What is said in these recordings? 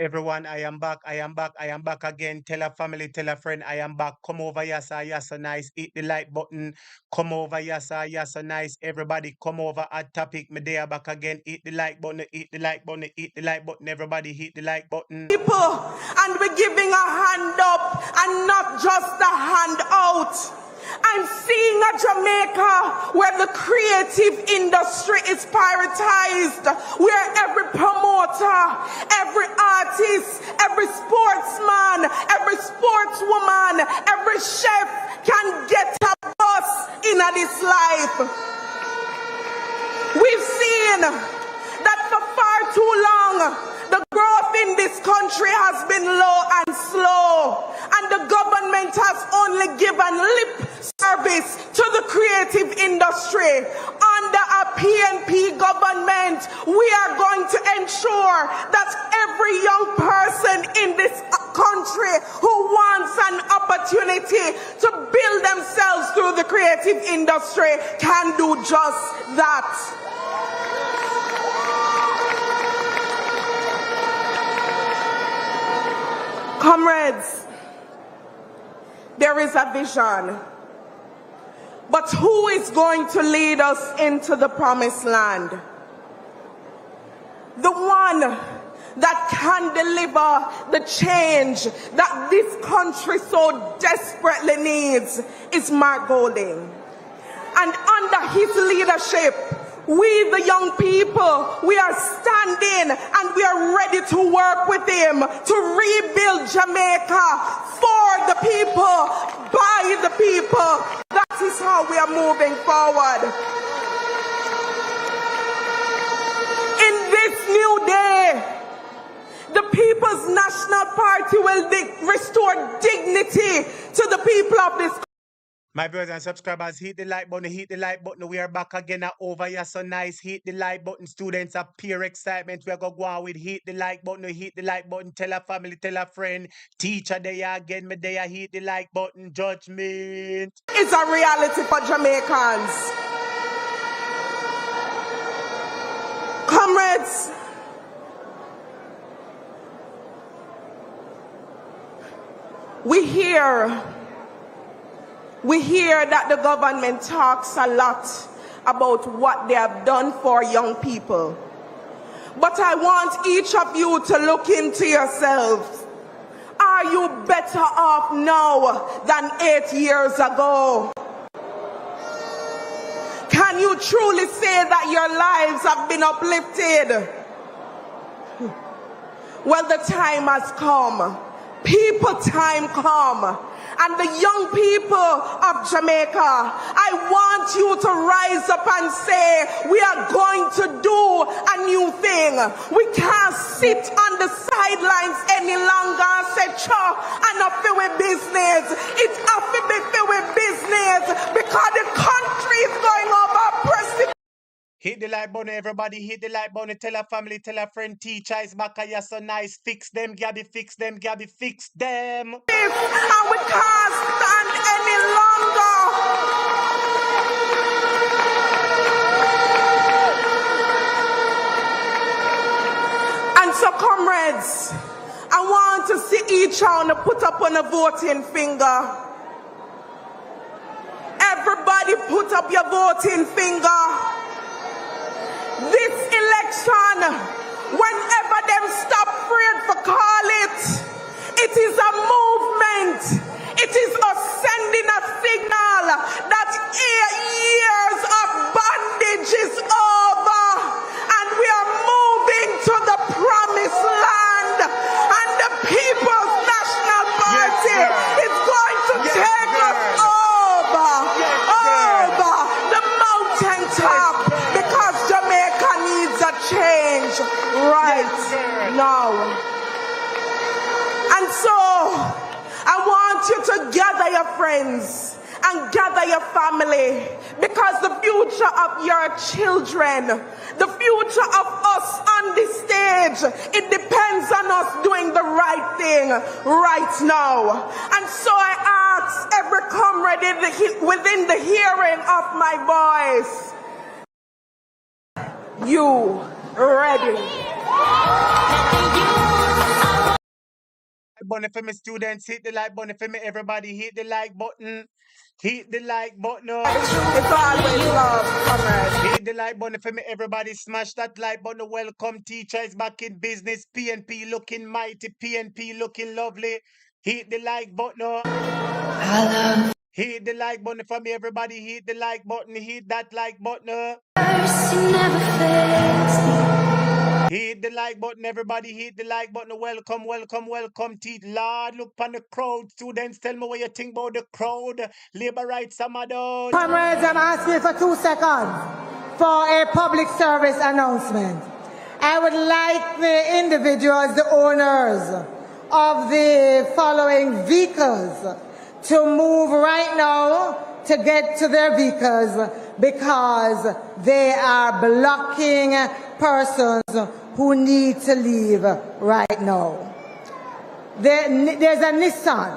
everyone. I am back. I am back. I am back again. Tell a family, tell a friend. I am back. Come over, yasa, yasa, nice. Hit the like button. Come over, yasa, yasa, nice. Everybody, come over. Add topic. Me there back again. Hit the like button. Hit the like button. Hit the like button. Everybody, hit the like button. People, and we're giving a hand up and not just a hand out. I'm seeing a Jamaica where the creative industry is prioritized, where every promoter, every artist, every sportsman, every sportswoman, every chef can get a bus in this life. We've seen that for far too long, the growth in this country has been low and slow, and the government has only given lip service to the creative industry. Under a PNP government, we are going to ensure that every young person in this country who wants an opportunity to build themselves through the creative industry can do just that. Comrades, there is a vision, but who is going to lead us into the promised land? The one that can deliver the change that this country so desperately needs is Mark Golding. And under his leadership, we, the young people, we are standing and we are ready to work with him to rebuild Jamaica for the people, by the people. That is how we are moving forward. In this new day, the People's National Party will restore dignity to the people of this country. My brothers and subscribers, hit the like button, hit the like button. We are back again at over here, so nice. Hit the like button, students of pure excitement. We are going to go on with hit the like button, hit the like button. Tell a family, tell a friend. Teacher, there again, me there, hit the like button. Judgment. It's a reality for Jamaicans. Comrades, we hear that the government talks a lot about what they have done for young people. But I want each of you to look into yourselves. Are you better off now than 8 years ago? Can you truly say that your lives have been uplifted? Well, the time has come. People time come. And the young people of Jamaica, I want you to rise up and say, we are going to do a new thing. We can't sit on the sidelines any longer and say, enough with business. It's enough with business because the country is going over precipice. Hit the like button, everybody. Hit the like button. Tell a family, tell a friend. Teacher is back. You're so nice. Fix them, Gabby. Fix them, Gabby. Fix them. And we can't stand any longer. And so, comrades, I want to see each one put up on a voting finger. Everybody put up your voting finger. This election, whenever them stop afraid for call it, it is a movement. It is us sending a signal that 8 years of bondage is over and we are moving to the promised land. And the People's National Party is going to take us over the mountaintop. Change right now. And so I want you to gather your friends and gather your family, because the future of your children, the future of us on this stage, it depends on us doing the right thing right now. And so I ask every comrade within the hearing of my voice, you ready? button for me students, hit the like button for me everybody, hit the like button. Hit the like button. It's always love, comrades. Hit the like button for me everybody, smash that like button. Welcome teacher is back in business. PNP looking mighty, PNP looking lovely. Hit the like button. Hello. Hit the like button for me everybody, hit the like button, hit that like button. Never fails me. Hit the like button, everybody. Hit the like button. Welcome, welcome, welcome. Teeth, Lord, look on the crowd. Students, tell me what you think about the crowd. Labor rights, some of those. Comrades, I'm asking you for 2 seconds for a public service announcement. I would like the individuals, the owners of the following vehicles to move right now to get to their vehicles because they are blocking persons who need to leave right now. There's a Nissan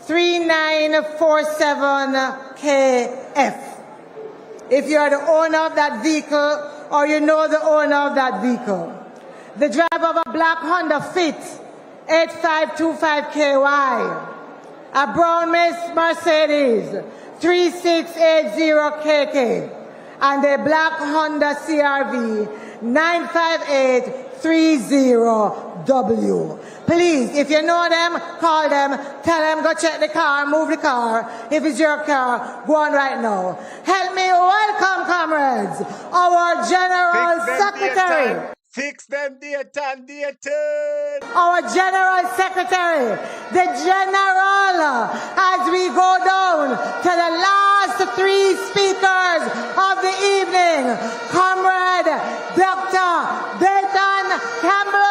3947KF. If you are the owner of that vehicle or you know the owner of that vehicle, the driver of a black Honda Fit 8525KY, a brown Mercedes 3680KK, and a black Honda CRV 95830W. Please, if you know them, call them, tell them, go check the car, move the car. If it's your car, go on right now. Help me welcome, comrades, our General Secretary. Fix them, Dayton. Our General Secretary, the General, as we go down to the last 3 speakers of the evening, Comrade Dr. Dayton Campbell.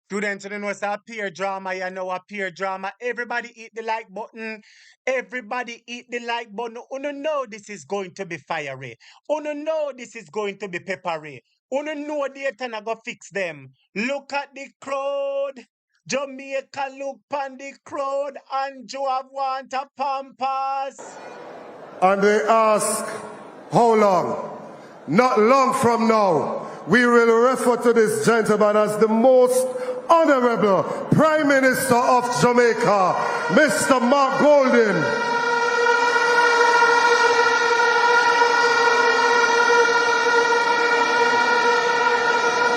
Students, you know it's a peer drama, you know a peer drama. Everybody hit the like button. Everybody hit the like button. Uno know this is going to be fiery. Uno know this is going to be peppery. Uno know Dayton I go fix them. Look at the crowd. Jamaica look on the crowd and Joe want a pampas. And they ask, how long? Not long from now, we will refer to this gentleman as the most Honorable Prime Minister of Jamaica, Mr. Mark Golden.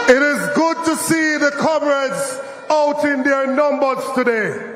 It is good to see the comrades out in their numbers today.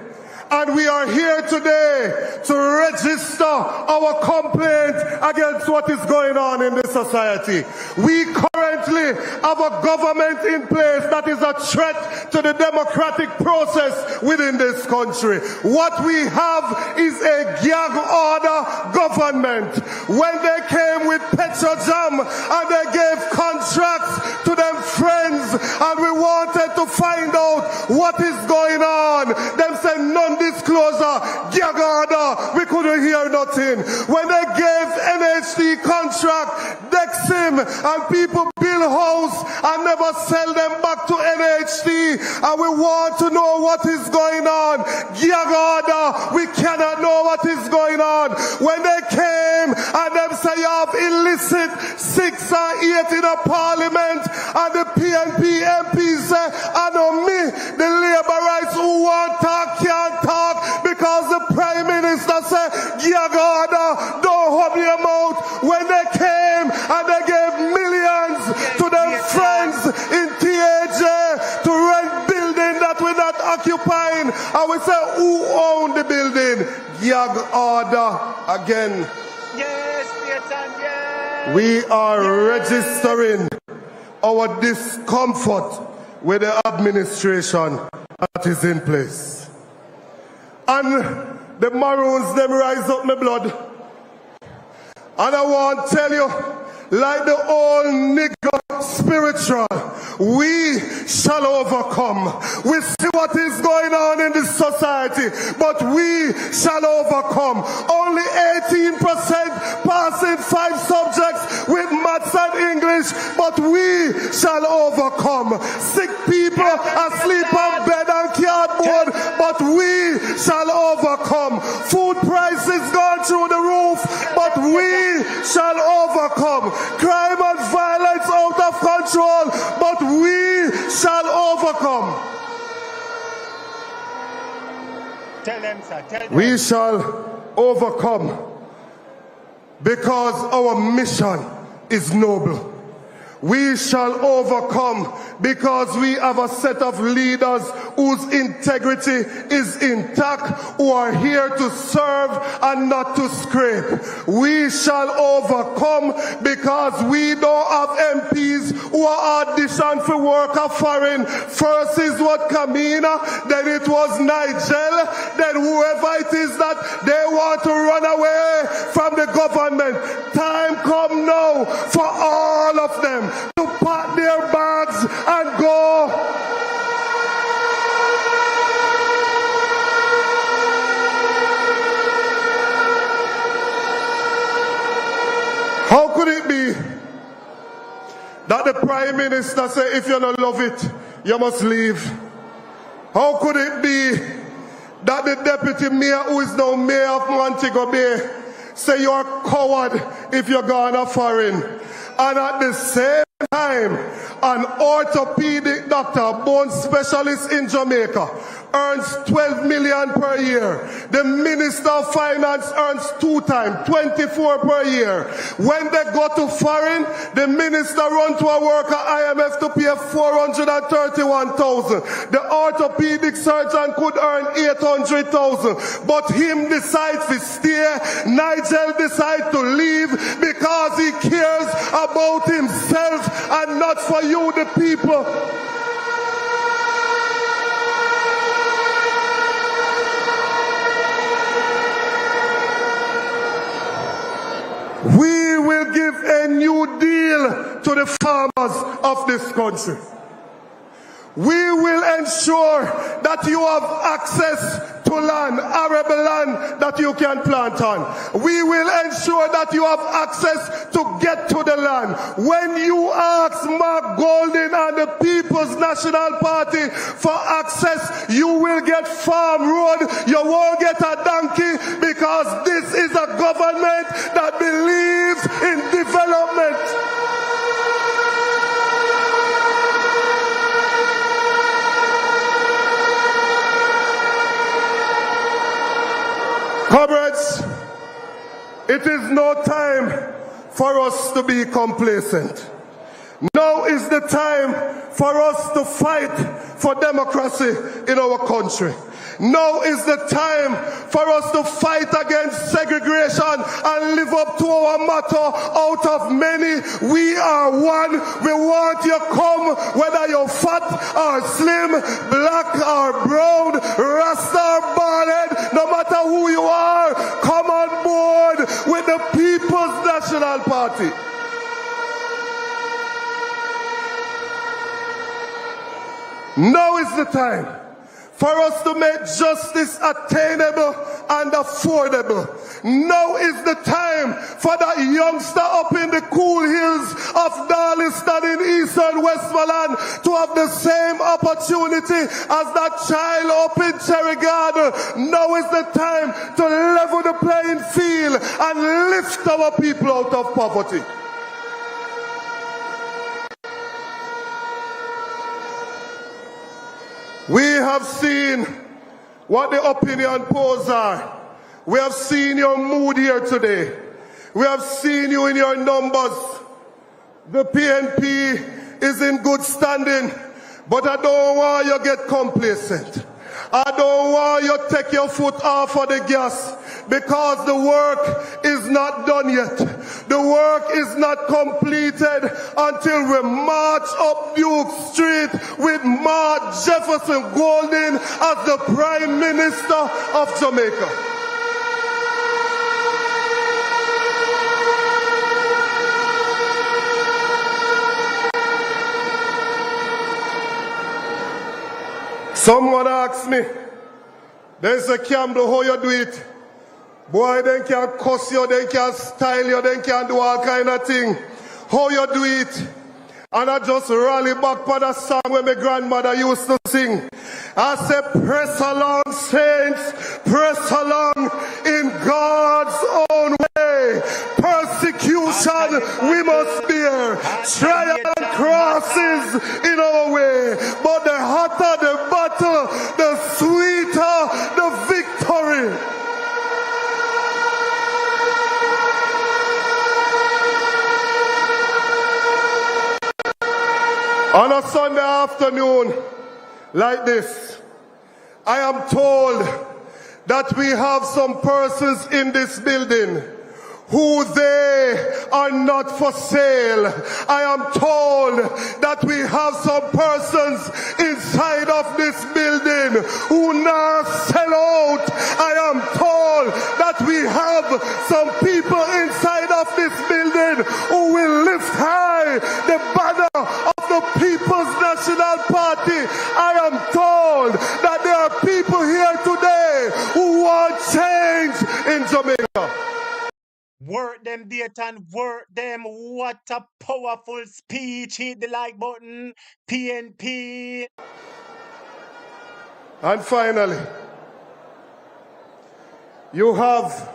And we are here today to register our complaint against what is going on in this society. We currently have a government in place that is a threat to the democratic process within this country. What we have is a gag order government. When they came with Petrojam and they gave contracts to them friends and we wanted to find out what is going on, them said non-disclosure, gag order, we couldn't hear nothing. When they gave NHT contract, Dexim, and people build house and never sell them back to NHT, and we want to know what is going on, gag order, we cannot know what is going on. When they came and them say you have illicit 6 or 8 in a parliament, and the PNP MPs say, I know me, the labor rights who want talk can't talk, because the Prime Minister said, gag order, don't open your mouth. When they came and they gave millions to their friends in TAJ to rent building that we're not occupying, and we say, who owned the building? Gag order again. Yes, Dayton, yes. We are registering our discomfort with the administration that is in place. And the Maroons, them rise up my blood. And I want to tell you, like the old nigger spiritual, we shall overcome. We see what is going on in this society, but we shall overcome. Only 18% passing 5 subjects with maths and English, but we shall overcome. Sick people asleep on bed and cardboard, but we shall overcome. Food prices gone through the roof, but we shall overcome. Crime and violence out of control, but we overcome. Tell them, sir. Tell them. We shall overcome because our mission is noble. We shall overcome because we have a set of leaders whose integrity is intact, who are here to serve and not to scrape. We shall overcome because we don't have MPs who are auditioned for work of foreign. First is what Kamina, then it was Nigel, then whoever it is that they want to run away from the government. Time come now for all of them to pack their bags and go. How could it be that the Prime Minister say if you don't love it, you must leave? How could it be that the Deputy Mayor, who is now Mayor of Montego Bay, say you're a coward if you're gone a foreign? And at the same time, an orthopedic doctor, a bone specialist in Jamaica, earns 12 million per year. The Minister of Finance earns 2 times, 24 per year. When they go to foreign, the minister run to a worker IMF to pay 431,000. The orthopedic surgeon could earn 800,000. But him decides to stay. Nigel decides to leave because he cares about himself and not for you, the people. We will give a new deal to the farmers of this country. We will ensure that you have access to land, arable land that you can plant on. We will ensure that you have access to get to the land. When you ask Mark Golding and the People's National Party for access, you will get farm road, you won't get a donkey, because this is a government that believes in development. Comrades, it is no time for us to be complacent. Now is the time for us to fight for democracy in our country. Now is the time for us to fight against segregation and live up to our motto, out of many, we are one. We want you come, whether you're fat or slim, black or brown, rasta or baldhead, no matter who you are, come on board with the People's National Party. Now is the time for us to make justice attainable and affordable. Now is the time for that youngster up in the cool hills of Darliston in Eastern Westmoreland to have the same opportunity as that child up in Cherry Garden. Now is the time to level the playing field and lift our people out of poverty. We have seen what the opinion polls are. We have seen your mood here today. We have seen you in your numbers. The PNP is in good standing, but I don't want you to get complacent. I don't want you to take your foot off of the gas, because the work is not done yet. The work is not completed until we march up Duke Street with Mark Jefferson Golding as the Prime Minister of Jamaica. Someone asked me, there's a Campbell, how you do it? Boy, they can cuss you, they can style you, they can do all kind of thing. How you do it? And I just rally back for the song where my grandmother used to sing. I said, press along, saints, press along in God's own way. Persecution we must bear, trial and crosses in our way. But the hot On a Sunday afternoon like this, I am told that we have some persons in this building who they are not for sale. I am told that we have some persons inside of this building who not sell out. I am told that we have some people inside of this building who will lift high the banner of the People's National Party. I am told that there are people here today who want change in Jamaica. Work them, Dayton, work them. What a powerful speech. Hit the like button. PNP. And finally, you have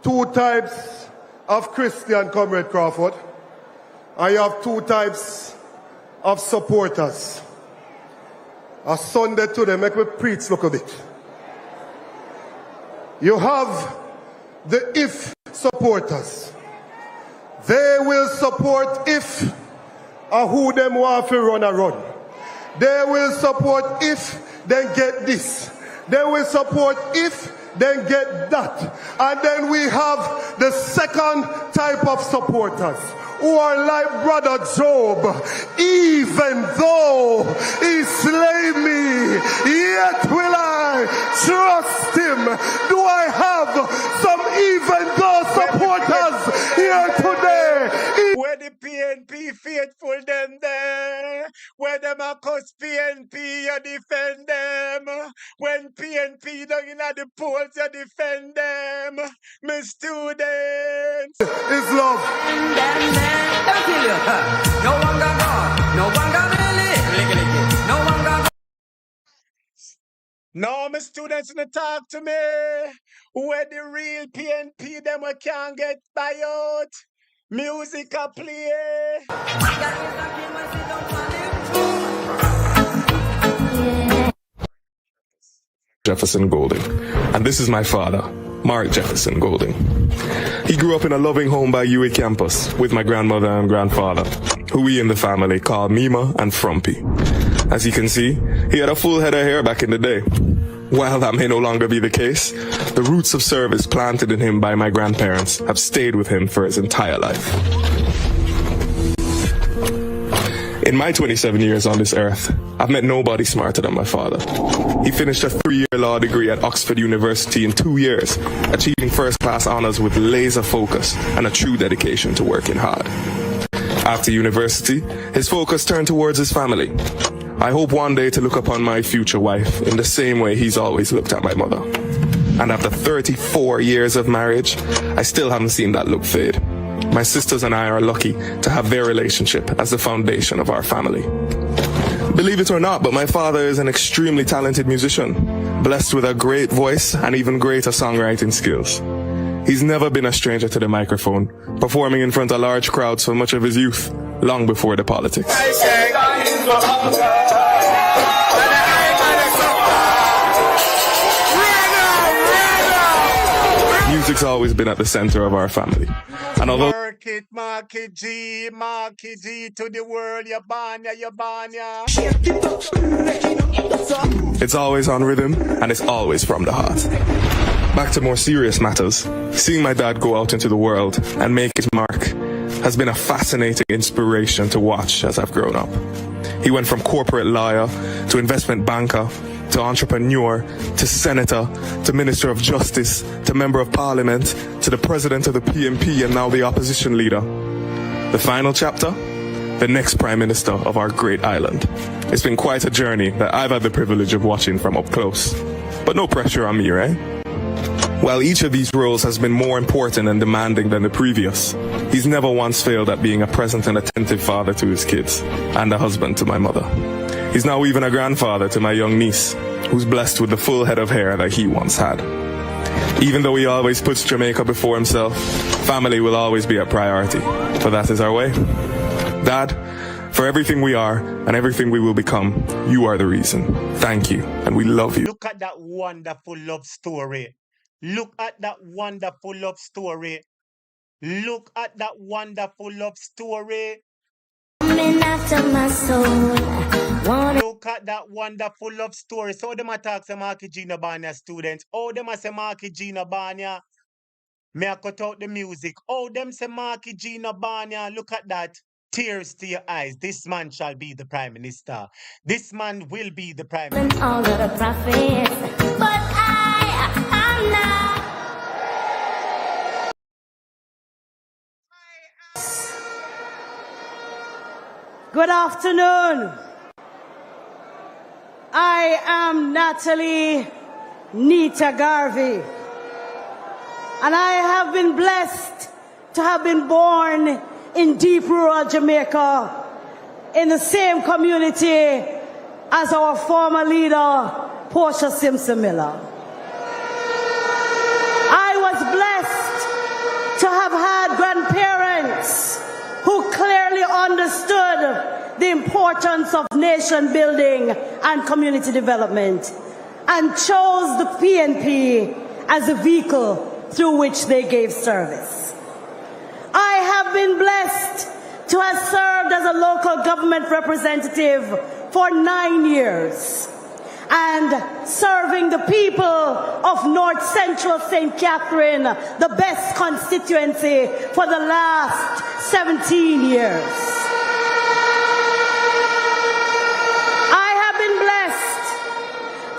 two types of Christian, Comrade Crawford. I have two types of supporters. A Sunday to them, make me preach look a bit. You have the if supporters. They will support if who them want to run a run. They will support if they get this. They will support if they get that. And then we have the second type of supporters who are like Brother Job. Even though he slay me, yet will I trust him. Do I have some even though supporters here today? Where the PNP faithful them there. Where them a cuss PNP, you defend them. When PNP down in the polls, you defend them. My students. Is love. No, my students don't talk to me. Where the real PNP them we can't get buyout. Music a play. Jefferson Golding, and this is my father, Mark Jefferson Golding. He grew up in a loving home by UA campus with my grandmother and grandfather, who we in the family call Mima and Frumpy. As you can see, he had a full head of hair back in the day. While that may no longer be the case, the roots of service planted in him by my grandparents have stayed with him for his entire life. In my 27 years on this earth, I've met nobody smarter than my father. He finished a 3-year law degree at Oxford University in 2 years, achieving first-class honors with laser focus and a true dedication to working hard. After university, his focus turned towards his family. I hope one day to look upon my future wife in the same way he's always looked at my mother. And after 34 years of marriage, I still haven't seen that look fade. My sisters and I are lucky to have their relationship as the foundation of our family. Believe it or not, but my father is an extremely talented musician, blessed with a great voice and even greater songwriting skills. He's never been a stranger to the microphone, performing in front of large crowds for much of his youth, long before the politics. Music's always been at the center of our family. And although Market G to the world, Yabanya. it's always on rhythm and it's always from the heart. Back to more serious matters, seeing my dad go out into the world and make his mark has been a fascinating inspiration to watch as I've grown up. He went from corporate lawyer to investment banker to entrepreneur to senator to minister of justice to member of parliament to the president of the PNP and now the opposition leader. The final chapter? The next prime minister of our great island. It's been quite a journey that I've had the privilege of watching from up close. But no pressure on me, right? While each of these roles has been more important and demanding than the previous, he's never once failed at being a present and attentive father to his kids and a husband to my mother. He's now even a grandfather to my young niece, who's blessed with the full head of hair that he once had. Even though he always puts Jamaica before himself, family will always be a priority, for that is our way. Dad, for everything we are and everything we will become, you are the reason. Thank you, and we love you. Look at that wonderful love story. Look at that wonderful love story. Look at that wonderful love story. after my soul. Look at that wonderful love story. So them attack say Marky Gina Banya students. Oh, them a say Marky Gina Banya. Me a cut out the music. Oh, them say Marky Gina Banya. Look at that. Tears to your eyes. This man shall be the Prime Minister. This man will be the Prime Minister. All of the prophets, but I'm not. Good afternoon. I am Natalie Nita Garvey, and I have been blessed to have been born in deep rural Jamaica, in the same community as our former leader, Portia Simpson Miller. I was blessed to have had grandparents who clearly understood the importance of nation building and community development, and chose the PNP as a vehicle through which they gave service. I have been blessed to have served as a local government representative for 9 years, and serving the people of North Central St. Catherine, the best constituency, for the last 17 years.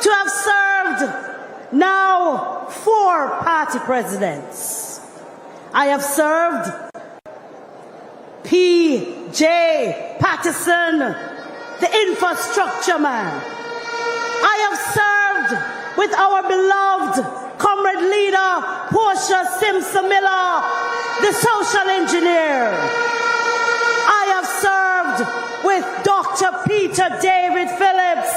To have served now 4 party presidents. I have served P.J. Patterson, the infrastructure man. I have served with our beloved comrade leader, Portia Simpson Miller, the social engineer. I have served with Dr. Peter David Phillips,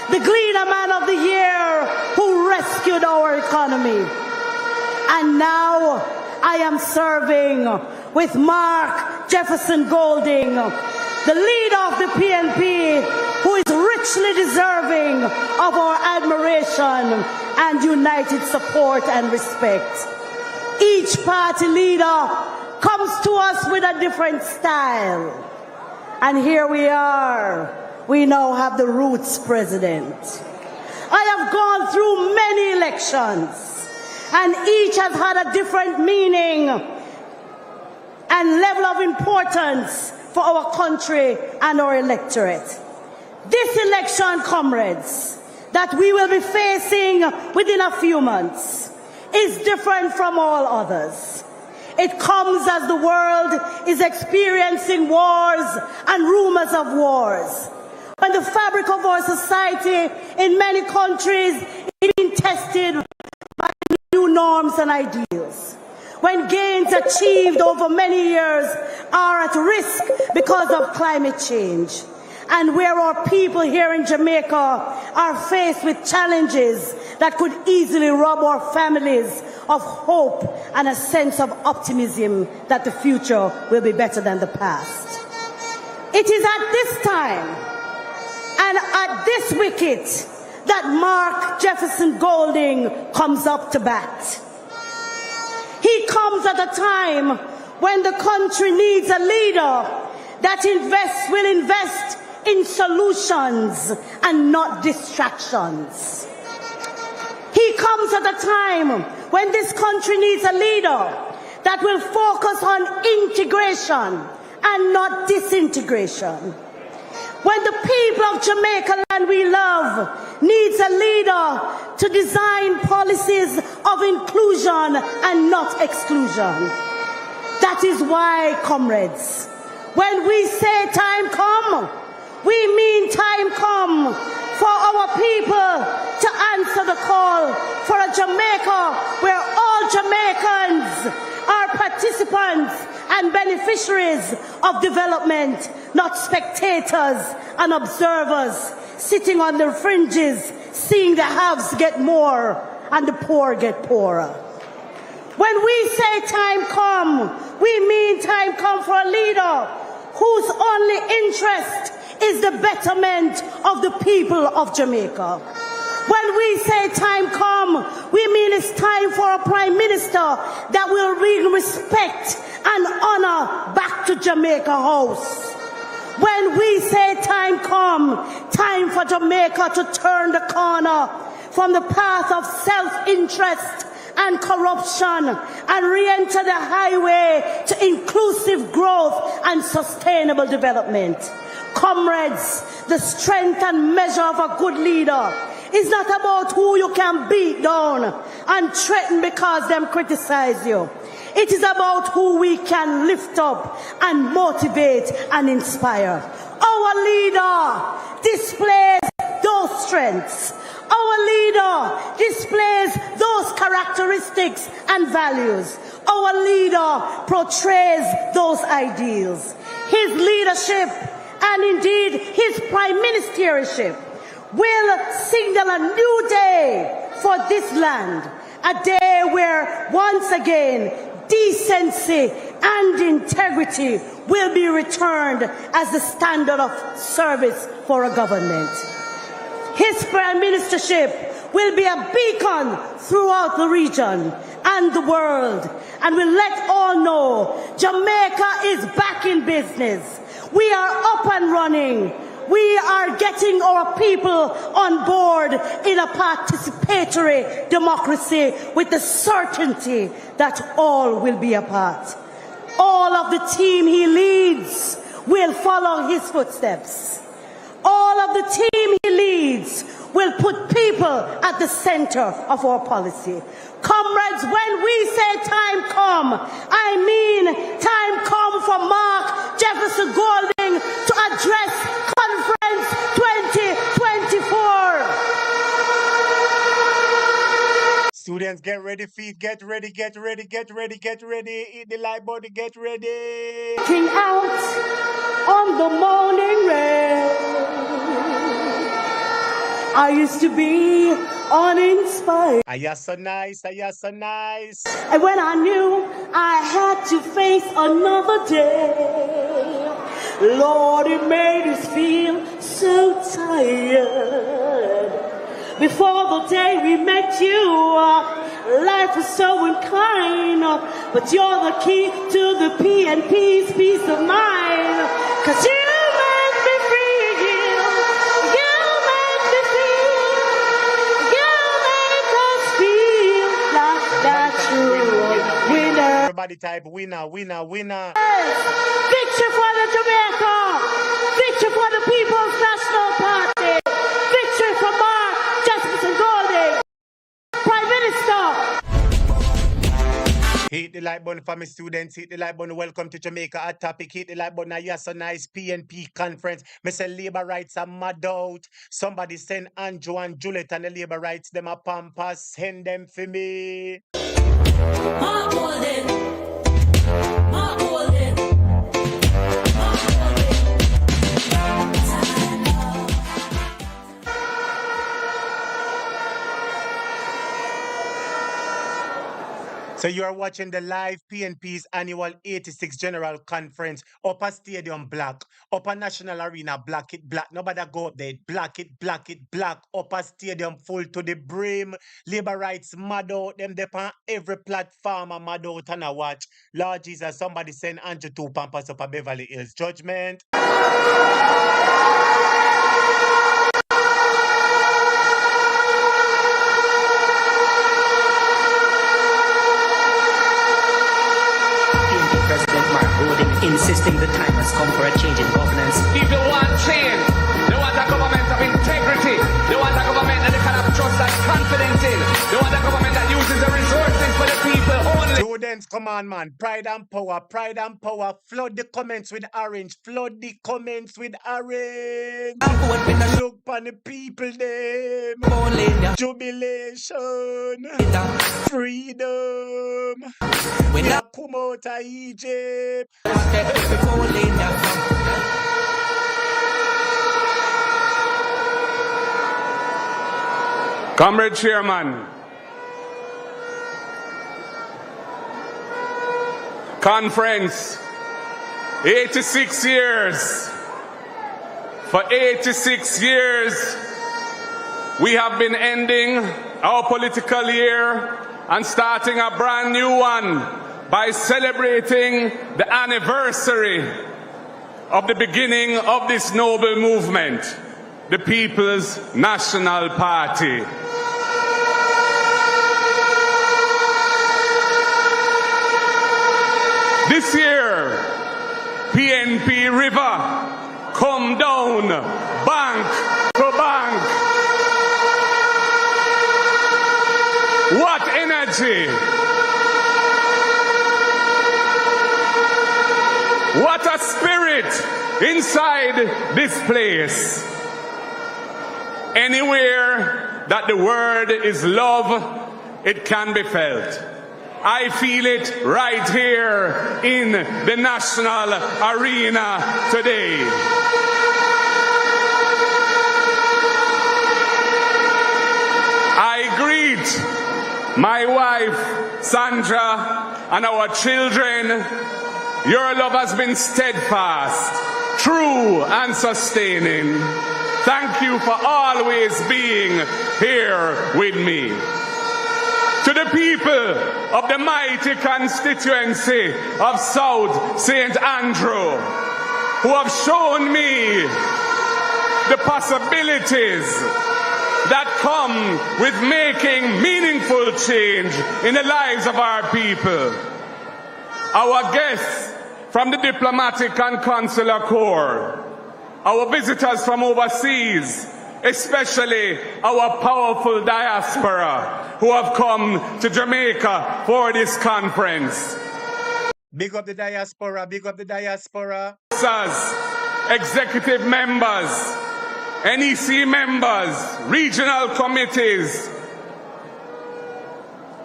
the Gleaner Man of the Year, who rescued our economy. And now I am serving with Mark Jefferson Golding, the leader of the PNP, who is richly deserving of our admiration and united support and respect. Each party leader comes to us with a different style. And here we are. We now have the Roots president. I have gone through many elections, and each has had a different meaning and level of importance for our country and our electorate. This election, comrades, that we will be facing within a few months is different from all others. It comes as the world is experiencing wars and rumors of wars. When the fabric of our society in many countries is being tested by new norms and ideals. When gains achieved over many years are at risk because of climate change. And where our people here in Jamaica are faced with challenges that could easily rob our families of hope and a sense of optimism that the future will be better than the past. It is at this time and at this wicket that Mark Jefferson Golding comes up to bat. He comes at a time when the country needs a leader that will invest in solutions and not distractions. He comes at a time when this country needs a leader that will focus on integration and not disintegration. When the people of Jamaica land we love needs a leader to design policies of inclusion and not exclusion. That is why, comrades, when we say time come, we mean time come for our people to answer the call for a Jamaica where all Jamaicans are participants and beneficiaries of development, not spectators and observers sitting on the fringes, seeing the haves get more and the poor get poorer. When we say time come, we mean time come for a leader whose only interest is the betterment of the people of Jamaica. When we say time come, we mean it's time for a Prime Minister that will bring respect and honor back to Jamaica House. When we say time come, time for Jamaica to turn the corner from the path of self-interest and corruption and re-enter the highway to inclusive growth and sustainable development. Comrades, the strength and measure of a good leader is not about who you can beat down and threaten because them criticize you. It is about who we can lift up and motivate and inspire. Our leader displays those strengths. Our leader displays those characteristics and values. Our leader portrays those ideals. His leadership and indeed his prime ministership will signal a new day for this land, a day where once again decency and integrity will be returned as the standard of service for a government. His prime ministership will be a beacon throughout the region and the world, and will let all know Jamaica is back in business. We are up and running. We are getting our people on board in a participatory democracy with the certainty that all will be a part. All of the team he leads will follow his footsteps. All of the team he leads will put people at the center of our policy. Comrades, when we say time come, I mean time come for Mark Jefferson Golding to address Conference 2024. Students, get ready, feet, get ready, get ready, get ready, get ready. Eat the light body, get ready. Looking out on the morning rain, I used to be uninspired. Are you so nice? Are you so nice? And when I knew I had to face another day, Lord, it made us feel so tired. Before the day we met you, life was so unkind, but you're the key to the P&P's peace of mind. 'Cause you make me feel, you make me feel, you make us feel like that true winner. Everybody type winner, winner, winner. Victory for the Jamaica, victory for the People's National Party, victory for Mark Jefferson Golding, Prime Minister. Hit the like button for my students. Hit the like button. Welcome to Jamaica. Hot topic. Hit the like button. Yes, so nice PNP conference. Me say labor rights are mad out. Somebody send Andrew and Juliet and the labor rights them a pampas. Send them for me. Mark Golden. Mark Golden. So you are watching the live PNP's annual 86th General Conference. Upper Stadium black. Upper National Arena black it black. Nobody go up there. Black it black. Upper Stadium full to the brim. Labor rights mad out. Them depend every platform and mad out and a watch. Lord Jesus, somebody send Andrew 2 Pampas up a Beverly Hills. Judgment. Insisting the time has come for a change in governance. People want change. They want a government of integrity. They want a government that they can have trust and confidence in. They want a government that uses the resources for the people only. Students, come on, man. Pride and power. Pride and power. Flood the comments with orange. Flood the comments with orange. Look on the people, them. Jubilation. Freedom. We are come out of Egypt. Comrade Chairman, conference, 86 years. For 86 years, we have been ending our political year and starting a brand new one by celebrating the anniversary of the beginning of this noble movement, the People's National Party. This year, PNP River come down bank to bank. What energy! What a spirit inside this place. Anywhere that the word is love, it can be felt. I feel it right here in the national arena today. I greet my wife, Sandra, and our children. Your love has been steadfast, true, and sustaining. Thank you for always being here with me. To the people of the mighty constituency of South St. Andrew, who have shown me the possibilities that come with making meaningful change in the lives of our people. Our guests from the diplomatic and consular corps, our visitors from overseas, especially our powerful diaspora who have come to Jamaica for this conference. Big up the diaspora, big up the diaspora. Executive members, NEC members, regional committees,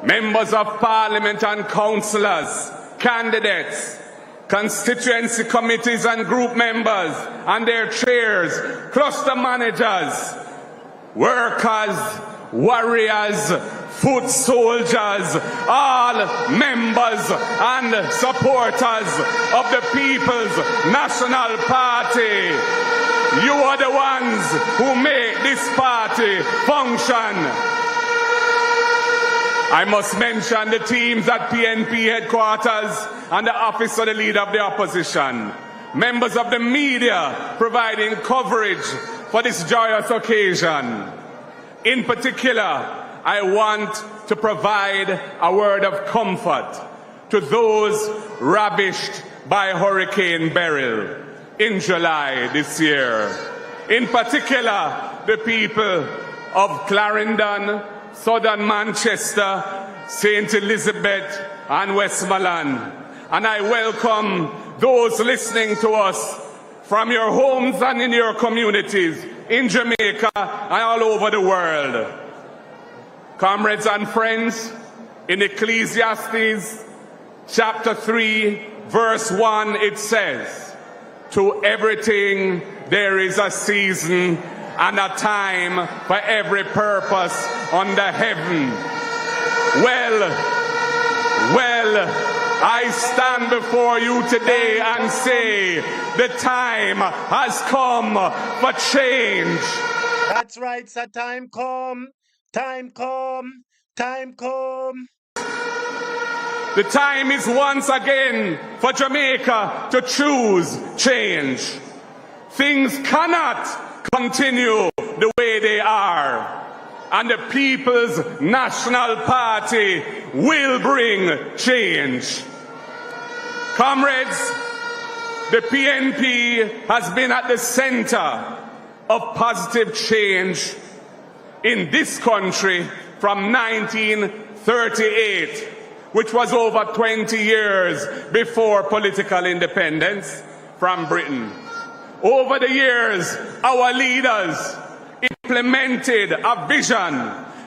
members of parliament and councillors, candidates, constituency committees and group members and their chairs, cluster managers, workers, warriors, foot soldiers, all members and supporters of the People's National Party. You are the ones who make this party function. I must mention the teams at PNP headquarters and the office of the leader of the opposition. Members of the media providing coverage for this joyous occasion. In particular, I want to provide a word of comfort to those ravished by Hurricane Beryl in July this year. In particular, the people of Clarendon, Southern Manchester, St. Elizabeth and Westmoreland. And I welcome those listening to us from your homes and in your communities in Jamaica and all over the world. Comrades and friends, in Ecclesiastes chapter 3, verse 1, it says, "To everything there is a season and a time for every purpose under heaven." Well, I stand before you today and say the time has come for change. That's right, sir. Time come, time come, time come. The time is once again for Jamaica to choose change. Things cannot continue the way they are. And the People's National Party will bring change. Comrades, the PNP has been at the center of positive change in this country from 1938, which was over 20 years before political independence from Britain. Over the years, our leaders implemented a vision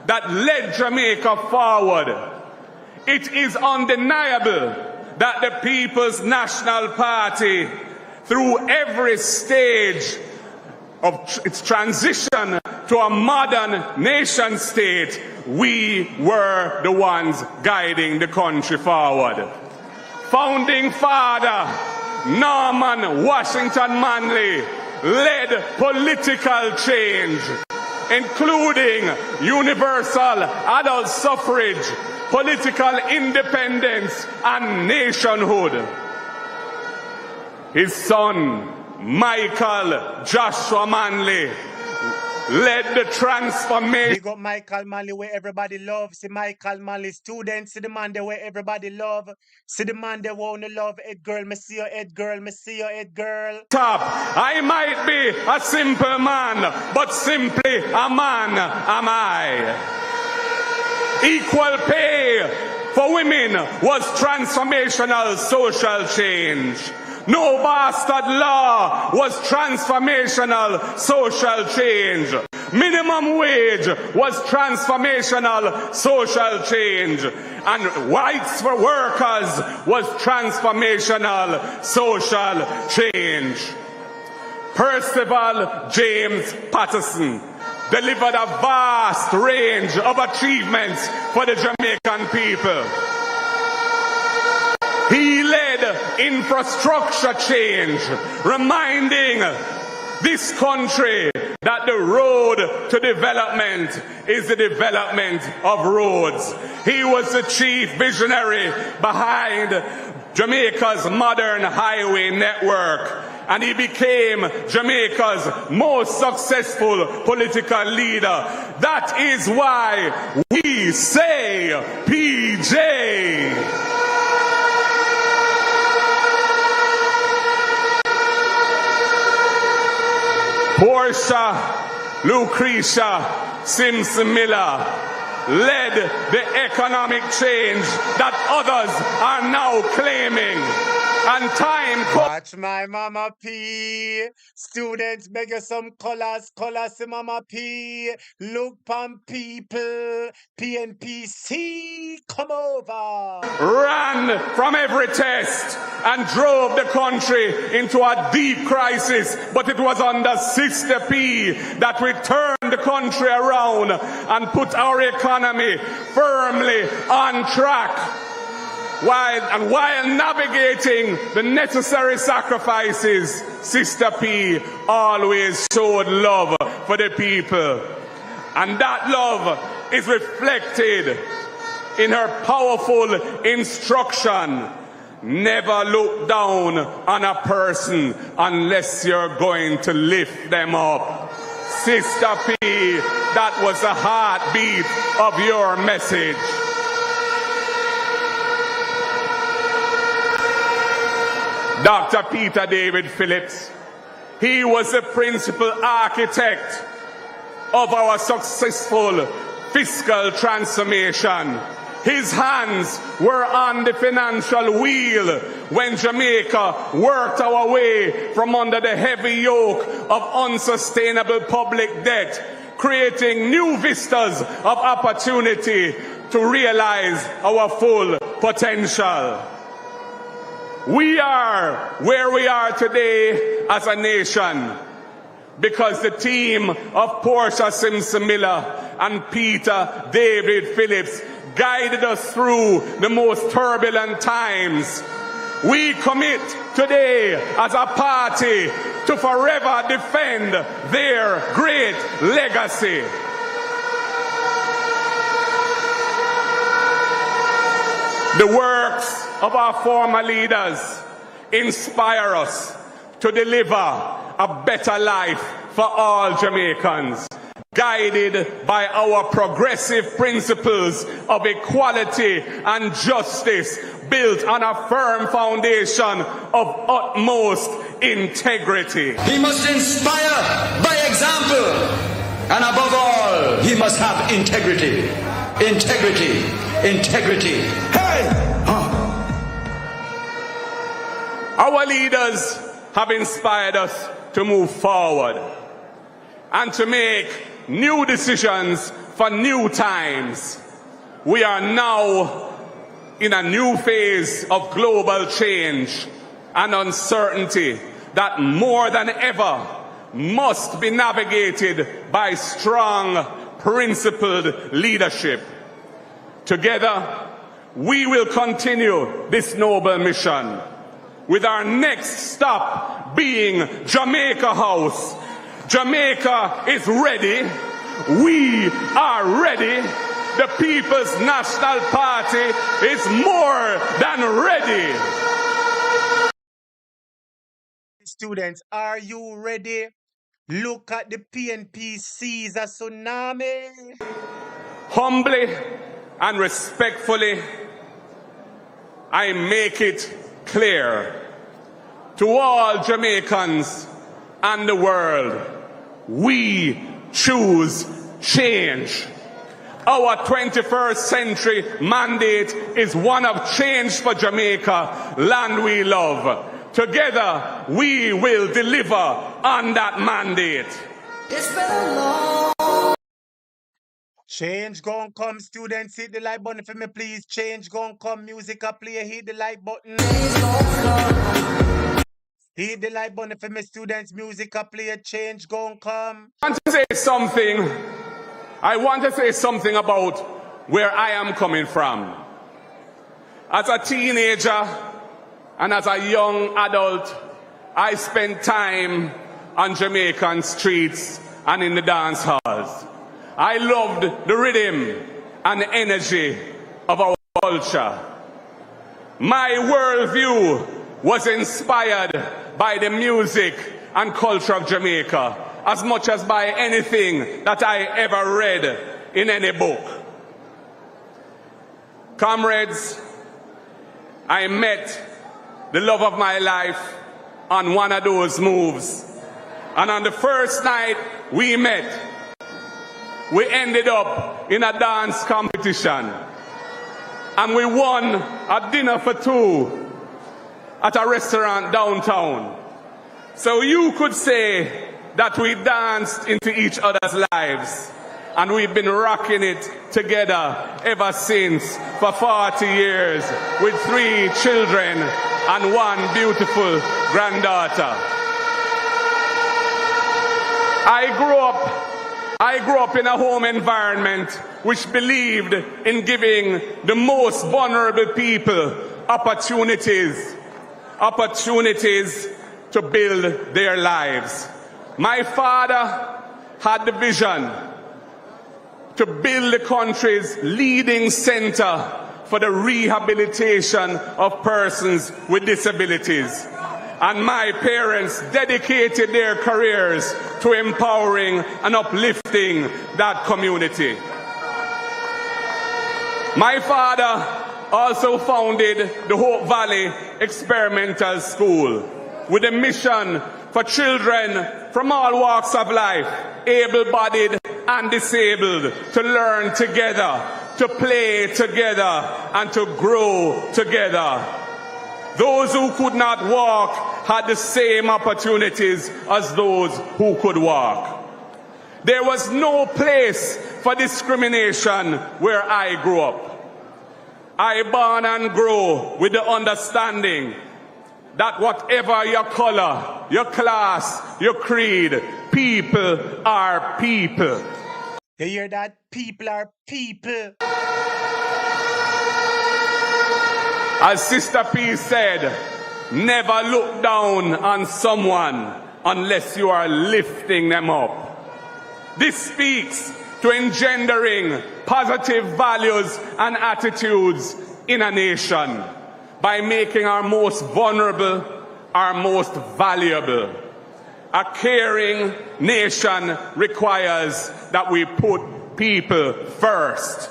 that led Jamaica forward. It is undeniable that the People's National Party, through every stage of its transition to a modern nation state, we were the ones guiding the country forward. Founding Father Norman Washington Manley led political change, including universal adult suffrage, political independence, and nationhood. His son, Michael Joshua Manley led the transformation. Big up Michael Manley where everybody love. See Michael Manley students. See the man there where everybody love. See the man there wanna love. Head girl, me see your head girl, me see your head girl. Top. I might be a simple man, but simply a man am I. Equal pay for women was transformational social change. No bastard law was transformational social change. Minimum wage was transformational social change. And rights for workers was transformational social change. Percival James Patterson delivered a vast range of achievements for the Jamaican people. He led infrastructure change, reminding this country that the road to development is the development of roads. He was the chief visionary behind Jamaica's modern highway network, and he became Jamaica's most successful political leader. That is why we say PJ. Portia Lucretia Simpson Miller led the economic change that others are now claiming. And time Watch my Mama P. Students beg you some colors, colors to Mama P. Look pam people. PNPC come over. ran from every test and drove the country into a deep crisis. But it was under Sister P that we turned the country around and put our economy firmly on track. While navigating the necessary sacrifices, Sister P always showed love for the people. And that love is reflected in her powerful instruction. Never look down on a person unless you're going to lift them up. Sister P, that was the heartbeat of your message. Dr. Peter David Phillips, he was the principal architect of our successful fiscal transformation. His hands were on the financial wheel when Jamaica worked our way from under the heavy yoke of unsustainable public debt, creating new vistas of opportunity to realize our full potential. We are where we are today as a nation because the team of Portia Simpson Miller and Peter David Phillips guided us through the most turbulent times. We commit today as a party to forever defend their great legacy. The works of our former leaders inspire us to deliver a better life for all Jamaicans, guided by our progressive principles of equality and justice, built on a firm foundation of utmost integrity. He must inspire by example, and above all, he must have integrity. Integrity. Integrity. Hey! Our leaders have inspired us to move forward and to make new decisions for new times. We are now in a new phase of global change and uncertainty that more than ever must be navigated by strong, principled leadership. Together, we will continue this noble mission, with our next stop being Jamaica House. Jamaica is ready. We are ready. The People's National Party is more than ready. students, are you ready? Look at the PNP sees a tsunami. Humbly and respectfully, I make it clear to all Jamaicans and the world, we choose change. Our 21st century mandate is one of change for Jamaica, land we love. Together, we will deliver on that mandate. It's been a long. Change gon' come, students, hit the like button for me, please. Change gon' come, music a play, hit the like button. Hit the like button for me, students, music a play, change gon' come. I want to say something about where I am coming from. As a teenager and as a young adult, I spent time on Jamaican streets and in the dance halls. I loved the rhythm and the energy of our culture. My worldview was inspired by the music and culture of Jamaica as much as by anything that I ever read in any book. Comrades, I met the love of my life on one of those moves. And on the first night we met, we ended up in a dance competition. And we won a dinner for two at a restaurant downtown. So you could say that we danced into each other's lives. And we've been rocking it together ever since for 40 years with 3 children and 1 beautiful granddaughter. I grew up in a home environment which believed in giving the most vulnerable people opportunities to build their lives. My father had the vision to build the country's leading center for the rehabilitation of persons with disabilities. And my parents dedicated their careers to empowering and uplifting that community. My father also founded the Hope Valley Experimental School with a mission for children from all walks of life, able-bodied and disabled, to learn together, to play together, and to grow together. Those who could not walk had the same opportunities as those who could walk. There was no place for discrimination where I grew up. I born and grow with the understanding that whatever your color, your class, your creed, people are people. You hear that? People are people. As Sister P said, never look down on someone unless you are lifting them up. This speaks to engendering positive values and attitudes in a nation by making our most vulnerable our most valuable. A caring nation requires that we put people first.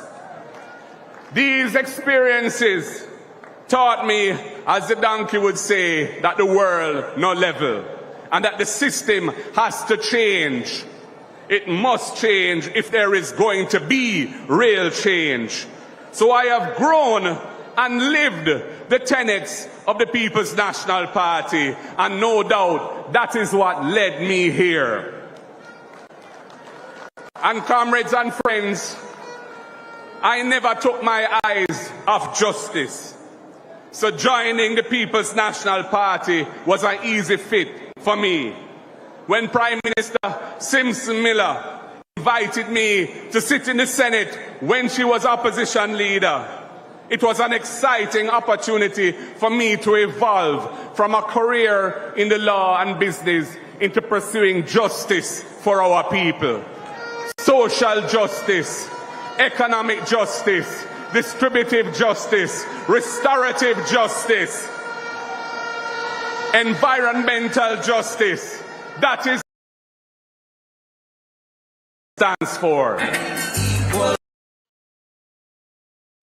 These experiences taught me, as the donkey would say, that the world no level and that the system has to change. It must change if there is going to be real change. So I have grown and lived the tenets of the People's National Party, and no doubt that is what led me here. And comrades and friends, I never took my eyes off justice. So joining the People's National Party was an easy fit for me. When Prime Minister Simpson Miller invited me to sit in the Senate when she was opposition leader, it was an exciting opportunity for me to evolve from a career in the law and business into pursuing justice for our people. Social justice, economic justice, distributive justice, restorative justice. environmental justice. That is stands for.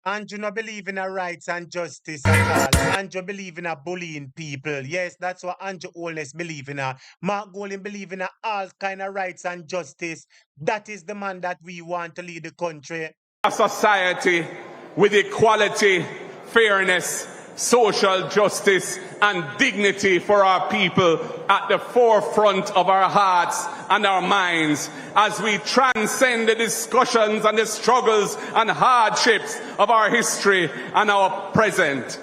Andrew no believe in a rights and justice at all. Andrew believe in a bullying people. Yes, that's what Andrew Holness believe in. Mark Golding believe in all kind of rights and justice. That is the man that we want to lead the country. A society with equality, fairness, social justice, and dignity for our people at the forefront of our hearts and our minds as we transcend the discussions and the struggles and hardships of our history and our present.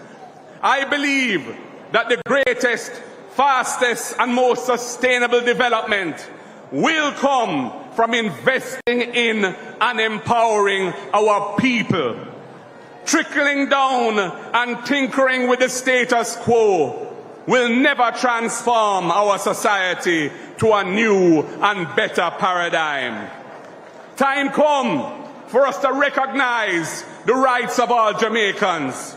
I believe that the greatest, fastest, and most sustainable development will come from investing in and empowering our people. Trickling down and tinkering with the status quo will never transform our society to a new and better paradigm. Time come for us to recognize the rights of all Jamaicans.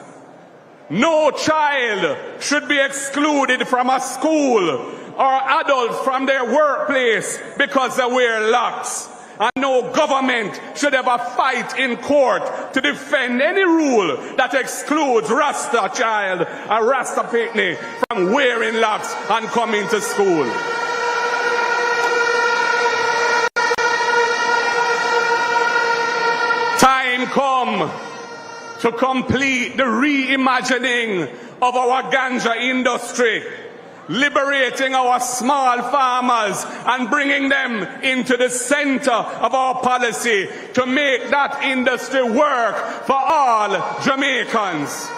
No child should be excluded from a school or adult from their workplace because they wear locks. And no government should ever fight in court to defend any rule that excludes Rasta child or Rasta picnic from wearing locks and coming to school. Time come to complete the reimagining of our ganja industry, liberating our small farmers and bringing them into the center of our policy to make that industry work for all Jamaicans.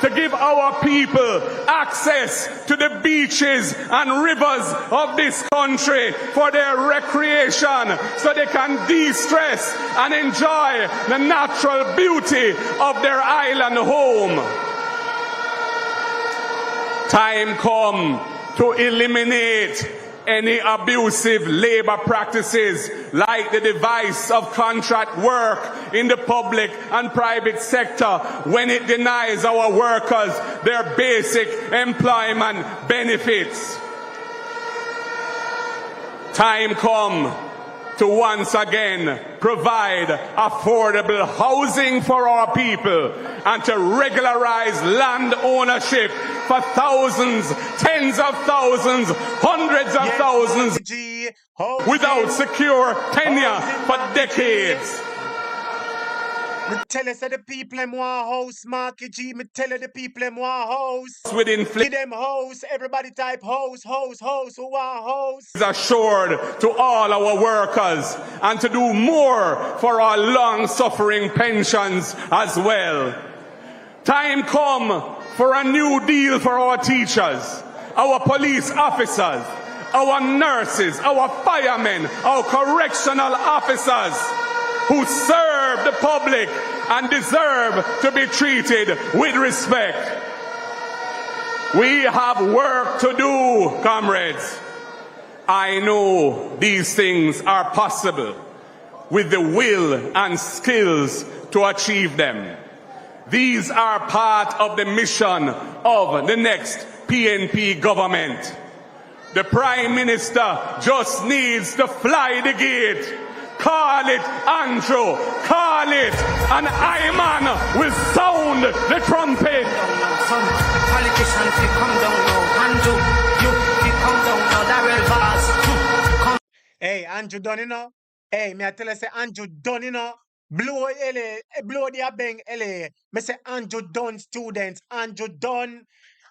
To give our people access to the beaches and rivers of this country for their recreation so they can de-stress and enjoy the natural beauty of their island home. Time come to eliminate any abusive labor practices like the device of contract work in the public and private sector when it denies our workers their basic employment benefits. Time come to once again provide affordable housing for our people and to regularize land ownership for thousands, tens of thousands, hundreds of thousands without secure tenure for decades. Me tell you, say the people them want house, Marky G. Me tell you, the people them want house. With Give them house, everybody type house, who want house. Is assured to all our workers and to do more for our long-suffering pensions as well. Time come for a new deal for our teachers, our police officers, our nurses, our firemen, our correctional officers who serve the public and deserve to be treated with respect. We have work to do, comrades. I know these things are possible with the will and skills to achieve them. These are part of the mission of the next PNP government. The Prime Minister just needs to fly the gate. Call it Andrew, call it, and Iman will sound the trumpet. Some politicians will come down now. Andrew, you come down now. That will pass. Hey, Andrew done, you know? Hey, me I tell you, say Andrew done, you know? Blow LA, blow the bang LA. Me say Andrew done, students. Andrew done.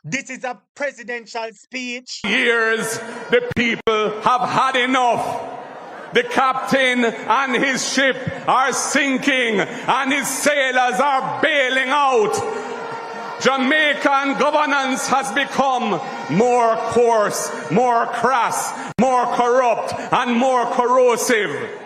This is a presidential speech. Years the people have had enough. The captain and his ship are sinking and his sailors are bailing out. Jamaican governance has become more coarse, more crass, more corrupt and more corrosive.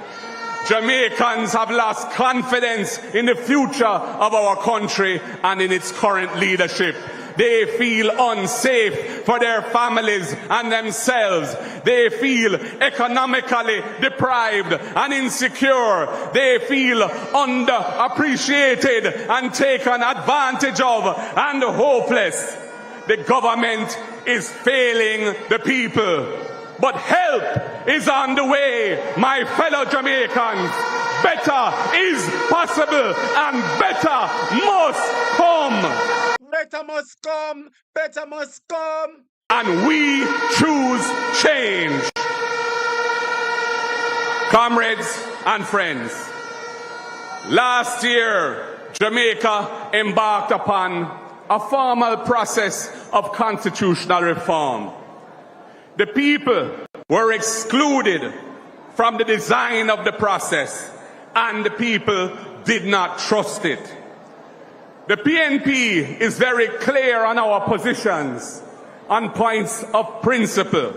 Jamaicans have lost confidence in the future of our country and in its current leadership. They feel unsafe for their families and themselves. They feel economically deprived and insecure. They feel underappreciated and taken advantage of and hopeless. The government is failing the people. But help is on the way, my fellow Jamaicans. Better is possible and better must come. Better must come. Better must come. And we choose change. Comrades and friends, last year, Jamaica embarked upon a formal process of constitutional reform. The people were excluded from the design of the process, and the people did not trust it. The PNP is very clear on our positions on points of principle.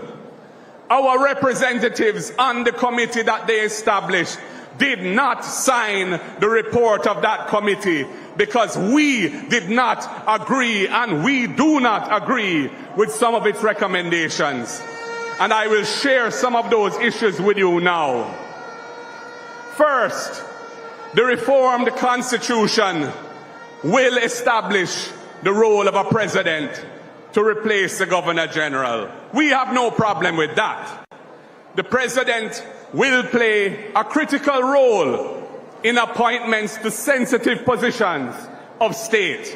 Our representatives on the committee that they established did not sign the report of that committee because we did not agree, and we do not agree with some of its recommendations. And I will share some of those issues with you now. First, the reformed constitution will establish the role of a president to replace the Governor General. We have no problem with that. The president will play a critical role in appointments to sensitive positions of state.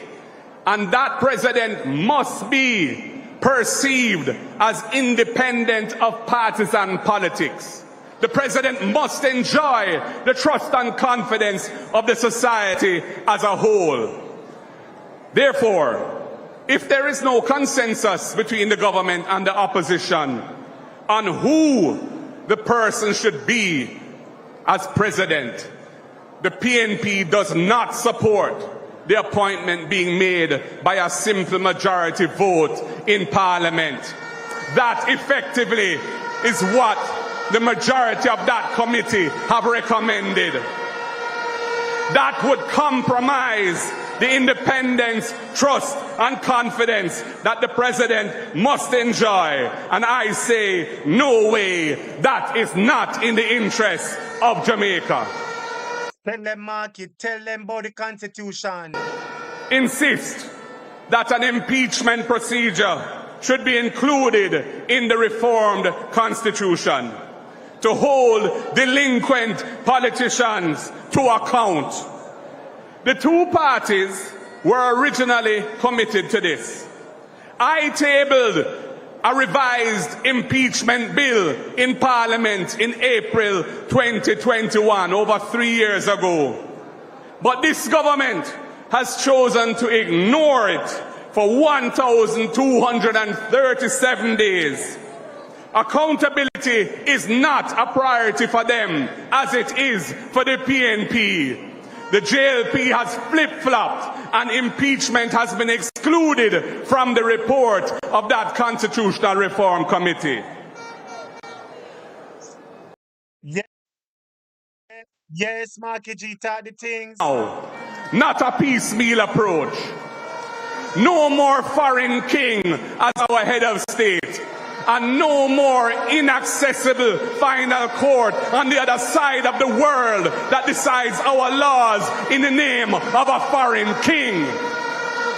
And that president must be perceived as independent of partisan politics. The president must enjoy the trust and confidence of the society as a whole. Therefore, if there is no consensus between the government and the opposition on who the person should be as president, the PNP does not support the appointment being made by a simple majority vote in Parliament. That effectively is what the majority of that committee have recommended. That would compromise the independence, trust, and confidence that the president must enjoy. And I say, no way, that is not in the interest of Jamaica. Tell them, Marky, tell them about the Constitution. Insist that an impeachment procedure should be included in the reformed Constitution to hold delinquent politicians to account. The two parties were originally committed to this. I tabled a revised impeachment bill in Parliament in April 2021, over 3 years ago. But this government has chosen to ignore it for 1,237 days. Accountability is not a priority for them, as it is for the PNP. The JLP has flip-flopped, and impeachment has been excluded from the report of that Constitutional Reform Committee. Yes, Marky G, talk the things. No, not a piecemeal approach. No more foreign king as our head of state. And no more inaccessible final court on the other side of the world that decides our laws in the name of a foreign king.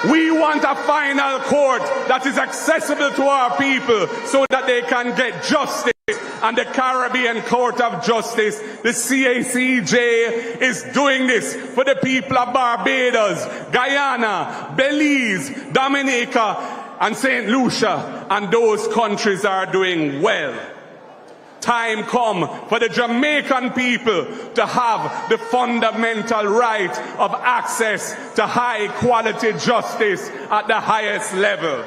We want a final court that is accessible to our people so that they can get justice. And the Caribbean Court of Justice, the CACJ, is doing this for the people of Barbados, Guyana, Belize, Dominica, and St. Lucia, and those countries are doing well. Time come for the Jamaican people to have the fundamental right of access to high quality justice at the highest level.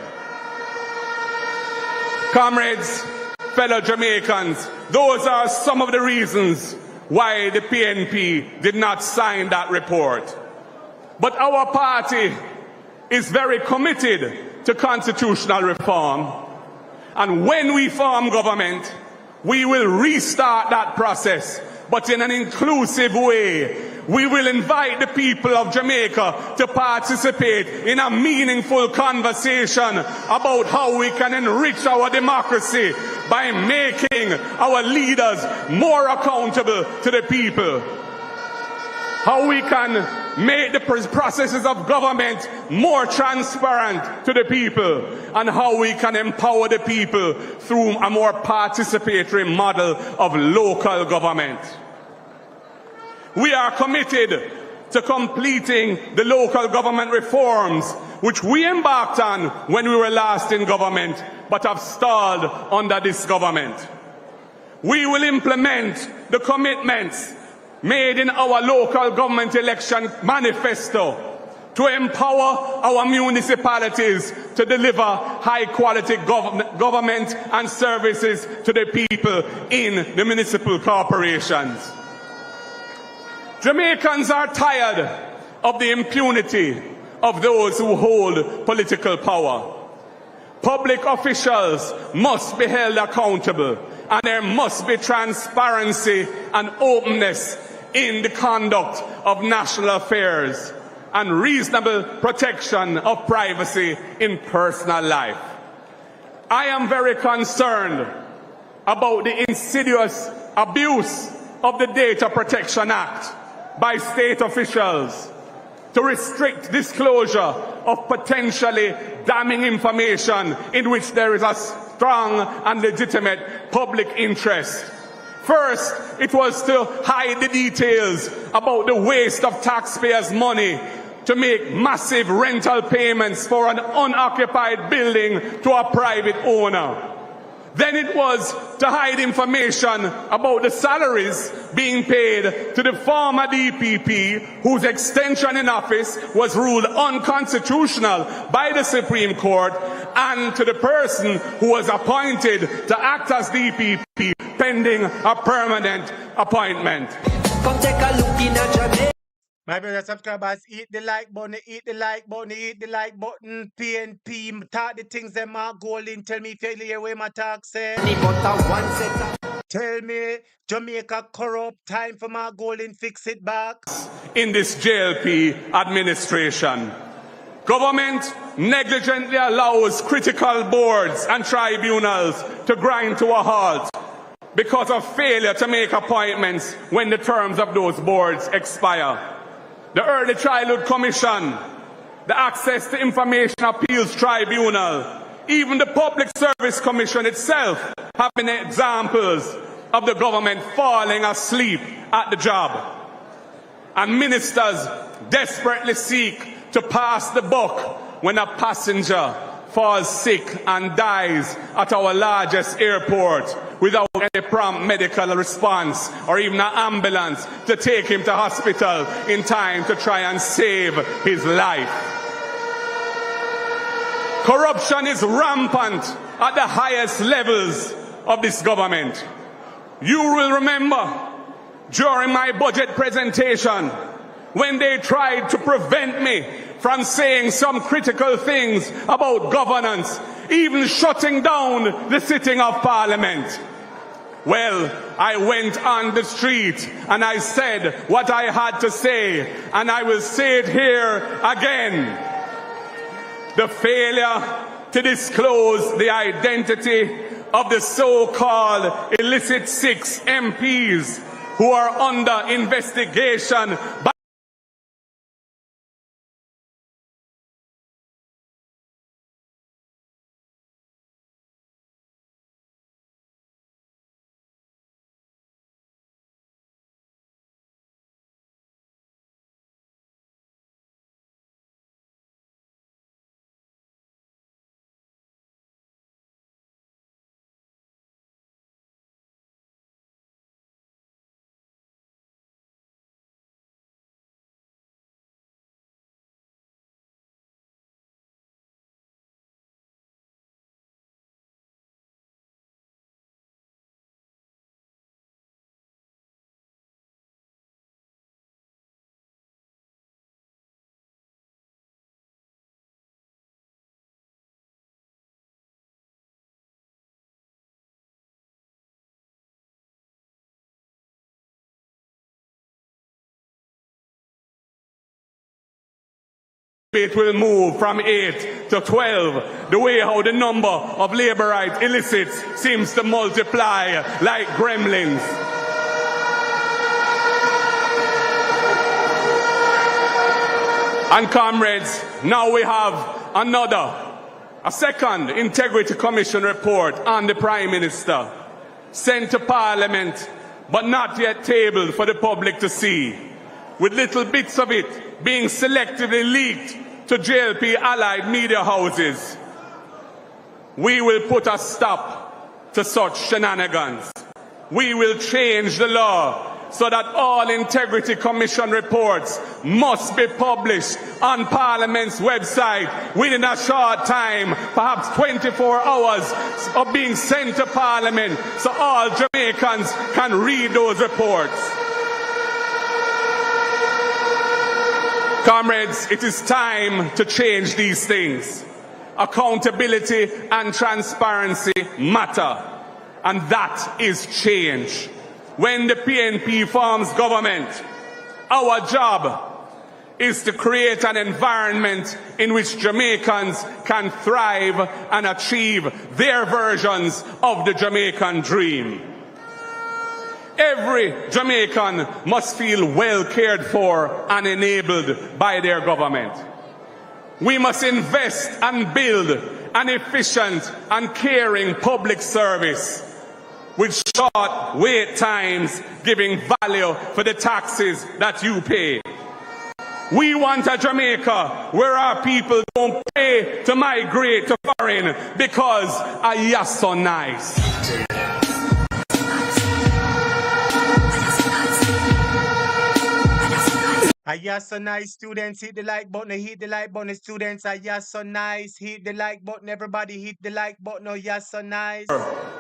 Comrades, fellow Jamaicans, those are some of the reasons why the PNP did not sign that report. But our party is very committed to constitutional reform, and when we form government, we will restart that process, but in an inclusive way, we will invite the people of Jamaica to participate in a meaningful conversation about how we can enrich our democracy by making our leaders more accountable to the people. How we can make the processes of government more transparent to the people, and how we can empower the people through a more participatory model of local government. We are committed to completing the local government reforms which we embarked on when we were last in government but have stalled under this government. We will implement the commitments made in our local government election manifesto to empower our municipalities to deliver high-quality government and services to the people in the municipal corporations. Jamaicans are tired of the impunity of those who hold political power. Public officials must be held accountable, and there must be transparency and openness in the conduct of national affairs and reasonable protection of privacy in personal life. I am very concerned about the insidious abuse of the Data Protection Act by state officials to restrict disclosure of potentially damning information in which there is a strong and legitimate public interest. First, it was to hide the details about the waste of taxpayers' money to make massive rental payments for an unoccupied building to a private owner. Then it was to hide information about the salaries being paid to the former DPP, whose extension in office was ruled unconstitutional by the Supreme Court, and to the person who was appointed to act as DPP pending a permanent appointment. Come take a look in Jamaica. My brothers subscribers, hit the like button, hit the like button, hit the like button. PNP, talk the things them are golden. Tell me if you hear where my talk say. Tell me Jamaica corrupt, time for my golden, fix it back. In this JLP administration, government negligently allows critical boards and tribunals to grind to a halt because of failure to make appointments when the terms of those boards expire. The Early Childhood Commission, the Access to Information Appeals Tribunal, even the Public Service Commission itself have been examples of the government falling asleep at the job. And ministers desperately seek to pass the buck when a passenger falls sick and dies at our largest airport without any prompt medical response or even an ambulance to take him to hospital in time to try and save his life. Corruption is rampant at the highest levels of this government. You will remember during my budget presentation when they tried to prevent me from saying some critical things about governance, even shutting down the sitting of Parliament. Well, I went on the street and I said what I had to say, and I will say it here again. The failure to disclose the identity of the so-called illicit 6 MPs who are under investigation by it will move from 8 to 12. The way how the number of labor rights illicits seems to multiply like gremlins. And comrades, now we have a second Integrity Commission report on the Prime Minister, sent to Parliament, but not yet tabled for the public to see, with little bits of it being selectively leaked to JLP allied media houses. We will put a stop to such shenanigans. We will change the law so that all Integrity Commission reports must be published on Parliament's website within a short time, perhaps 24 hours of being sent to Parliament, so all Jamaicans can read those reports. Comrades, it is time to change these things. Accountability and transparency matter, and that is change. When the PNP forms government, our job is to create an environment in which Jamaicans can thrive and achieve their versions of the Jamaican dream. Every Jamaican must feel well cared for and enabled by their government. We must invest and build an efficient and caring public service with short wait times, giving value for the taxes that you pay. We want a Jamaica where our people don't pay to migrate to foreign because you're so nice. You're so nice, students. Hit the like button. Hit the like button, students. You're so nice. Hit the like button. Everybody hit the like button. You're so nice.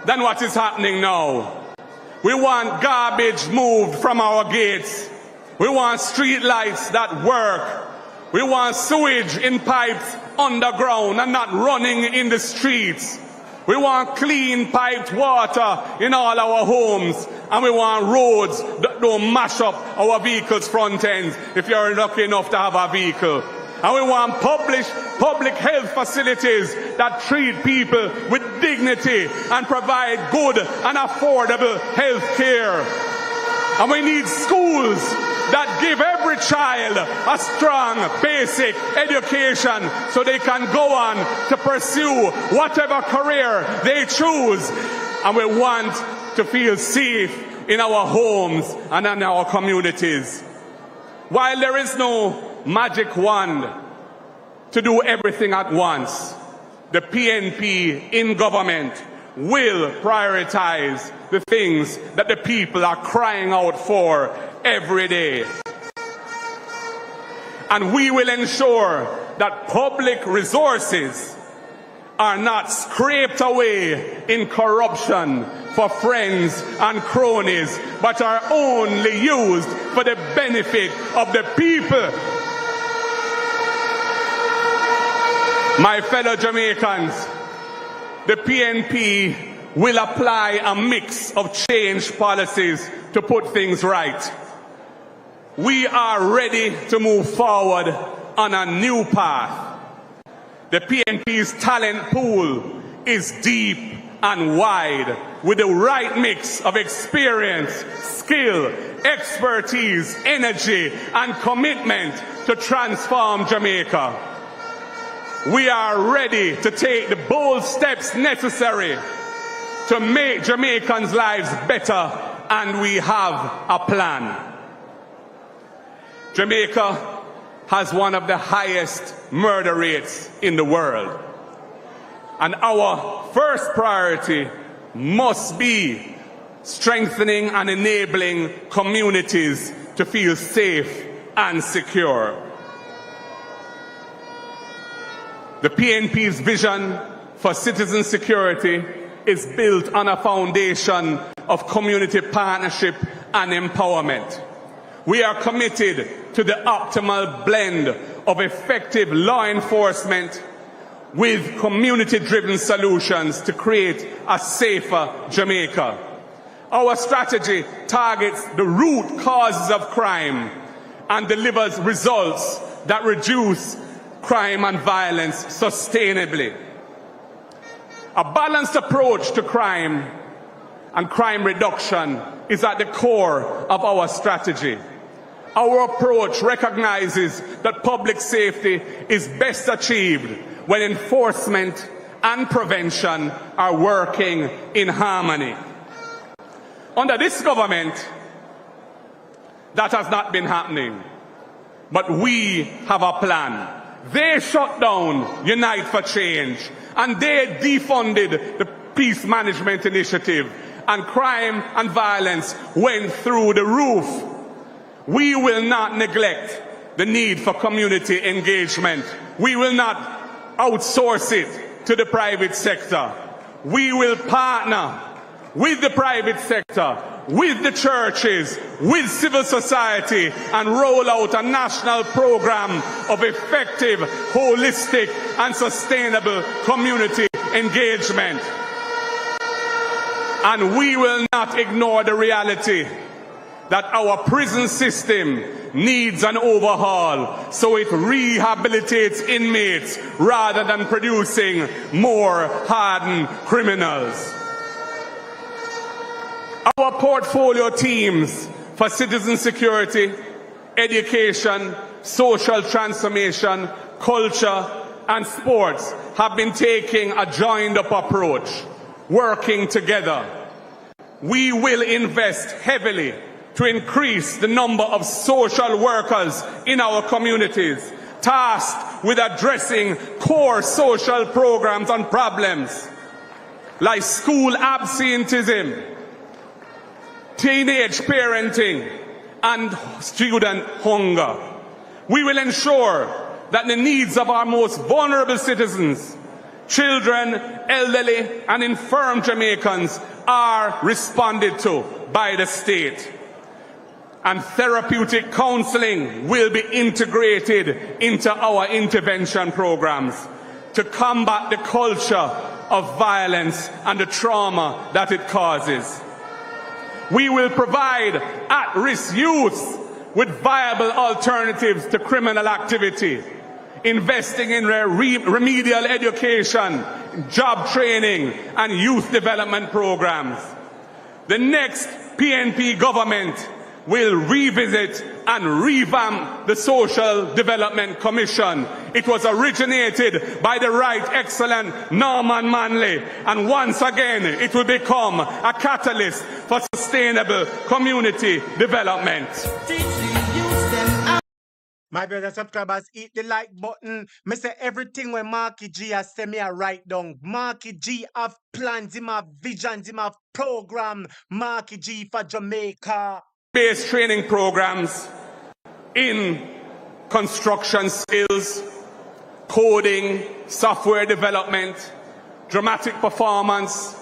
Then what is happening now? We want garbage moved from our gates. We want street lights that work. We want sewage in pipes underground and not running in the streets. We want clean piped water in all our homes. And we want roads that don't mash up our vehicles' front ends if you're lucky enough to have a vehicle. And we want public health facilities that treat people with dignity and provide good and affordable health care. And we need schools that give every child a strong basic education so they can go on to pursue whatever career they choose. And we want to feel safe in our homes and in our communities. While there is no magic wand to do everything at once, the PNP in government will prioritize the things that the people are crying out for every day. And we will ensure that public resources are not scraped away in corruption for friends and cronies, but are only used for the benefit of the people. My fellow Jamaicans, the PNP will apply a mix of change policies to put things right. We are ready to move forward on a new path. The PNP's talent pool is deep and wide, with the right mix of experience, skill, expertise, energy, and commitment to transform Jamaica. We are ready to take the bold steps necessary to make Jamaicans' lives better, and we have a plan. Jamaica has one of the highest murder rates in the world. And our first priority must be strengthening and enabling communities to feel safe and secure. The PNP's vision for citizen security is built on a foundation of community partnership and empowerment. We are committed to the optimal blend of effective law enforcement with community-driven solutions to create a safer Jamaica. Our strategy targets the root causes of crime and delivers results that reduce crime and violence sustainably. A balanced approach to crime and crime reduction is at the core of our strategy. Our approach recognizes that public safety is best achieved when enforcement and prevention are working in harmony. Under this government, that has not been happening. But we have a plan. They shut down Unite for Change, and they defunded the Peace Management Initiative, and crime and violence went through the roof. We will not neglect the need for community engagement. We will not outsource it to the private sector. We will partner with the private sector, with the churches, with civil society, and roll out a national program of effective, holistic, and sustainable community engagement. And we will not ignore the reality that our prison system needs an overhaul so it rehabilitates inmates rather than producing more hardened criminals. Our portfolio teams for citizen security, education, social transformation, culture, and sports have been taking a joined-up approach, working together. We will invest heavily to increase the number of social workers in our communities, tasked with addressing core social programs and problems like school absenteeism, teenage parenting, and student hunger. We will ensure that the needs of our most vulnerable citizens, children, elderly, and infirm Jamaicans are responded to by the state. And therapeutic counseling will be integrated into our intervention programs to combat the culture of violence and the trauma that it causes. We will provide at-risk youth with viable alternatives to criminal activity, investing in remedial education, job training, and youth development programs. The next PNP government will revisit and revamp the Social Development Commission. It was originated by the Right Excellent Norman Manley, and once again it will become a catalyst for sustainable community development. My brothers and subscribers, hit the like button. Me say everything when Marky G has sent me a write down. Marky G have plans, him have visions, him have program. Marky G for Jamaica. Base training programs in construction skills, coding, software development, dramatic performance,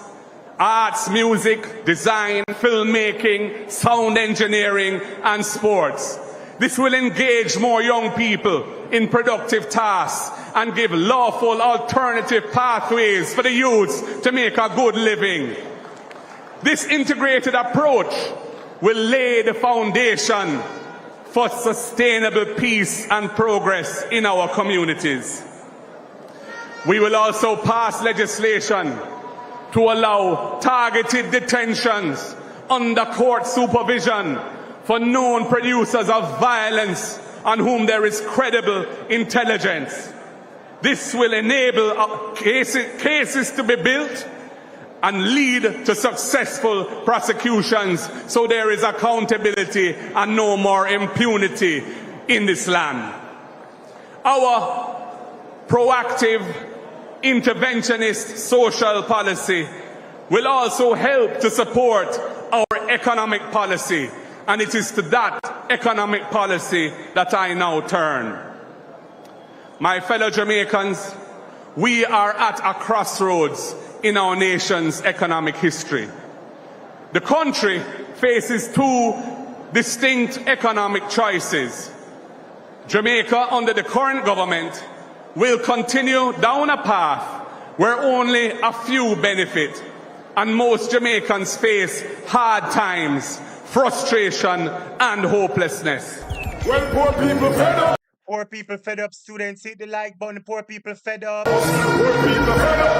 arts, music, design, filmmaking, sound engineering, and sports. This will engage more young people in productive tasks and give lawful alternative pathways for the youths to make a good living. This integrated approach will lay the foundation for sustainable peace and progress in our communities. We will also pass legislation to allow targeted detentions under court supervision for known producers of violence on whom there is credible intelligence. This will enable cases to be built and lead to successful prosecutions, so there is accountability and no more impunity in this land. Our proactive, interventionist social policy will also help to support our economic policy, and it is to that economic policy that I now turn. My fellow Jamaicans, we are at a crossroads in our nation's economic history. The country faces two distinct economic choices. Jamaica, under the current government, will continue down a path where only a few benefit, and most Jamaicans face hard times, frustration, and hopelessness. When poor people fed up. Poor people fed up, students, hit the like button. Poor people fed up.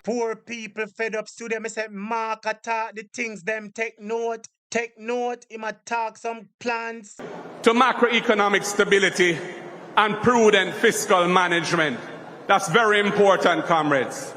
Poor people fed up, students. I said, Mark attack the things, them take note. Take note, him attack some plans. To macroeconomic stability and prudent fiscal management. That's very important, comrades.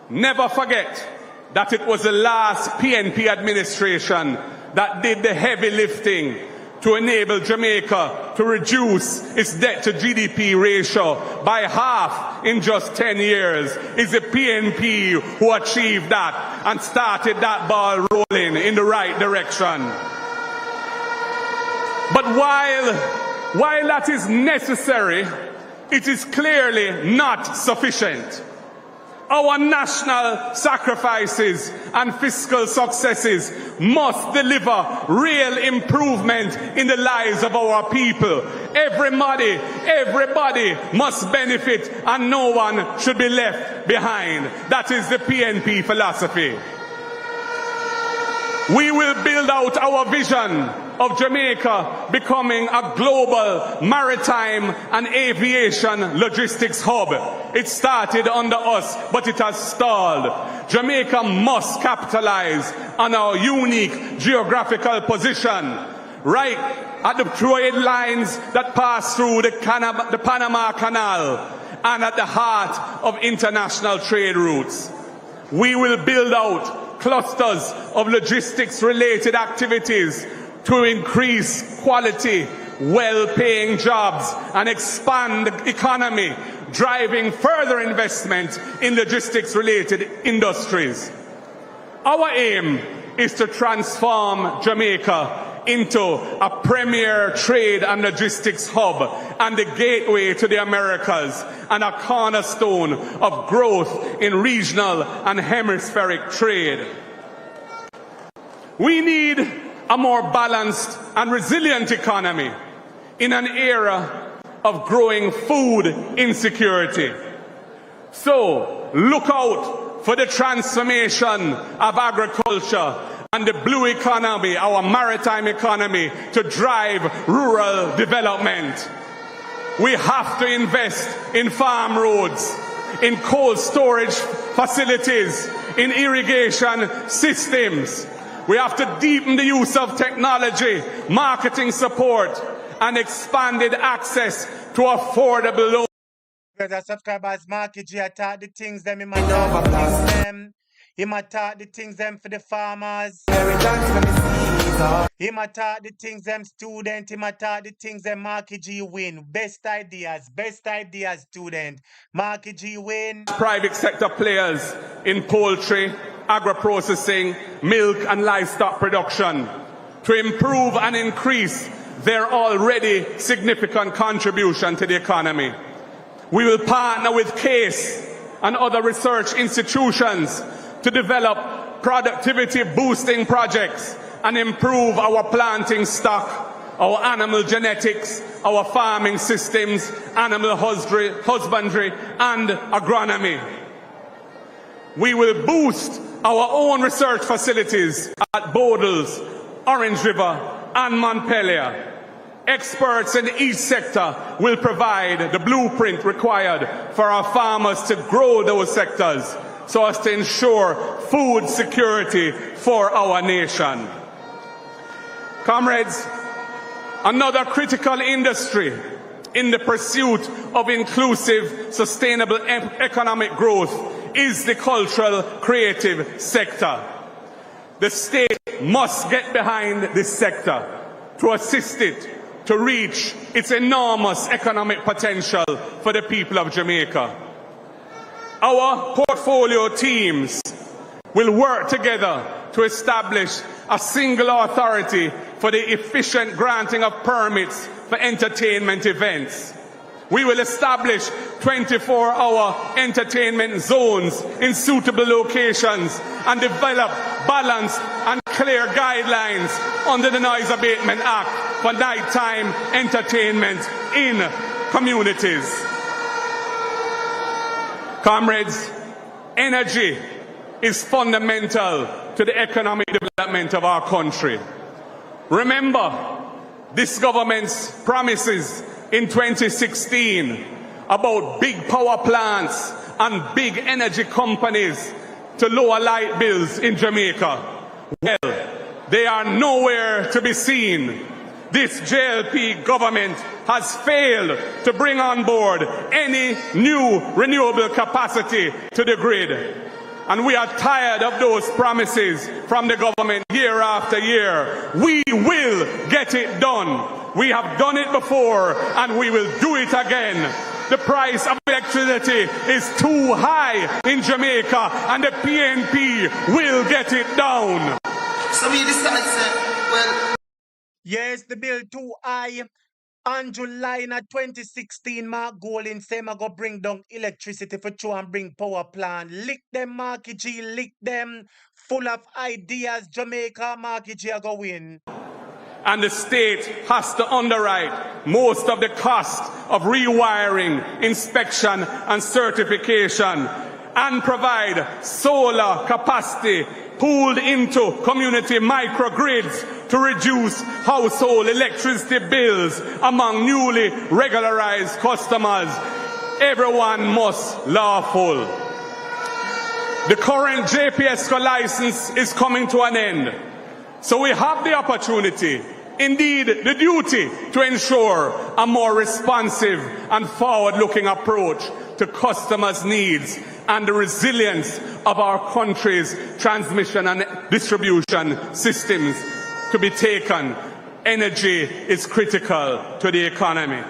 Never forget that it was the last PNP administration that did the heavy lifting to enable Jamaica to reduce its debt to GDP ratio by half in just 10 years. It's the PNP who achieved that and started that ball rolling in the right direction. But while that is necessary, it is clearly not sufficient. Our national sacrifices and fiscal successes must deliver real improvement in the lives of our people. Everybody must benefit and no one should be left behind. That is the PNP philosophy. We will build out our vision of Jamaica becoming a global maritime and aviation logistics hub. It started under us, but it has stalled. Jamaica must capitalize on our unique geographical position, right at the trade lines that pass through the Panama Canal and at the heart of international trade routes. We will build out clusters of logistics-related activities to increase quality, well-paying jobs and expand the economy, driving further investment in logistics-related industries. Our aim is to transform Jamaica into a premier trade and logistics hub and the gateway to the Americas and a cornerstone of growth in regional and hemispheric trade. We need a more balanced and resilient economy in an era of growing food insecurity. So look out for the transformation of agriculture and the blue economy, our maritime economy, to drive rural development. We have to invest in farm roads, in cold storage facilities, in irrigation systems. We have to deepen the use of technology, marketing support, and expanded access to affordable loans. Subscribers, Marky G attack the things them, him attack the things them. Him attack the things them for the farmers. Him attack the things them student. Him attack the things them Marky G win. Best ideas, student. Marky G win. Private sector players in poultry, agro-processing, milk and livestock production to improve and increase their already significant contribution to the economy. We will partner with CASE and other research institutions to develop productivity-boosting projects and improve our planting stock, our animal genetics, our farming systems, animal husbandry, and agronomy. We will boost our own research facilities at Bodles, Orange River, and Montpelier. Experts in each sector will provide the blueprint required for our farmers to grow those sectors so as to ensure food security for our nation. Comrades, another critical industry in the pursuit of inclusive, sustainable economic growth is the cultural creative sector. The state must get behind this sector to assist it to reach its enormous economic potential for the people of Jamaica. Our portfolio teams will work together to establish a single authority for the efficient granting of permits for entertainment events. We will establish 24-hour entertainment zones in suitable locations and develop balanced and clear guidelines under the Noise Abatement Act for nighttime entertainment in communities. Comrades, energy is fundamental to the economic development of our country. Remember, this government's promises in 2016 about big power plants and big energy companies to lower light bills in Jamaica. Well, they are nowhere to be seen. This JLP government has failed to bring on board any new renewable capacity to the grid. And we are tired of those promises from the government year after year. We will get it done. We have done it before and we will do it again. The price of electricity is too high in Jamaica and the PNP will get it down. So we decide, well... Yes, the bill too high. On July 2016, Mark Golding say I go bring down electricity for true and bring power plant. Lick them, Marky G, lick them. Full of ideas, Jamaica, Marky G go win. And the state has to underwrite most of the cost of rewiring, inspection and certification and provide solar capacity pooled into community microgrids to reduce household electricity bills among newly regularized customers. Everyone must lawful. The current JPSCO license is coming to an end. So we have the opportunity, indeed the duty, to ensure a more responsive and forward-looking approach to customers' needs and the resilience of our country's transmission and distribution systems to be taken. Energy is critical to the economy.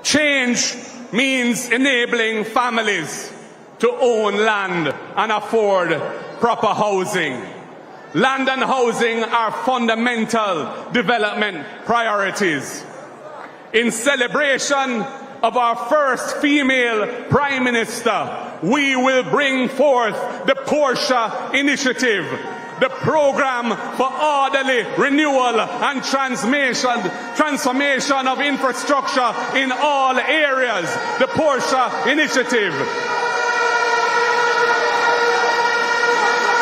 Change means enabling families to own land and afford proper housing. Land and housing are fundamental development priorities. In celebration of our first female Prime Minister, we will bring forth the Portia Initiative, the program for orderly renewal and transformation of infrastructure in all areas, the Portia Initiative.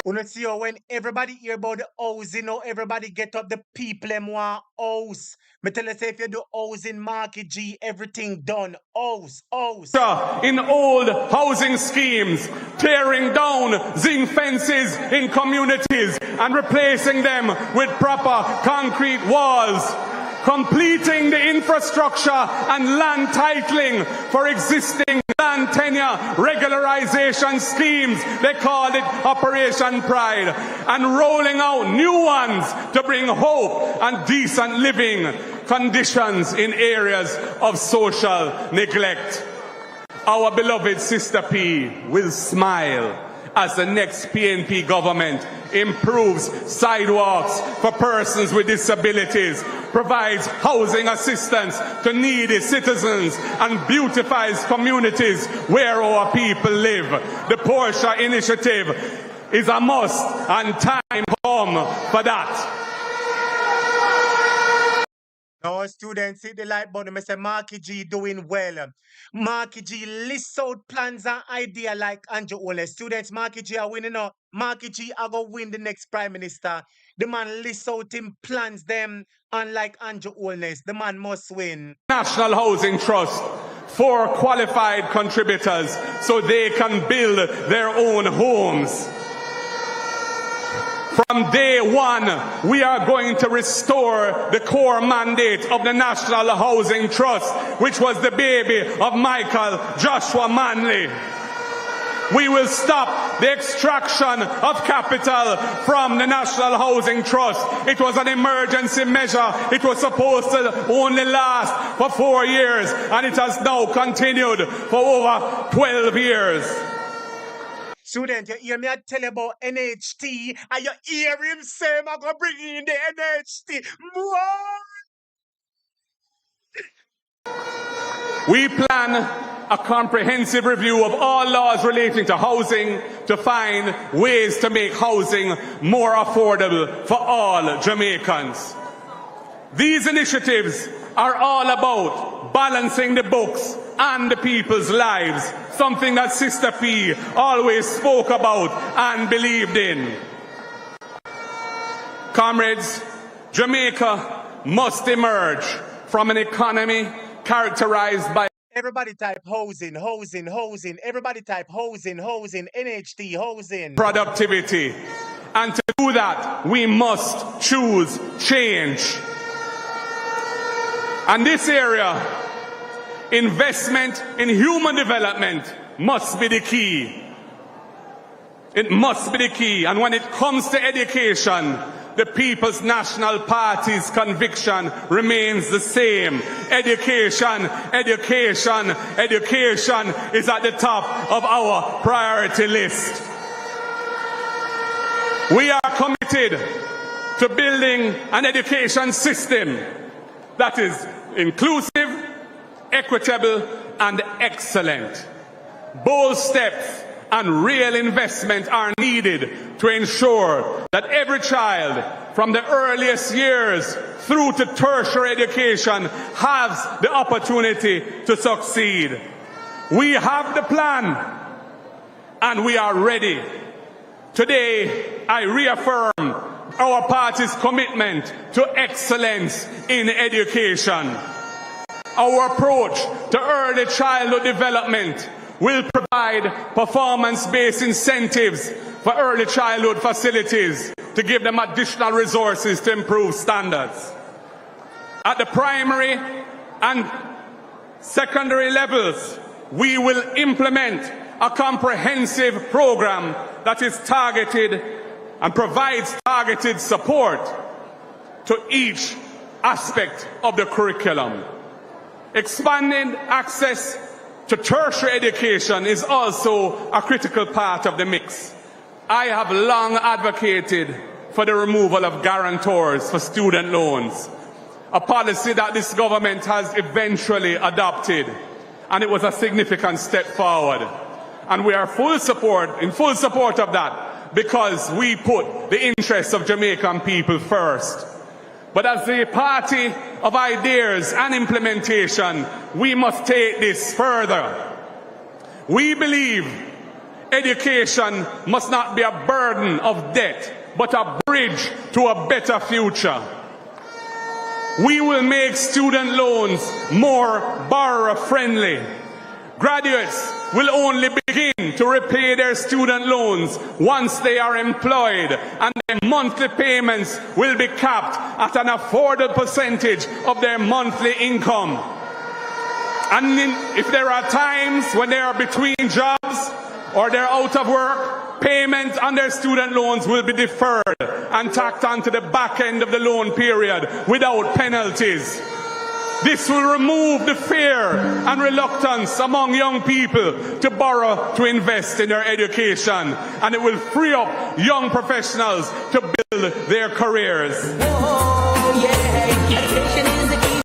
You see how when everybody hear about the housing, now everybody get up, the people them want house. Me tell you, say if you do housing, Marky G, everything done. House. In old housing schemes, tearing down zinc fences in communities and replacing them with proper concrete walls. Completing the infrastructure and land titling for existing land tenure regularization schemes, they call it Operation Pride, and rolling out new ones to bring hope and decent living conditions in areas of social neglect. Our beloved Sister P will smile as the next PNP government improves sidewalks for persons with disabilities, provides housing assistance to needy citizens, and beautifies communities where our people live. The Portia Initiative is a must, and time come for that. Now, students, hit the like button. I say Marky G doing well. Marky G lists out plans and idea like Andrew Ole. Students, Marky G are winning up. Marky G are going to win the next Prime Minister. The man lists out him plans them, unlike Andrew Ole. The man must win. National Housing Trust, 4 qualified contributors so they can build their own homes. From day one, we are going to restore the core mandate of the National Housing Trust, which was the baby of Michael Joshua Manley. We will stop the extraction of capital from the National Housing Trust. It was an emergency measure. It was supposed to only last for 4 years, and it has now continued for over 12 years. Student, you hear me I tell you about NHT, and you hear him say, I'm going to bring in the NHT. We plan a comprehensive review of all laws relating to housing to find ways to make housing more affordable for all Jamaicans. These initiatives are all about balancing the books and the people's lives, something that Sister P always spoke about and believed in. Comrades, Jamaica must emerge from an economy characterized by Everybody type housing, housing, housing. Everybody type housing, housing, NHT, housing. productivity. And to do that, we must choose change. And this area, investment in human development must be the key. It must be the key. And when it comes to education, the People's National Party's conviction remains the same. Education, education, education is at the top of our priority list. We are committed to building an education system that is inclusive, equitable, and excellent. Bold steps and real investment are needed to ensure that every child from the earliest years through to tertiary education has the opportunity to succeed. We have the plan and we are ready. Today, I reaffirm our party's commitment to excellence in education. Our approach to early childhood development will provide performance-based incentives for early childhood facilities to give them additional resources to improve standards. At the primary and secondary levels, we will implement a comprehensive program that is targeted and provides targeted support to each aspect of the curriculum. Expanding access to tertiary education is also a critical part of the mix. I have long advocated for the removal of guarantors for student loans, a policy that this government has eventually adopted, and it was a significant step forward. And we are in full support of that, because we put the interests of Jamaican people first. But as the party of ideas and implementation, we must take this further. We believe education must not be a burden of debt, but a bridge to a better future. We will make student loans more borrower-friendly. Graduates will only begin to repay their student loans once they are employed, and their monthly payments will be capped at an affordable percentage of their monthly income. And if there are times when they are between jobs or they're out of work, payments on their student loans will be deferred and tacked onto the back end of the loan period without penalties. This will remove the fear and reluctance among young people to borrow to invest in their education, and it will free up young professionals to build their careers. Oh, yeah. Education is the key.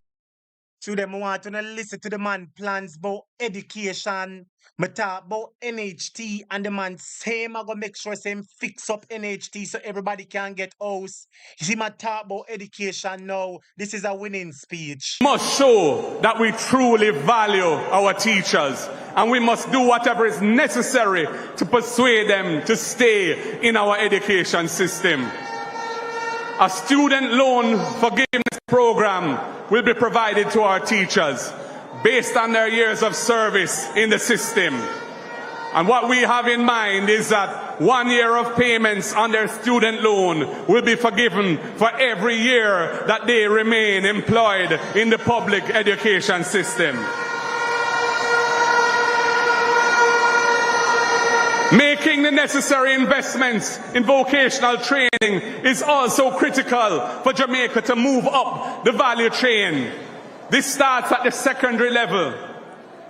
To them, I want to listen to the man plans about education. Me talk about NHT, and the man same I gonna make sure same fix up NHT so everybody can get house. You see, me talk about education now. This is a winning speech. We must show that we truly value our teachers, and we must do whatever is necessary to persuade them to stay in our education system. A student loan forgiveness program will be provided to our teachers based on their years of service in the system. And what we have in mind is that 1 year of payments on their student loan will be forgiven for every year that they remain employed in the public education system. Making the necessary investments in vocational training is also critical for Jamaica to move up the value chain. This starts at the secondary level.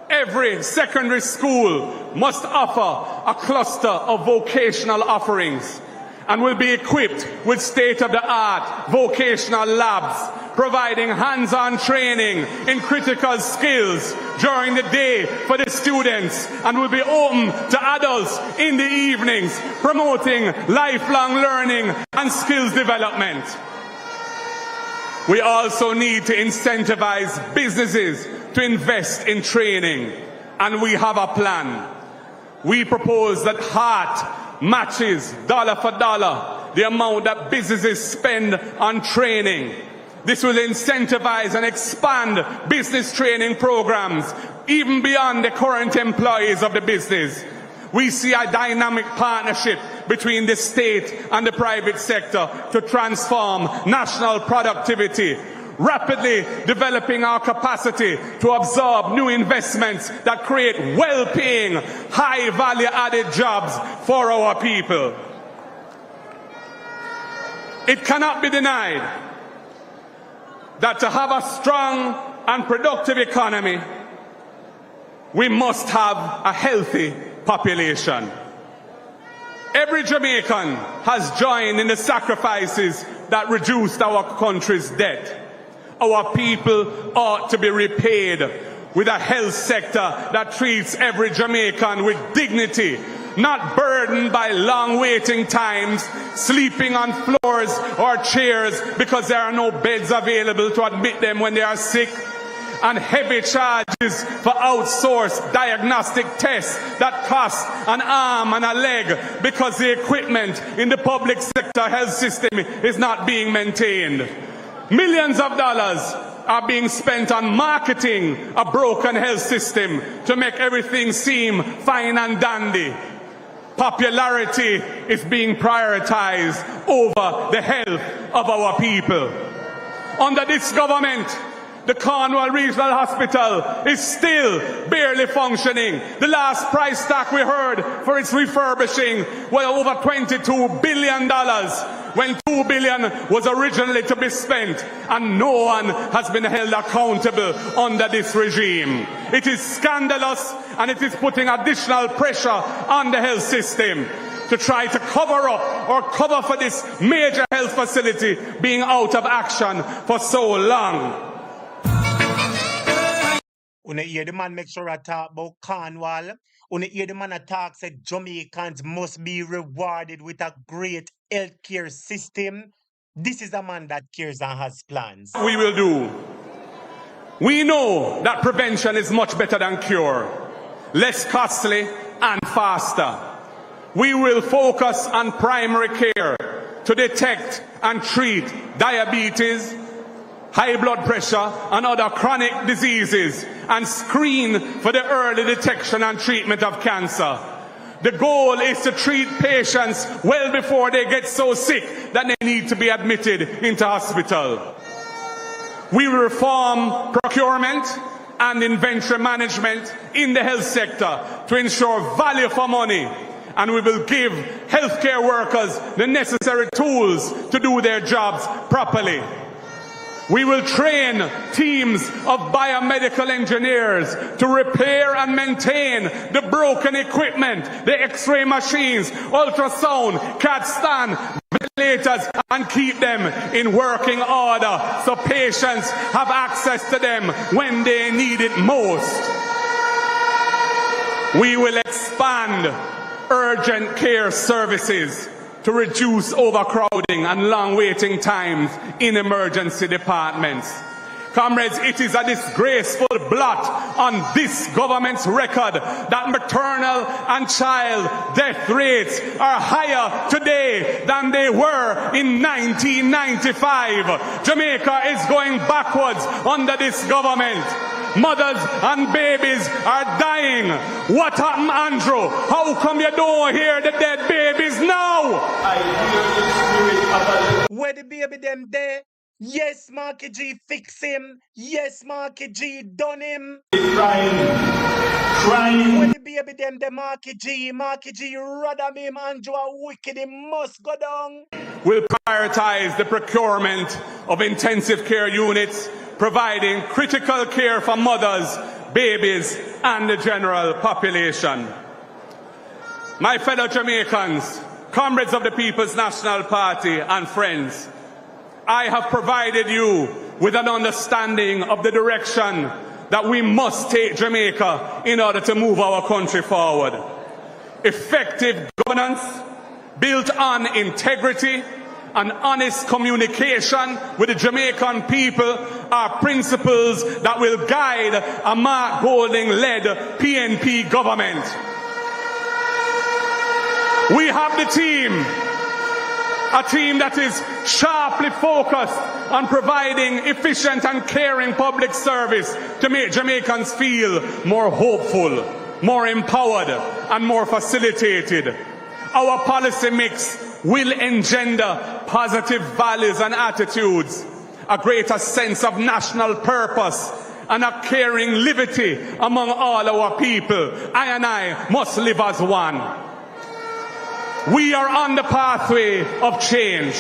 Every secondary school must offer a cluster of vocational offerings and will be equipped with state-of-the-art vocational labs, providing hands-on training in critical skills during the day for the students, and will be open to adults in the evenings, promoting lifelong learning and skills development. We also need to incentivize businesses to invest in training, and we have a plan. We propose that HEART matches dollar for dollar the amount that businesses spend on training. This will incentivize and expand business training programs, even beyond the current employees of the business. We see a dynamic partnership between the state and the private sector to transform national productivity, rapidly developing our capacity to absorb new investments that create well-paying, high-value-added jobs for our people. It cannot be denied that to have a strong and productive economy, we must have a healthy population. Every Jamaican has joined in the sacrifices that reduced our country's debt. Our people ought to be repaid with a health sector that treats every Jamaican with dignity, not burdened by long waiting times, sleeping on floors or chairs because there are no beds available to admit them when they are sick, and heavy charges for outsourced diagnostic tests that cost an arm and a leg because the equipment in the public sector health system is not being maintained. Millions of dollars are being spent on marketing a broken health system to make everything seem fine and dandy. Popularity is being prioritized over the health of our people. Under this government, the Cornwall Regional Hospital is still barely functioning. The last price tag we heard for its refurbishing was over $22 billion, when $2 billion was originally to be spent, and no one has been held accountable under this regime. It is scandalous, and it is putting additional pressure on the health system to try to cover up or cover for this major health facility being out of action for so long. When you hear the man make sure I talk about Cornwall, when you hear the man talk say Jamaicans must be rewarded with a great healthcare system, this is a man that cares and has plans. We will do. We know that prevention is much better than cure, less costly and faster. We will focus on primary care to detect and treat diabetes, high blood pressure, and other chronic diseases, and screen for the early detection and treatment of cancer. The goal is to treat patients well before they get so sick that they need to be admitted into hospital. We will reform procurement and inventory management in the health sector to ensure value for money, and we will give healthcare workers the necessary tools to do their jobs properly. We will train teams of biomedical engineers to repair and maintain the broken equipment, the X-ray machines, ultrasound, CAT scan, ventilators, and keep them in working order so patients have access to them when they need it most. We will expand urgent care services to reduce overcrowding and long waiting times in emergency departments. Comrades, it is a disgraceful blot on this government's record that maternal and child death rates are higher today than they were in 1995. Jamaica is going backwards under this government. Mothers and babies are dying. What happened, Andrew? How come you don't hear the dead babies now? I hear the spirit of a... Where the baby them there? Yes, Marky G fix him. Yes, Marky G done him. Crying. Where the baby them there, Marky G rather him, Andrew a wicked, he must go down. We'll prioritize the procurement of intensive care units, providing critical care for mothers, babies, and the general population. My fellow Jamaicans, comrades of the People's National Party, and friends, I have provided you with an understanding of the direction that we must take Jamaica in order to move our country forward. Effective governance built on integrity and honest communication with the Jamaican people are principles that will guide a Mark Golding-led PNP government. We have the team A team that is sharply focused on providing efficient and caring public service to make Jamaicans feel more hopeful, more empowered, and more facilitated. Our policy mix will engender positive values and attitudes, a greater sense of national purpose, and a caring liberty among all our people. I and I must live as one. We are on the pathway of change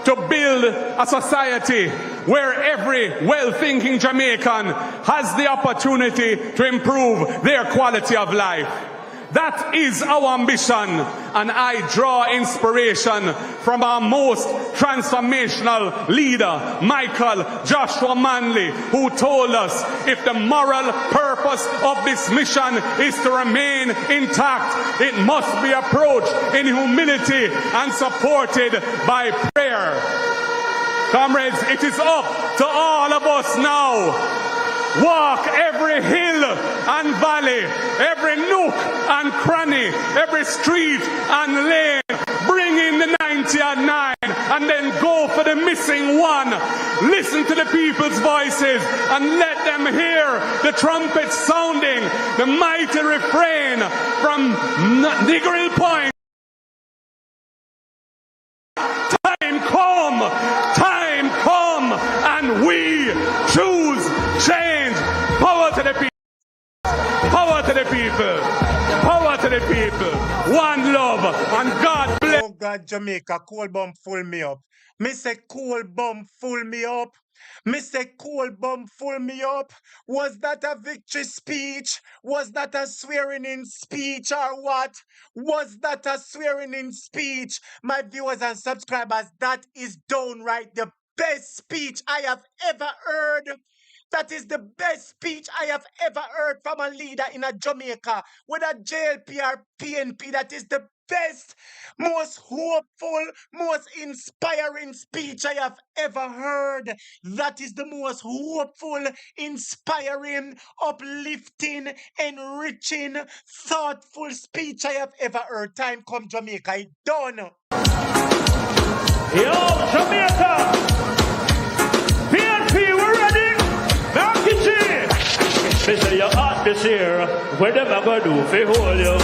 to build a society where every well-thinking Jamaican has the opportunity to improve their quality of life. That is our ambition, and I draw inspiration from our most transformational leader, Michael Joshua Manley, who told us if the moral purpose of this mission is to remain intact, it must be approached in humility and supported by prayer. Comrades, it is up to all of us now. Walk every hill and valley, every nook and cranny, every street and lane. Bring in the 90 and 9 and then go for the missing one. Listen to the people's voices and let them hear the trumpet sounding, the mighty refrain from Niggeril Point. Time come, and we choose change. Power to the people. Power to the people. Power to the people. One love, and God bless. Oh God, Jamaica, cool bum full me up. Me say cool bum full me up. Me say cool bum full me up. Was that a victory speech? Was that a swearing in speech or what? Was that a swearing in speech? My viewers and subscribers, that is downright the best speech I have ever heard. That is the best speech I have ever heard from a leader in a Jamaica, whether JLP or PNP. That is the best, most hopeful, most inspiring speech I have ever heard. That is the most hopeful, inspiring, uplifting, enriching, thoughtful speech I have ever heard. Time come, Jamaica. It's done. Yo, Jamaica! PNP, we're ready! Me say you're hot this year. What am I gonna do for hold you?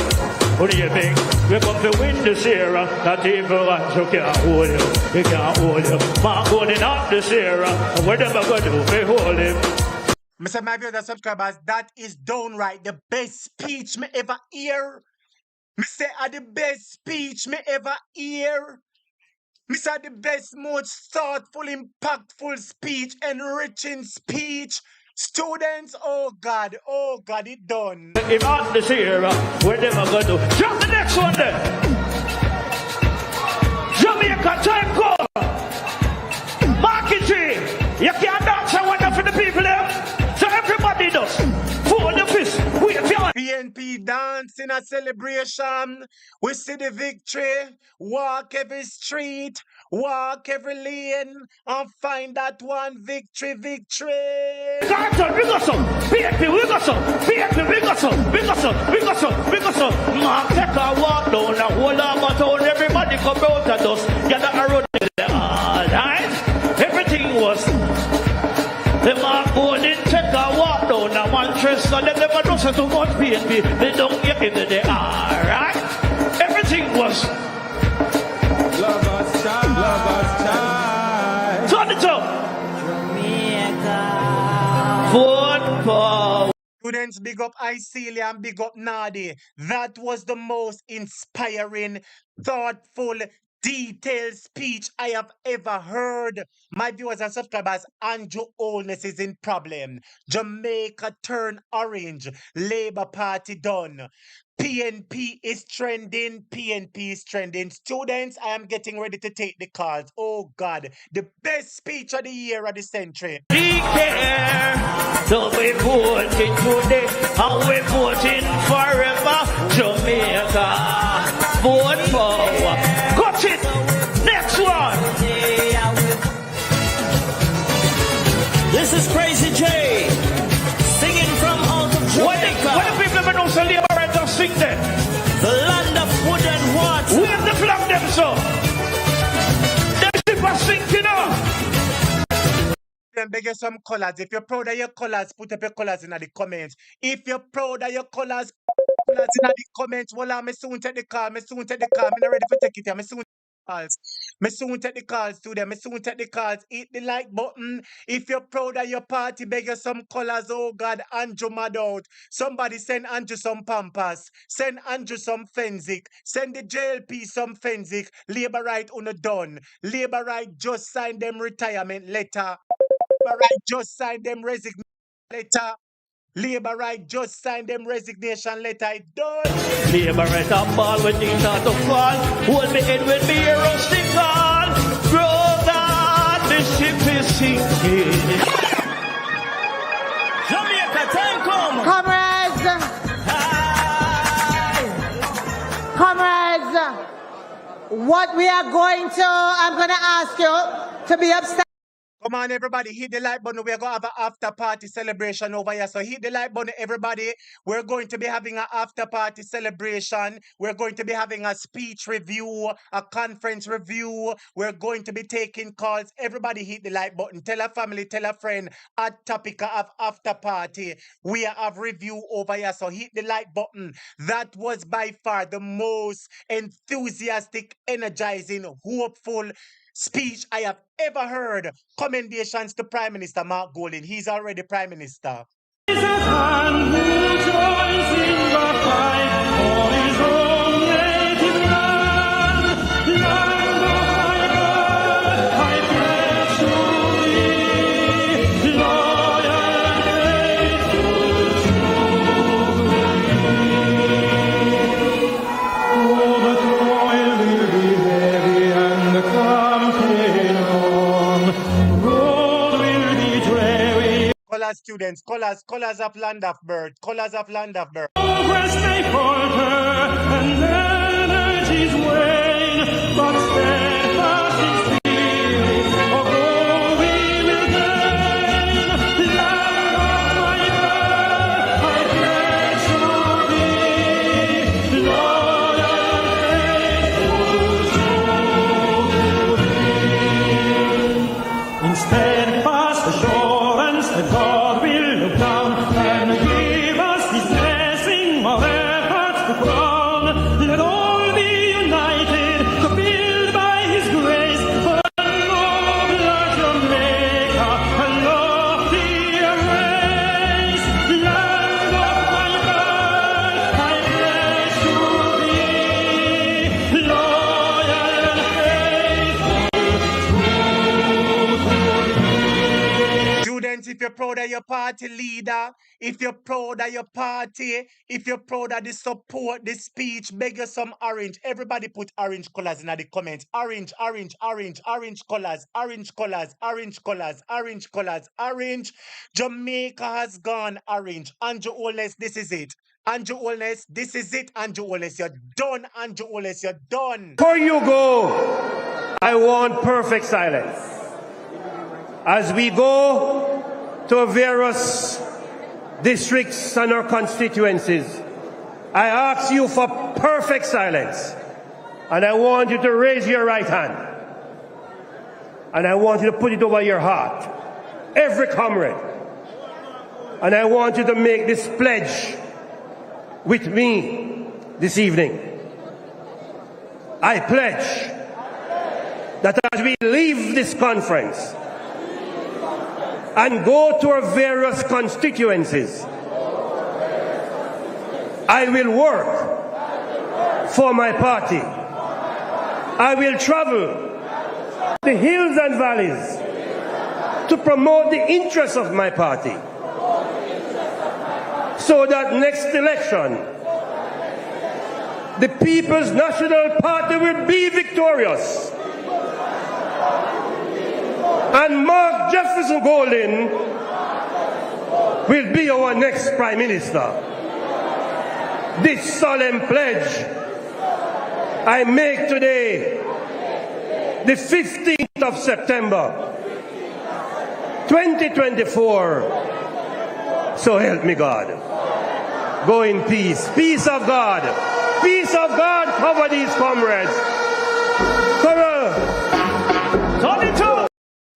What do you think? We come to win this year. Not even you can't hold you. They can't hold you. Man going hot this year. What am I gonna do for hold him? Mr. My viewers and subscribers, that is downright the best speech me ever hear. Me say the best speech me ever hear. Me say the best, most thoughtful, impactful speech, enriching speech. Students, oh God, it done. If out this year, where them are going to drop the next one then. Jamaica time come. Market G, you can't dance and wonder for the people there. So everybody does. Fold your fist, wave your PNP dance in a celebration. We see the victory. Walk every street, walk every lane, and find that one victory. Carlton, we got some. PNP, we got some. PNP, we got some. Mark, take a walk down the whole of my town. Everybody come out and us. Gather around there. All right. Everything was. The mark going take a walk down the Manchester. They never do so too much PNP. They don't get into there. All right. Everything was. Love us time. Turn it up. Football. Students, big up Icelia and big up Nadi. That was the most inspiring, thoughtful, detailed speech I have ever heard. My viewers and subscribers, Andrew Oldness is in problem. Jamaica turn orange. Labour Party done. PNP is trending. PNP is trending. Students, I am getting ready to take the calls. Oh God, the best speech of the year of the century. We care. So we voting today and we voting forever. Jamaica, vote for. Got it. Next one. This is Crazy J singing from out of Jamaica. What the people ever know so Labour right just sing them? The land of wood and water. We have the flag them so. student, beg you some colors. If you're proud of your colors, put up your colors in the comments. If you're proud of your colors in the comments. Well, me soon take the call. Me soon take the call. Me not ready for take it. Me soon take the calls. Me soon take the calls to them. Me soon take the calls. Hit the like button. If you're proud of your party, beg you some colors. Oh God, Andrew mad out. Somebody send Andrew some Pampas. Send Andrew some Fenzik. Send the JLP some Fenzik. Labor right on the done. Labor right just signed them retirement letter. Labor right just signed them resignation letter. Labor right just signed them resignation letter. It done. Labor right up ball when things start to fall. Hold me in with me a rustic on. Brother, the ship is sinking. Jamaica, time come. Comrades, what we are going to, I'm going to ask you to be upset. Come on, everybody, hit the like button. We're going to have an after party celebration over here. So hit the like button, everybody. We're going to be having an after party celebration. We're going to be having a speech review, a conference review. We're going to be taking calls. Everybody hit the like button. Tell a family, tell a friend. At topic of after party. We have review over here. So hit the like button. That was by far the most enthusiastic, energizing, hopeful speech I have ever heard. Commendations to Prime Minister Mark Golding. He's already Prime Minister. Colors, students, colors of land of birth, colors of land of birth. Progress may falter and energies wane, but steadfast in spirit, although we will gain. Land of my birth, I pledge to thee, loyal and faithful to thee. In steadfast assurance that God will look down and give us His blessing of efforts to crown. Let all be united to build by His grace a nobler Jamaica, a loftier race. Land of my birth, I pledge to thee, loyal and faithful. Students, if you're proud of your party leader, if you're proud of your party, if you're proud of the support, the speech, beg you some orange. Everybody put orange colors in the comments. Orange, orange, orange, orange colors, orange colors, orange colors, orange colors, orange. Jamaica has gone orange. Andrew Holness, this is it. Andrew Holness, this is it. Andrew Holness, you're done. Andrew Holness, you're done. Before you go, I want perfect silence. As we go to various districts and our constituencies, I ask you for perfect silence. And I want you to raise your right hand. And I want you to put it over your heart. Every comrade. And I want you to make this pledge with me this evening. I pledge that as we leave this conference and go to our various constituencies, I will work for my party. I will travel the hills and valleys to promote the interests of my party, so that next election, the People's National Party will be victorious. And Mark Jefferson Golding will be our next Prime Minister. This solemn pledge I make today, the 15th of September, 2024. So help me God. Go in peace. Peace of God. Peace of God cover these comrades.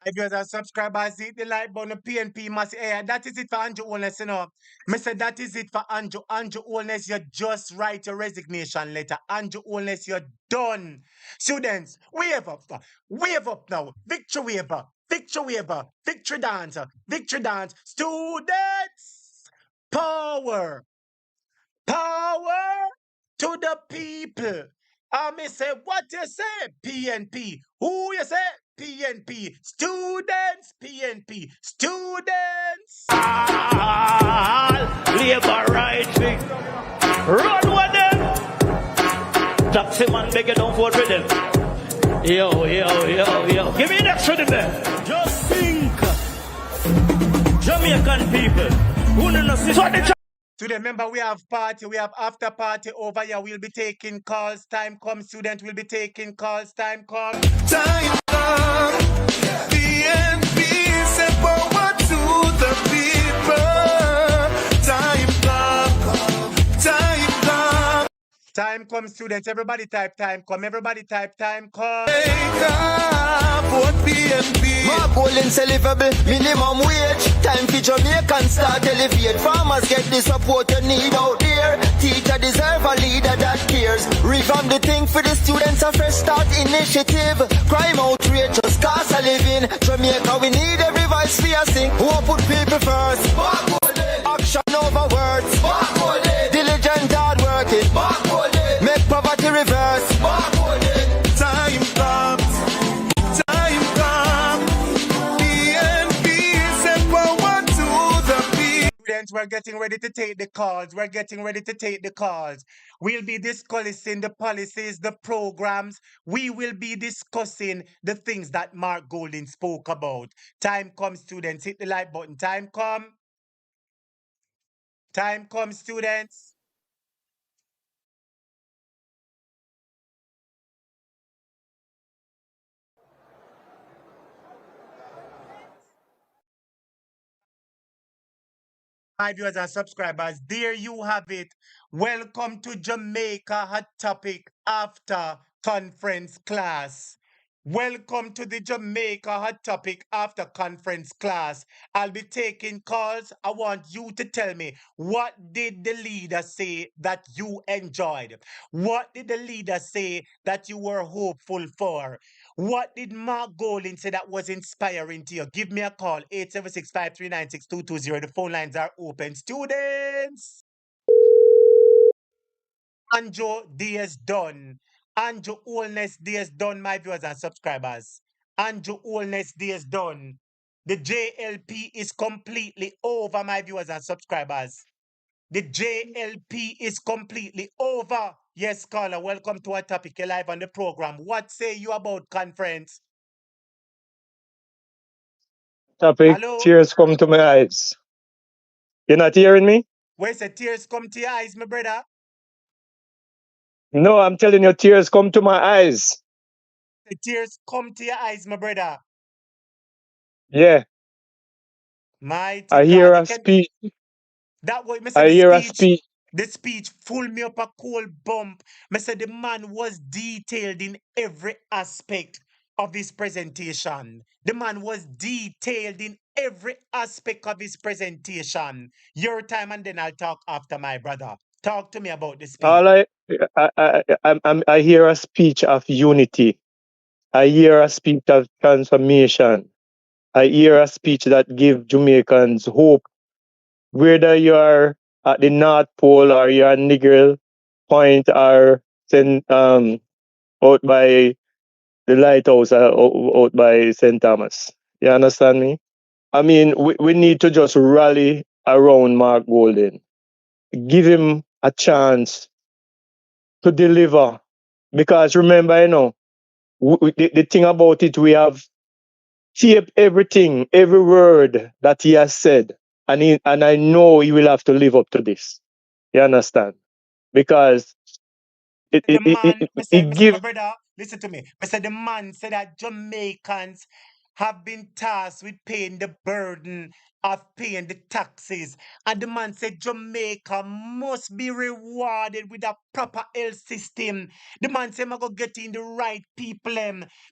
If you're a subscriber, hit the like button, the PNP must air. That is it for Andrew Holness, you know. Me say that is it for Andrew. Andrew Holness, you just write your resignation letter. Andrew Holness, you're done. Students, wave up. Wave up now. Victory wave up. Victory wave up. Victory dance. Victory dance. Students, power. Power to the people. I may say, what you say, PNP? Who you say? PNP. Students, PNP. Students. Labor right wing. Run with them. Taxi man, beg you don't vote with them. Yo. Give me an extra to them. Just think. Jamaican people. Who don't know Today, remember, we have party, we have after party over here. We'll be taking calls. Time come, student. We'll be taking calls. Time come. Time come. PNP say power to the people. Time come. Time come. Time come, students. Everybody type time come. Everybody type time come. Wake up, vote PNP. More polling livable, minimum wage. Time for Jamaicans start elevate. Farmers get the support you need out there. Teacher deserve a leader that cares. Revamp the thing for the students, a fresh start initiative. Crime outrageous, cost a living. Jamaica, we need every voice for us sing. Who put people first? Action over words. Diligent, hard working. Make poverty reverse. Time comes. Time comes. PNP say power to the people. Students, we're getting ready to take the calls. We're getting ready to take the calls. We'll be discussing the policies, the programs. We will be discussing the things that Mark Golding spoke about. Time comes, students. Hit the like button. Time come. Time comes, students. My viewers and subscribers, there you have it. Welcome to Jamaica Hot Topic after conference class. Welcome to the Jamaica Hot Topic after conference class. I'll be taking calls. I want you to tell me, what did the leader say that you enjoyed? What did the leader say that you were hopeful for? What did Mark Golding say that was inspiring to you? Give me a call, 876-539-6220. The phone lines are open. Students! Anjo DS done. Anjo Oldness DS done, my viewers and subscribers. Anjo Oldness DS done. The JLP is completely over, my viewers and subscribers. The JLP is completely over. Yes, caller, welcome to our topic. You're live on the program. What say you about conference? Topic, Hello? tears come to my eyes. You're not hearing me? Where's the tears come to your eyes, my brother? No, I'm telling you, tears come to my eyes. The tears come to your eyes, my brother. Yeah. Mighty I God. hear You a can... speech. That way, me say I hear a speech. the speech full me up a cold bump. Me say the man was detailed in every aspect of his presentation. The man was detailed in every aspect of his presentation. Your time, and then I'll talk after, my brother. Talk to me about the speech. All I hear a speech of unity. I hear a speech of transformation. I hear a speech that gives Jamaicans hope. Whether you are at the North Pole or you're at Nigel Point or out by the lighthouse out by St. Thomas. You understand me? I mean, we need to just rally around Mark Golding. Give him a chance to deliver. Because remember, the thing about it, we have taped everything, every word that he has said. And I know he will have to live up to this. You understand? Because The man, it gives... my brother, listen to me. I said the man said that Jamaicans have been tasked with paying the burden of paying the taxes. And the man said Jamaica must be rewarded with a proper health system. The man said, I'm going to get in the right people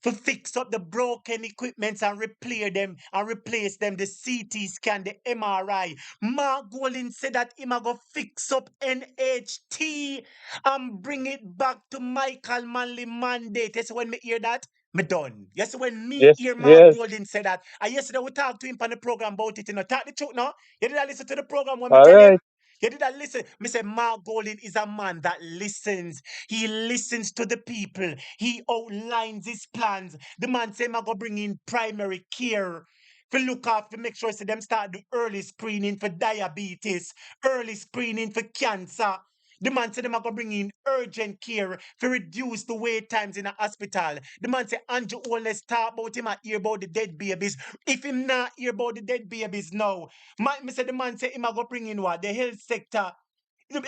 to fix up the broken equipments and repair them and replace them, the CT scan, the MRI. Mark Golding said that him going to fix up NHT and bring it back to Michael Manley mandate. Yes, when me hear that, me done. Yes, when me Yes, hear Mark yes. Golding say that, and yesterday we talked to him on the program about it, you know. Talk the truth, no? You did I listen to the program when me All tell him? right. You did I listen? Me say Mark Golding is a man that listens. He listens to the people. He outlines his plans. The man say, I go bring in primary care. To look after, make sure so them start do early screening for diabetes, early screening for cancer. The man said them are going to bring in urgent care to reduce the wait times in a hospital. The man said Andrew Holness talk about him and hear about the dead babies. If him not hear about the dead babies now, me say the man say him are going to bring in what? The health sector. Me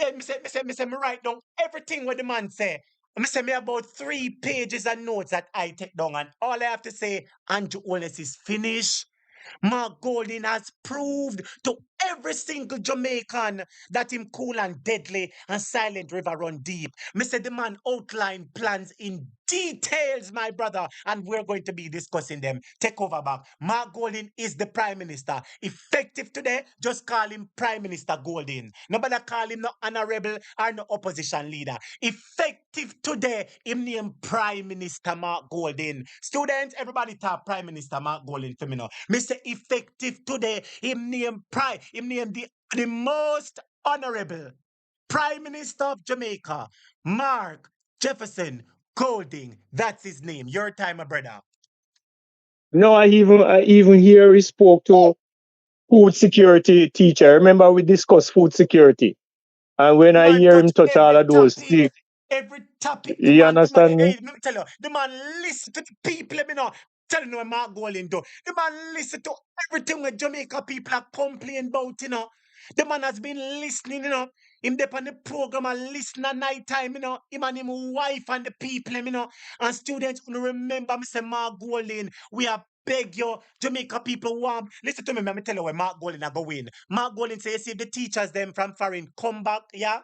write down everything what the man say. Me say me about 3 pages of notes that I take down, and all I have to say, Andrew Holness is finished. Mark Golding has proved to every single Jamaican that him cool and deadly and silent river run deep. Mr. The man outlined plans in details, my brother, and we're going to be discussing them. Take over back. Mark Golding is the Prime Minister. Effective today, just call him Prime Minister Golding. Nobody call him no honorable or no opposition leader. Effective today, him name Prime Minister Mark Golding. Students, everybody talk Prime Minister Mark Golding for me now. Mr. Effective today, him name the most honorable Prime Minister of Jamaica, Mark Jefferson Golding. That's his name. Your time, my brother. No, I even hear he spoke to food security teacher. Remember we discussed food security. And when I Man hear touch him touch all every of those topic. things, Every topic, you understand me? hey, let me tell you, the man listen to the people, let me know. Tell you what Mark Golding do. The man listen to everything when Jamaica people are complaining about, you know. The man has been listening, you know. Him dep on the program and listen at night time, you know. Him and him wife and the people, you know. And students who remember me say Mark Golding, we are beg you, Jamaica people want. Listen to me, let me tell you where Mark Golding are going. Mark Golding say, you see, if the teachers them from foreign come back, yeah.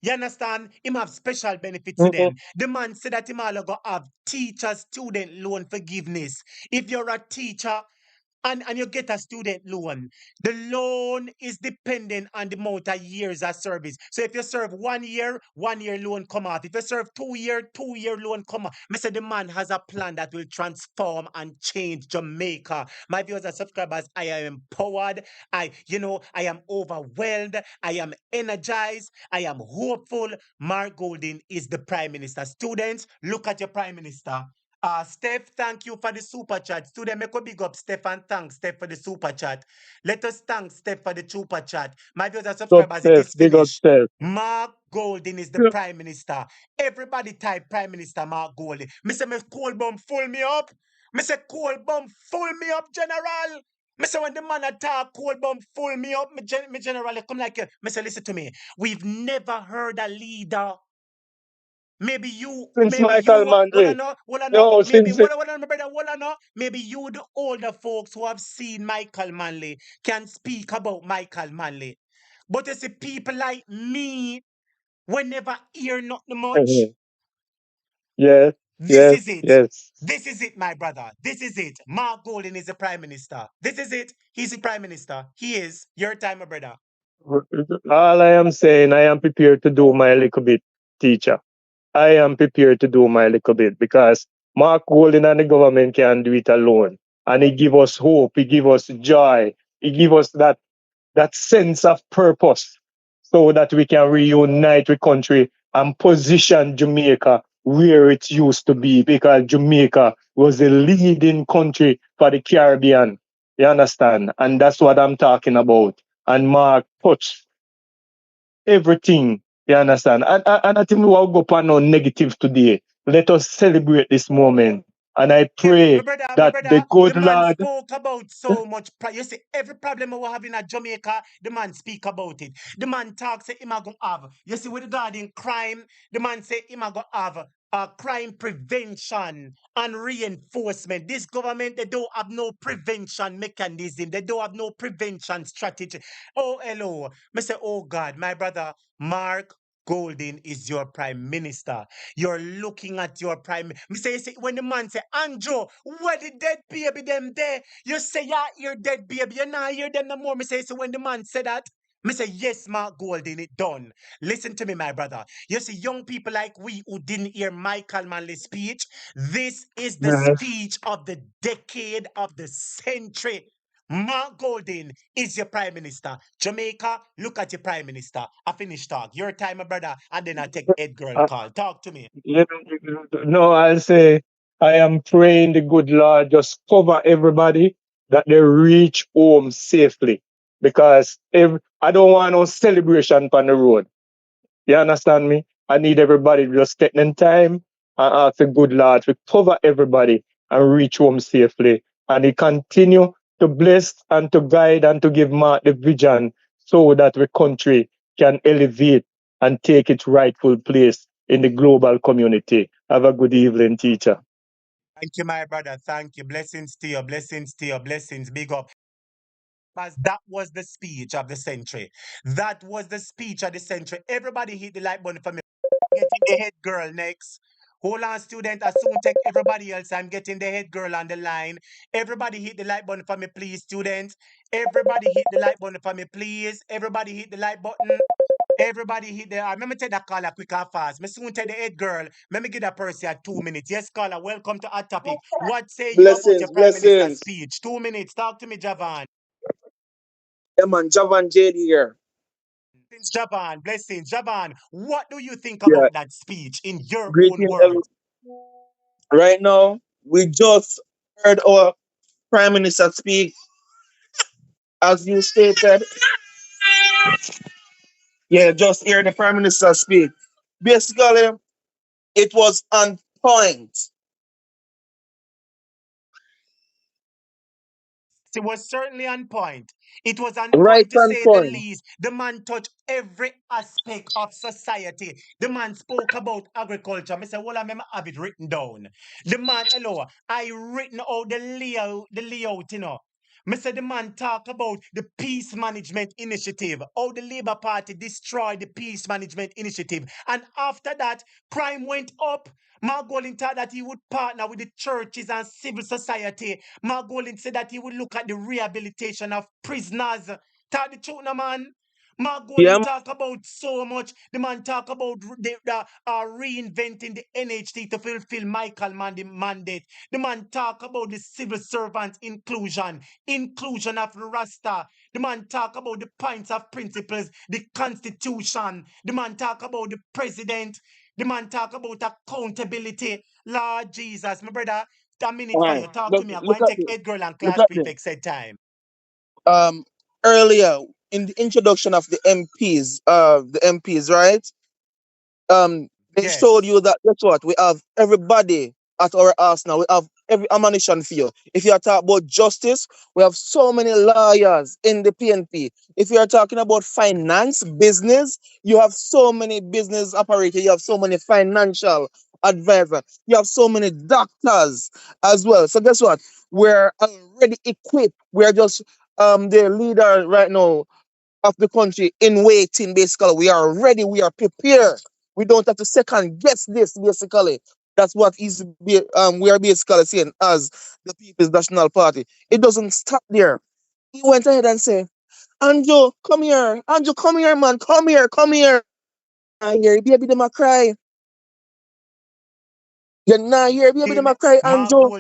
You understand? Him have special benefits to Mm-mm. them. The man said that him all go have teacher student loan forgiveness. If you're a teacher and you get a student loan, the loan is dependent on the amount of years of service. So if you serve 1 year loan come out. If you serve 2 year, 2 year loan come out. Mr. The man has a plan that will transform and change Jamaica. My viewers and subscribers, I am empowered. I am overwhelmed. I am energized. I am hopeful. Mark Golding is the Prime Minister. Students, look at your Prime Minister. Steph, thank you for the super chat. Student, make a big up Steph and thanks Steph for the super chat. Let us thank Steph for the super chat. My viewers and Big up subscribers, it Steph, is big up finished. Steph. Mark Golding is the Yeah. Prime Minister. Everybody type Prime Minister Mark Golding. Mr. Miss Colbum, full me up. Mr. Colbum, full me up, General. Mr. When the man attack Colbum, full me up, me General. Come like you. Mr. Listen to me. We've never heard a leader. Since Michael Manley. Wanna know, No, maybe, since wanna, my brother, wanna know, maybe you, the older folks who have seen Michael Manley, can speak about Michael Manley. But you see, people like me, we never hear nothing much. yes, This yes, is it. yes. This is it, my brother. This is it. Mark Golding is the Prime Minister. This is it. He's the Prime Minister. He is. Your time, my brother. All I am saying, I am prepared to do my little bit, teacher. I am prepared to do my little bit because Mark Golding and the government can do it alone. And he give us hope, he give us joy, he give us that sense of purpose so that we can reunite the country and position Jamaica where it used to be because Jamaica was the leading country for the Caribbean. You understand? And that's what I'm talking about. And Mark touched everything. You understand? And I think we will go upon no negative today. Let us celebrate this moment. And I Yeah, pray my that the brother, the good man Lord, spoke about so much. You see, every problem we have in Jamaica, the man speak about it. The man talks, say him a go have. You see, with regarding crime, the man say him a go have crime prevention and reinforcement. This government, they don't have no prevention mechanism. They don't have no prevention strategy. Oh, hello. Me say, oh God, my brother, Mark Golden is your prime minister. You're looking at your prime. Me say, you see, when the man say, Andrew, where the dead baby them there? You say, yeah, you're dead baby. You not hear them no more. Me say, so when the man say that, me say, yes, Mark Golden, it done. Listen to me, my brother. You see, young people like we who didn't hear Michael Manley's speech, this is the yes, speech of the decade of the century. Mark Golden is your prime minister. Jamaica, look at your prime minister. I finish talk. Your time, my brother, and then I take Ed girl uh, call. Talk to me. no, I'll say, I am praying the good Lord just cover everybody that they reach home safely. Because I don't want no celebration on the road. You understand me? I need everybody to just take them time and ask the good Lord to cover everybody and reach home safely. And He continue to bless and to guide and to give Mark the vision so that the country can elevate and take its rightful place in the global community. Have a good evening, teacher. Thank you, my brother. Thank you. Blessings to you. Blessings to you. Blessings. Big up. Because that was the speech of the century. That was the speech of the century. Everybody hit the like button for me. Getting the head girl next. Hold on, student. I soon take everybody else. I'm getting the head girl on the line. Everybody hit the like button for me, please, students. Everybody hit the like button for me, please. Everybody hit the like button. Everybody hit the. Let me take that caller quick and fast. Me soon take the head girl. Let me give that person at 2 minutes. Yes, caller. Welcome to our topic. What say you about your Blessings, prime minister's blessings. speech? 2 minutes. Talk to me, Javan. Yeah, man, Javan JD here. Blessings, Javan. Blessings, Javan. What do you think Yeah, about that speech in your own greeting. words? Right now, we just heard our Prime Minister speak. As you stated, yeah, just hear the Prime Minister speak. Basically, it was on point. It was certainly on point. It was on Right point to on say the point. least. The man touched every aspect of society. The man spoke about agriculture. I said, well, I remember have it written down. The man, hello, I written out the layout, you know. I said the man talk about the peace management initiative, how the Labour Party destroyed the peace management initiative. And after that, crime went up. Margolin thought that he would partner with the churches and civil society. Margolin said that he would look at the rehabilitation of prisoners. Tell the truth, no man. Yeah, Margolin talk about so much. The man talk about reinventing the NHT to fulfill Michael Mandy mandate. The man talk about the civil servant inclusion of Rasta. The man talk about the points of principles, the constitution. The man talk about the president. The man talk about accountability. Lord Jesus, my brother, a minute for man. you. Talk to Look, me. I'm look going to at take this. Ed Girl and Look class at this. prefix said time. Um, Earlier in the introduction of the MPs, right? They showed Yes. you that guess what? We have everybody at our arsenal. We have every ammunition for you. If you are talking about justice, we have so many lawyers in the PNP. If you are talking about finance, business, you have so many business operators. You have so many financial advisors. You have so many doctors as well. So guess what? We're already equipped. We're just the leader right now of the country in waiting, basically. We are ready, we are prepared. We don't have to second guess this, basically. That's what we are basically saying as the People's National Party. It doesn't stop there. He went ahead and said, Andrew, come here. Andrew, come here, man. Come here, come here. I hear baby them a cry. You not hear baby them In a cry, Andrew.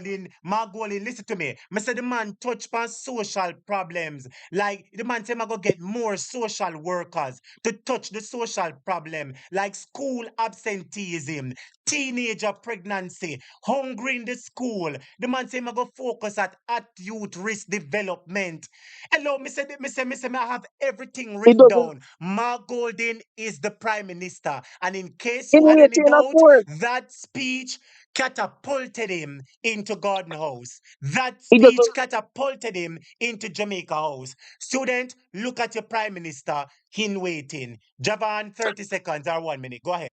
Margolin, listen to me. Me say the man touch on social problems. Like the man say, I go get more social workers to touch the social problem, like school absenteeism, teenager pregnancy, hungry in the school. The man say, I go focus at youth risk development. Hello, me I have everything It written doesn't down. Mark Golding is the prime minister. And in case in you had any 18 of doubt, course. that speech catapulted him into Garden House. That It speech doesn't catapulted him into Jamaica House. Student, look at your prime minister in waiting. Javan, 30 seconds or 1 minute. Go ahead.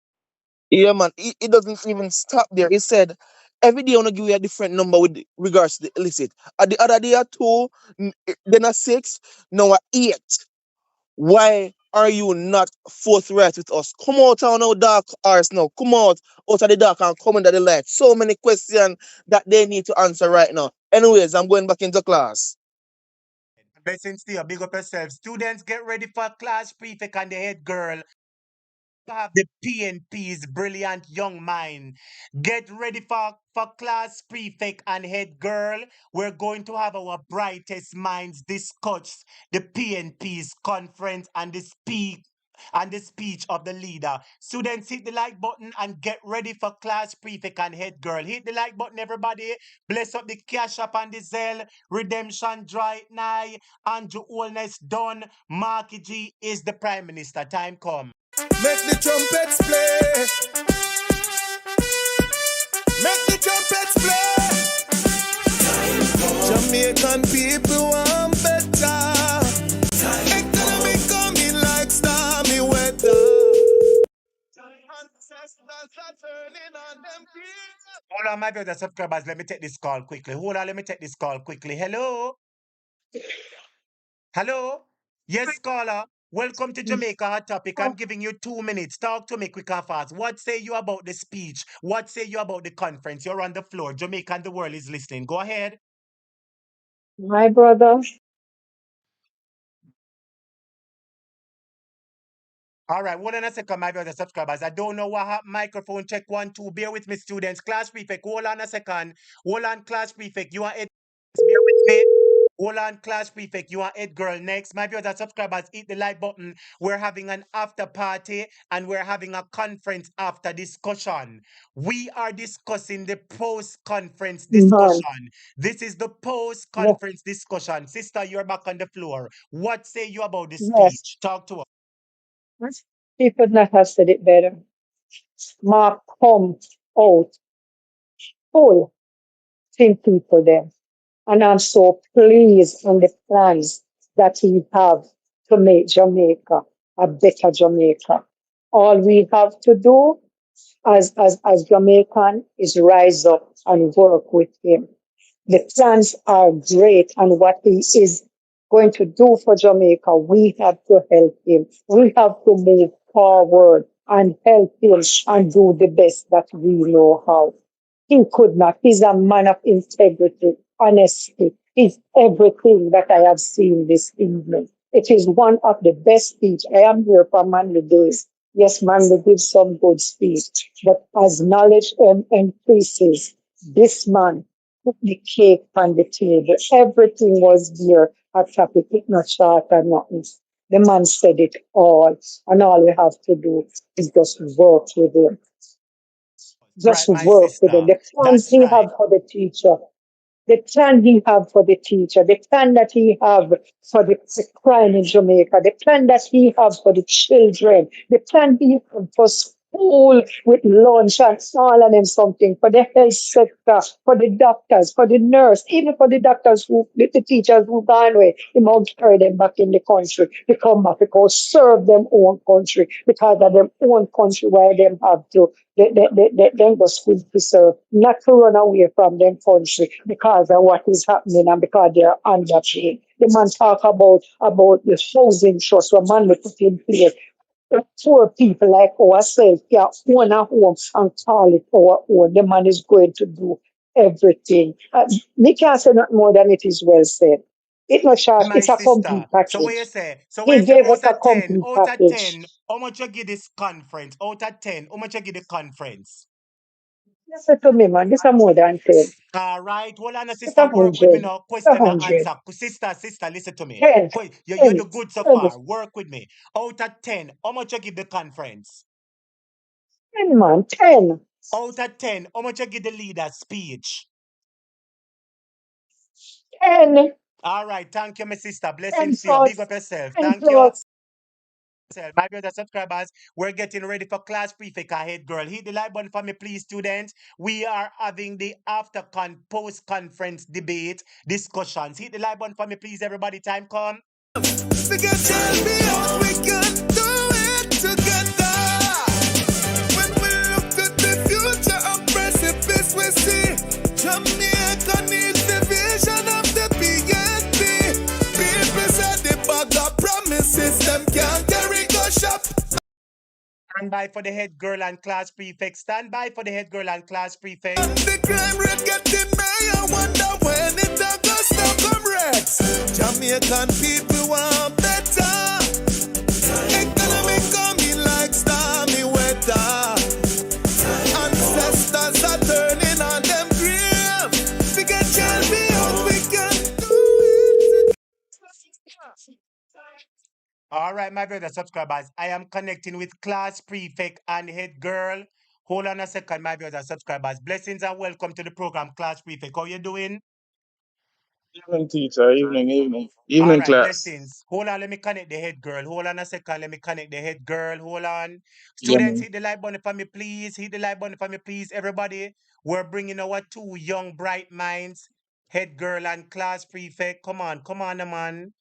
yeah man, it doesn't even stop there. He said every day I wanna give you a different number with regards to the illicit. At the other day at two, then a six, now a eight. Why are you not forthright with us? Come out on our dark hours now. Come out of the dark and come into the light. So many questions that they need to answer right now. Anyways, I'm going back into class. Blessings to you. Big up yourself. Students, get ready for class prefect and the head girl. Have the PNP's brilliant young mind. Get ready for class prefect and head girl. We're going to have our brightest minds discuss the PNP's conference and the speech of the leader. Students, hit the like button and get ready for class prefect and head girl. Hit the like button, everybody. Bless up the cash up and the Zelle. Redemption dry now. Andrew Olness done. Marky G is the prime minister. Time come. Make the trumpets play. Make the trumpets play. Jamaican people want better. Economy coming like stormy weather. Ancestors are turning on them kids. Hold on, my brother subscribers. Let me take this call quickly. Hold on, let me take this call quickly. Hello? Hello? Yes, caller. Welcome to Jamaica Hot Topic. I'm giving you 2 minutes. Talk to me quick and fast. What say you about the speech? What say you about the conference? You're on the floor. Jamaica and the world is listening. Go ahead. My brother, All right, hold on a second, my brother subscribers. I don't know what happened. Microphone check 1, 2. Bear with me, students. Class prefect, hold on a second. Hold on, class prefect. You are Ed. Bear with me. Hold on, class prefect. You are Ed girl next. My brother subscribers, hit the like button. We're having an after party and we're having a conference after discussion. We are discussing the post-conference man, discussion. This is the yes, post-conference discussion. Sister, you're back on the floor. What say you about the yes. speech? Talk to us. He could not have said it better. Mark come out full thinking for them. And I'm so pleased on the plans that he have to make Jamaica a better Jamaica. All we have to do as Jamaican is rise up and work with him. The plans are great, and what he is going to do for Jamaica, we have to help him. We have to move forward and help him and do the best that we know how. He could not. He's a man of integrity, honesty. He's everything that I have seen this evening. It is one of the best speech. I am here for Manly Days. Yes, Manly gives some good speech. But as knowledge increases, this man put the cake on the table. Everything was there at topic, it not short or nothing. The man said it all. And all we have to do is just work with him. Just Right, my work with him. sister. The plans That's he right. have for the teacher, the plan he have for the teacher, the plan that he have for the crime in Jamaica, the plan that he have for the children, the plan he have for school with lunch and all of them something, for the health sector, for the doctors, for the nurse, even for the doctors who, the teachers who gone away, he must carry them back in the country to come back because serve them own country because of them own country where them have to them go school to serve, not to run away from them country because of what is happening and because they are underpaid. The man talk about the housing trust where man will put in place. Poor people like ourselves can own a home and call it our own. The man is going to do everything. Me can't say not more than it is well said. It's not short, My it's a complete sister. So what you package. say? So what He you say? gave us a complete Out of package. 10, how much you give this conference? Out of 10, how much you give the conference? Listen to me, man. This is more than 10. All right. Hold on, It's a sister. Work with me hundred. now. It's a Question and hundred. answer. Sister, listen to me. 10. You're 10. the good so 10. far. Work with me. Out of 10, how much you give the conference? 10, man. 10. Out of 10, how much you give the leader speech? 10, All right, thank you, my sister. 10 Blessings to you. Big plus, up yourself. 10 Thank you. plus. My brother subscribers, we're getting ready for class prefect ahead, girl. Hit the like button for me, please, students. We are having the post-conference debate discussions. Hit the like button for me, please, everybody. Time come. Because champions, we can do it together. When we look at the future of precipice, we see Jamaica needs the vision of the PNP. People said the bag of promises, them can't carry go shop. Stand by for the head girl and class prefect. Stand by for the head girl and class prefect. The crime rate getting higher, wonder when it a go stop, comrades. Jamaican people want better. Economy coming like stormy weather. Ancestors are turning on them grave. We get champions, we can do it. All right, my brother subscribers, I am connecting with class prefect and head girl. Hold on a second, my brother subscribers. Blessings and welcome to the program, class prefect. How you doing? Evening, teacher. Evening. All Evening right, class. blessings. Hold on, let me connect the head girl. Hold on a second, let me connect the head girl. Hold on. Yeah, Students, man. hit the like button for me, please. Hit the like button for me, please. Everybody, we're bringing our two young, bright minds, head girl and class prefect. Come on, man.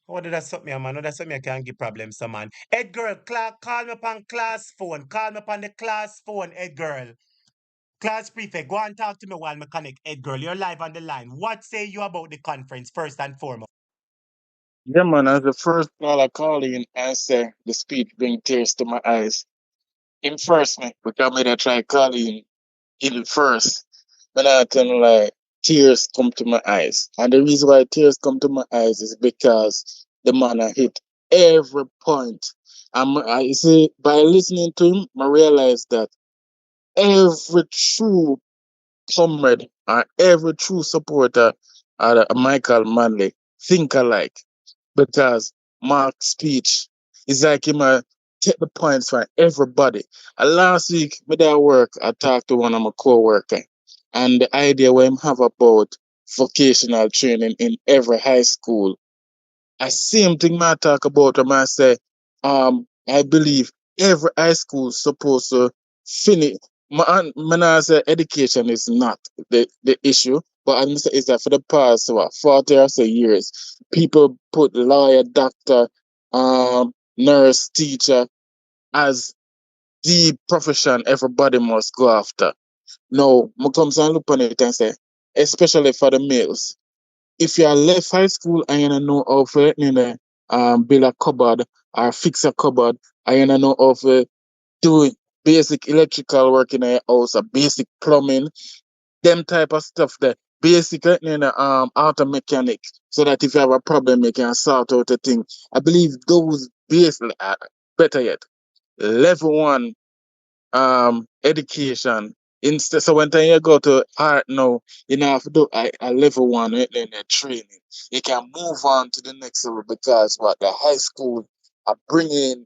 Oh, that's something, man. Oh, that's something I can give problems, so man. Head girl, call me upon class phone. Call me upon the class phone, head girl. Class prefect, go and talk to me while me connect. Head girl, you're live on the line. What say you about the conference, first and foremost? Yeah, man. As the first call I call in and say the speech bring tears to my eyes. Him first, me, because me that try calling in first. When I tell him like tears come to my eyes. And the reason why tears come to my eyes is because the man I hit every point. I see by listening to him, I realize that every true comrade or every true supporter of Michael Manley think alike because Mark's speech is like him take the points for everybody. Last week, with that work, I talked to one of my co-worker, and the idea we him have about vocational training in every high school. I same thing I talk about when I say, I believe every high school supposed to finish. Man, I say education is not the issue, but I'm say is that for the past 40 or so years, people put lawyer, doctor, nurse, teacher as the profession everybody must go after. Now, I come and look on it and say, especially for the males, if you are left high school and you don't know how to build a cupboard or fix a cupboard, and you don't know how to do basic electrical work in a house, or basic plumbing, them type of stuff there. Basic auto mechanic, so that if you have a problem, you can sort out the thing. I believe those basic, better yet, level one education. Instead, so when time you go to art now, you know have to do a level one in the training. You can move on to the next level because what the high school are bring you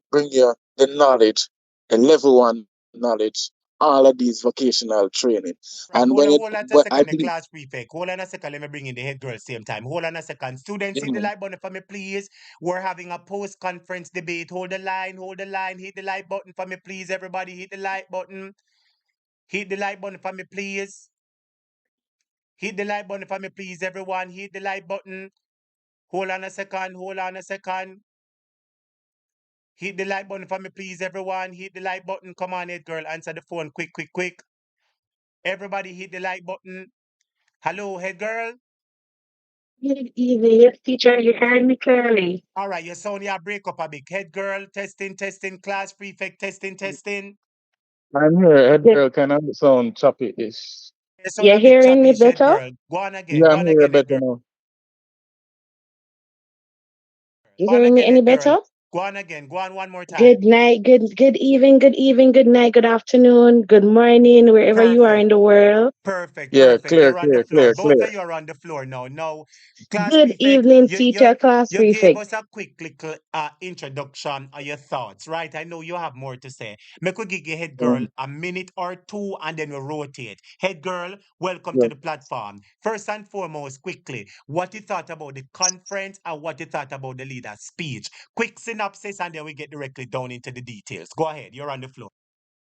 the knowledge, the level one knowledge, all of these vocational training. Right, And when it hold on a but I second, the believe class prefect. Hold on a second, let me bring in the head girl same time. Hold on a second. Students, yeah, hit the man. like button for me, please. We're having a post-conference debate. Hold the line, hit the like button for me, please. Everybody, hit the like button. Hit the like button for me, please. Hit the like button for me, please. Everyone, hit the like button. Hold on a second. Hit the like button for me, please, everyone. Hit the like button. Come on, head girl, answer the phone quick. Everybody hit the like button. Hello, head girl. Good evening, teacher. You heard me clearly. All right, your sound yeah break up a bit. Head girl, testing, class prefect, testing. I'm here. Head You- girl kind of sound choppy-ish. Your sound You're a bit hearing me choppy, head better? girl. Go on Yeah, I'm here again, head better girl. now. You Go on hearing me again, any head girl. better? Go on again. Go on one more time. Good night, good evening, good night, good afternoon, good morning, wherever you are in Perfect. the world. Perfect, Yeah, perfect. clear, You're on the clear, floor. clear, Both of clear. you are on the floor now. Now, class Good prefect, evening, you you teacher, class you gave prefect. us a quick little introduction of your thoughts, right? I know you have more to say. Me could give you head girl Mm, a minute or two, and then we rotate. Head girl, welcome yeah. to the platform. First and foremost, quickly, what you thought about the conference and what you thought about the leader's speech. Quick synopsis, and then we get directly down into the details. Go ahead. You're on the floor.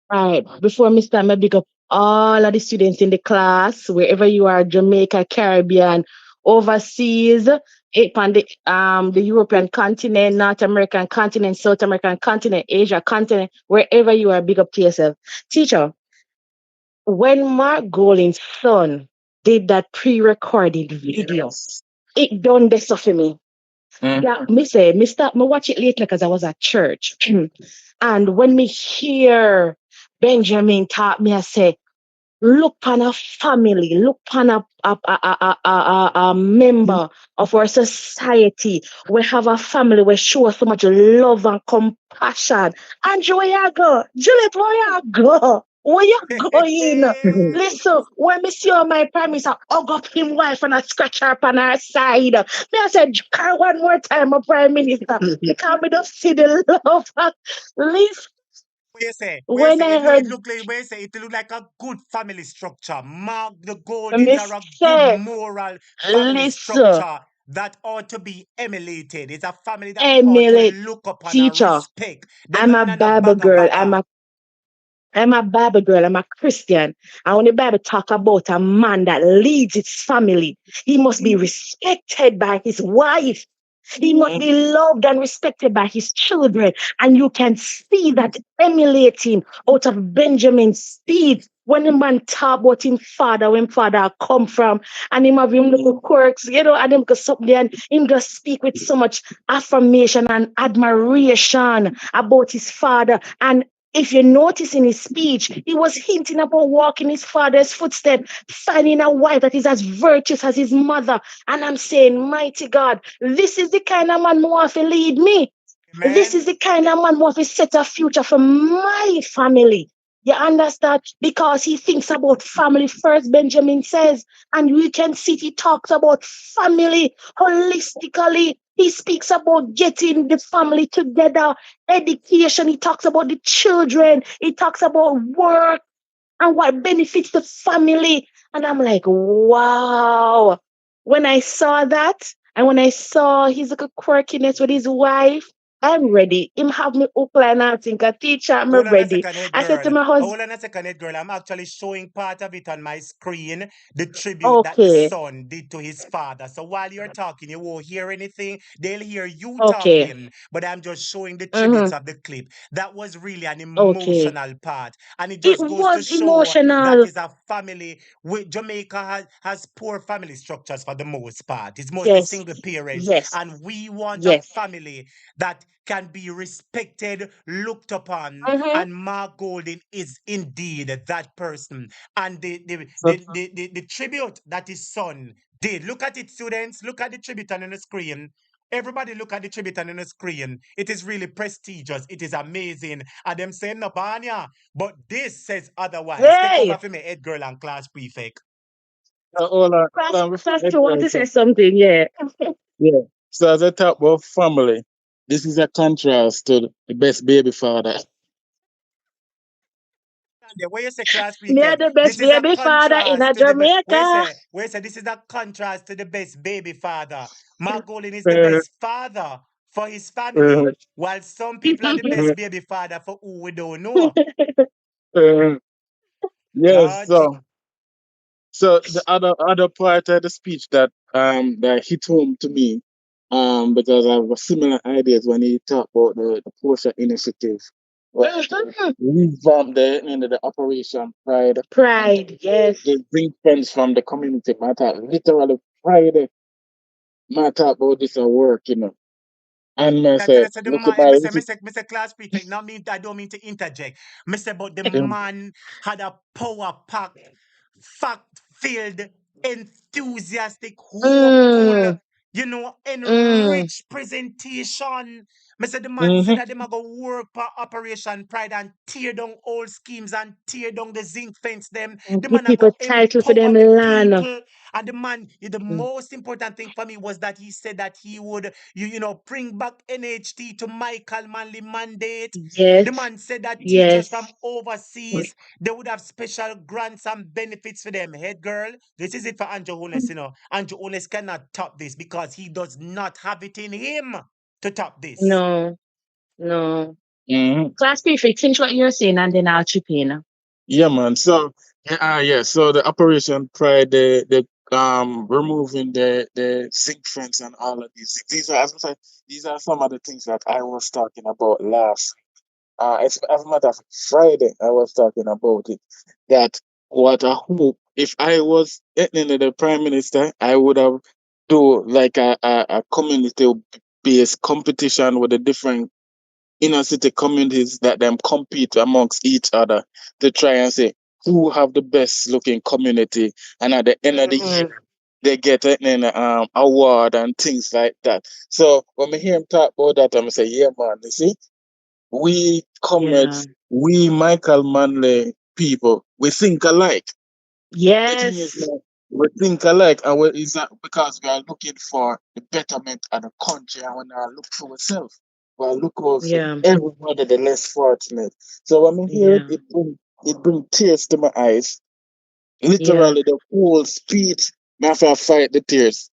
All right, before me start, I big up all of the students in the class, wherever you are, Jamaica, Caribbean, overseas, on the European continent, North American continent, South American continent, Asia continent, wherever you are, big up to yourself. Teacher, when Mark Golding's son did that pre-recorded video, it done this stuff for me. Mm, Yeah, me watch it later because I was at church. And when me hear Benjamin talk, me I say, look on a family, look on a member of our society. We have a family where show so much love and compassion. Andrew, where you go? Juliet, where you go? Where you going? Listen, when me see all my prime minister hug up him wife and a scratch her up on her side. Me I said, call one more time, my prime minister. Because me don't see the love. Listen, Where you say? Where you when say? I It heard look like where you say it look like a good family structure. Mark the Goldings me are a good say, moral family listen. structure that ought to be emulated. It's a family that we ought to Emulate look upon and teacher. respect. Them I'm not a in a Bible bagger girl. bagger. I'm a Bible girl. I'm a Christian. And when the Bible talk about a man that leads his family, he must be respected by his wife. He must be loved and respected by his children. And you can see that emulating out of Benjamin's speech when the man talk about him father, when father come from, and him have him little quirks, and him go something there and him just speak with so much affirmation and admiration about his father. And if you notice in his speech, he was hinting about walking his father's footsteps, finding a wife that is as virtuous as his mother. And I'm saying, mighty God, this is the kind of man who wants to lead me. This is Amen. the kind of man who wants to set a future for my family. You understand? Because he thinks about family first, Benjamin says. And we can see he talks about family holistically. He speaks about getting the family together, education. He talks about the children. He talks about work and what benefits the family. And I'm like, wow. When I saw that, and when I saw his little quirkiness with his wife, I'm ready. Him have me up and I think a teacher, I'm Hold on a ready. second, head I said to girl. my husband, Hold on a second, head girl. I'm actually showing part of it on my screen, the tribute that the okay, son did to his father. So while you're talking, you won't hear anything. They'll hear you okay, talking, but I'm just showing the tributes mm-hmm, of the clip. That was really an okay. emotional part. And it It just goes to was show that emotional. is a family. Jamaica has poor family structures for the most part. It's mostly Yes, single parents. yes, And we want a yes. family that can be respected, looked upon, Mm-hmm. and Mark Golding is indeed that person. And so, the tribute that his son did. Look at it, students. Look at the tribute on the screen. Everybody look at the tribute on the screen. It is really prestigious. It is amazing. And them saying no banya, but this says otherwise. Take over Hey, for me, head girl and class prefect. hold on, before Pastor I want go, to say something, yeah. yeah. So as I talk about family, this is a contrast to the best baby father. Where you say class Me are prefect? the best This is a baby father in contrast a to the Jamaica. where you say this is a contrast to the best baby father. Mark Golding is the Uh, best father for his family, uh, while some people are the uh, best baby father for who we don't know. uh, yes, Lord, so the other part of the speech that that hit home to me, because I have similar ideas when he talked about the Porsche initiative. Well, revamp the Operation Pride. Pride, yes. They bring friends from the community. Matter literally Friday. Matter about this at work, And I I tell say, you, say the look man, about it. me say class prefect. Not mean, I don't mean to interject. Me say, but the Mm, man had a power packed, fact filled, enthusiastic, hopeful, Mm, mm, enriched presentation. Me say the man said that them a go work for Operation Pride and tear down old schemes and tear down the zinc fence them. And The give man a go people title for empower them the land. people. And the man, the most important thing for me was that he said that he would, bring back NHT to Michael Manley mandate. The Yes, man said that teachers from yes. overseas, they would have special grants and benefits for them. Head girl, this is it for Andrew Holness. Andrew Holness cannot top this because he does not have it in him to top this. No, no. Class prefect, finish what you're saying and then I'll chip in. Yeah, man. So yeah. So the Operation Pride, the removing the zinc fence and all of these things. These are, as I said, these are some of the things that I was talking about last. As a matter of fact, Friday, I was talking about it. That what I hope if I was the prime minister, I would have do like a community based competition with the different inner city communities that them compete amongst each other to try and say who have the best looking community, and at the end of the year they get an award and things like that. So when we hear him talk about that, I'm say, yeah, man, you see, we Yeah. comrades, we Michael Manley people, we think alike. The thing is, Yes. we think alike, and is that because we are looking for the betterment of the country, and we are look for ourselves. We are looking out for Yeah. everybody, the less fortunate. So when I hear it, Yeah. it bring tears to my eyes. Yeah. Literally, the whole speech, me have to fight the tears.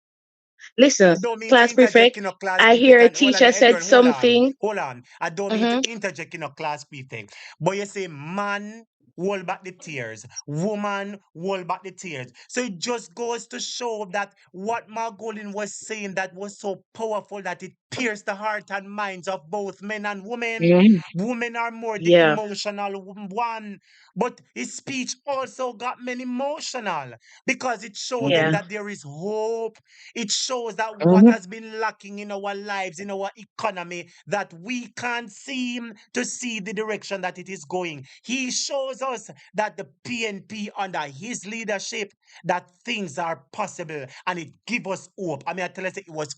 Listen, I don't mean to class interject prefect, in a class I prefect hear a and hold on, teacher said Edgar, hold on, something. hold on. I don't mean to interject in a class prefect. But you say man, hold back the tears. Woman, hold back the tears. So it just goes to show that what Margolin was saying that was so powerful that it pierced the heart and minds of both men and women. Women are more the Yeah. emotional one. But his speech also got men emotional because it showed them Yeah. that there is hope. It shows that what has been lacking in our lives, in our economy, that we can't seem to see the direction that it is going. He shows us that the PNP under his leadership, that things are possible, and it gives us hope. I mean, I tell you, it was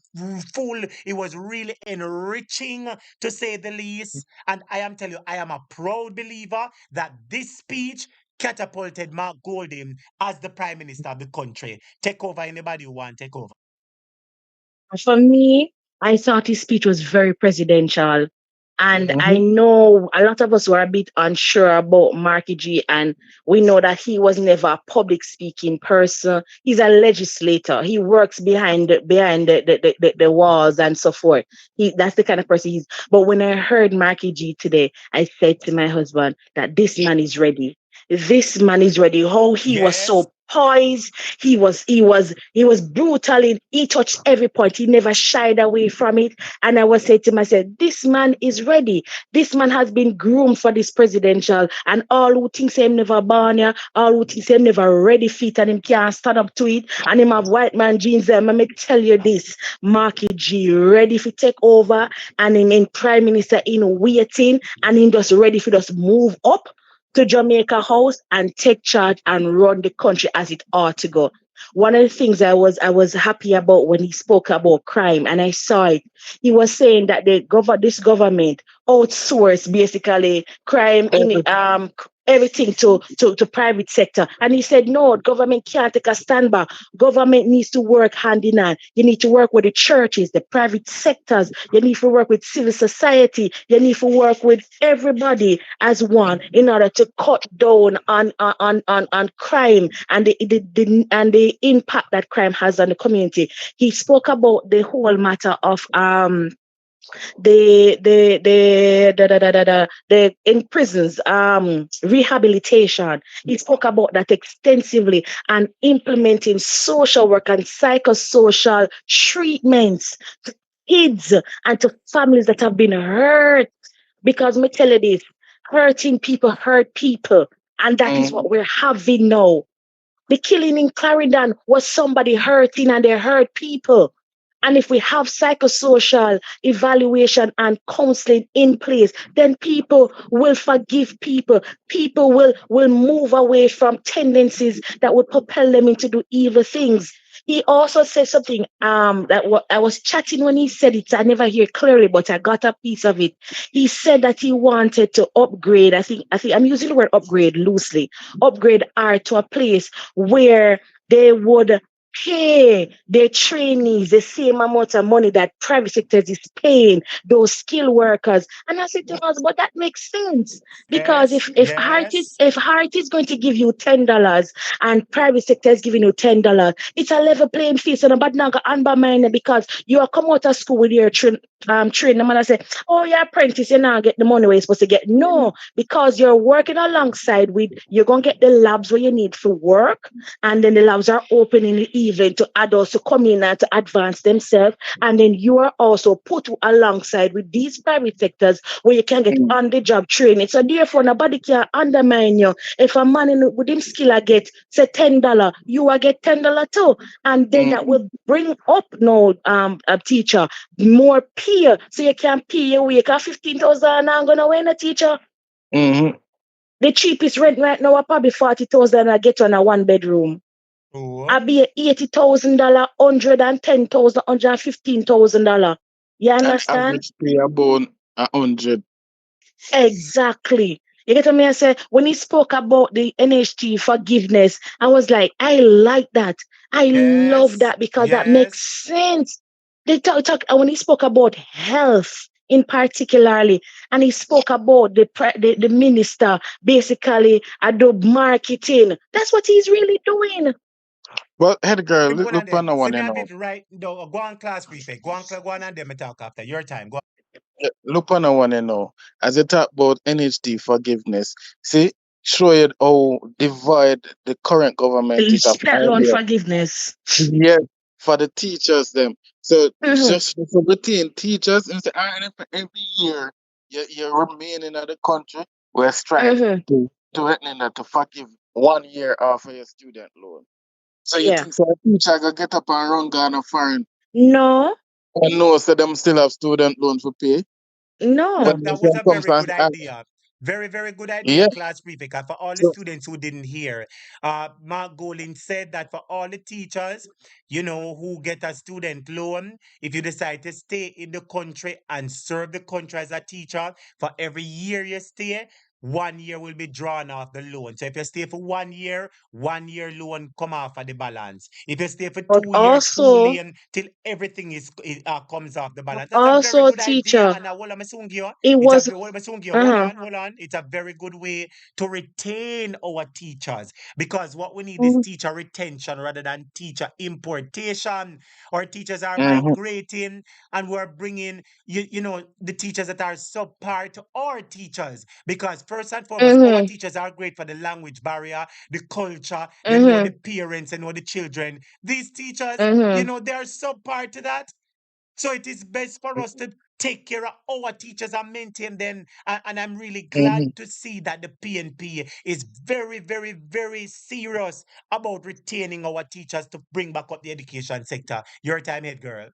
full, it was really enriching to say the least. And I am telling you, I am a proud believer that this speech catapulted Mark Golding as the prime minister of the country. Take over anybody who want take over. For me, I thought his speech was very presidential. And I know a lot of us were a bit unsure about Marky G, and we know that he was never a public speaking person. He's a legislator. He works behind the walls and so forth. That's the kind of person he's. But when I heard Marky G today, I said to my husband that this man is ready. This man is ready. How he was Yes. so poised. He was brutal in he touched every point. He never shied away from it. And I was saying to myself, this man is ready. This man has been groomed for this presidential. And all who think him never born here, all who think him never ready fit and him can't stand up to it, and him have white man jeans them. Let me tell you this, Marky G ready to take over, and him in prime minister in waiting, and him just ready for just move up to Jamaica House and take charge and run the country as it ought to go. One of the things I was happy about when he spoke about crime, and I saw it. He was saying that this government outsource basically crime in everything to private sector. And he said, no, government can't take a stand back. Government needs to work hand in hand. You need to work with the churches, the private sectors. You need to work with civil society. You need to work with everybody as one in order to cut down on crime and the impact that crime has on the community. He spoke about the whole matter of the in prisons rehabilitation. He spoke about that extensively, and implementing social work and psychosocial treatments to kids and to families that have been hurt, because me tell you this, hurting people hurt people, and that is what we're having now. The killing in Clarendon was somebody hurting, and they hurt people. And if we have psychosocial evaluation and counseling in place, then people will forgive people. People will move away from tendencies that would propel them into do evil things. He also said something that I was chatting when he said it. I never hear clearly, but I got a piece of it. He said that he wanted to upgrade. I think I'm using the word upgrade loosely. Upgrade art to a place where they would pay their trainees the same amount of money that private sectors is paying those skilled workers. And I said to us, but that makes sense because Yes, yes. if Heart is going to give you $10 and private sector is giving you $10, it's a level playing field. So nobody not gonna undermine because you are come out of school with your train. The man say, oh, you're apprentice, you're not get the money where you're supposed to get. No, because you're working alongside with, you're gonna get the labs where you need for work, and then the labs are open in the evening to adults to come in and to advance themselves. And then you are also put alongside with these private sectors where you can get on the job training. So therefore, nobody can undermine you. If a man with him skill I get say $10, you will get $10 too. And then that will bring up no a teacher more peer. So you can pay your week at 15,000 and I'm gonna win a teacher. Mm-hmm. The cheapest rent right now are probably 40,000 I get on a 1 bedroom. I be $80,000, $110,000, $115,000. You And understand? average pay about 100. Exactly. You get what me I say? When he spoke about the NHT forgiveness, I was like, I like that. I love Yes, that because that makes yes. sense. They talk when he spoke about health in particularly, and he spoke about the minister basically do marketing. That's what he's really doing. Well, head girl, Him go on look on them. the See one, me you a know. bit right. No, go on class prefect. Go on and them and talk after. Your time. Go Look on the one, you know. As you talk about NHD forgiveness, see, show you how divide the current government is of That loan idea. forgiveness. Yes, for the teachers them. So Mhm, just for routine teachers, and say, every year you remain in the country, we're striving mhm. to forgive 1 year off of your student loan. So you Yeah. think so a teacher go get up and run Ghana foreign No, and know so them still have student loan for pay no. when that the was time a comes very good and idea. Very, very good idea, yeah. class prefect. And for all the So students who didn't hear, Mark Golin said that for all the teachers, who get a student loan, if you decide to stay in the country and serve the country as a teacher, for every year you stay, 1 year will be drawn off the loan. So if you stay for 1 year, 1 year loan come off of the balance. If you stay for But 2 year, two also, lane till everything comes off the balance. That's a very also good idea. teacher, And hold on, Masungio. it It's a was uh-huh. hold on. It's a very good way to retain our teachers because what we need is Mhm, teacher retention rather than teacher importation. Our teachers are mhm, migrating and we're bringing the teachers that are subpar to our teachers because first and foremost our mhm, teachers are great for the language barrier, the culture, they know the mhm, parents and know the children. These teachers, mhm, they are subpar to that. So it is best for us to take care of our teachers and maintain them. And I'm really glad mhm. to see that the PNP is very, very, very serious about retaining our teachers to bring back up the education sector. Your time, head girl.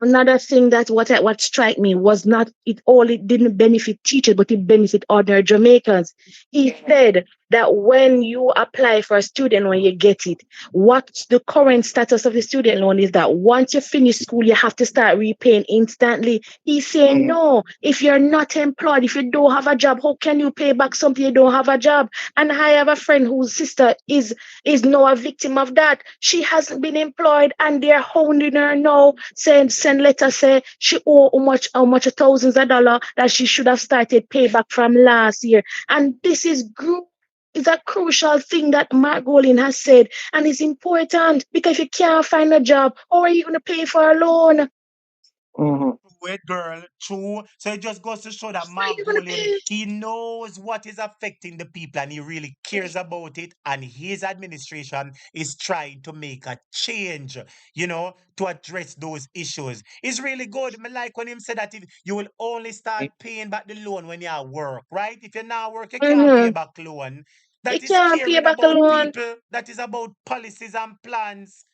Another thing that what struck me was not it didn't benefit teachers, but it benefit ordinary Jamaicans. He said that when you apply for a student loan, you get it. What the current status of the student loan is that once you finish school, you have to start repaying instantly. He's saying no. If you're not employed, if you don't have a job, how can you pay back something you don't have a job? And I have a friend whose sister is now a victim of that. She hasn't been employed and they're hounding her now, send letters say she owe how much thousands of dollars that she should have started pay back from last year. And this is a crucial thing that Mark Golin has said, and it's important because if you can't find a job, how are you going to pay for a loan? Mhm. Wait, girl, true. So it just goes to show that How are Mark you going to Golin, pay? he knows what is affecting the people and he really cares about it. And his administration is trying to make a change, to address those issues. It's really good. I like when him said that you will only start paying back the loan when you are work, right? If you're not work, you can't pay Mm-hmm. back loan. You That is can't pay caring back a about loan. people. That is about policies and plans.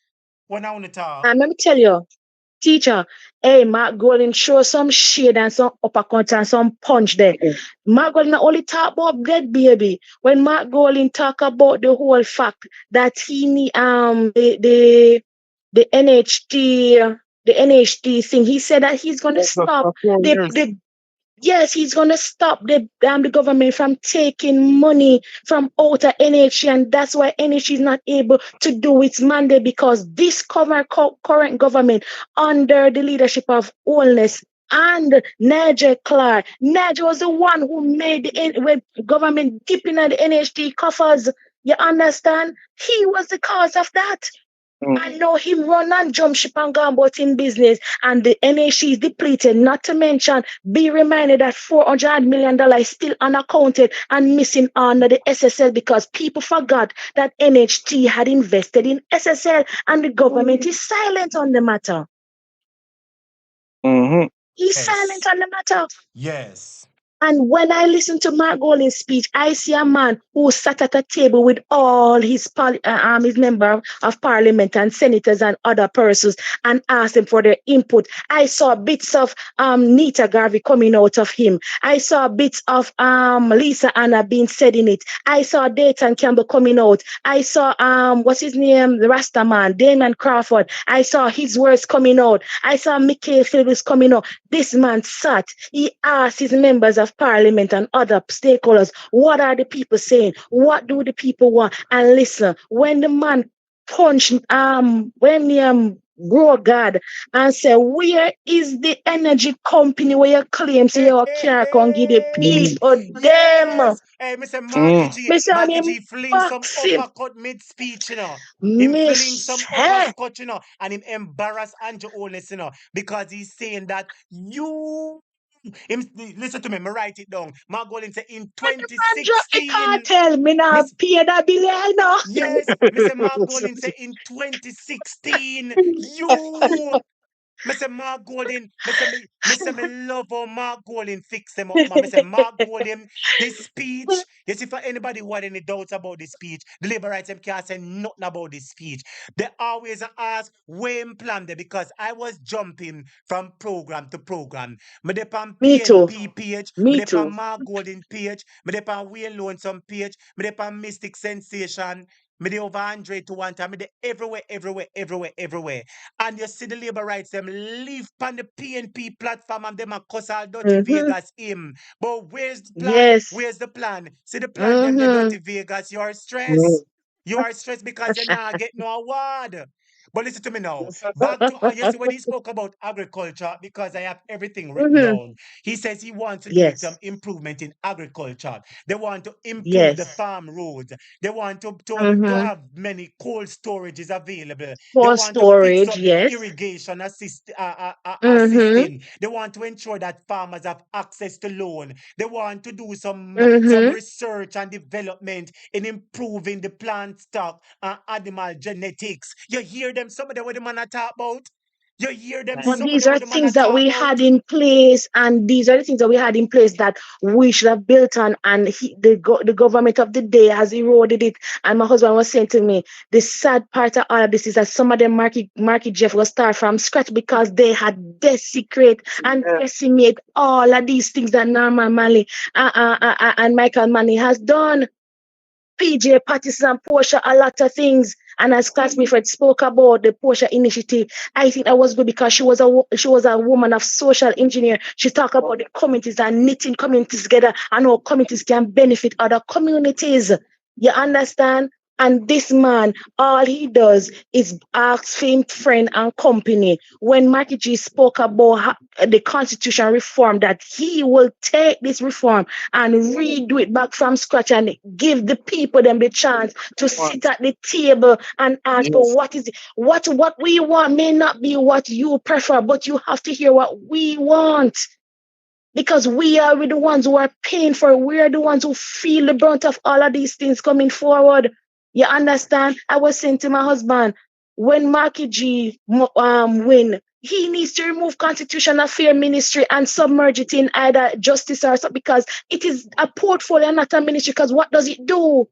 When I want to talk. And let me tell you. teacher, hey, Mark Golden show some shade and some uppercut and some punch there. Mark Golden not only talk about dead baby. When Mark Golden talk about the whole fact that he need the NHT thing, he said that he's gonna stop the yes, he's gonna stop the government from taking money from out of NHG, and that's why NHG is not able to do its mandate because this current government under the leadership of Holness and Nigel Clark. Nigel was the one who made when government dipping at the NHG coffers. You understand? He was the cause of that. I know him run and jump ship and go about in business, and the NHC is depleted. Not to mention, be reminded that $400 million is still unaccounted and missing under the SSL because people forgot that NHT had invested in SSL, and the government is silent on the matter. He's silent on the matter. Yes. And when I listen to Mark Golding's speech, I see a man who sat at a table with all his member of parliament and senators and other persons and asked them for their input. I saw bits of Nita Garvey coming out of him. I saw bits of Lisa Anna being said in it. I saw Dayton Campbell coming out. I saw what's his name, the Rasta man, Damon Crawford. I saw his words coming out. I saw Michael Phillips coming out. This man sat. He asked his members of parliament and other stakeholders, what are the people saying? What do the people want? And listen, when the man punched, when he grow God and say, where is the energy company where you claim say your car can give the people them? Yes. Hey, Mr. Marky G. Mr. Marky him G fling some box him. uppercut mid-speech, you know. Him fling some Miss, hey. uppercut, you know, and him embarrass Andrew Holness, you know, because he's saying that you listen to me, me write it down. Mark Golden say in You 2016. can't tell me now, pay that bill, I know. Yes, Mr. Mark Golden say in 2016, you Mr. Mark Golden, Mr. Me love how Mark Golden fix them up, man. Mr. Mark Golden, this speech, you see, for anybody who had any doubts about this speech, the Labour rights them can't say nothing about this speech. They always ask where him planned it because I was jumping from program to program. Me dey on Me too. PNP page, me Me dey on too. Mark Golden page, me dey on Wayne Lonesome page, me dey on Mystic Sensation, me dey over 100 to one time, me dey everywhere. And you see the Labour rights them live on the PNP platform and them a cuss all Dirty Vegas him. But where's the plan? Yes. Where's the plan? See the plan them the Dirty Vegas. You are stressed. You are stressed because you're not getting no award. But listen to me now. Back to you see when he spoke about agriculture, because I have everything written down. He says he wants to do some improvement in agriculture. They want to improve the farm roads. They want to have many cold storages available. They For want to fix storage, up the yes. irrigation assisting. They want to ensure that farmers have access to loan. They want to do some research and development in improving the plant stock and animal genetics. You hear them, some of them what the man I talk about? You hear them, But some of these them are what the man I things that talk we about? had in place, and these are the things that we had in place that we should have built on. And the government of the day has eroded it. And my husband was saying to me, the sad part of all of this is that some of them Marky Jeff will start from scratch because they had desecrate and decimate all of these things that Norman Manley and Michael Manley has done. PJ Patterson and Portia, a lot of things. And as Class Clifford spoke about the Portia initiative, I think that was good because she was a woman of social engineer. She talked about the communities and knitting communities together and how communities can benefit other communities. You understand? And this man, all he does is ask for friend and company. When Marky G spoke about the constitution reform, that he will take this reform and redo it back from scratch and give the people them the chance to sit at the table and ask for what is it, what we want may not be what you prefer, but you have to hear what we want. Because we are the ones who are paying for it. We are the ones who feel the brunt of all of these things coming forward. You understand? I was saying to my husband, when Marky G win, he needs to remove Constitution Affairs Ministry and submerge it in either justice or something, because it is a portfolio, not a ministry. Because what does it do?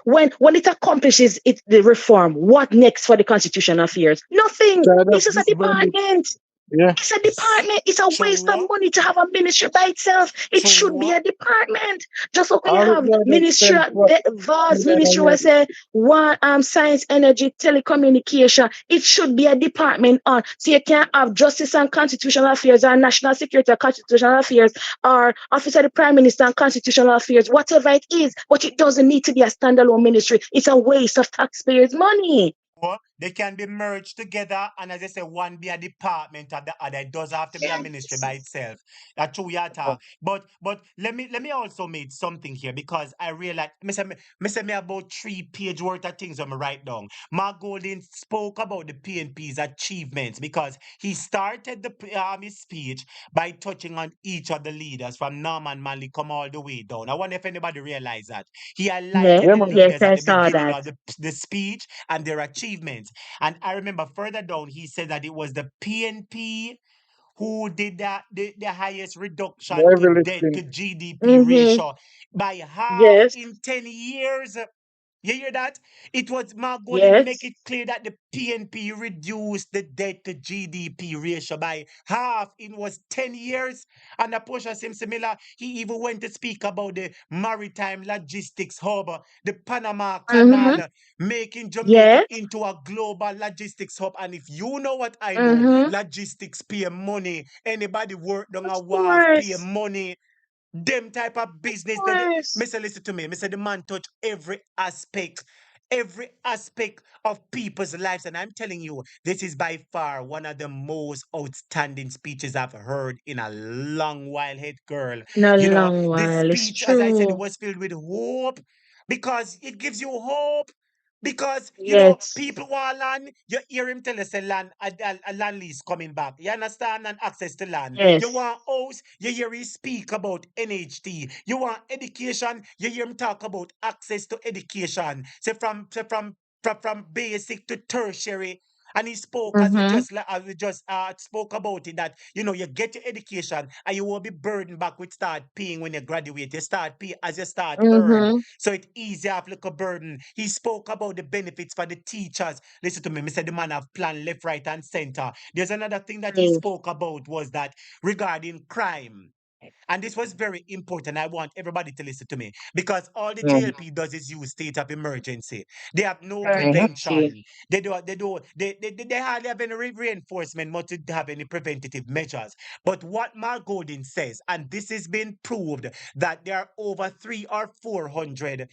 When it accomplishes the reform, what next for the constitutional affairs? Nothing. So It's just a this very, department. yeah. It's a department. It's a waste of True, money to have a ministry by itself. It should be true. a department. Just like when you All the have guidance ministry, sent for the vast yeah, ministry, yeah. where say one science, energy, telecommunication. It should be a department on. So you can't have justice and constitutional affairs, or national security or constitutional affairs, or office of the prime minister and constitutional affairs, whatever it is. But it doesn't need to be a standalone ministry. It's a waste of taxpayers' money. They can be merged together, and as I say, one be a department of the other. It does have to be a ministry by itself. That's true, you talk. But let me also make something here because I realize me say me about 3 page worth of things I'm write down. Mark Golding spoke about the PNP's achievements because he started his speech by touching on each of the leaders from Norman Manley come all the way down. I wonder if anybody realize that. He Yes, highlighted the yes, leaders at I the saw beginning that. of the speech and their achievements. And I remember further down, he said that it was the PNP who did the highest The reduction to heavy debt to lifting. GDP Mm-hmm. ratio by half Yes, in 10 years. You hear that? It was Mark Golden make yes. it clear that the PNP reduced the debt to GDP ratio by half in was 10 years. And Aposha similar, he even went to speak about the maritime logistics hub, the Panama Mm-hmm. Canal, making Jamaica Yes. into a global logistics hub. And if you know what I know, Mm-hmm. logistics pay money. Anybody work down Of a wharf pay course. money. Them type of Of business that course. Mr. Listen to me. Mr. The man touch every aspect of people's lives. And I'm telling you, this is by far one of the most outstanding speeches I've heard in a long while, head girl. In a You know, long this while. It's speech, as I said, true. was filled with hope because it gives you hope. Because Yes. people want land, you hear him tell us a land lease coming back. You understand? And access to land. You Yes. want house, you hear him speak about NHT. You want education, you hear him talk about access to education. Say from basic to tertiary. And he spoke Mm-hmm. as we just spoke about it that you get your education and you won't be burdened back with start paying when you graduate. You start pay as you start earn. Mm-hmm. So it's easy to have like a burden. He spoke about the benefits for the teachers. Listen to me, Mr. The man have plan left, right, and center. There's another thing that he Yes. spoke about was that regarding crime. And this was very important. I want everybody to listen to me because all the Mm-hmm. JLP does is use state of emergency. They have no Emergency. prevention. They hardly have any reinforcement, not to have any preventative measures. But what Mark Godin says, and this has been proved that there are over 300 or 400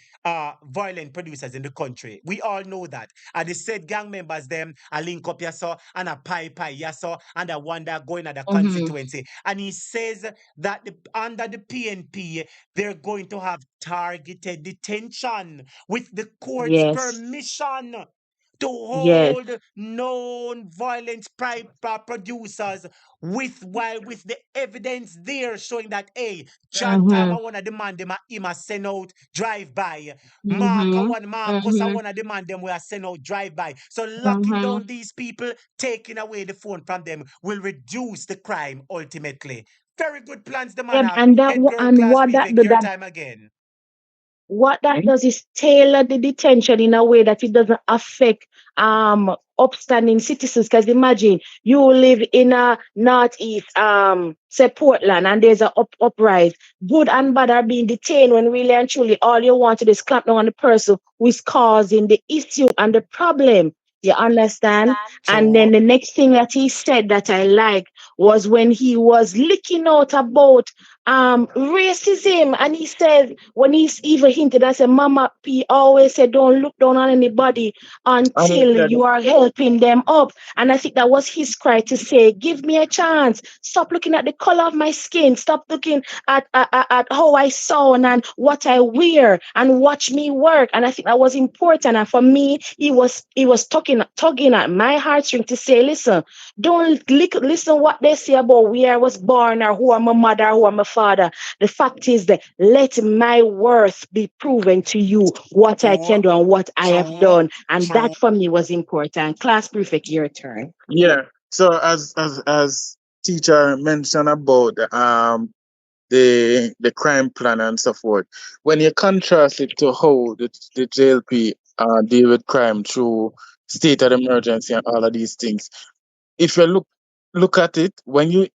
violent producers in the country. We all know that. And the said gang members them a link up yaso and a pie yaso and a one that going at the Mm-hmm. constituency. And he says that under the PNP, they're going to have targeted detention with the court's Yes. permission to Yes. hold known violent producers with the evidence there showing that John Time Mm-hmm. I wanna demand them him a send out drive by. Mm-hmm. Marcus I Mm-hmm. wanna demand them we are send out drive by. So locking Mm-hmm. down these people, taking away the phone from them will reduce the crime ultimately. Very good plans the man Yep. have. And Head girl and class what that prefect do your that time again. what that does is tailor the detention in a way that it doesn't affect upstanding citizens. Because imagine you live in a northeast, say Portland, and there's a uprise. Good and bad are being detained when really and truly all you want to do is clamp down on the person who is causing the issue and the problem. You understand? And True. then the next thing that he said that I like was when he was licking out about racism, and he said when he's even hinted, I said Mama P always said don't look down on anybody until you are helping them up. And I think that was his cry to say give me a chance, stop looking at the color of my skin, stop looking at how I sound and what I wear, and watch me work. And I think that was important. And for me, he was tugging at my heartstring to say listen, don't listen what they say about where I was born or who I'm my mother, who I'm my father. The fact is that let my worth be proven to you what I True. can do and what I have True. done. And True. that for me was important. Class prefect, your turn. Yeah. So as teacher mentioned about the crime plan and so forth. When you contrast it to how the JLP deal with crime through state of emergency and all of these things, if you look at it, when you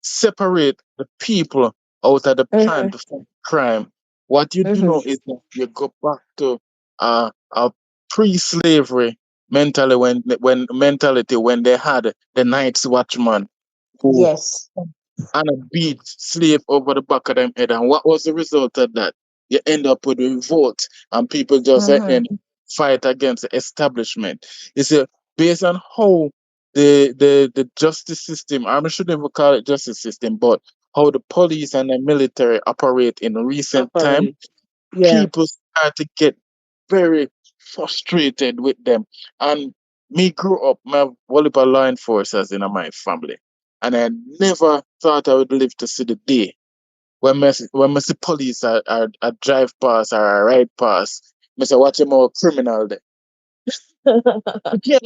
separate the people out of the plan Mm-hmm. to fight crime, what you do Mm-hmm. know is that you go back to a pre-slavery mentality when they had the night's watchman who Yes. and a beat slave over the back of them head. And what was the result of that? You end up with revolt and people just Mm-hmm. then fight against the establishment. You see, based on how the justice system, I shouldn't even call it justice system, but how the police and the military operate in recent time, Operate. Yeah. people start to get very frustrated with them. And me grew up, my volleyball law enforcers in my family. And I never thought I would live to see the day when I see police are drive past or I ride past. I say, watch them all criminal there.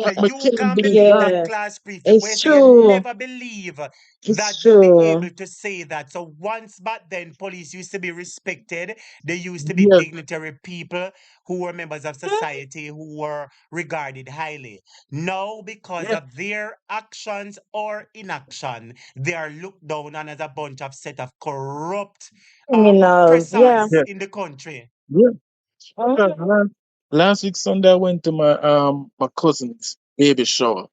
I You can't can't believe believe that. that Yeah. class prefect where It's say you true. never believe It's that you'll be able true. to say that. So once back then, police used to be respected. They used to be Yes, dignitary people who were members of society who were regarded highly. Now, because yes, of their actions or inaction, they are looked down on as a bunch of set of corrupt Criminals. Yeah. oppressors yes, in the country. yes. Because Mhm. last week Sunday I went to my cousin's baby shower.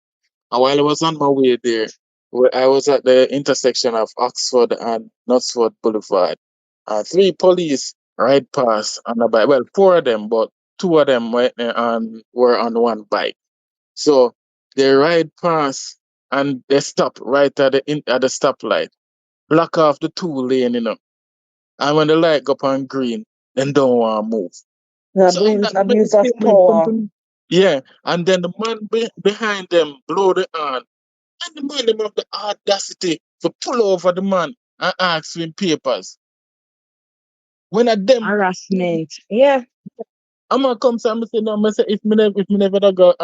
And while I was on my way there, I was at the intersection of Oxford and Knutsford Boulevard. Three police ride past on a bike. Well, four of them, but two of them were on one bike. So they ride past and they stop right at the stoplight, block off the two lane, And when the light go up on green, then don't want to move. So that make the Abuse of statement come to power. me. Yeah, and then the man behind them blow the horn. And the man them have the audacity to pull over the man and ask for him papers. When at them, Harassment. Yeah. I'm gonna come to me say no, me say if me never da go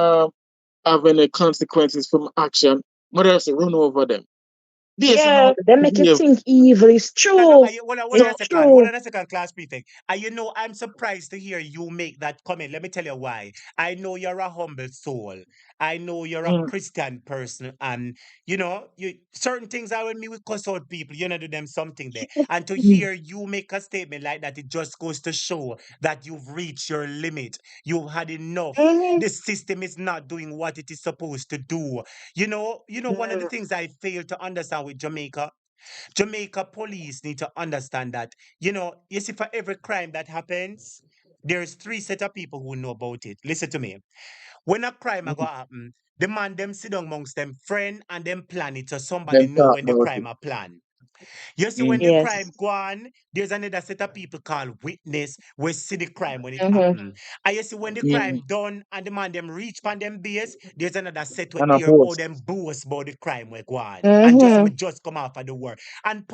have any consequences from action, mother have to run over them. Based on how Yeah. they They make you behave. think evil. It's No, true. hold on It's a So second. Hold true. on a second, class prefect. I'm surprised to hear you make that comment. Let me tell you why. I know you're a humble soul. I know you're a mm, Christian person, and you certain things are when me with cuss out people. You know, do them something there. And to mm, hear you make a statement like that, it just goes to show that you've reached your limit. You've had enough. Mm-hmm. The system is not doing what it is supposed to do. One of the Mm. things I fail to understand with Jamaica police need to understand that, you see, for every crime that happens, there's three set of people who know about it. Listen to me. When a crime a go mm. happen, the man them sit down amongst them friend and them plan it so somebody Then know talk when the about crime it. a plan. You see, when Mm, the crime Yes. go on, there's another set of people called witness we see the crime when it Mm-hmm. happen. And you see, when the mm. crime done and the man them reach pan them base, there's another set we And a hear all host. them boast about the crime we go on. And just me Mm-hmm. just come off of the word. And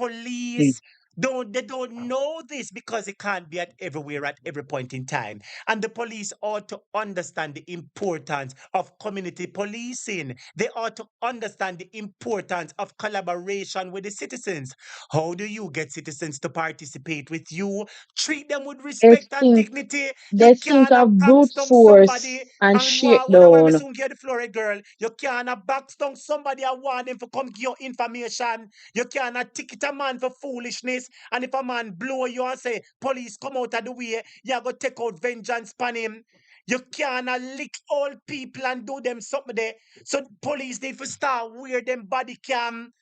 Mm, police don't know this because it can't be at everywhere at every point in time. And the police ought to understand the importance of community policing. They ought to understand the importance of collaboration with the citizens. How do you get citizens to participate with you? Treat them with They respect and think dignity. You they think can't of box brute down force somebody and and when me shakedown. soon get the floor, girl. You can't box down somebody and want them to come give you information. You cannot ticket a man for foolishness. And if a man blow you and say, police come out of the way, you go take out vengeance upon him. You cannot lick all people and do them something there. So police need to start wear them body cam.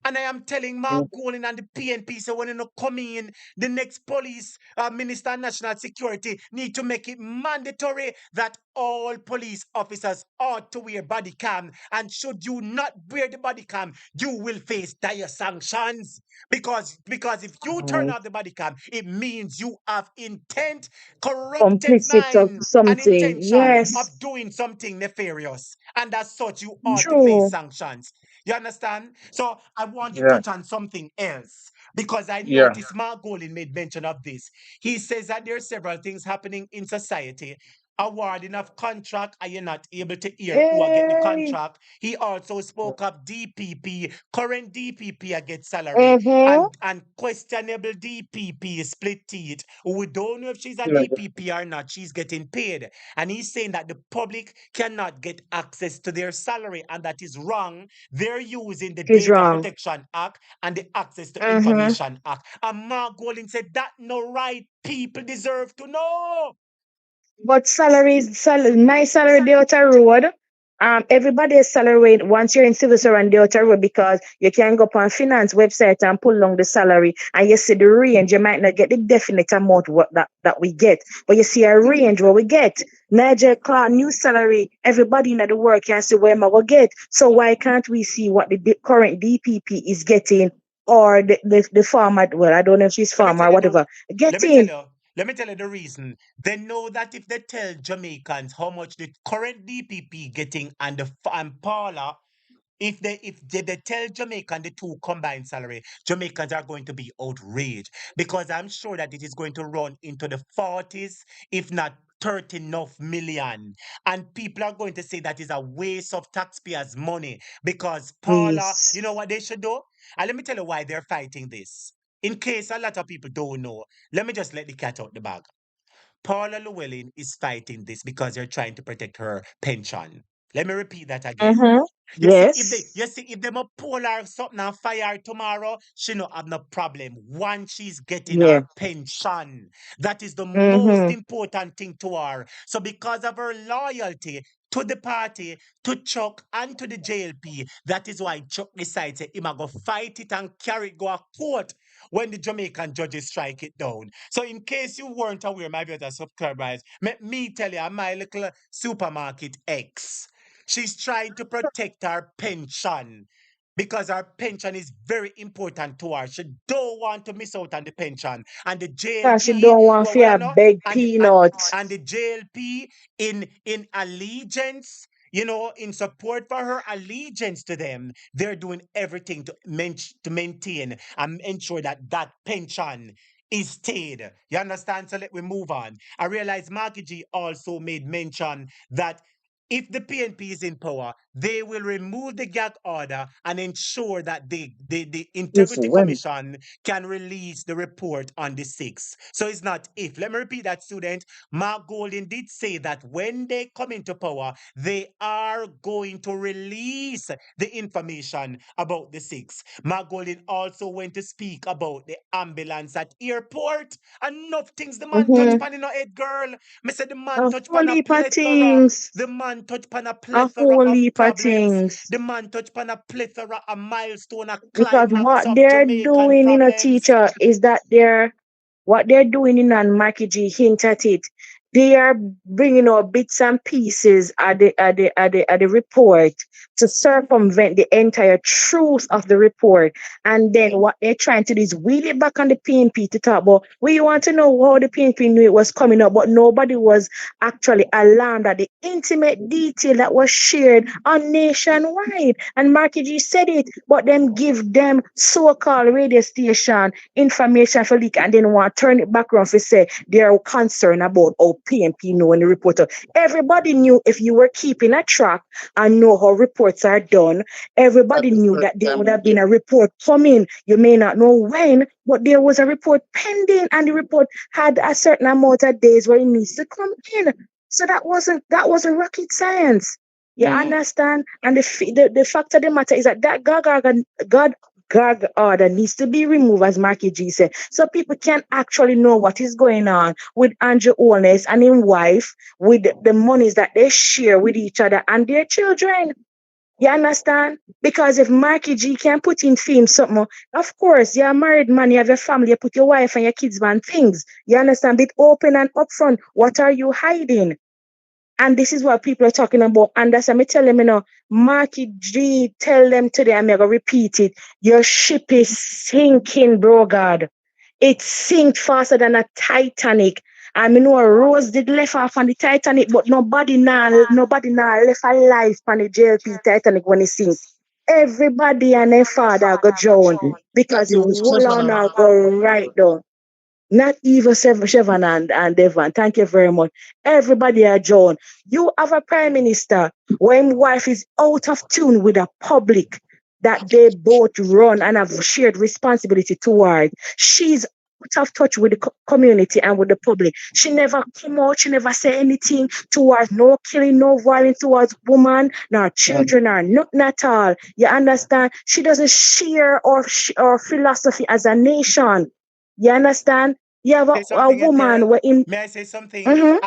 And I am telling mm, Mark Golin and the PNP, so when you know come in, the next police minister of national security need to make it mandatory that all police officers ought to wear body cam. And should you not wear the body cam, you will face dire sanctions. Because if you turn Right. off the body cam, it means you have intent, corrupted Complicit of mind, and something. intention Yes. of doing something nefarious. And as such, you ought to face True. sanctions. You understand? So I want to yeah, touch on something else because I yeah. noticed Mark Golin made mention of this. He says that there are several things happening in society. awarding of contract and you're not able to hear who get the Hey. contract. He also spoke of DPP, current DPP get salary, Mm-hmm. and questionable DPP split teeth. We don't know if she's a Yeah. DPP or not. She's getting paid. And he's saying that the public cannot get access to their salary, and that is wrong. They're using the It is Data wrong. Protection Act and the Access to Mm-hmm. Information Act. And Mark Golding said that no right people deserve to know. But my salary they out a road. Everybody's salary rate once you're in civil servant they out a road because you can go up on finance website and pull down the salary and you see the range. You might not get the definite amount what that we get, but you see a range what we get. Niger Clark new salary, everybody in the work can see where am I gonna get. So why can't we see what the current DPP is getting or the farmer? Well, I don't know if she's Let me farmer tell or you the whatever let me tell getting. you let me tell you the reason. They know that if they tell Jamaicans how much the current DPP getting and and Paula, if they tell Jamaican the two combined salary, Jamaicans are going to be outraged because I'm sure that it is going to run into the 40s, if not 30 enough million. And people are going to say that is a waste of taxpayers' money because Paula, Please. you know what they should do? And let me tell you why they're fighting this. In case a lot of people don't know, let me just let the cat out the bag. Paula Llewellyn is fighting this because they're trying to protect her pension. Let me repeat that again. Mm-hmm. Yes. You see, if them a pull her something and fire her tomorrow, she no have no problem. Once she's getting Yeah. her pension, that is the most Mm-hmm. important thing to her. So because of her loyalty to the party, to Chuck and to the JLP, that is why Chuck decides him a go fight it and carry it go a court when the Jamaican judges strike it down. So in case you weren't aware, my brother subscribers, let me tell you, my little supermarket ex. She's trying to protect her pension because her pension is very important to her. She don't want to miss out on the pension. And the Cause she JLP, don't want well, I fear know, beg and peanuts. and the JLP in allegiance, in support for her allegiance to them, they're doing everything to maintain and ensure that that pension is stayed. You understand? So let me move on. I realize Marky G also made mention that if the PNP is in power, they will remove the gag order and ensure that the It's Integrity when. Commission can release the report on the 6th. So it's not if. Let me repeat that, student. Mark Golding did say that when they come into power, they are going to release the information about the 6th. Mark Golding also went to speak about the ambulance at airport. Enough things the man touch Mm-hmm. pan in her head, girl. Me say the man A touch whole pan a heap of plethora. things. The man touch pan a A plethora whole of heap of problems. things. The man touch pan a plethora, a milestone, a Because climax what of they're Jamaican doing in a problems. teacher is that what they're doing in and Mikey G hint at it. They are bringing out bits and pieces at the report to circumvent the entire truth of the report. And then what they're trying to do is wheel it back on the PNP to talk about. We want to know how the PNP knew it was coming up, but nobody was actually alarmed at the intimate detail that was shared on nationwide. And Marky G said it, but then give them so-called radio station information for leak and then want to turn it back around to say they're concerned about how PNP know when the reporter. Everybody knew if you were keeping a track and know how reports are done, At everybody a knew certain that there time would of have been year. a report coming. You may not know when, but there was a report pending and the report had a certain amount of days where it needs to come in. So that wasn't rocket science. You Mm-hmm. understand? And the fact of the matter is that God gag order needs to be removed, as Marky G said, so people can actually know what is going on with Andrew Holness and his wife, with the monies that they share with each other and their children. You understand? Because if Marky G can put in film something, of course, you're a married man, you have your family, you put your wife and your kids man things. You understand? Be open and upfront. What are you hiding? And this is what people are talking about. And that's what me tell them, Marky G, tell them today, I'm going to repeat it. Your ship is sinking, bro, God. It sinked faster than a Titanic. I mean, know Rose did left off on the Titanic, but nobody now left alive on the JLP Titanic when it sink. Everybody and their father go drown Not because the the whole witness on and now go right down. Not even Sevan and Devon. Thank you very much. Everybody are John. You have a prime minister when wife is out of tune with the public that they both run and have shared responsibility toward. She's out of touch with the community and with the public. She never come out, she never say anything towards no killing, no violence towards women, nor children, or nothing at all. You understand? She doesn't share our philosophy as a nation. You understand? You have Say a something, head woman girl. where in May I say something? mhm.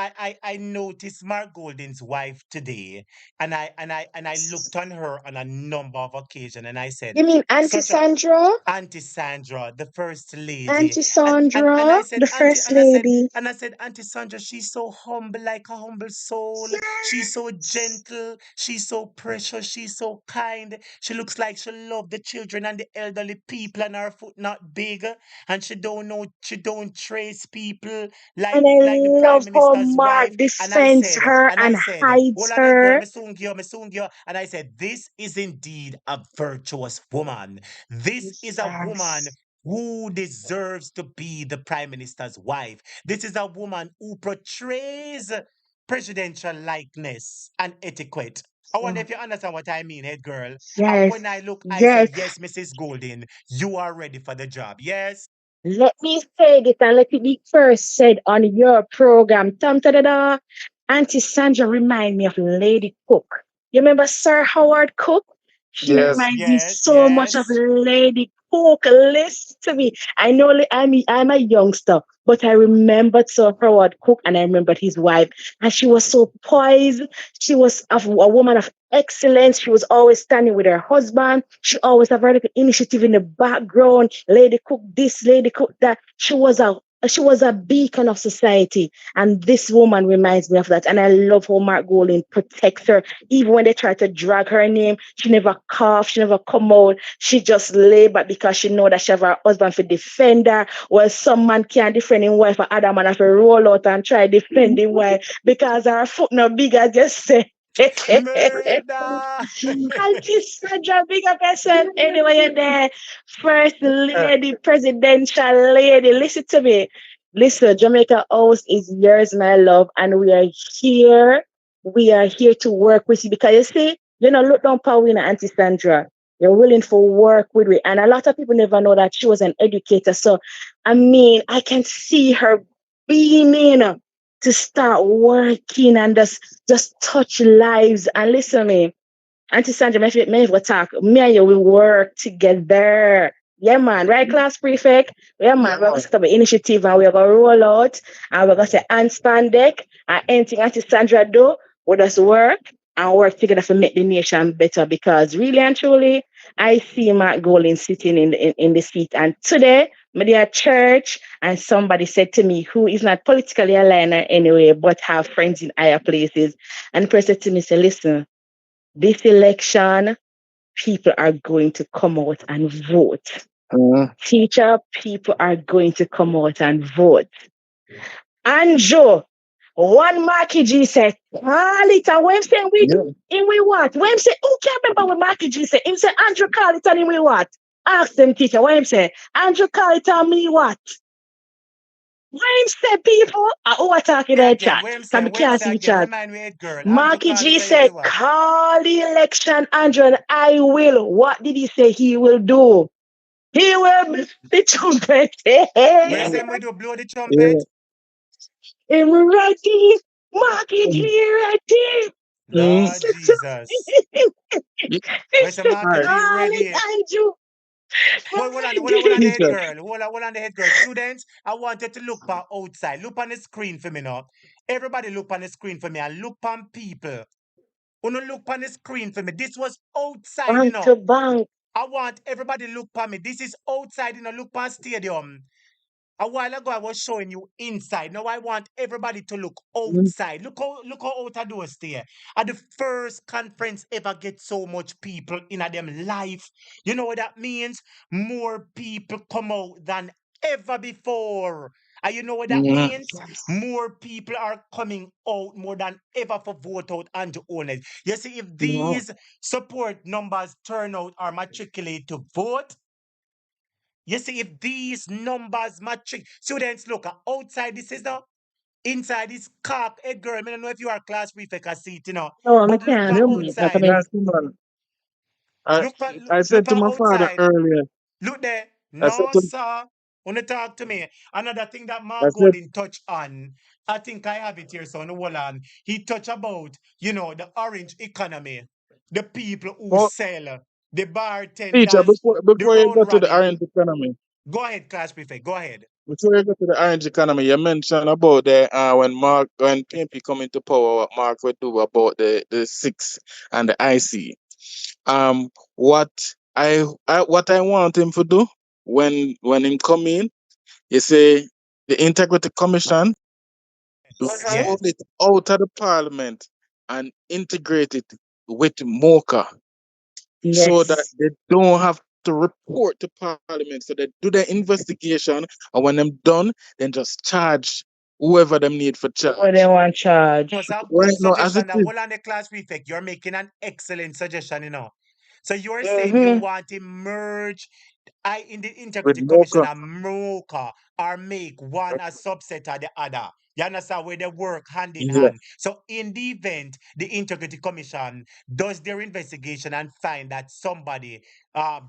I noticed Mark Golden's wife today, and I looked on her on a number of occasions, and I said, You mean Auntie such a Sandra? Auntie Sandra, the first lady. Auntie And I Sandra, said, the Auntie, first lady. and I said, Auntie Sandra, she's so humble, like a humble soul. She's so gentle. She's so precious. She's so kind. She looks like she love the children and the elderly people, and her foot not big. And she don't trace people And like the I prime love how minister's Mark wife. defends her And I and said, hides hold on, that girl, her. me soon girl. And I said, this is indeed a virtuous woman. This is a woman Yes. who deserves to be the prime minister's wife. This is a woman who portrays presidential likeness and etiquette. I wonder if you understand what I mean, head girl. And Yes. when I look, I say, Yes. yes, Mrs. Golden, you are ready for the job. Yes. Let me say this and let it be first said on your program. Tam ta da da. Auntie Sandra remind me of Lady Cook. You remember Sir Howard Cook? She Yes. reminds me Yes, so much of yes. Lady Cook. Listen to me. I know I'm a youngster, but I remembered Sir Howard Cook and I remembered his wife. And she was so poised. She was a woman of excellence. She was always standing with her husband. She always had very little initiative in the background. Lady Cook this, Lady Cook that. She was a beacon of society. And this woman reminds me of that. And I love how Mark Golding protects her. Even when they try to drag her name, she never cough, she never come out. She just lay back because she know that she have her husband for defend her. Well, some man can't defend him wife, or other man have to roll out and try defend him wife because her foot no big as just say. Murder. Auntie Sandra, big up yourself anyway you're there. First lady, presidential lady. Listen to me. Listen, Jamaica House is yours, my love, and we are here. We are here to work with you because you see, look down Pawina, Auntie Sandra. You're willing for work with me. And a lot of people never know that she was an educator. So, I mean, I can see her beaming to start working and just touch lives. And listen to me. Auntie Sandra, may we talk. Me and you will work together. Yeah, man. Right, class prefect? Yeah, man. Yeah, We're going to man. set up an initiative and we're going to roll out and we're going to say handstand deck and anything Auntie Sandra do, we just work and work together to make the nation better because really and truly, I see Mark Golding sitting in the seat. And today, me dey at church and somebody said to me, who is not politically aligned anyway, but have friends in higher places. And the person said to me, say, listen, this election, people are going to come out and vote. Mm. Teacher, people are going to come out and vote. Andrew, one Marky G said, call it. And when say we Yeah. in we what? When say, who can remember what Marky G said? Him say, Andrew, call it and him we what? Ask them, teacher, what him say? Andrew, call it and me what? What him say, people? Who are talking in Yeah, the again, chat? Can we where him can't say see again, chat. remind me, head girl. Andrew Marky call G it and you said, will what? call the election, Andrew, and I will. What did he say he will do? He will blow the trumpet. Where Mm. say we do blow the Yeah. trumpet? I'm ready. Marky Mm. G ready. Mm. Lord Jesus. Yeah. Where say Marky Right. G Call it, ready? Andrew. Hold on the head Teacher. girl. Hold on the head girl. Students, I want you to look for outside. Look on the screen for me now. Everybody look on the screen for me and look on people. Wanna look on the screen for me. This was outside, Bank to bank. I want everybody look on me. This is outside, look on stadium. A while ago, I was showing you inside. Now I want everybody to look Mm. outside. Look how out of doors there. At the first conference ever get so much people in a them life. You know what that means? More people come out than ever before. And you know what that Mm. means? More people are coming out more than ever for vote out and to own it. You see, if Mm. these support numbers turn out or matriculate to vote, You see, if these numbers matching, students look outside this is now. Inside this cock, hey girl, I don't know if you are class prefect or seat, No, I but look can't for do it. Like, I outside. mean, Yes, man. I Look for I look said for to my father outside. earlier. Look there. I said No, to sir. Wanna talk to me? Another thing that I Mark said Golding touched on, I think I have it here, so no hold on. He touched about, the orange economy, the people who oh, sell, the teacher, bartenders, the before you road go to the running. orange economy, Go ahead, class prefect. Go ahead. before you go to the orange economy, you mentioned about the when PNP come into power, what Mark would do about the six and the IC. What I want him to do when him come in, you say the Integrity Commission Yeah. roll it out of the parliament and integrate it with MOCA so that yes. they don't have to report to parliament. So they do their investigation, and when them done, then just charge whoever them need for What they charge. want charge. It's a Right good now, as it suggestion. That is. hold on the class prefect. You're making an excellent suggestion. So you're saying you Mm-hmm. want to merge in the With Integrity Commission MOCA. and MOCA or make one a subset of the other. You understand where they work hand in Yeah. hand. So in the event the Integrity Commission does their investigation and find that somebody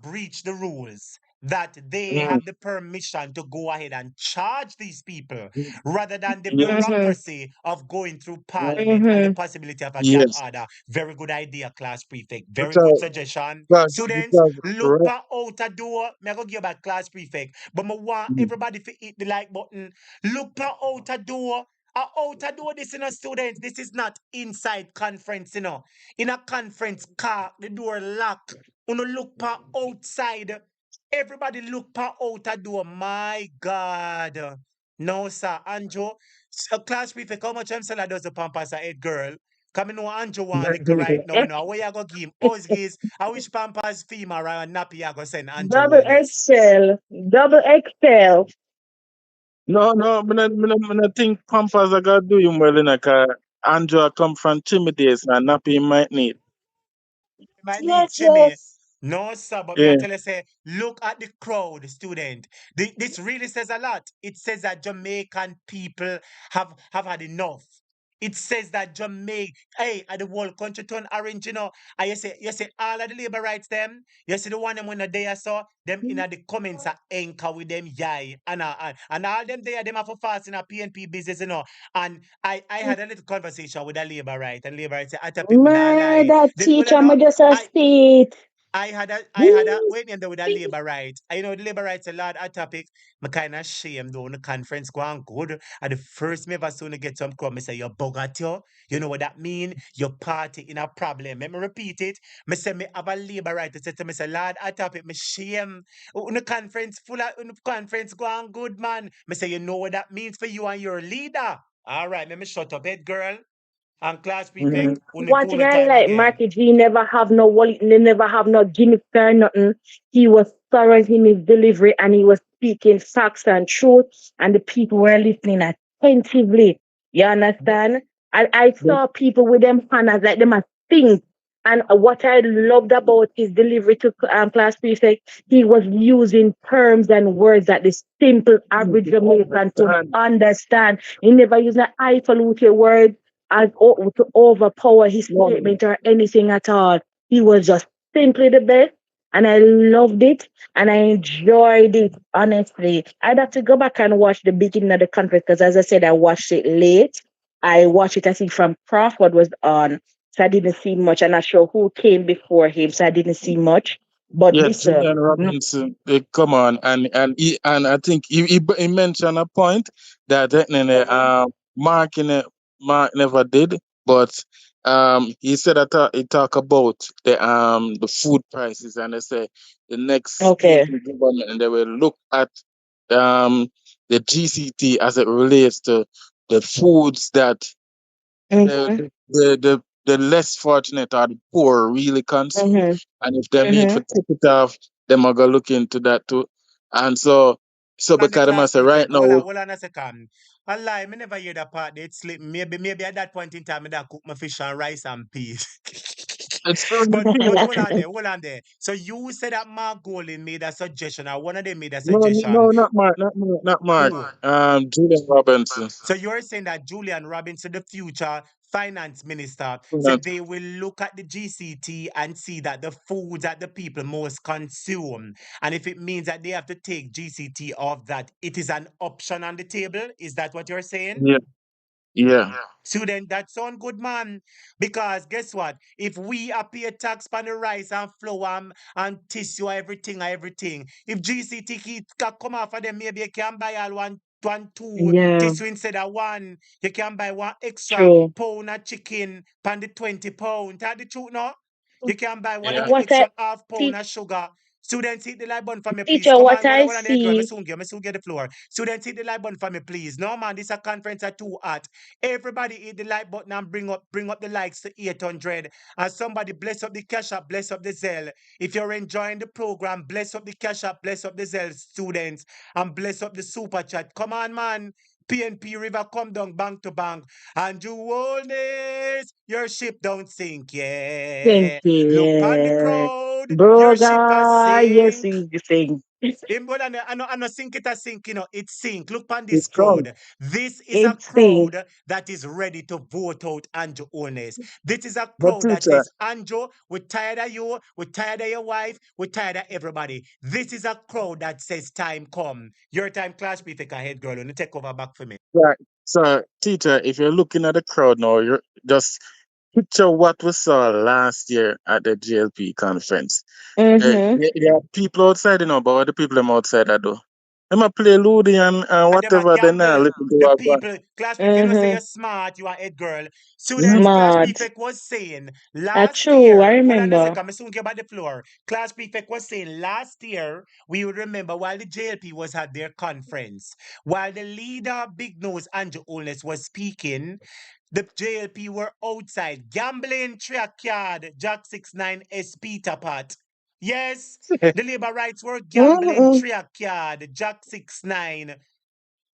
breached the rules, that they Mm. have the permission to go ahead and charge these people rather than the Yes. Mm-hmm. bureaucracy of going through Mm. parliament and the Mm-hmm. possibility of a gag Yes. order. Very good idea, class prefect. Very good Because, suggestion. Students, because look right. for outer door. Me I go give back class prefect. But I want Mm. everybody to hit the like button. Look for outer door. A outer door, this students. This is not inside conference, In a conference car, the door locked. Look for outside. Everybody look for outer door. My God. No, sir. Anjo, class prefect, how much I'm selling does the pampas a head girl? Come in, Anjo one little right now, Where you go give him? Us I wish pampas female and nappy I go send Anjo Double one it. XL. Double XL. No, I not think Pampers are gonna do you well in a car. Andrew come from Timmy days and Nappy might need. Might need Yes, Timmy. yes. No, sir, but me I Yeah. tell you, say, look at the crowd, student. This really says a lot. It says that Jamaican people have had enough. It says that Jamaica, hey, at the whole country turn orange, And you say all of the labor rights them. You see the one them when they are saw them in the comments are anchor with them yay and all them there them have to fast in a PNP business. And I had a little conversation with a labor right and labor right say I tell people nah Man, lie. that Well, teacher, me just a state. I had a wait me there with a labor right. I know the labor rights a lot a topic. Me kind of shame though the conference going good. And the first me ever soon get some crumb, me say you bug at you. You know what that mean? Your party in a problem. Let me repeat it. Me say me have a labor right to say to me say Lord a topic me shame. The conference full of the conference going good man. Me say you know what that means for you and your leader. All right, me shut up head girl and class Mhm. prefect. One thing Uni I time like, again. Market, he never have no wallet, he never have no gimmick or nothing. He was thorough in his delivery and he was speaking facts and truth, and the people were listening attentively. You understand? I saw people with them hands like them a think. And what I loved about his delivery to class prefect, he was using terms and words that the simple average Jamaican could understand. He never used an highfalutin word to overpower his statement or anything at all. He was just simply the best. And I loved it and I enjoyed it, honestly. I'd have to go back and watch the beginning of the conference because, as I said, I watched it late. I watched it, I think, from Crawford was on. So I didn't see much. I'm not sure who came before him. So I didn't see much. But Yeah, this, Julian Robinson, come on, and I think he mentioned a point that Mark Mark never did, but he said that he talk about the food prices, and they say the next okay. PNP government, and they will look at um the GCT as it relates to the foods that Mm-hmm. the less fortunate or the poor really consume. Mm-hmm. And if they need Mm-hmm. to take it off, them are gonna look into that too. And so And the because them a class say right prefect. now, Hold on a second. I lie, me never hear that part. It slip. Maybe at that point in time, I cook my fish and rice and peas. It's true. But hold on there. So you said that Mark Golden made a suggestion, or one of them made a No, suggestion. no, not Mark, not Mark, not Mark. Who? Julian Robinson. So you're saying that Julian Robinson, the future finance minister, said Finance. they will look at the GCT and see that the foods that the people most consume, and if it means that they have to take GCT off that, it is an option on the table. Is that what you're saying? Yeah, yeah. Student, that sound good, man. Because guess what? If we pay tax on the rice and flour and tissue, everything, if GCT can come off of them, maybe you can buy all two Yeah, tissue instead of one. You can buy one extra true. pound of chicken pan the 20 pound. Tell the truth now. You can buy one Yeah. What I extra half pound te- of sugar. Students, hit the light button for me, please. teacher, Come what on, I one of the girl. see. I soon get the floor. Students, hit the light button for me, please. No, man, this a conference at too hot. Everybody hit the like button and bring up the likes to 800. And somebody bless up the cash app, bless up the Zelle. If you're enjoying the program, bless up the cash app, bless up the Zelle, students, and bless up the super chat. Come on, man. PNP River come down bank to bank. And you always, your ship don't sink, Thank yeah. Look on the you. crowd, your ship a Brother, yes, sink. you sing. Him go down there, I know sink it a sink, it sink. Look on this It's strong. crowd. This is a It sing. crowd that is ready to vote out Andrew Ones. This is a But crowd that teacher, says, Andrew, we're tired of you, we're tired of your wife, we're tired of everybody. This is a crowd that says, time come. Your time, Clash Prefect, head girl, and take over back for me. right. So teacher, if you're looking at the crowd now, you're just picture what we saw last year at the GLP conference. Mm-hmm. There are people outside, but what the people them outside I do? Them a play Ludi and And them a whatever they now gamble. listen to The what people, Clash Prefect, say Mm-hmm. you're smart, you are head girl. Mhm. Students, Clash Smart. Prefect was saying last True, I year, hold on a remember. second, I'm soon get about the floor. Clash Prefect was saying last year, we would remember while the JLP was at their conference, while the leader, Big Nose Andrew Holness, was speaking, the JLP were outside gambling, track card, Jack 69 SP Tapat. Yes, the labor rights were gambling, Mm-mm. track card, Jack 69.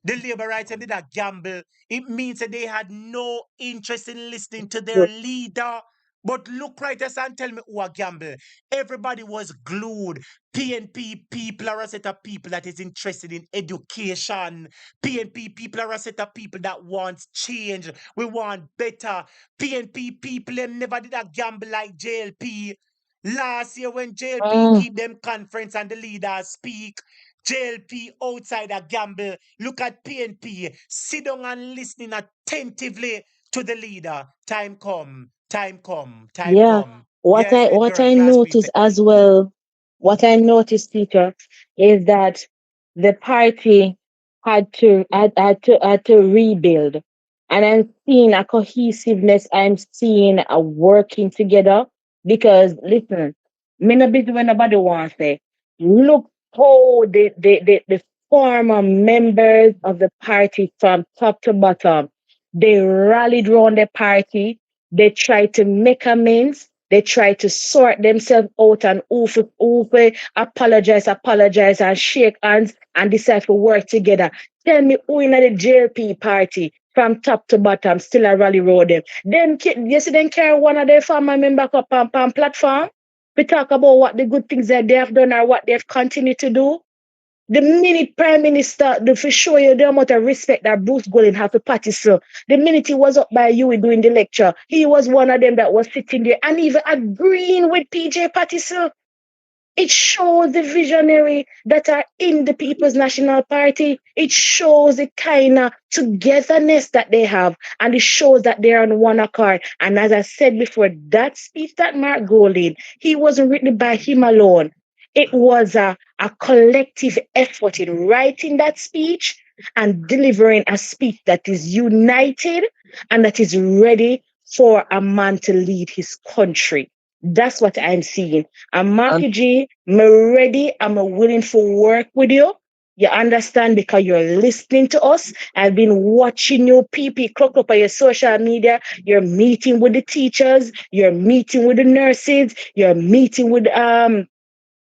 The labor rights and did a gamble. It means that they had no interest in listening to their leader. But look right us and tell me who a gamble. Everybody was glued. PNP people are a set of people that is interested in education. PNP people are a set of people that wants change. We want better. PNP people them never did a gamble like JLP. Last year when JLP Mm. keep them conference and the leaders speak, JLP outside a gamble. Look at PNP. Sit down and listening attentively to the leader. Time come. Time come. Time Yeah. come. What Yes, I head what girl, I class noticed prefect. as well, what I noticed, teacher, is that the party had to rebuild. And I'm seeing a cohesiveness, I'm seeing a working together. Because listen, me no busy when nobody wants say, look how the former members of the party from top to bottom, they rallied around the party, they try to make amends. They try to sort themselves out and apologize, and shake hands and decide to work together. Tell me who in the JLP party from top to bottom still a rally road them. You see them carry one of their family member up on platform. We talk about what the good things that they have done or what they've continued to do. The minute Prime Minister, for show you the amount of respect that Bruce Golding had for Patterson, the minute he was up by you doing the lecture, he was one of them that was sitting there and even agreeing with PJ Patterson. It shows the visionary that are in the People's National Party. It shows the kind of togetherness that they have. And it shows that they're on one accord. And as I said before, that speech that Mark Golding, he wasn't written by him alone. It was a collective effort in writing that speech and delivering a speech that is united and that is ready for a man to lead his country. That's what I'm seeing. And And Marky G, I'm ready, I'm willing for work with you. You understand because you're listening to us. I've been watching you PP clock up on your social media. You're meeting with the teachers, you're meeting with the nurses, you're meeting with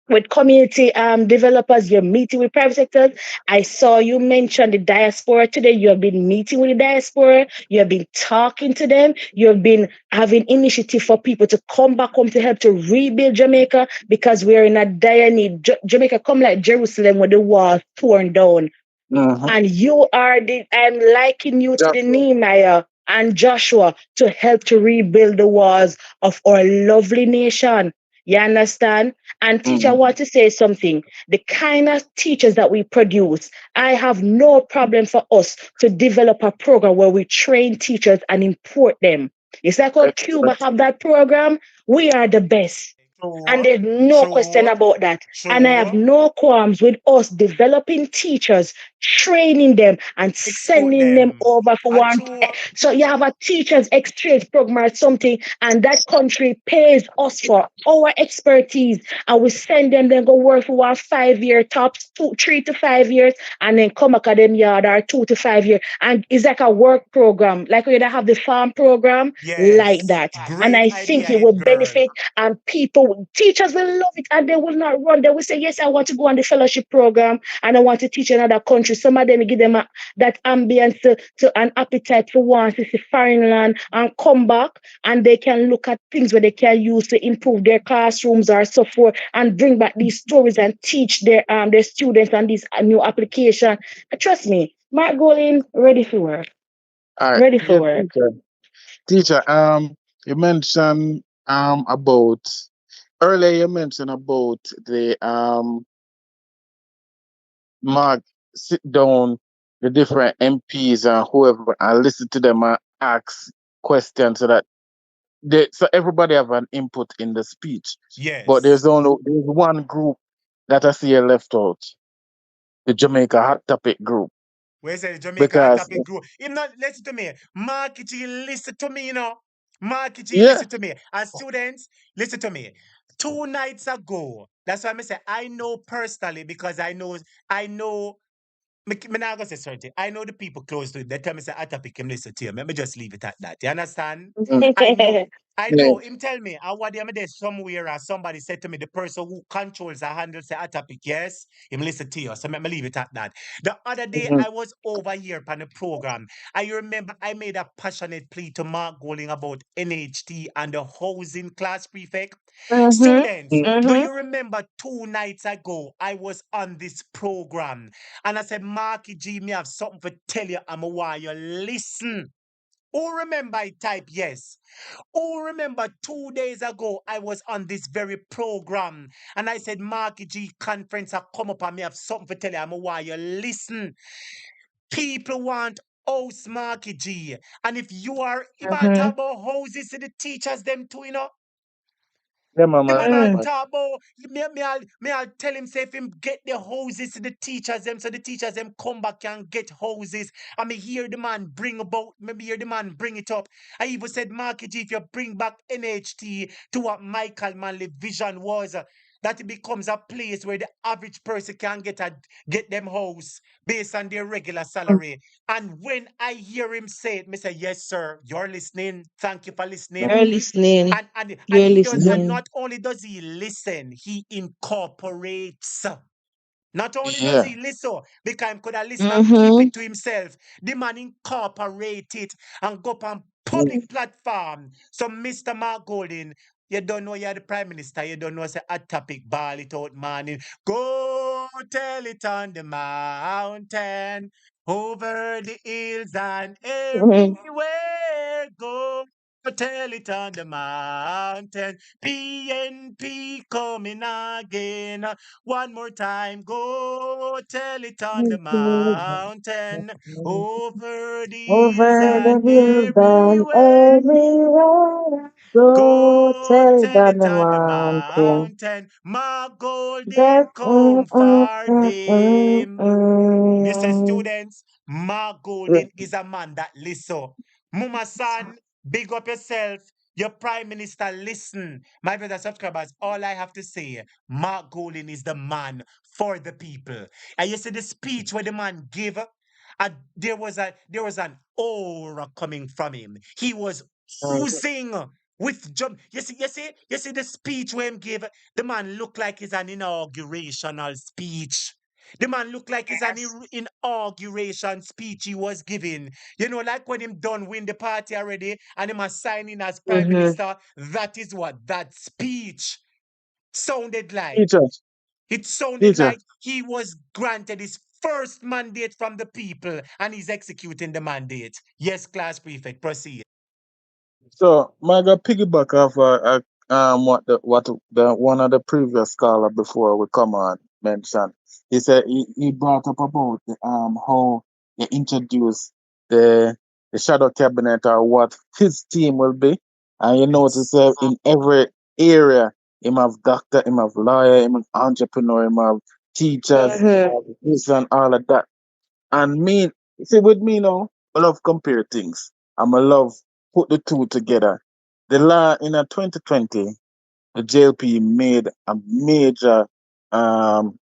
with community developers, you're meeting with private sectors. I saw you mention the diaspora today. You have been meeting with the diaspora. You have been talking to them. You have been having initiative for people to come back home to help to rebuild Jamaica because we're in a dire need. Jamaica come like Jerusalem with the wall torn down. Mm-hmm. And you are I'm liking you to the Joshua. Nehemiah and Joshua to help to rebuild the walls of our lovely nation. You understand? And teacher, I Mm-hmm. want to say something. The kind of teachers that we produce, I have no problem for us to develop a program where we train teachers and import them. It's like how Cuba Excellent. have that program. We are the best. And True, there's no question true, about that. And I have true. no qualms with us developing teachers, training them, and Export sending them them. over for A one. true. So you have a teachers exchange program or something, and that country pays us for our expertise, and we send them, then go work for 1 5 year tops, 3 to 5 years, and then come back at them yard or 2 to 5 years. And it's like a work program, like we have the farm program, like Yes. that. And Great I think idea, it will it girl. benefit and people, teachers will love it and they will not run. They will say, yes, I want to go on the fellowship program and I want to teach in another country. Some of them give them that ambience to an appetite for want to see foreign land and come back and they can look at things where they can use to improve their classrooms or so forth and bring back these stories and teach their students on this new application. Trust me, Mark Golin, ready for work. All right. Ready for Yeah, work. teacher. Teacher, you mentioned about earlier you mentioned about the Mark sit down the different MPs and whoever and listen to them and ask questions so that so everybody have an input in the speech. But Yes. there's one group that I see left out, the Jamaica Hot Topic group. Where's the Jamaica Hot Because Topic group? Him not listen to me. Marky G, listen to me, you know. Marky G, yeah. listen to me. And students, listen to me. 2 nights ago, that's why I say I know personally because I know me not gonna say certain. I know the people close to it. They tell me say I topic him listen to you. Let me just leave it at that. You understand? Mm, I know. I yeah. know him tell me, I what am there somewhere or somebody said to me, the person who controls the handle say a topic, yes, him listen to you. So let me leave it at that. The other day Mhm. I was over here on the program. I remember I made a passionate plea to Mark Golding about NHT and the housing class prefect. Mm-hmm. Students, do Mm-hmm. you remember 2 nights ago I was on this program and I said, Marky G, me have something to tell you. I'm a why you listen. Who remember I type yes? Who remember 2 days ago I was on this very program and I said, Marky G conference I come up and me have something to tell you. I'm a why you listen. People want house Marky G. And if I Mm-hmm. talk about houses to the teachers, them too, you know. Yeah, The mama. man all Mm. talk about me I'll tell him say if him get the houses to the teachers them so the teachers them come back and get houses. And me hear the man bring about maybe hear the man bring it up. I even said Marky G, if you bring back NHT to what Michael Manley vision was, that it becomes a place where the average person can get them house based on their regular salary. And when I hear him say it, me say, yes, sir, you're listening. Thank you for listening. You're listening. And You're he does, Yeah. and listening. not only does he listen, he incorporates. Not only does Yeah. he listen, because he could have listened and keep Mm-hmm. it to himself. The man incorporate it and go up on Mm. public platform. So Mr. Mark Golding, you don't know you're the prime minister. You don't know say a topic ball it out, man. Go tell it on the mountain, over the hills and Mm-hmm. everywhere. Go tell it on the mountain. PNP coming again. One more time, go tell it on the mountain, over the hills Over the and hills and everywhere. everywhere. Go Go tell it tell on it the on the mountain. mountain, my golden That come for them. Mr. mm. Students, Mark Golden is a man that listen. Mama San, big up yourself. Your prime minister, listen. My brother subscribers, all I have to say, Mark Golden is the man for the people. And you see the speech where the man gave, there was an aura coming from him. He was oozing. with you see the speech where him give. The man look like it's an inaugurational speech. The man look like it's an inauguration speech he was giving. You know, like when him done win the party already and him was signing as prime Mm-hmm. minister. That is what that speech sounded like. Teacher, It sounded teacher. like he was granted his first mandate from the people and he's executing the mandate. Yes, class prefect, proceed. So, my God, piggyback off what the one of the previous caller before we come on mentioned. He said he brought up about how he introduced the shadow cabinet or what his team will be, and you notice in every area, him have doctor, him have lawyer, him have entrepreneur, him have teachers, Mm-hmm. this and all of that. And me, see, with me now, I love compare things. And I love put the two together. The law in a 2020, the JLP made a major um,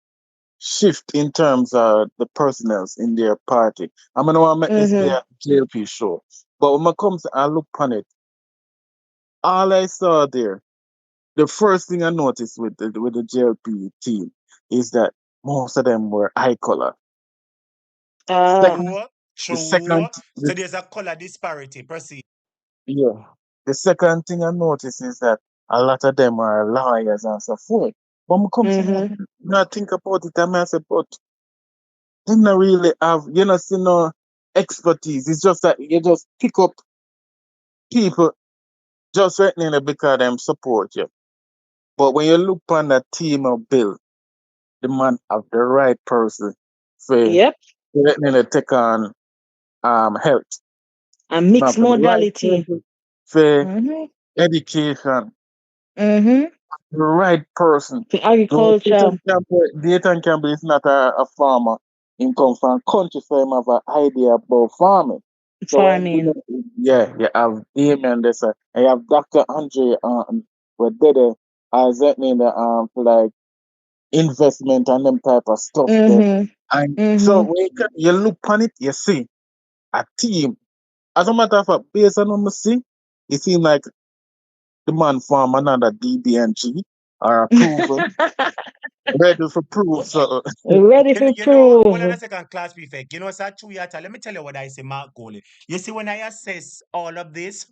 shift in terms of the personnel in their party. I'm gonna want to make this be Mm-hmm. a JLP show. But when I come to I look on it, all I saw there, the first thing I noticed with the JLP team is that most of them were eye color. Ah. True, The true. second, So there's a color disparity. Proceed. Yeah. The second thing I notice is that a lot of them are lawyers and so forth. But when come to Mm-hmm. not think about it, I say, but they not really have, see no expertise. It's just that you just pick up people just right now because them support you. But when you look on that team of Bill, the man have the right person for Yep. right now to take on health. A Man mixed have the right modality. person for Mm-hmm. education. Mm-hmm. The right person. For No, agriculture. Dayton Campbell is not a farmer. He come from country, so him have an idea about farming. So when Farming. you have Damien this, and you have Dr. Andre with Dede as that mean the for like investment and them type of stuff there. Mm-hmm. And so Mm-hmm. when you look on it, you see a team. As a matter of fact, based on what I see, it seems like the man farm another DBNG or approval. Ready for proof. So Ready for You know, one of the prove. second class prefect, you know, sir, true yata. Let me tell you what I say, Mark Goalie. You see, when I assess all of this,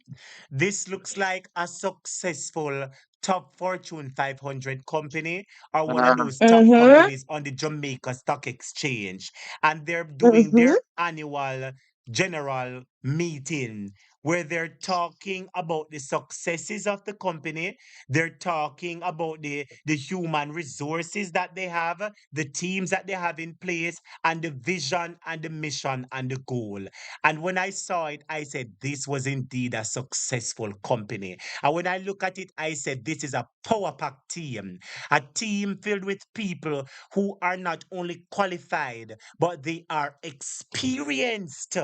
this looks like a successful top Fortune 500 company or one of those top Mm-hmm. companies on the Jamaica Stock Exchange. And they're doing Mm-hmm. their annual general meeting where they're talking about the successes of the company. They're talking about the human resources that they have, the teams that they have in place, and the vision and the mission and the goal. And when I saw it, I said, this was indeed a successful company. And when I look at it, I said, this is a power pack team, a team filled with people who are not only qualified, but they are experienced.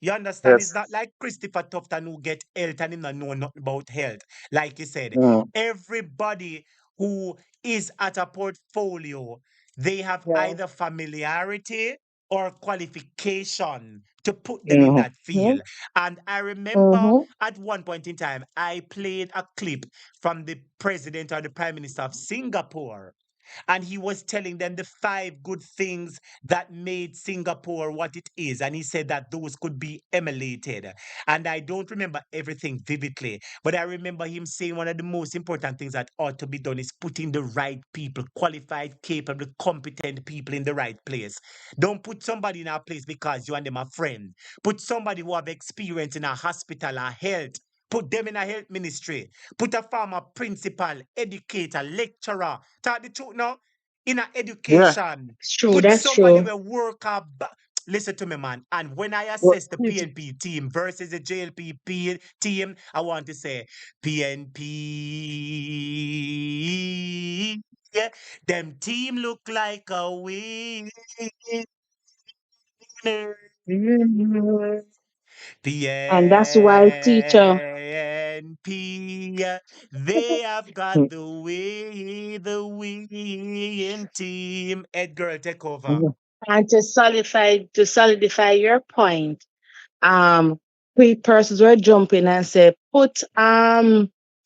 You understand? It's yes. not like Christopher Tufton who get health and him not know nothing about health. Like you said, Mm, everybody who is at a portfolio, they have Yeah. either familiarity or qualification to put them in mhm, that field. And I remember Mm-hmm. at one point in time, I played a clip from the president or the prime minister of Singapore. And he was telling them the five good things that made Singapore what it is. And he said that those could be emulated. And I don't remember everything vividly, but I remember him saying one of the most important things that ought to be done is putting the right people, qualified, capable, competent people in the right place. Don't put somebody in a place because you and them are friends. Put somebody who have experience in a hospital or health. Put them in a health ministry. Put a farmer, principal, educator, lecturer. Talk the truth now. In a yeah. education. It's true. Put That's somebody true. will work up. Listen to me, man. And when I Well, assess the PNP team versus the team, I want to say PNP. Yeah, them team look like a winner. Mhm. And that's why, teacher. PNP, they have got the win team. Edgar, take over. mhm, And to solidify your point, three persons were jumping and say, put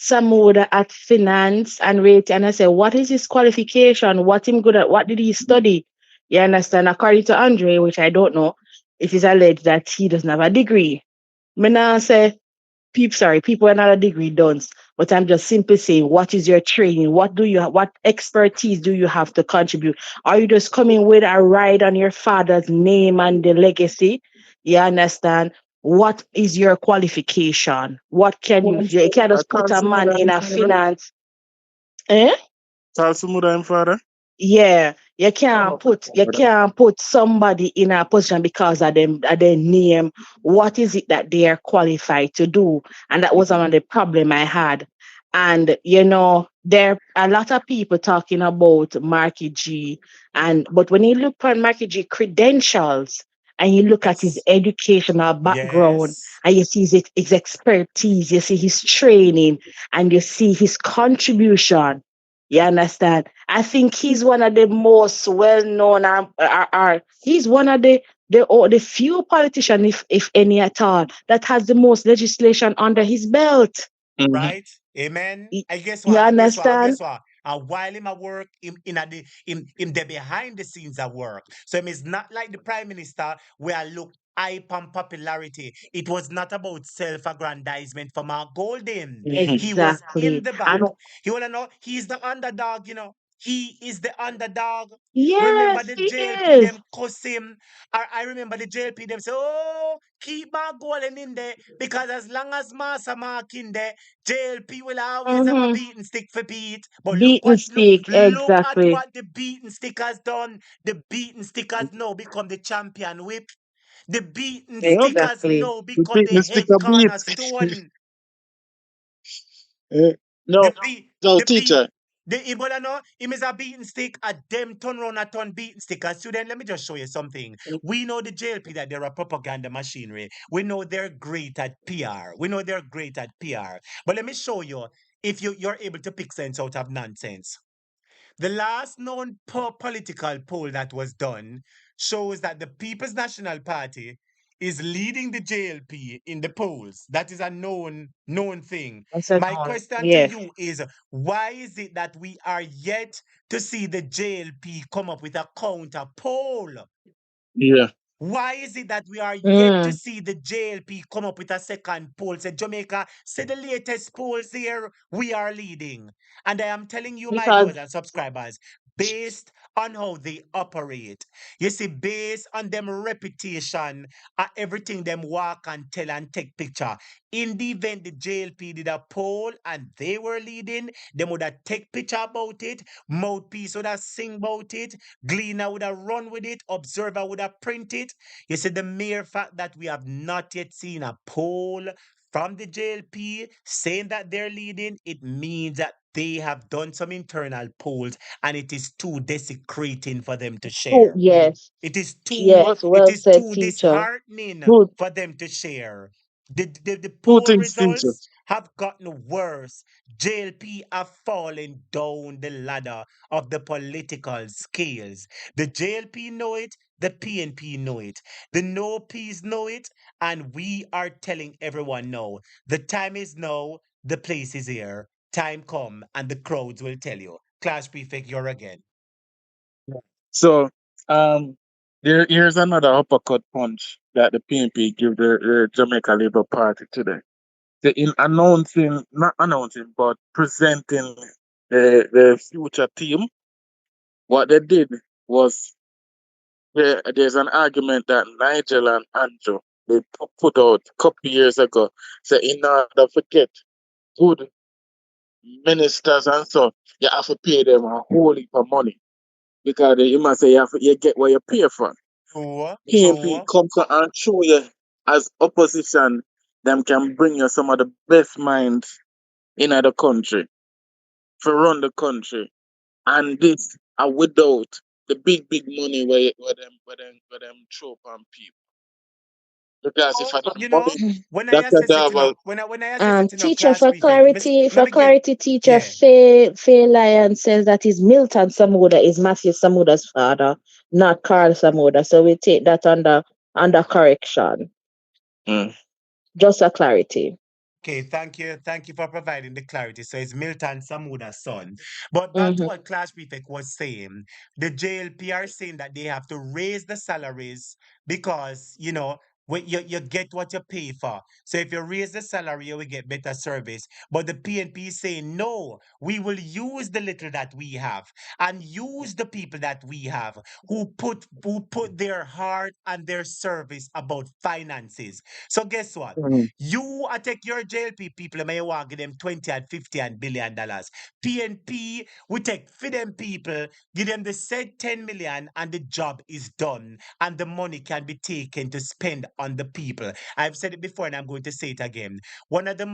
Samuda at finance and rate, and I say, what is his qualification? What him good at? What did he study? You understand? According to Andre, which I don't know, it is alleged that he doesn't have a degree. Me now say, people with another degree don't. But I'm just simply saying, what is your training? What expertise do you have to contribute? Are you just coming with a ride on your father's name and the legacy? You understand? What is your qualification? What can you can't just put a man in a finance. Eh? Charles Sumuda, father. Yeah, you can't put somebody in a position because of them of their name. What is it that they are qualified to do? And that was one of the problem I had. And there are a lot of people talking about Marky G, but when you look at Marky G credentials and you look at his Yes. educational background Yes. and you see his expertise, you see his training, and you see his contribution. You understand? I think he's one of the most well-known, he's one of the few politicians, if any at all, that has the most legislation under his belt. Mm-hmm. Right? Amen. Y- I guess You what? I guess what? I understand? guess what? And while him at work, him the behind the scenes at work. So him is not like the prime minister where I look hype and popularity. It was not about self-aggrandizement for Mark Golden. He was in Exactly. the back. And You wanna know? He's the underdog. He is the underdog. Remember yes, the he JLP is. them cuss him. I remember the JLP them say, "Oh, keep Mark Golden in there because as long as Master Mark in there, JLP will always have a Mm-hmm. beaten stick for Pete." But Beaten stick, look at exactly. what the beaten stick has done. The beaten stick has now become the champion whip. The beaten stick has Exactly. now The become the fitness head sticker beat. cornerstone. The No, beat, no, the beat, teacher. the Ebola no, him is a beaten stick, a them turn round a turn beaten stick. And student, let me just show you something. We know the JLP that they're a propaganda machinery. We know they're great at PR. We know they're great at PR. But let me show you if you're able to pick sense out of nonsense. The last known political poll that was done shows that the People's National Party is leading the JLP in the polls. That is a known thing. I said My no. question to Yes. you is why is it that we are yet to see the JLP come up with a counter poll? Yeah. Why is it that we are yet to Mm. see the JLP come up with a second poll? Say Jamaica, say the latest polls here, we are leading. And I am telling you, my Because viewers and subscribers, based on how they operate. You see, based on them reputation, everything them walk and tell and take picture. In the event the JLP did a poll and they were leading, they would have take picture about it, mouthpiece would have sing about it, Gleaner would have run with it, Observer would have print it. You see, the mere fact that we have not yet seen a poll from the JLP saying that they're leading, it means that they have done some internal polls and it is too desecrating for them to oh share. yes, It is too yes, it well is said, too teacher. disheartening Good. for them to share. The Two poll things, teacher. results have gotten worse. JLP have fallen down the ladder of the political scales. The JLP know it, the PNP know it, the no Ps know it, and we are telling everyone no. The time is now, the place is here. Time come, and the crowds will tell you. Clash prefect, you're again. So, um, here's another uppercut punch that the PNP give the Jamaica Labour Party today. They in announcing, not announcing, but presenting the future team. What they did was there's an argument that Nigel and Andrew they put out a couple years ago. Say in order to get good ministers and so, you have to pay them a whole heap of money because you must say you get what you pay for. True, PNP true. come to and show you as opposition, them can bring you some of the best minds in the country to run the country. And this are without the big money where them throw on people. Because if Oh, I don't you know, money, when I that's a assess it double. enough, when I assess it enough, Teacher, class for prefect, clarity, let me give, teacher, yeah. Faye Lion says that is Milton Samuda is Matthew Samuda's father, not Carl Samuda. So we take that under correction. Mm. Just a clarity. Okay, thank you. Thank you for providing the clarity. So it's Milton Samuda's son. But back to Mm-hmm. what Class Prefect was saying, the JLP are saying that they have to raise the salaries because, when you get what you pay for. So if you raise the salary, you will get better service. But the PNP is saying, no, we will use the little that we have and use the people that we have who put their heart and their service about finances. So guess what? Mhm. You take your JLP people, and you want give them 20 and 50 and billion dollars. PNP, we take for them people, give them the said 10 million, and the job is done. And the money can be taken to spend on the people. I've said it before and I'm going to say it again. One of the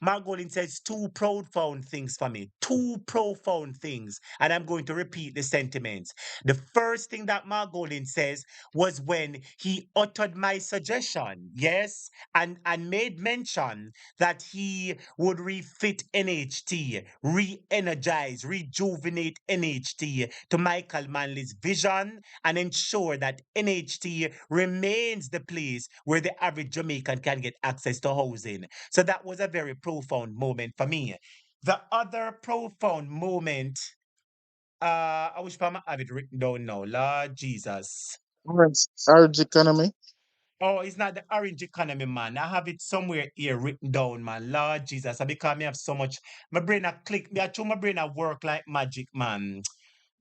Margolin says two profound things for me. Two profound things. And I'm going to repeat the sentiments. The first thing that Margolin says was when he uttered my suggestion, yes, and made mention that he would refit NHT, re-energize, rejuvenate NHT to Michael Manley's vision and ensure that NHT remains the place where the average Jamaican can get access to housing. So that was a very profound moment for me. The other profound moment, I wish I have it written down now. Lord Jesus. Orange economy. Oh, it's not the orange economy, man. I have it somewhere here written down, man. Lord Jesus, I because me have so much. My brain a click. Me, I my brain a work like magic, man.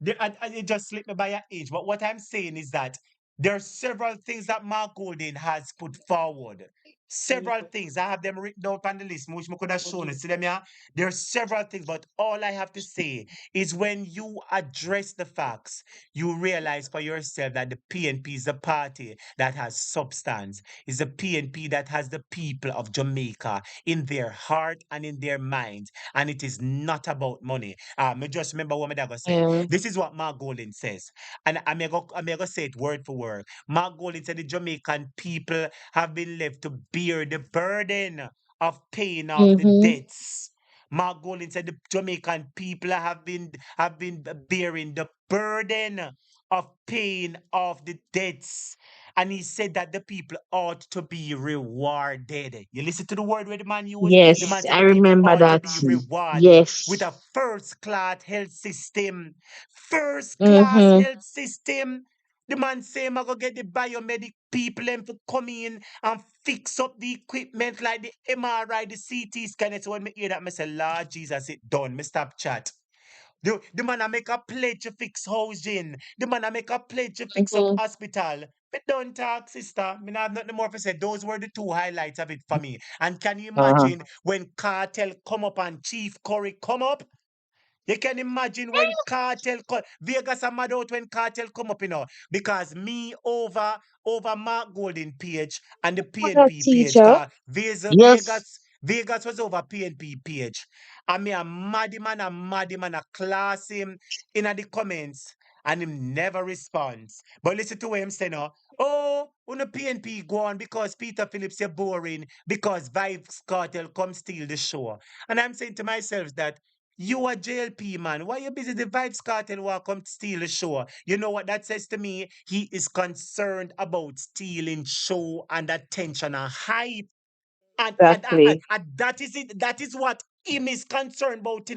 It just slipped me by an inch. But what I'm saying is that there are several things that Mark Golding has put forward. Several things. I have them written down on the list, which I could have shown. You see them here? There are several things, but all I have to say is when you address the facts, you realize for yourself that the PNP is a party that has substance. Is a PNP that has the people of Jamaica in their heart and in their minds. And it is not about money. Me just remember what my dad was saying. Yeah. This is what Mark Golding says. And I'm going to say it word for word. Mark Golding said the Jamaican people have been left to bear the burden of paying off the Mm-hmm. debts. Mark Golding said the Jamaican people have been bearing the burden of paying off the debts. And he said that the people ought to be rewarded. You listen to the word where the man used? The man Yes, said I the people remember ought to that. be rewarded with Yes. a first class health system. First class Mm-hmm. health system. The man say, I'm going to get the biomedic people them to come in and fix up the equipment like the MRI, the CT scan. So when me hear that, I say, Lord Jesus, it done. Me stop chat. The man a make a pledge to fix housing. The man a make a pledge to fix up Mm-hmm. hospital. But don't talk, sister. Me not have nothing more to say. Those were the two highlights of it for me. And can you Uh-huh. imagine when Cartel come up and Chief Curry come up? You can imagine when Vegas are mad out when Cartel come up, because me over Mark Golden page and the For that PNP page, teacher. cause Yes. Vegas was over PNP page. And me a maddy man, a class him in the comments and him never responds. But listen to what him say now. Oh, on the PNP go on because Peter Phillips you're boring because Vibes Cartel come steal the show. And I'm saying to myself that you a JLP man. Why you busy the Vibes Cartel want come steal the show? You know what that says to me? He is concerned about stealing show and attention and hype. And Exactly. that is it. That is what him is concerned about,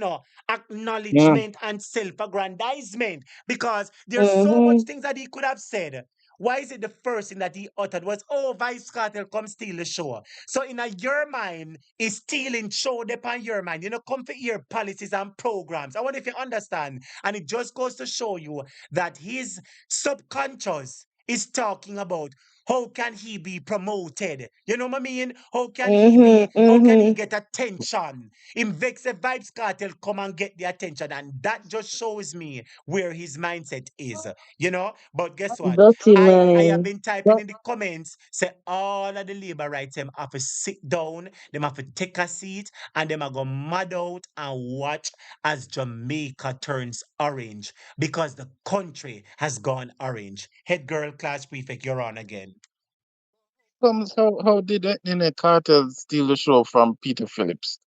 Yeah. acknowledgement and self-aggrandizement. Because there's so much Mm-hmm. things that he could have said. Why is it the first thing that he uttered was, oh, Vice Cartel, come steal the show? So in your mind, is stealing show upon your mind. Come for your policies and programs. I wonder if you understand. And it just goes to show you that his subconscious is talking about how can he be promoted? You know what I mean? Mm-hmm. How can he Mm-hmm. get attention? In Vex a Vibes Cartel come and get the attention. And that just shows me where his mindset is. But guess what? Dirty I have man. been typing in the comments, say all of the labor rights them have to sit down, them have to take a seat, and them are go mad out and watch as Jamaica turns orange because the country has gone orange. Head girl class prefect, you're on again. How did the Carter steal the show from Peter Phillips?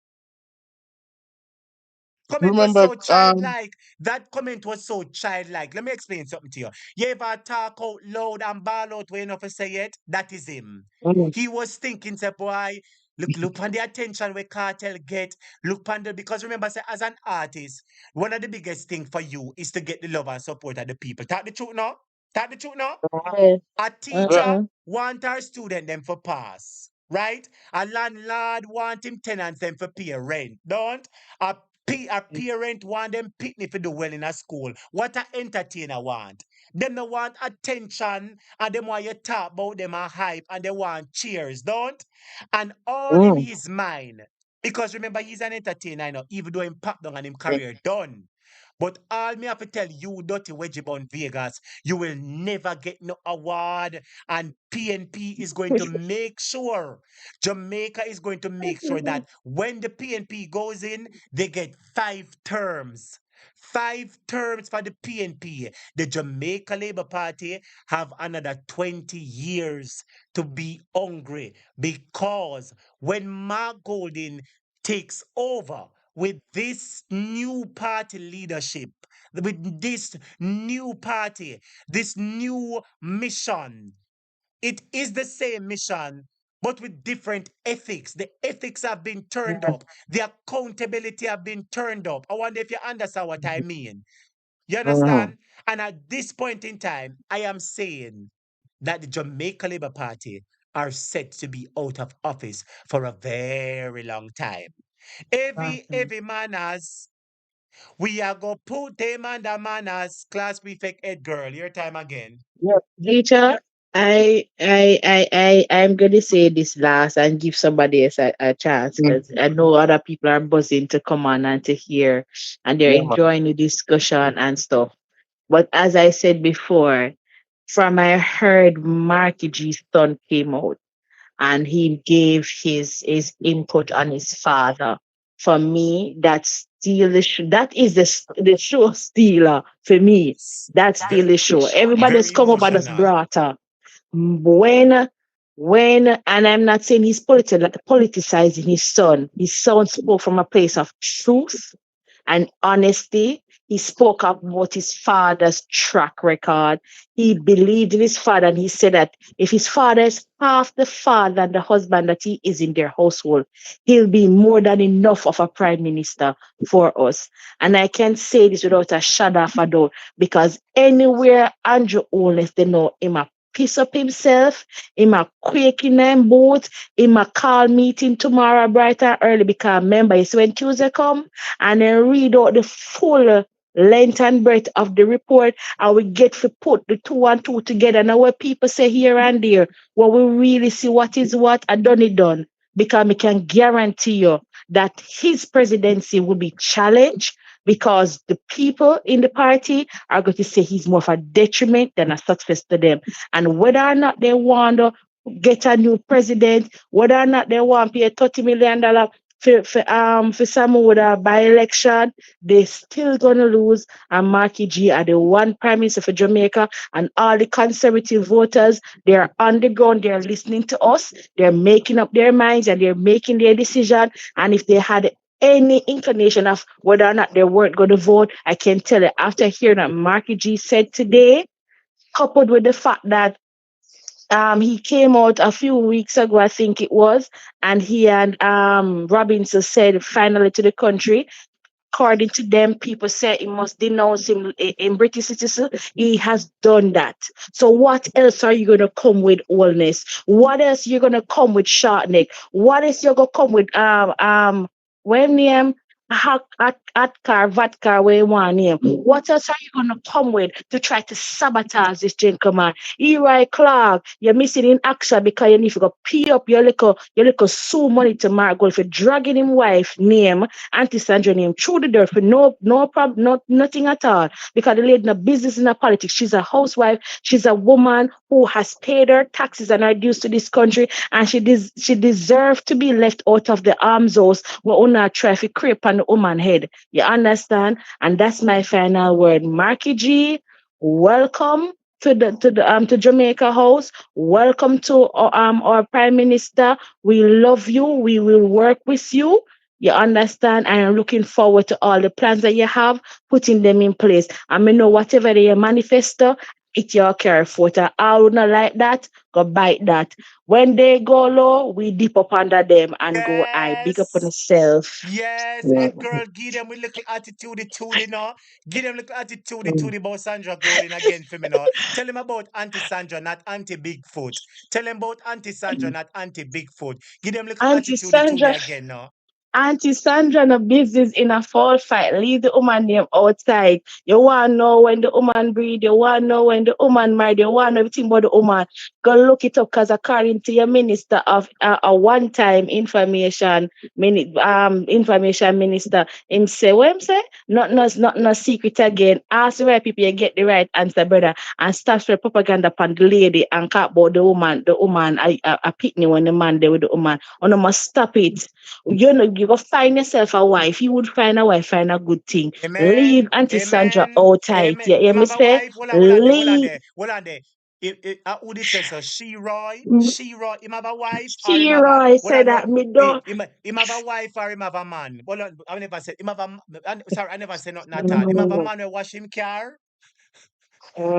Comment was Remember, so childlike. That comment was so childlike. Let me explain something to you. You ever talk out loud and ball out when enough to say it? That is him. Mm. He was thinking, say, boy, Look on the attention where Cartel get. Look on the because remember, say as an artist, one of the biggest thing for you is to get the love and support of the people. Talk the truth now. Talk the truth now. Yes. A Yeah. teacher want our student them for pass, right? A landlord want him tenants them for pay rent. Don't a parent want them picnic for do well in a school. What a entertainer want. Them no want attention and them want you talk about them and hype and they want cheers, don't? And all in Mm. his mind. Because remember, he's an entertainer, you know, even though him pop down and him career done. But all me have to tell you, Dirty Wedgie Vegas, you will never get no award. And PNP is going to make sure, Jamaica is going to make sure that when the PNP goes in, they get 5 terms. 5 terms for the PNP. The Jamaica Labour Party have another 20 years to be hungry because when Mark Golding takes over with this new party leadership, with this new party, this new mission. It is the same mission, but with different ethics. The ethics have been turned up. The accountability have been turned up. I wonder if you understand what I mean. You Mm-hmm. understand? And at this point in time, I am saying that the Jamaica Labour Party are set to be out of office for a very long time. Every manners, we are go put them under manners. Class prefect Ed girl, your time again. Teacher, I'm gonna say this last and give somebody else a chance Mm. because I know other people are buzzing to come on and to hear and they're Yeah, man. enjoying the discussion and stuff. But as I said before, from I heard Marky G's son came out and he gave his input on his father. For me, that's still that is the show stealer for me. That's still Very, the show. Everybody's very come up and just emotional. brought her. When and I'm not saying he's politicizing his son spoke from a place of truth and honesty. He spoke up about his father's track record. He believed in his father, and he said that if his father is half the father and the husband that he is in their household, he'll be more than enough of a prime minister for us. And I can say this without a shadow of a doubt, because anywhere Andrew Holness, they know him a piss up himself, him a quake in them boat, him a call meeting tomorrow bright and early, because remember, it's when Tuesday come, and then read out the full length and breadth of the report, and we get to put the two and two together. Now, what people say here and there, when we really see what is what, and done it done, because we can guarantee you that his presidency will be challenged because the people in the party are going to say he's more of a detriment than a success to them. And whether or not they want to get a new president, whether or not they want to pay $30 million for some with a by-election, they still gonna lose. And Marky G are the one prime minister for Jamaica, and all the conservative voters, they're on the ground, they're listening to us, they're making up their minds and they're making their decision. And if they had any inclination of whether or not they weren't going to vote, I can tell you after hearing what Marky G said today, coupled with the fact that he came out a few weeks ago, I think it was, and he and Robinson said finally to the country. According to them, people say he must denounce him in British citizen. He has done that. So what else are you gonna come with allness? What else you gonna come with short neck? What else you gonna come with when name Atkar, Vatkar, where you want name? What else are you gonna come with to try to sabotage this gentleman? Eli Clark, you're missing in action because you need to go pee up your little sue money to Margot for dragging him wife name, Auntie Sandra name through the dirt for no problem, nothing at all. Because the lady in a business in a politics, she's a housewife, she's a woman who has paid her taxes and her dues to this country, and she deserves to be left out of the arms house where una traffic creep on the woman head. You understand? And that's my final word. Marky G, welcome to Jamaica House. Welcome to our Prime Minister. We love you. We will work with you. You understand? And I'm looking forward to all the plans that you have, putting them in place. I mean, know whatever they manifesto, It your carry foot. And I would not like that, go bite that. When they go low, we dip up under them and go high. Big up on Yes. yourself. Yes, Yeah. head girl, give them with little attitude to you know. Give them little attitude to Mm. the about Sandra Golden again for me now. Tell him about Auntie Sandra, not Auntie Bigfoot. Tell him about Auntie Sandra, not Auntie Bigfoot. Give them little Auntie attitude to me Sandra, again now. Auntie Sandra no business in a fall fight. Leave the woman name outside. You want to know when the woman breed. You want to know when the woman married. You want to know everything about the woman. Go look it up because according to your minister of a one-time information minister, him say, what him say? Not no secret again. Ask the right people, you get the right answer, brother. And stop for propaganda upon the lady and talk about the woman, a pitney when the man there with the woman. And you must stop it. You know, you go find yourself a wife. You would find a wife, find a good thing. Leave Amen. Auntie Sandra Amen. out tight. Amen. You hear Him me have a say? wife. Hold on there. Hold on Leave there. Hold on there. Who did say so? She Roy. Him have a wife or him have a Shira hold said on no. that me do. Him have a wife or him have a man. Hold on. I never said him have a sorry, I never said nothing at all. Him have a man who wash him car.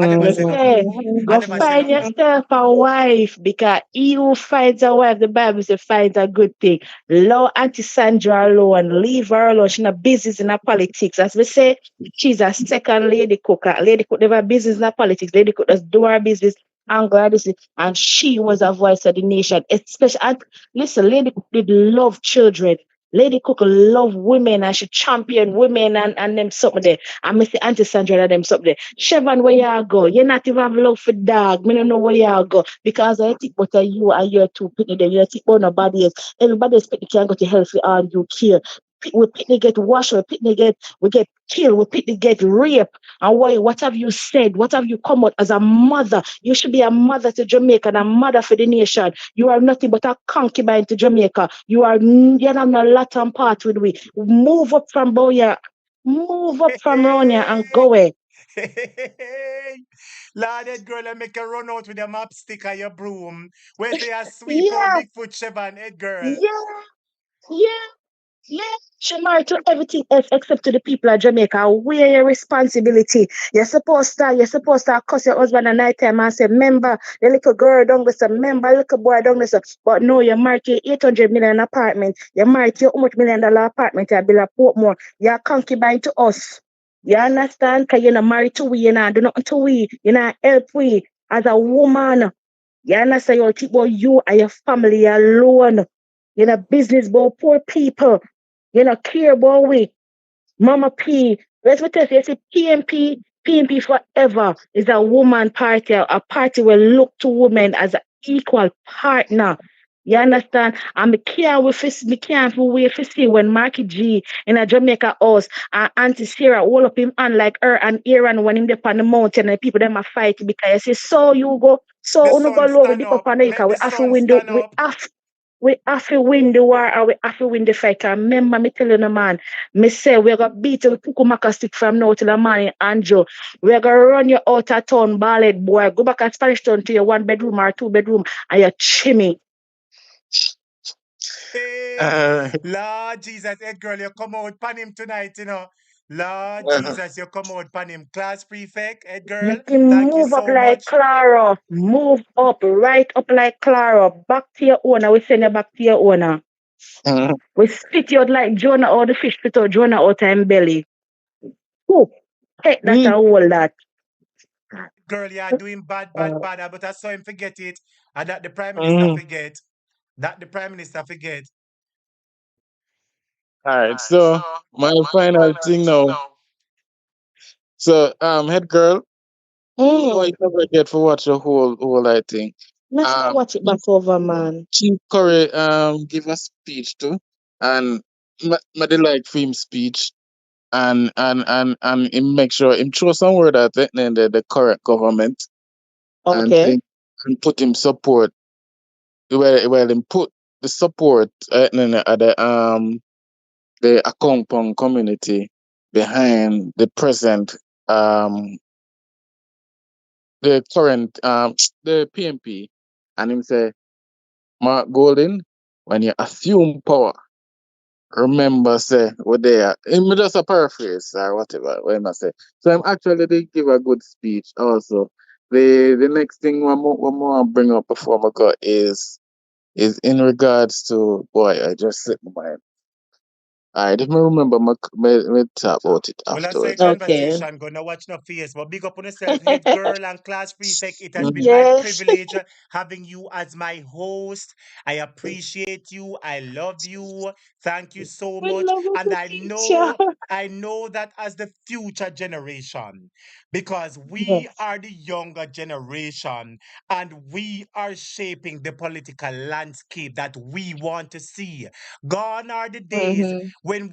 I never Me say nothing. say, I go never say find nothing. yourself a wife because he who finds a wife, the Bible says finds a good thing. Allow Auntie Sandra alone, leave her alone. She's not business in her politics. As we say, she's a second lady cook. A lady cook never business in her politics. Lady cook does do her business and go her business. And she was a voice of the nation. Especially, and listen, Lady Cook did love children. Lady Cook love women and she champion women and them something there. And Mr. Auntie Sandra and them something there. Chevron, where you go? You not even have love for dog. Me don't know where you go. Because I think about you and your two pitney there. You think about nobody else. Everybody else pitney can go to hell for all you care. We pitney get washed, we get killed, we pitney get raped. And what have you said? What have you come out as a mother? You should be a mother to Jamaica and a mother for the nation. You are nothing but a concubine to Jamaica. You're not a Latin part with we. Move up from Boya. Move up from Ronia and go away. Lord, that girl, I make her run out with your map stick or your broom. Where say I sweep out Yeah, Bigfoot Chevron, head girl. yeah, yeah. Yeah, she married to everything else except to the people of Jamaica. Where your responsibility? You're supposed to cuss your husband at night time and say, member, the little girl down there, say, member, little boy down there. But no, you're married to 800 million apartment. You're married to your how much $1 million apartment you build a Portmore. You're concubine to us. You understand? Because you're not married to we, you're not do nothing to we, you're not help we as a woman. You understand? You keep about you and your family alone. You're not business about poor people. You know, care about we. Mama P. Let's me tell you, see, PNP forever is a woman party, a party will look to women as an equal partner. You understand? And me can't wait to see when Marky G in a Jamaica house and Auntie Sarah hold up him hand like her and Aaron when him up on the mountain and the people them a fight because you see, so you go, The so you go sun low, we stand dip up up. on the Make we the have to sun win the, stand up. we have to win the war and we have to win the fight. 'Cause remember me telling the man, me say we're gonna beat the Kukumaka stick from now till the morning, Andrew. We're gonna run you out of town, ballad boy. Go back and Spanish town to your 1 bedroom or 2 bedroom and you chimney. Hey, Uh, Lord Jesus, head girl, you come out pan him tonight, you know. Lord uh, Jesus, you come out pan him. Class prefect, head girl, Make him thank you move up so like much. Clara. Move up, right up like Clara. Back to your owner. We send you back to your owner. We spit you out like Jonah or the fish spit out Jonah out of him belly. Who? Take that and mm, hold that. Girl, you are doing bad, bad, uh, bad. But I saw him forget it. And that the Prime Minister mm. forget. That the Prime Minister forget. All right. So my final thing now. So head girl, no, Mm. you never get to watch the whole I think. Let's go Um, watch it back over, man. Chief Curry give a speech too, and my delight for him speech, and him make sure him throw some word at the correct government and Okay. think and put him support well him put the support the Akongpong community behind the present um the current the PMP, and him say Mark Golden, when you assume power, remember say what they are. Him just a paraphrase or whatever what him a say. So I'm actually they give a good speech also. The next thing one more bring up before I go is in regards to boy, I just slipped my mind. I didn't remember my talk about it Well, I say afterwards. Okay. conversation, gonna watch no face, but big up on yourself, head girl and class prefect. It has been Mhm. my Yes. privilege having you as my host. I appreciate you. I love you. Thank you so We much. love you And to teacher. I know that as the future generation, because we Yes. are the younger generation and we are shaping the political landscape that we want to see. Gone are the days Mm-hmm. when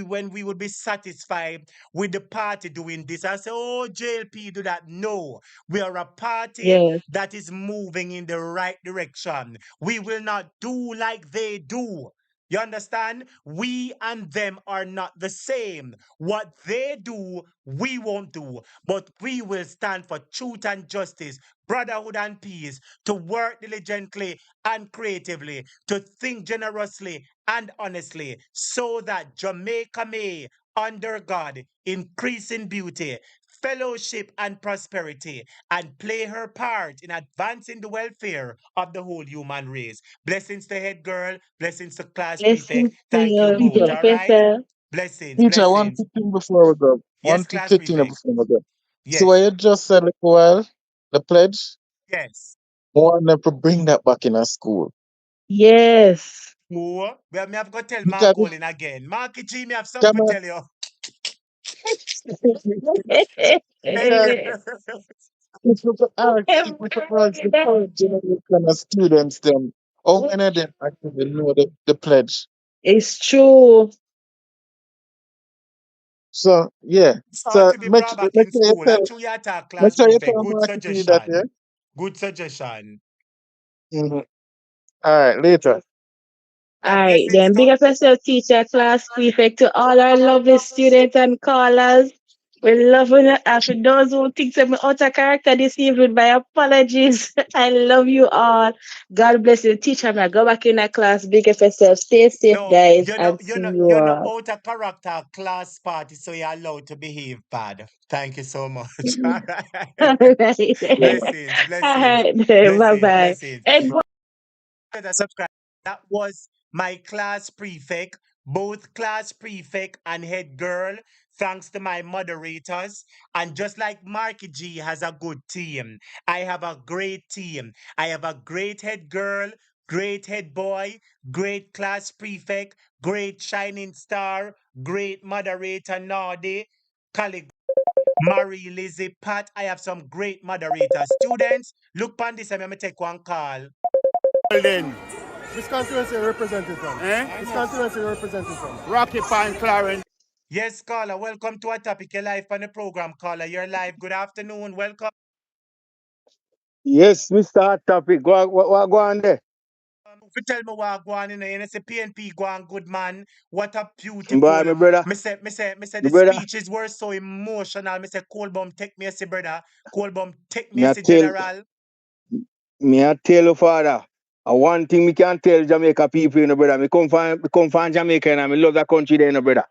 when we would be satisfied with the party doing this and say, "Oh, JLP do that." No, we are a party Yes. that is moving in the right direction. We will not do like they do. You understand? We and them are not the same. What they do, we won't do. But we will stand for truth and justice, brotherhood and peace, to work diligently and creatively, to think generously and honestly, so that Jamaica may, under God, increase in beauty, fellowship, and prosperity, and play her part in advancing the welfare of the whole human race. Blessings to head girl, blessings to class Blessings prefect. to Thank you you, both. Teacher, All right? Professor. Blessings, teacher, one blessings. quick thing before we go. Yes, One quick class thing prefect. before we go. So what Yes, you just said like a while, the pledge, yes. want them to bring that back in a school. Yes. Oh, well, me have got to tell Mark Because Golin again. Marky G, me have something come to on, tell you. because if we could ask the current generation of students them, how many of them actually know the pledge? It's true. So yeah. Ought So to be brought back in school. That's true, you attack make class sure you prefect. tell Good Mark to do that, yeah? suggestion. Good suggestion. Mm-hmm. All right, later. All Right, right, blessings then to big up yourself, teacher, class prefect, to all our lovely students and callers. We love you. And for those who think I'm out of character this evening, my apologies. I love you all. God bless you, teacher. Now go back in that class. Big up yourself. Stay safe, no, guys, and see you you're not all. out of character class party, so you're allowed to behave bad. Thank you so much. All All right. right. Blessings, All blessings, right, bye blessings, bye. blessings. And That subscribe. That was my class prefect, both class prefect and head girl. Thanks to my moderators. And just like Marky G has a good team, I have a great team. I have a great head girl, great head boy, great class prefect, great shining star, great moderator Nardi, colleague Marie, Lizzie, Pat. I have some great moderators. Students, look on this. I'm going to take one call. Then, which constituency you representing from? Which constituency you representing from? Rocky Pine, Clarence. Yes, caller. Welcome to a topic. You're live on the program, caller. You're live. Good afternoon. Welcome. Yes, Mr. Hot Topic. Go on there. If you tell me what go on in there, you say PNP go on, good man. What a Boy, beautiful. my brother. Me say My the brother. speeches were so emotional. Me say Colbum take me as a brother. Colbum take me Me I as a tell, general. me I tell you, father. One thing me can tell Jamaica people, brother. Me come from Jamaica and I love that country there, brother.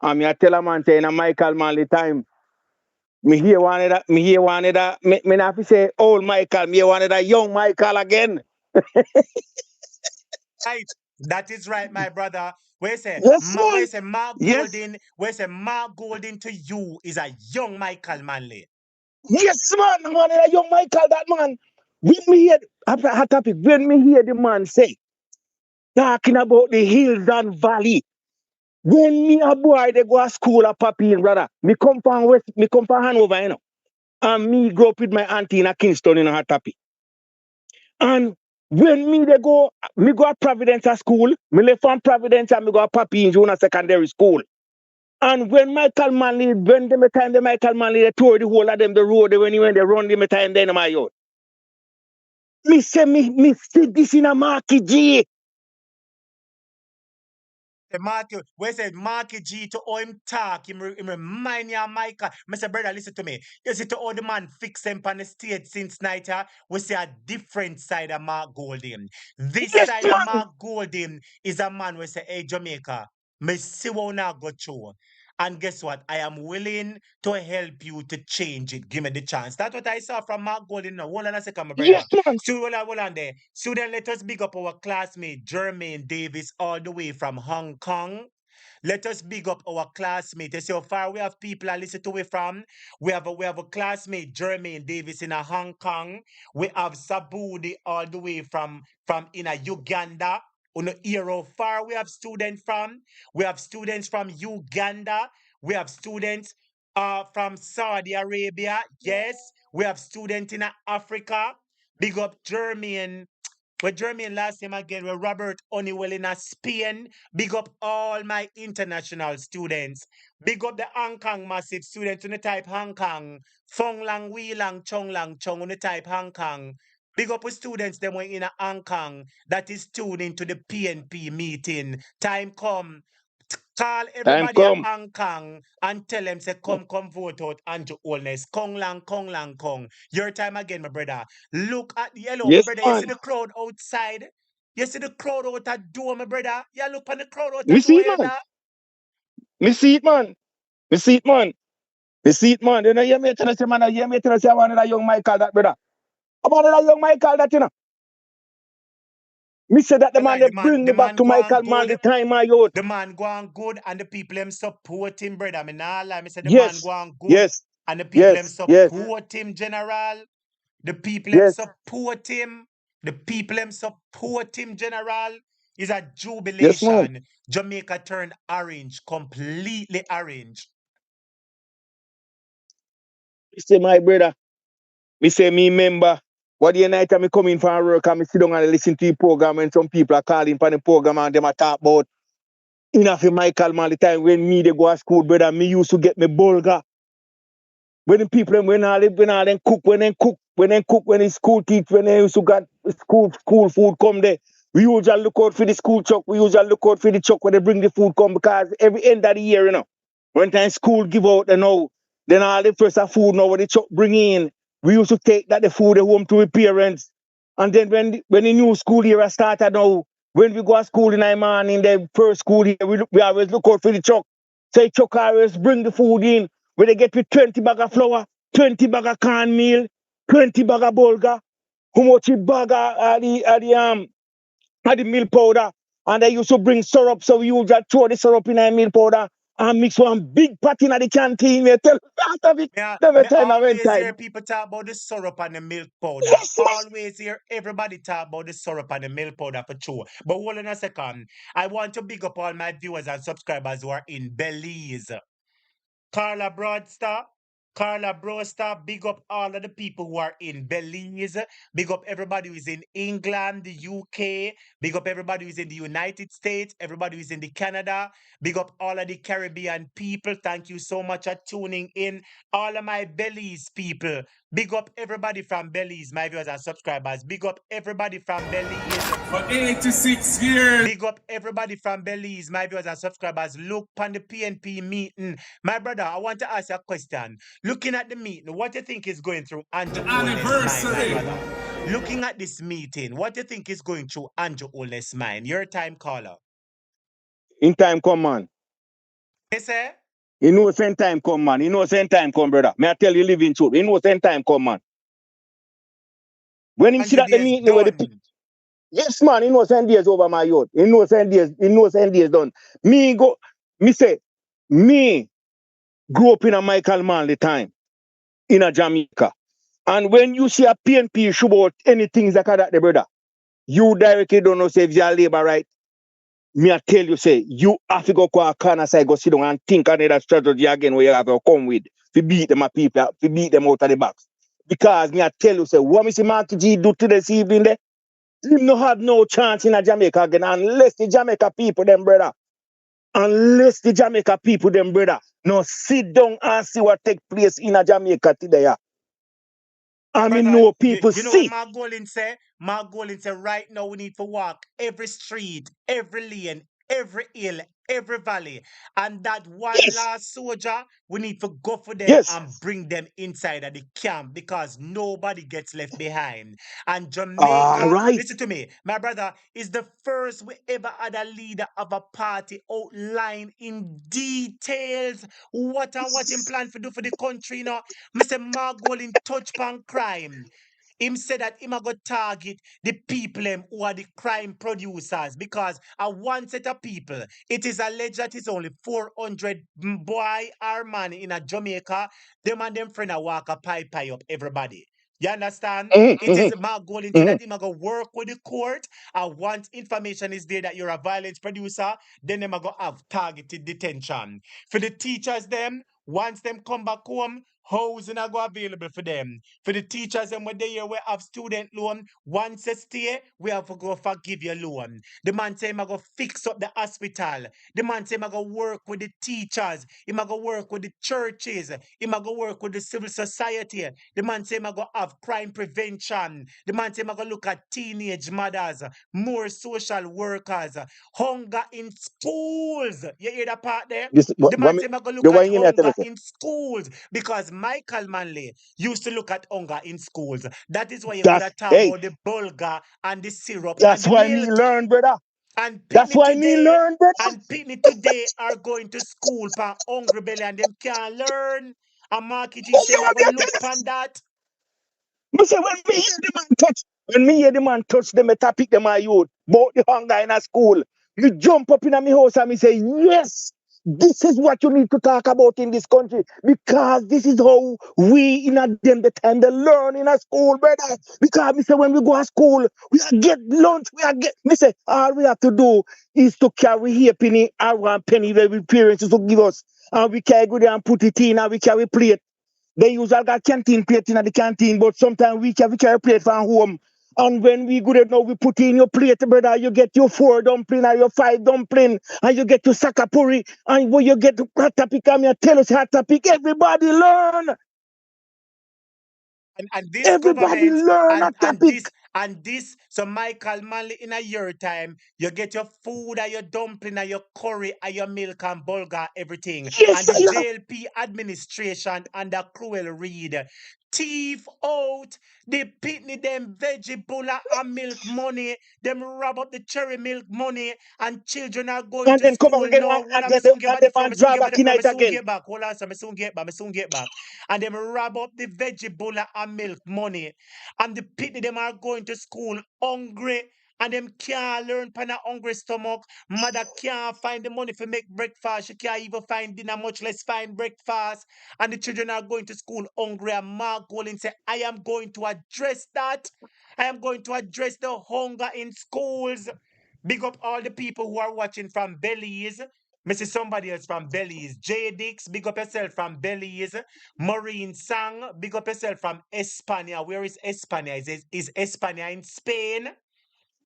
And me I tell a man say in a Michael Manley time. Me not have to say old Michael, me hear one of that young Michael again. Right. That is right, my brother. Yes, man. Where say Mark Yes. Golden, where say Mark Golden to you is a young Michael Manley. Yes, man. One of that young Michael, that man. When me hear, after Hot Topic, when me hear the man say, talking about the hills and valley. When me a boy they go to school at Papi, brother. Me come from Hanover, And me grow up with my auntie in a Kingston in a Hot Topic. And when me go to Providence at school, me left from Providence and me go to Papi in junior secondary school. And when Michael Manley, when them time the Michael Manley, they tore the whole of them the road when he went they run them time then in my yard. Me say me see this in a Marky G. The Marky, where said Marky G to all him talk, him remind you of Michael. I say, brother, listen to me. You see to all the man fix him on the stage since night, we see a different side of Mark Golding. This Yes, side of man. Mark Golding is a man we say, hey, Jamaica, me see what now go through. And guess what? I am willing to help you to change it. Give me the chance. That's what I saw from Mark Golden. Now, hold on a second, my brother. Yes, man. Hold on there. Student, let us big up our classmate, Jermaine Davis, all the way from Hong Kong. Let us big up our classmate. You see how far we have people I listen to we from. We have a classmate, Jermaine Davis in a Hong Kong. We have Sabudi all the way from in a Uganda. On the hear how far we have students from. We have students from Uganda. We have students from Saudi Arabia. Yes. We have students in Africa. Big up Jermaine. With Jermaine last time again, with Robert Honeywell in Spain. Big up all my international students. Big up the Hong Kong massive students on the type Hong Kong. Fong Lang, Wee Lang, Chong Lang, Chong on the type Hong Kong. Big up with students them were in a Hong Kong that is tuned into the PNP meeting. Time come. Call Time everybody at come. Hong Kong and tell them say come vote out Andrew Holness. Kong lang, Kong lang, Kong. Your time again, my brother. Look at the yellow, my Yes, brother. You man. see the crowd outside? You see the crowd out that door, my brother? You look on the crowd out Me that see door, it, you man. know? Me see it, man. Me see it, man. Me see it, man. You know, you may tell us, man, you may tell us, I wanted a young Michael that, brother. I wanted a young Michael that, you know. Me say that the man, Like they bring me the back man to go on Michael man the good. time I youth. The man go on good and the people them support him, brother. I mean, nah, lie. Me say the man Yes. go on good Yes. and the people them Yes. Yes. support him, general. The people them Yes. support him. The people them support him, general. Is a Yes, man. jubilation. Jamaica turned orange, completely orange. Me say, my brother. Me say, me member. What the night time me come in from work and me sit down and listen to the program and some people are calling for the program and them a talk about enough of Michael man the time when me they go to school, brother. Me used to get me bulga. When the people when all them cook, when the school teach, when they used to got school food come there. We usually look out for the school truck, we usually look out for the truck when they bring the food come because every end of the year, you know. When time school give out, you know, then all the first of food now when the truck bring in, we used to take that the food home to the parents. And then when the new school year started now, when we go to school in the morning, the first school year, we always look out for the truck. So the truck always bring the food in. Where they get with 20 bag of flour, 20 bag of cornmeal, 20 bag of bulgur, how much a bag of the milk powder. And they used to bring syrup, so we used to throw the syrup in the milk powder and mix one big pot in the canteen. They tell part of it. Never Me time I went always hear time. people talk about the syrup and the milk powder. Yes, man. Always hear everybody talk about the syrup and the milk powder for sure. But hold on a second. I want to big up all my viewers and subscribers who are in Belize. Carla Broadstar, Carla Broadstar, big up all of the people who are in Belize. Big up everybody who is in England, the UK. Big up everybody who is in the United States, everybody who is in the Canada. Big up all of the Caribbean people. Thank you so much for tuning in. All of my Belize people. Big up everybody from Belize, my viewers and subscribers. Big up everybody from Belize. For 86 years. Big up everybody from Belize, my viewers and subscribers. Look on the PNP meeting. My brother, I want to ask you a question. Looking at the meeting, what do you think is going through Andrew Holness' mind, my brother? Looking at this meeting, what do you think is going through Andrew Holness' mind? Your time caller. In time come, man. Yes, sir? You know same time come, man. You know same time come, brother. May I tell you living truth. You know same time come, man. When him see 100 that the days meeting where the done. yes, man, you know same days over my youth. You know same days done. Me say, me grew up in a Michael Manley time in a Jamaica. And when you see a PNP issue about anything like that, the brother, you directly don't know say if you're labor right. Me I tell you, say, you have to go to a corner side, go sit down and think another strategy again where you have to come with to beat them people, to beat them out of the box. Because me I tell you, say, what me see Marky G do to this evening there, he no have no chance in a Jamaica again unless the Jamaica people, them brother. Unless the Jamaica people, them brother, no sit down and see what take place in a Jamaica today. I mean, Brother, no people you know what see. Mark Golin say? Mark Golin say right now we need to walk every street, every lane, every hill, every valley. And that one Yes. last soldier, we need to go for them Yes. and bring them inside of the camp because nobody gets left behind. And All Jamaica, right. listen to me, my brother, is the first we ever had a leader of a party outline in details what him plan to do for the country, you know. Mr. Margol in touch pan crime. Him said that him a go target the people them who are the crime producers because a one set of people. It is alleged that it's only 400 boy or man in a Jamaica. Them and them friend a walk a pie up everybody. You understand? It is Mark Golding said that him a go work with the court. And once information is there that you're a violence producer, then them a go have targeted detention. For the teachers them, once them come back home, housing are go available for them. For the teachers and when they here we have student loan, once they stay, we have to go forgive your loan. The man say him a go fix up the hospital. The man say him a go work with the teachers. Him a go work with the churches. Him a go work with the civil society. The man say him a go have crime prevention. The man say him a go look at teenage mothers, more social workers, hunger in schools. You hear that part there? This The what man me say, I'm going to the look at one you me I tell hunger you. Say. in schools because Michael Manley used to look at hunger in schools. That is why you could That's have talked hey, about the bulgur and the syrup and that's the why me milk. learn, brother. And That's Pitney why me today, learn, brother. are going to school for hungry belly and them can't learn. And Marky G Oh, say, you I'm want me going to to tell look you? upon that. Me say when me hear the man touch them, a topic them my youth, about the hunger in a school. Me jump up in a me house and me say, yes, this is what you need to talk about in this country because this is how we in a them the time they learn in a school, brother. Because me say when we go to school, we are get lunch, we are get. Me say all we have to do is to carry here penny, our one penny that we parents used to give us, and we carry go there and put it in, and we carry plate. They usually got canteen plate in the canteen, but sometimes we carry plate from home. And when we good enough, we put in your plate, brother. You get your 4 dumpling or your 5 dumpling, and you get your sakapuri, and when you get hot topic, come here, tell us hot topic. Everybody learn. And this Everybody government learn hot topic. and this so Michael Manley in a year time you get your food and your dumpling and your curry and your milk and bulgur everything Yes, and the sir. JLP administration under Cruel Reed thief out the pitney them vegetable and milk money them rob up the cherry milk money and children are going And to then come back school again, now. Hold and on, then me soon get back the floor. man Me soon drive get back back the in floor. Me it soon again. get back. Hold on, so me soon get back. Me soon get back. And them rob up the vegetable and milk money and the people them are going to school hungry and them can't learn pan a hungry stomach. Mother can't find the money for make breakfast. She can't even find dinner, much less find breakfast. And the children are going to school hungry. And Mark Golin say, I am going to address that. I am going to address the hunger in schools. Big up all the people who are watching from Belize. Me see somebody else from Belize. J Dix, big up yourself from Belize. Maureen Sang, big up yourself from Espana. Where is Espana? Is Espana in Spain?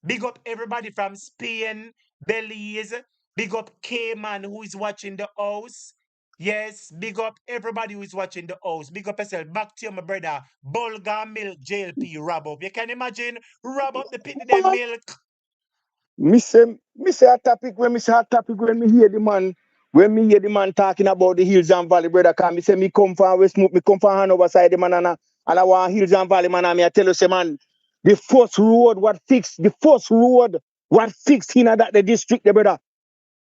Big up everybody from Spain, Belize. Big up Cayman who is watching the house. Yes, big up everybody who is watching the house. Big up yourself. Back to you, my brother. Bulgar milk JLP rub up. You can imagine rub up the pitney them milk. Me say a topic when me say a topic when me hear the man talking about the hills and valley, brother. Cause me say me come from Westmoot, me come from Hanover side, the man, and I want hills and valley, man. And me I tell you, say man, the first road what fixed in that the district, the brother.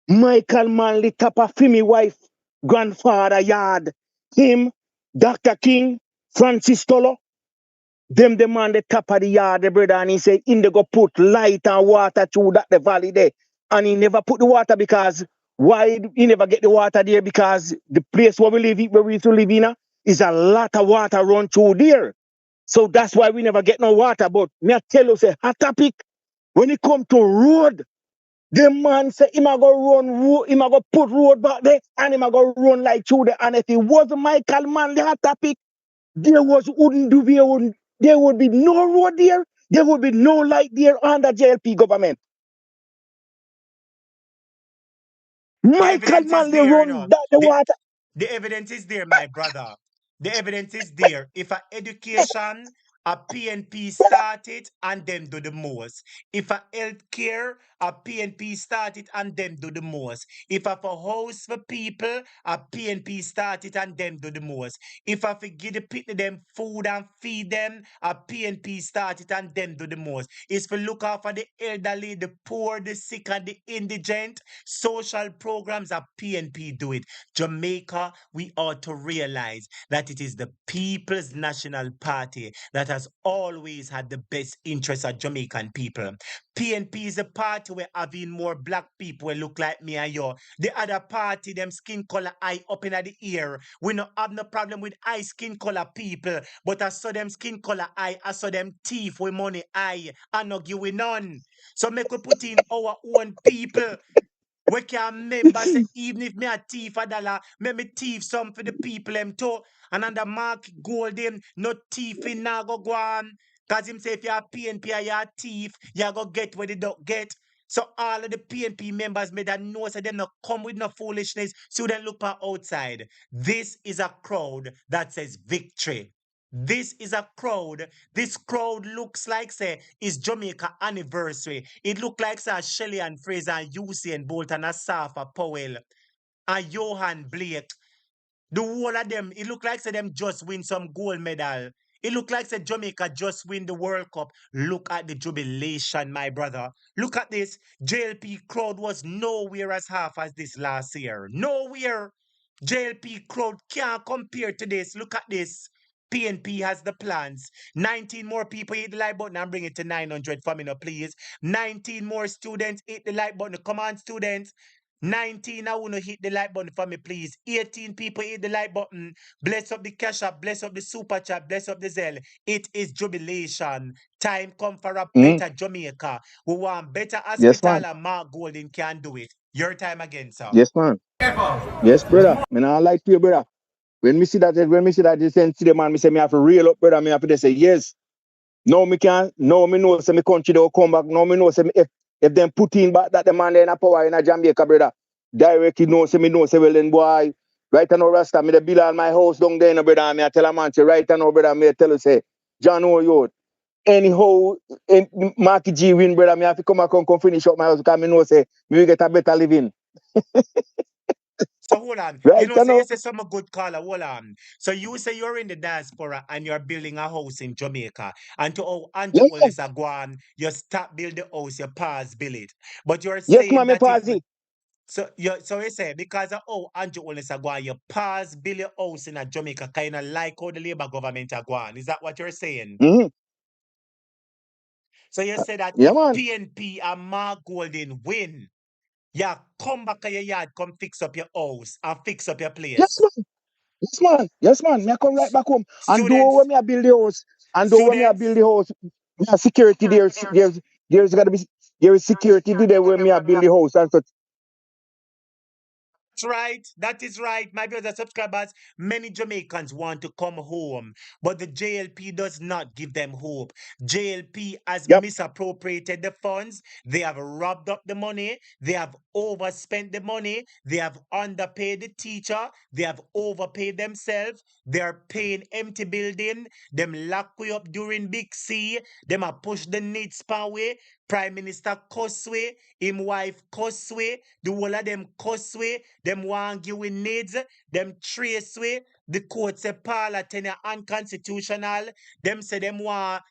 Michael Manley tap a me wife, grandfather yard. Him, Dr. King, Francis Tolo. Them the man the top of the yard, the brother, and he say in they go put light and water through that the valley there. And he never put the water because why he never get the water there? Because the place where we used to live in is a lot of water run through there. So that's why we never get no water. But me I tell you, say hot topic, when it come to road, the man say him a go him a go put road back there and him a go run like through there. And if it wasn't Michael Manley hot topic, there would be no road there. There would be no light there under JLP government. The Michael evidence is Manley there, you run know. that the water. The evidence is there, my brother. The evidence is there. If a education a PNP start it and them do the most. If a healthcare, a PNP start it and them do the most. If a for house for people, a PNP start it and them do the most. If I for give the people them food and feed them, a PNP start it and them do the most. It's for look out for the elderly, the poor, the sick and the indigent. Social programs, a PNP do it. Jamaica, we ought to realize that it is the People's National Party that has always had the best interests of Jamaican people. PNP is a party where having more black people will look like me and you. The other party, them skin color eye up in the ear. We not have no problem with eye skin color people, but I saw them skin color eye, I saw them teeth with money eye, and no give we none. So make we put in our own people. We can remember say even if me a thief a dollar, me thief some for the people them too. And under Mark Gold him, no thief in now go on. Cause him say if you're a PNP or you're a thief, you go get what they don't get. So all of the PNP members made that know so them not come with no foolishness. So then look for outside. This is a crowd that says victory. This is a crowd. This crowd looks like say it's Jamaica anniversary. It look like say Shelley and Fraser and Usain Bolt and Asafa Powell and Johan Blake. The whole of them, it look like say them just win some gold medal. It look like say Jamaica just win the World Cup. Look at the jubilation, my brother. Look at this. JLP crowd was nowhere as half as this last year. Nowhere. JLP crowd can't compare to this. Look at this. PNP has the plans. 19 more people hit the like button and bring it to 900 for me now, please. 19 more students hit the like button. Come on, students. 19, I want to hit the like button for me, please. 18 people hit the like button. Bless up the cash app, bless up the super chat, bless up the Zelle. It is jubilation. Time come for a better Jamaica. We want better Yes, hospital man. and Mark Golden can do it. Your time again, sir. Yes, man. Yes, brother. Me not like to you, brother. When me see that, you send to the man, me say me have to reel up, brother. Me have to say yes. No, me can't. No, me know say me country don't come back. No, me know say me, if them put in back that the man there in a power in a Jamaica, brother. Directly know say well then boy. Right now, Rasta, me the bill on my house down there, no, brother. And me I tell a man say right now, brother. Me I tell you say John O'Yod. Anyhow, Marky G win, brother. Me have to come back and come finish up my house because me know say me will get a better living. So hold on. You Right know, say you now. say some good caller. Hold on. So you say you're in the diaspora and you're building a house in Jamaica. And to oh Andrew Yeah. Wallace Aguan, you stop build the house, you pass build it. But you're Yes, saying man, me that if pause it. so you say because of oh Andrew Wallace Aguan, you pass build your house in a Jamaica, kind of like how the Labour government Aguan. Is that what you're saying? Mm-hmm. So you say that Yeah, if man. PNP and Mark Golden win, yeah, come back to your yard, come fix up your house and fix up your Yes, place. man. Yes, man. Yes, man. Me I come right back home. And do when Students, me I build the house. And do when me I build students, the house. Me a security there's gotta be there is security there when me I build the house and such. that's right. That is right. My brothers subscribers, many Jamaicans want to come home, but the JLP does not give them hope. JLP has Yep. misappropriated the funds. They have robbed up the money. They have overspent the money. They have underpaid the teacher. They have overpaid themselves. They are paying empty building. Them lock we up during Big C. Them are push the needs away. Prime Minister Cosway, him wife Cosway, the whole of them Cosway, them want give we needs, them trace way, the court say parlor tenure unconstitutional, them say them want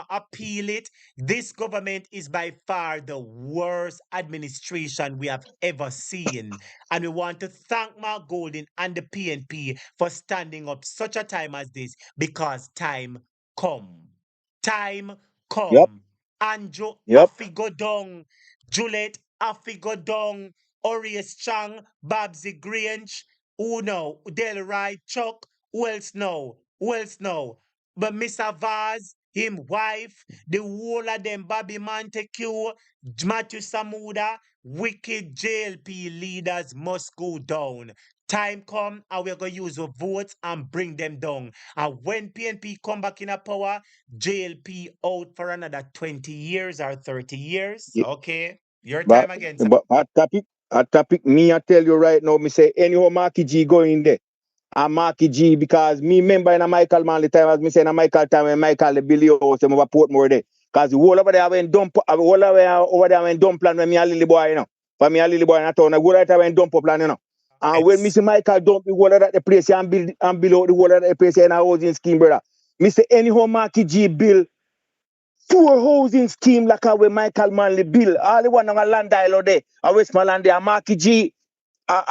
appeal it. This government is by far the worst administration we have ever seen. And we want to thank Mark Golden and the PNP for standing up such a time as this because time come. Time Yep. come. Anjo Yep. Afigo Dong, Juliet Afigo Dong, Orius Chang, Babsy Grange, Uno, Delroy Chuck, who else know? Who else know? But Mr. Vaz, him wife, the whole of them, Bobby Montague, Matthew Samuda, wicked JLP leaders must go down. Time come and we're going to use the votes and bring them down. And when PNP come back in a power, JLP out for another 20 years or 30 years. Yeah. Okay. Your But time again, sir. but hot topic, me I tell you right now, me say anyhow Marky G go in there. and Marky G because me remember in a Michael Manley time as me say in a Michael time when Michael the Billy house them over Portmore there. Cause the whole over there went dump whole over there went dump plan when me a Lily boy, you know. For me a Lily boy in a town, the whole of that went dump plan, you know. And when me see Michael dump the whole of that the place and build and below the whole of that the place in a housing scheme, brother. Me say anyhow Marky G bill 4 housing scheme like how when Michael Manley bill. All the one on a land dialogue there. A Westmoreland there, Marky G a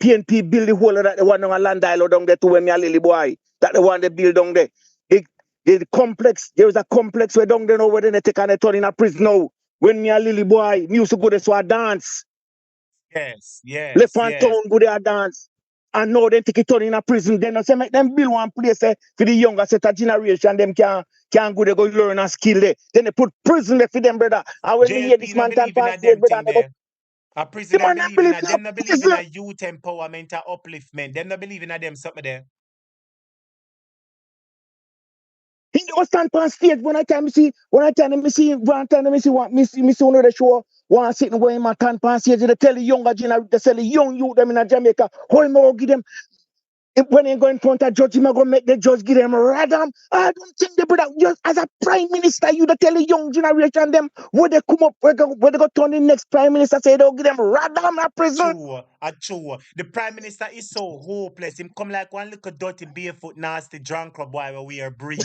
PNP build the whole of that the one on a land dialogue down there to when me a Lily boy. That the one they build down there. The complex, there is a complex where down there now where they take and they turn in a prison now. When me a Lily boy, me used to go there so I dance. Yes, Left yes, on yes. town, go there dance. And now they take it turn in a prison. Then I say make them build one place for the younger set of generation. Them can go there go learn a skill there. Then they put prison there for them, brother. And when me hear JLP this not man turn believing past at stage, them brother, thing I go, there. A the prison them man not believing believe at in them not believing prison. at youth empowerment and upliftment. Them not believing at them something there. He was stand on stage when I time me see one time me see one me see one of the show one sitting where him a stand on stage they tell the younger generation they tell the young youth them in Jamaica how him go give them when he go in front of judge him go make the judge give them radam. I don't think the brother just as a prime minister you they tell the young generation them where they come up where they go turn the next prime minister say they'll give them radam a prison. True. The prime minister is so hopeless. Him come like one little dirty barefoot nasty drunk club boy where we are brief.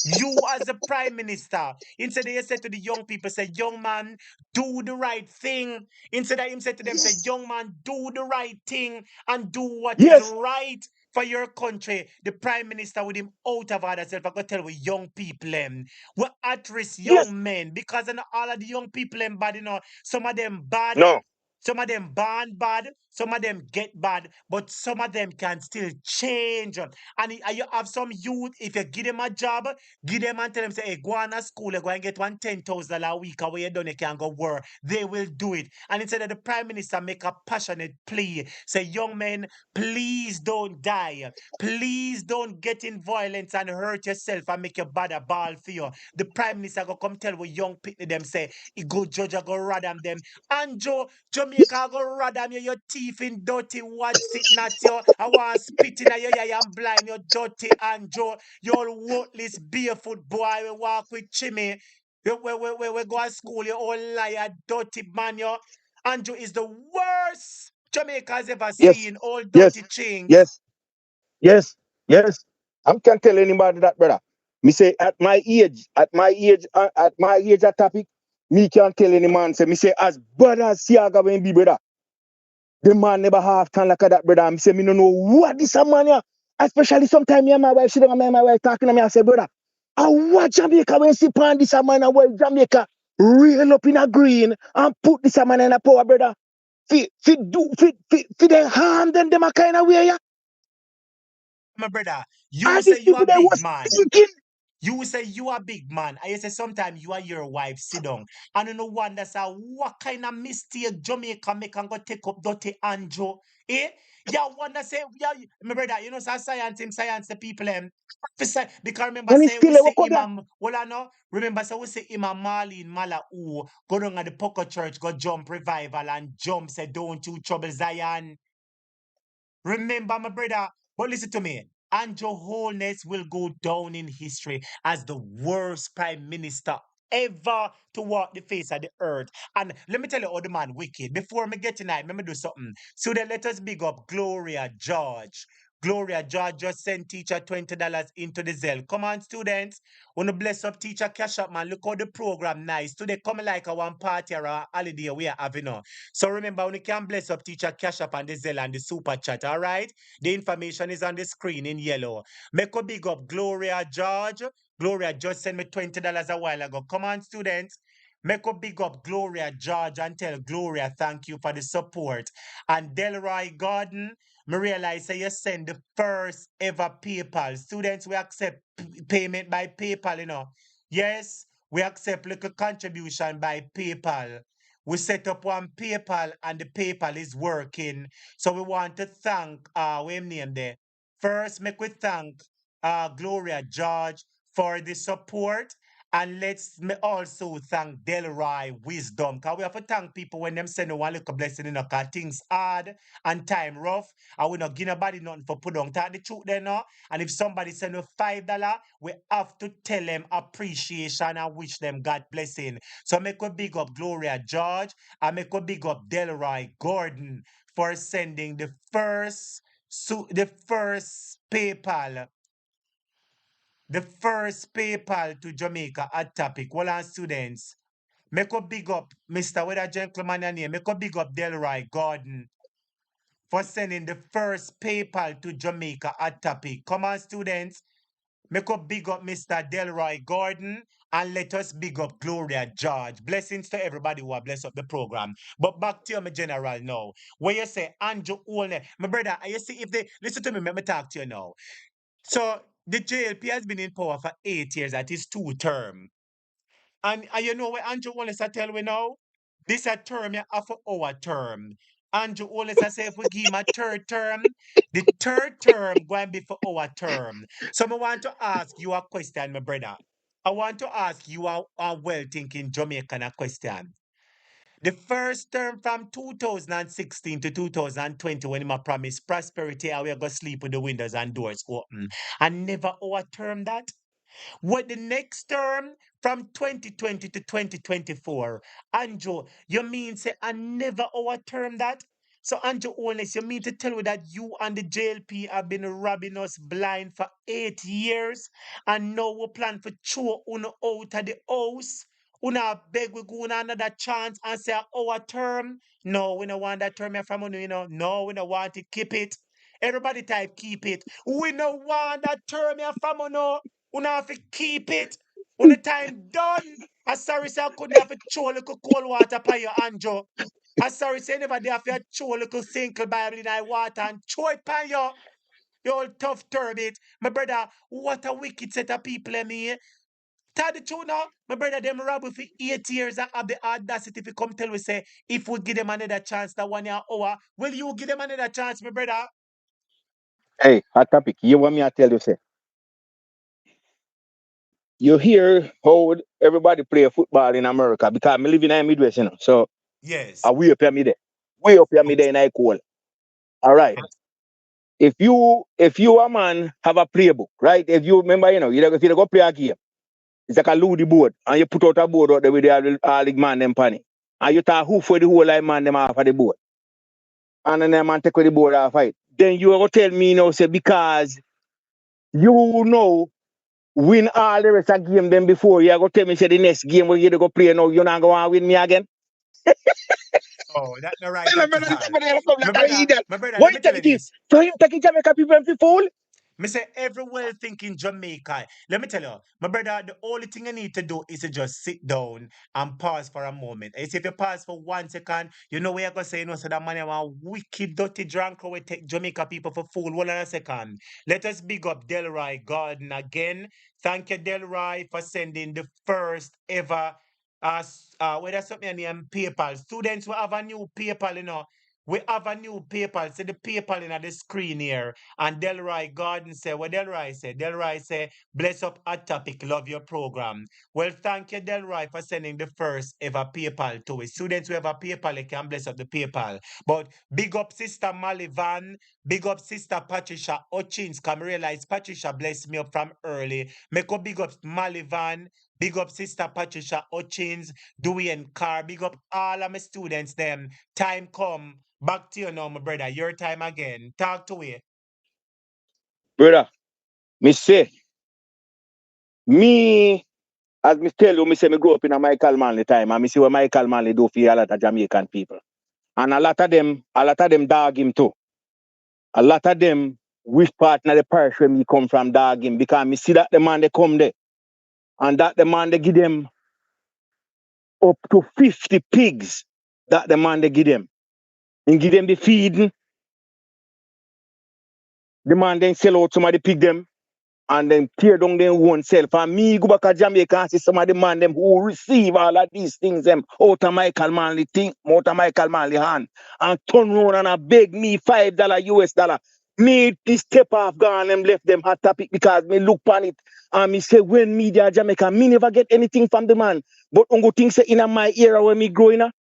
You as the prime minister, instead they said to the young people, say, young man, do the right thing. Instead of him said to them, say, young man, do the right thing and do what is Yes, right for your country. The prime minister with him out of order self, I got tell we young people them. We're at risk yes, young men because all of the young people them bad, you know, some of them bad. no, Some of them born bad, some of them get bad, but some of them can still change. And you have some youth, if you give them a job, give them and tell them, say, hey, go on to school, you go and get one $10,000 a week, and when you're done, you can go work. They will do it. And instead of the prime minister make a passionate plea, say, young men, please don't die. Please don't get in violence and hurt yourself and make your bad a ball for you. The prime minister go come tell what young people them say, he go judge, I go radam them. And Joe, Jamaica go radam you, your teeth in dirty, what's it not you? I want spitting at you, yeah, I'm blind, you dirty and Joe, you all worthless barefoot boy, we walk with Chimmy. We go to school, you all liar, dirty man, you. Andrew is the worst Jamaica has ever yes, seen, all yes, dirty chinks. yes. Yes, yes. I can't tell anybody that, brother. Me say at my age, that topic, me can't tell any man. Say me say as bad as Siaga when be brother. The man never half turn like that, brother. Me say me no know what this a man ya. Especially sometimes me and my wife sitting and me and my wife talking to me. I say, brother, I watch Jamaica when see pan this a man and where Jamaica reel up in a green and put this a man in a power, brother. Fi them harm them a kind of way, yeah. My brother, you All say these you people a they big was man. thinking. You say you a big man. I say sometimes you and your wife sit down. And you no wonder say what kind of mistake Jamaica make and go take up dirty Anjo. Eh? Yeah, wonder say yeah, my brother, you know say science the people because remember And he say we still say ever come there. Imam well I know. Remember say we say Imam Marlene Mala go down at the Poker Church, go jump revival and jump say don't you trouble Zion. Remember, my brother, but listen to me. Andrew Holness will go down in history as the worst prime minister ever to walk the face of the earth. And let me tell you how the man wicked. Before me get tonight, let me do something. So then let us big up Gloria George. Gloria George just sent teacher $20 into the Zelle. Come on, students. Wanna bless up teacher cash up, man. Look how the program nice. Today come like a one party or a holiday we are having now. So remember, when you can bless up teacher cash up and the Zelle and the super chat, all right? The information is on the screen in yellow. Make a big up Gloria George. Gloria just sent me $20 a while ago. Come on, students. Make a big up Gloria George and tell Gloria thank you for the support. And Delroy Gordon, me realize that you send the first ever PayPal. Students, we accept payment by PayPal, you know. Yes, we accept little contribution by PayPal. We set up one PayPal and the PayPal is working. So we want to thank what him name there. First, make we thank Gloria George for the support. And let's me also thank Delroy Wisdom. Because we have to thank people when them send one little blessing in cause things hard and time rough. And we not give nobody nothing for put on. Tell the truth there now. And if somebody send us $5, we have to tell them appreciation and wish them God blessing. So make a big up Gloria George and make a big up Delroy Gordon for sending the first PayPal. The first PayPal to Jamaica at topic. Well, on students, make a big up, Mr. With a gentleman and name, make a big up Delroy Gordon for sending the first PayPal to Jamaica at topic. Come on, students, make a big up Mr. Delroy Gordon and let us big up Gloria George. Blessings to everybody who have blessed up the program. But back to you, my general now. Where you say Andrew Olney, my brother, you see if they listen to me, let me talk to you now. So the JLP has been in power for 8 years at his 2 term. And you know what Andrew Wallace I tell we now? This a term yeah, for our term. Andrew Wallace I say if we give him a third term, the third term going to be for our term. So I want to ask you a question, my brother. I want to ask you a well-thinking Jamaican a question. The first term from 2016 to 2020 when him a promise prosperity and we are going to sleep with the windows and doors open. And never our term that. What the next term from 2020 to 2024, Andrew, you mean say I never overturn that? So Andrew Owens, you mean to tell me that you and the JLP have been robbing us blind for 8 years and now we plan for throw uno out of the house? Una beg we go on another chance and say our term? No, we don't want that term here from you know. No, we don't want to keep it. Everybody type keep it. We don't want that term here from you. Una have to keep it. When the time done, I sorry say I couldn't have to throw a little cold water by your Andrew. I sorry say never there have to throw a little single Bible in the water and throw it by you old tough turbit. My brother, what a wicked set of people in me. Tell the truth now, my brother, them rob for 8 years and have the audacity to come tell we say, if we give them another chance that 1 year over, will you give them another chance, my brother? Hey, hot topic. You want me to tell you, say? You hear how everybody play football in America because I live in the Midwest, you know. So Yes. I way up here me there. Way up here me there in I cool. All right. If you a man have a playbook, right? If you remember, you know, if you go play a game, it's like a loody board, and you put out a board out there with all the man them panny. And you talk who for the whole like man them off of the board. And then the man take with the board off it. Then you go tell me, you know, say because you know win all the rest of game them before you go tell me say the next game where you go play now, you're not gonna win me again. Oh, that's not right My at brother, all. my brother, why let me you tell take you it? this. So you take it Jamaica people and fool? Me say every well-thinking Jamaica. Let me tell you, my brother, the only thing you need to do is to just sit down and pause for a moment. And if you pause for 1 second, you know where you're gonna say, you know, so that man is a wicked, dirty drunk who will take Jamaica people for fool. 1 second. Let us big up Delroy Garden again. Thank you, Delroy, for sending the first ever whether something named PayPal. Students will have a new PayPal, you know. We have a new PayPal. See the PayPal in the screen here. And Delroy Gordon said, what Delroy said? Delroy said, bless up a topic, love your program. Well, thank you, Delroy, for sending the first ever PayPal to it. Students who have a PayPal, they can bless up the PayPal. But big up Sister Molly Van, big up Sister Patricia Hutchins. Come realize Patricia blessed me up from early. Make up big up Molly Van, big up Sister Patricia Hutchins, Dewey and Carr, big up all of my students, them. Time come. Back to you now, my brother. Your time again. Talk to it. Brother, me say, me, as me tell you, me say me grow up in a Michael Manley time, and me see what Michael Manley do for a lot of Jamaican people. And a lot of them dog him too. A lot of them which part of the parish where me come from dog him because me see that the man they come there. And that the man they give them up to 50 pigs that the man they give them. And give them the feeding. The man then sell out some of the pig them and then tear down their own self. And me go back to Jamaica and see some of the man them who receive all of these things them out of Michael Manley thing, out of Michael Manley hand and turn around and beg me $5 US dollar. Me step off gone and left them hot topic because me look on it and me say when media Jamaica, me never get anything from the man. But ungo things say in my era when me growing up,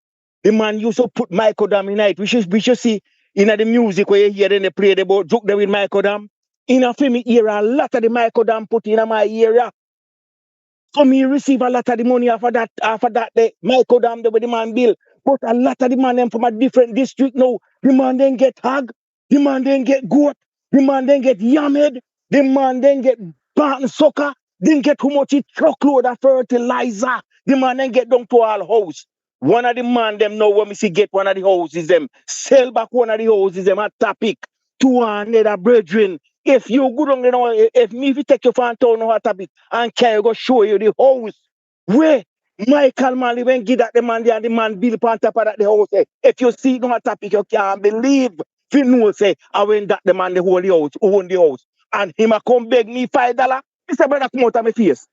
the man used to put microdam in it. We should see in the music where you hear them they play the about joke there with microdam. In a film era, a lot of the microdam put in my area. So me receive a lot of the money after that the microdam the way the man bill. But a lot of the man them from a different district now. The man then get hog, the man then get goat, the man then get yammed, the man then get barn sucker, then get too much truckload of fertilizer. The man then get down to all house. One of the man them know when me see get one of the houses them, sell back one of the houses them at topic to another brethren. If you go down, you know, if me if you take your fan town or topic and can go show you the house where Michael Manley when give that the man there and the man build on top of that the house. If you see it on a topic, you can't believe. If you know say I when that the man the whole house, own the house, and him a come beg me $5. Mr. Brother, come out of my face.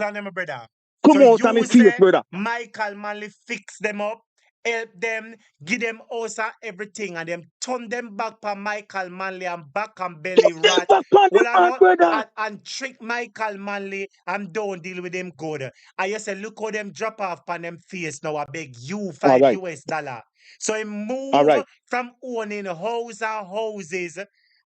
Hold on, my brother. Come So out of my you face, say brother. Michael Manley fix them up, help them, give them house and everything, and them turn them back for Michael Manley and back and belly rat. Back on the Well, I man, know, brother. and trick Michael Manley and don't deal with them good. And you say, look how them drop off on them face now. I beg you All five right, US dollar. So he all move right. from owning house and houses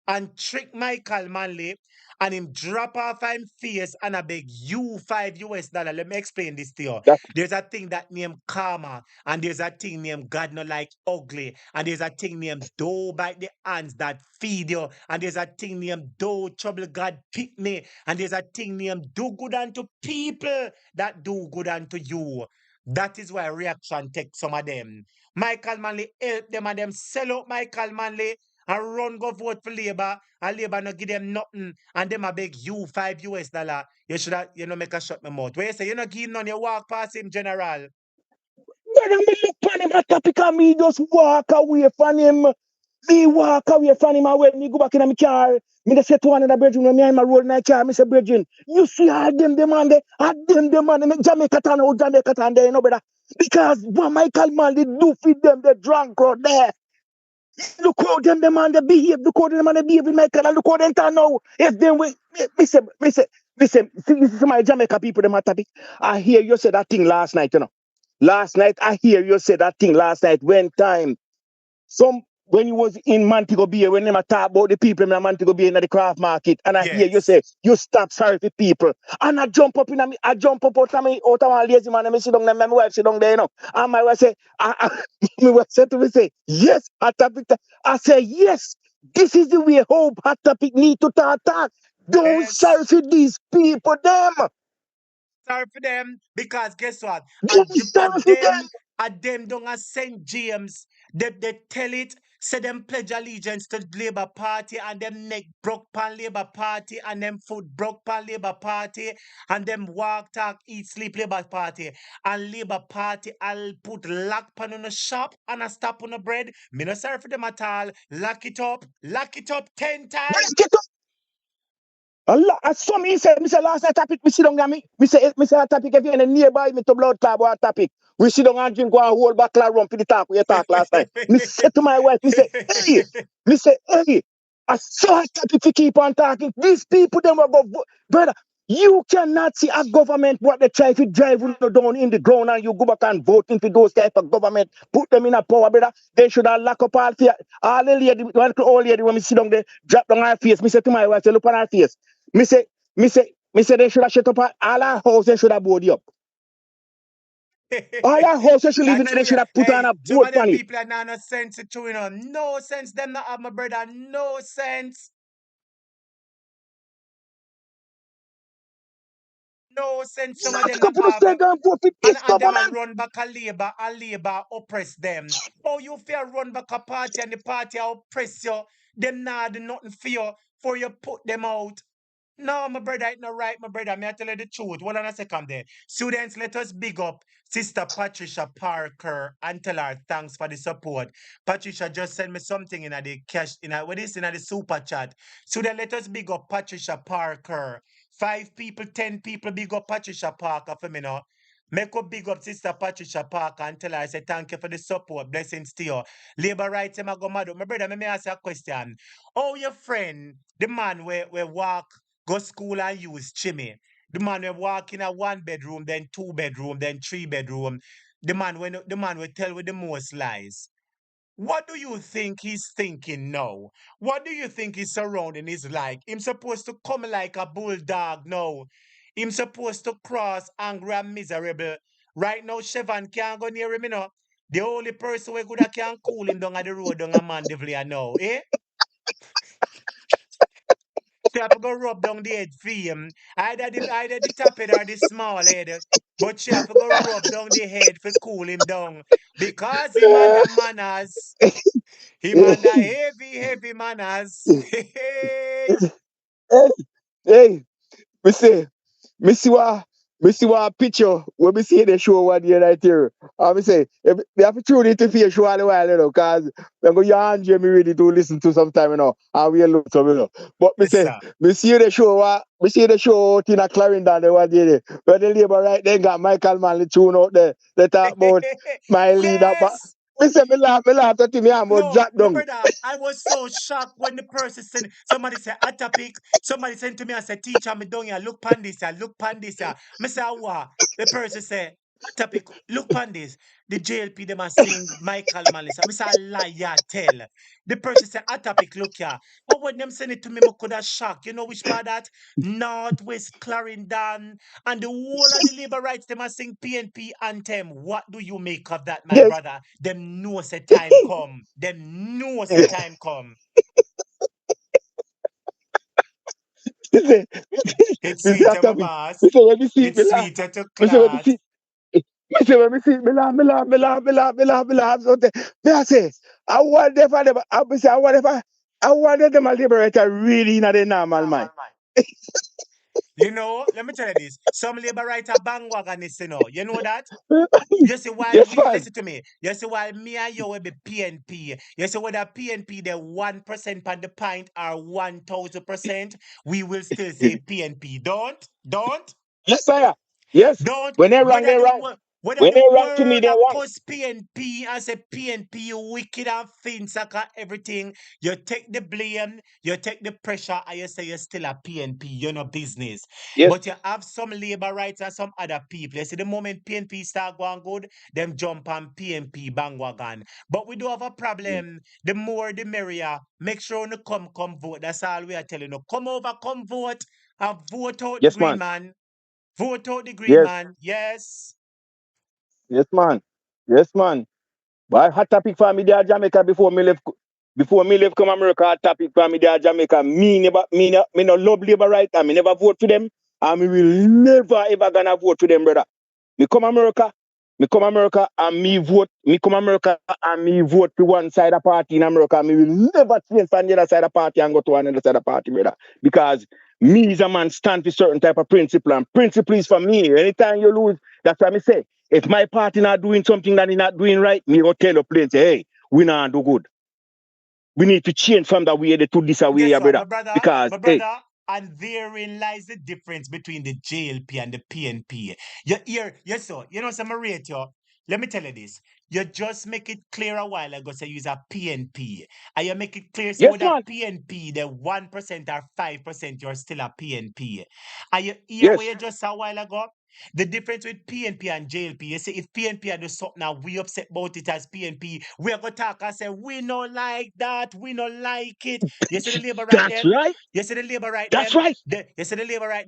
and trick Michael Manley and him drop off him face and I beg you $5 US. Let me explain this to you. That's There's a thing that named karma, and there's a thing named God not like ugly, and there's a thing named dough bite the hands that feed you, and there's a thing named dough trouble God pick me, and there's a thing named do good unto people that do good unto you. That is why reaction take some of them. Michael Manley help them and them sell out Michael Manley and run go vote for Labour, and Labour no give them nothing, and them a beg you $5 US. You should have, make a shut my mouth. Where you say you not give none, you walk past him, General. brother. Me look on him at topic and me just walk away from him. Me walk away from him and when me go back in my car, me just say to one of the brethren when me in my road in my car, me say, brethren, you see how them demand it, how them demand it, make Jamaica town out Jamaica town there, you know, brother. Because what Michael man they do feed them, they drunk out there. Look how them demand they behave, look how them demand they behave with Michael, and look how them turn now. If them listen, see, this is my Jamaica people, them at topic. I hear you say that thing last night, you know. Last night, I hear you say that thing last night when time. Some when you was in Montego Bay, when them a talk about the people in Montego Bay in the craft market, and I hear you Yes. say you stop sorry for people, and I jump up in a me, I jump up out of one lazy man, and me sit down there, my wife sit down there, you know, and my wife say, my wife said to me say, yes, hot topic. I say yes, this is the way hope hot topic need to talk. Don't sorry Yes. for these people, them. Sorry for them, because guess what? Don't sorry for them. At them don't a St. James. They tell it, say them pledge allegiance to Labour Party and them neck broke pan Labour Party and them foot broke pan Labour Party and them walk, talk, eat, sleep Labour Party. And Labour Party I'll put lock pan on the shop and a stop on the bread. Me no sorry for them at all. Lock it up 10 times. Allah, as some he said, me say last night topic, me sit down and me say a topic if you're in a nearby me to blood club or a topic. We sit down and drink one whole bottle of rum for the talk we talk last night. Me say to my wife, me say, hey, I saw a topic to keep on talking. These people them will go, brother, you cannot see a government what they try to drive you down in the ground and you go back and vote into those type of government, put them in a power, brother. They should have lock up all the lady, one old lady when me sit down there, drop down her face. Me say to my wife, say, look on her face. Me say they should have shut up all our house, they should have board you up. All our house they should live in, That's they true. should have put on Hey, a some board of them on it. people are not no sense to you know. No sense them not have my brother. No sense. No sense some of them Lock up not on the have. state and vote for this And them a government. run back a Labour and Labour oppress them. Oh, you fear run back a party and the party oppress you. Them not do nothing for you for you put them out. No, my brother, it's not right, my brother. May I tell you the truth? Hold on a second there. Students, let us big up Sister Patricia Parker and tell her thanks for the support. Patricia just sent me something in the cash, what is in the super chat. Student, let us big up Patricia Parker. 5 people, 10 people, big up Patricia Parker for me now. Make up big up Sister Patricia Parker and tell her, I say, thank you for the support. Blessings to you. Labor rights, I go mad. My brother, let me ask you a question. Oh, your friend, the man where walk, go school and use chimney. The man will walk in a 1 bedroom, then 2 bedroom, then 3 bedroom. The man will tell with the most lies. What do you think he's thinking now? What do you think his surrounding is like? Him supposed to come like a bulldog now. Him supposed to cross angry and miserable. Right now, Chevron can't go near him, you know. The only person who could can cool him down at the road down a Mandeville now, eh? So you have to go rub down the head for him. Either the top head or the small head. But she have to go rub down the head for cool him down. Because him under manners. Him under heavy manners. Hey, Hey, hey, me say, me see what picture when me see the show one day right here. And me say, me have to tune into the show all the while, you know, cause I'm going to me ready to listen to sometime, you know, and we look some, you know. But me yes, say, sir. me see the show out in a Clarendon the one day, where the labor right then got Michael Manley tune out there. They talk about my leader, but Yes. me say, me laugh at him, I'm about No, drop my down. brother, I was so shocked when the person said, somebody said, a topic, somebody sent to me and said, teacher, me down here, look pan this here, look pan this here. Me say, what? The person said, a topic, look pan this. The JLP, them a sing Michael Malice. Me say, a lie, tell. The person said, a topic, look here. But when them send it to me, I could have shocked. You know which part that? Northwest Clarendon. And the whole of the labor rights, them a sing PNP anthem. What do you make of that, my Yes. brother? Them know say time come. Them know say time come. Me say, It's me say a sweeter, my topic. boss. Me say, when me see it, me It's laugh. sweeter to Me say, when me clot. see me say when me see it, me laugh, me laugh, me laugh, me laugh, me laugh, me laugh. So me I say, I wonder if I say, I wonder if them a liberator really in the normal mind. You know, let me tell you this. Some labor writer bandwagonists, you know. You know that? You see, while Yes, we man. listen to me, you see, while me and you will be PNP, you see, whether PNP the 1% on the pint or 1000%, we will still say PNP. Don't. Yes, sir. Yes. Don't When they wrong, whether they the wrong. whether When the they wrong to me, world they wrong. oppose PNP as a PNP, you wicked and fin sucker everything. You take the blame, you take the pressure, and you say you're still a PNP, you're no business. Yes. But you have some labor rights and some other people. You see, the moment PNP start going good, them jump on PNP bandwagon. But we do have a problem. The more the merrier. Make sure you come vote. That's all we are telling you. Come over, come vote, and vote out the Yes, green man. man. Vote out the green Yes. man. Yes. Yes, man. Yes, man. But hot topic for me there Jamaica before me left come America, hot topic for me there Jamaica. Me no love labor right and me never vote for them. And me will never ever gonna vote for them, brother. Me come America, and me come America and me vote for one side of party in America. Me will never change from the other side of party and go to another side of party, brother. Because me as a man stand for certain type of principle and principle is for me. Anytime you lose, that's what me say. If my party not doing something that is not doing right, me go tell the plain say, hey, we not do good. We need to change from that way to this way, Guess yeah, what, brother. my Because, hey, brother, and therein lies the difference between the JLP and the PNP. You hear, yes, sir. You know, some rate you. Let me tell you this. You just make it clear a while ago, say use a PNP. And you make it clear, say yes, with a man. PNP, the 1% or 5%, you're still a PNP. And you hear what Yes, you just said a while ago? The difference with PNP and JLP, you see, if PNP had do something now, we upset about it as PNP. We are going to talk and say, we don't like that, we don't like it. You see the labor right that's them? right. You see the labor right That's them? right. You see the labor right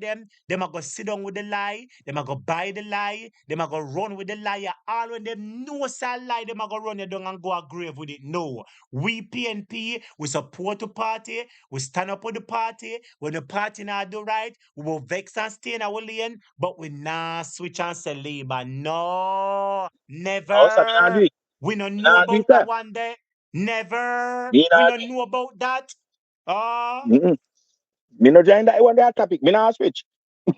them are going to sit down with the lie, them are going to buy the lie, them are going to run with the liar. All when them know it's a lie, them are going to run you down and go a grave with it. No. We PNP, we support the party, we stand up with the party. When the party not do right, we will vex and stay in our lane, but we not switch and say labor. No, No, sir, me not do never. it. We don't Me know not do it, about that sir. one day. Never. Me We not don't know about that. Ah, do it. Me no join that one that topic. Me not switch.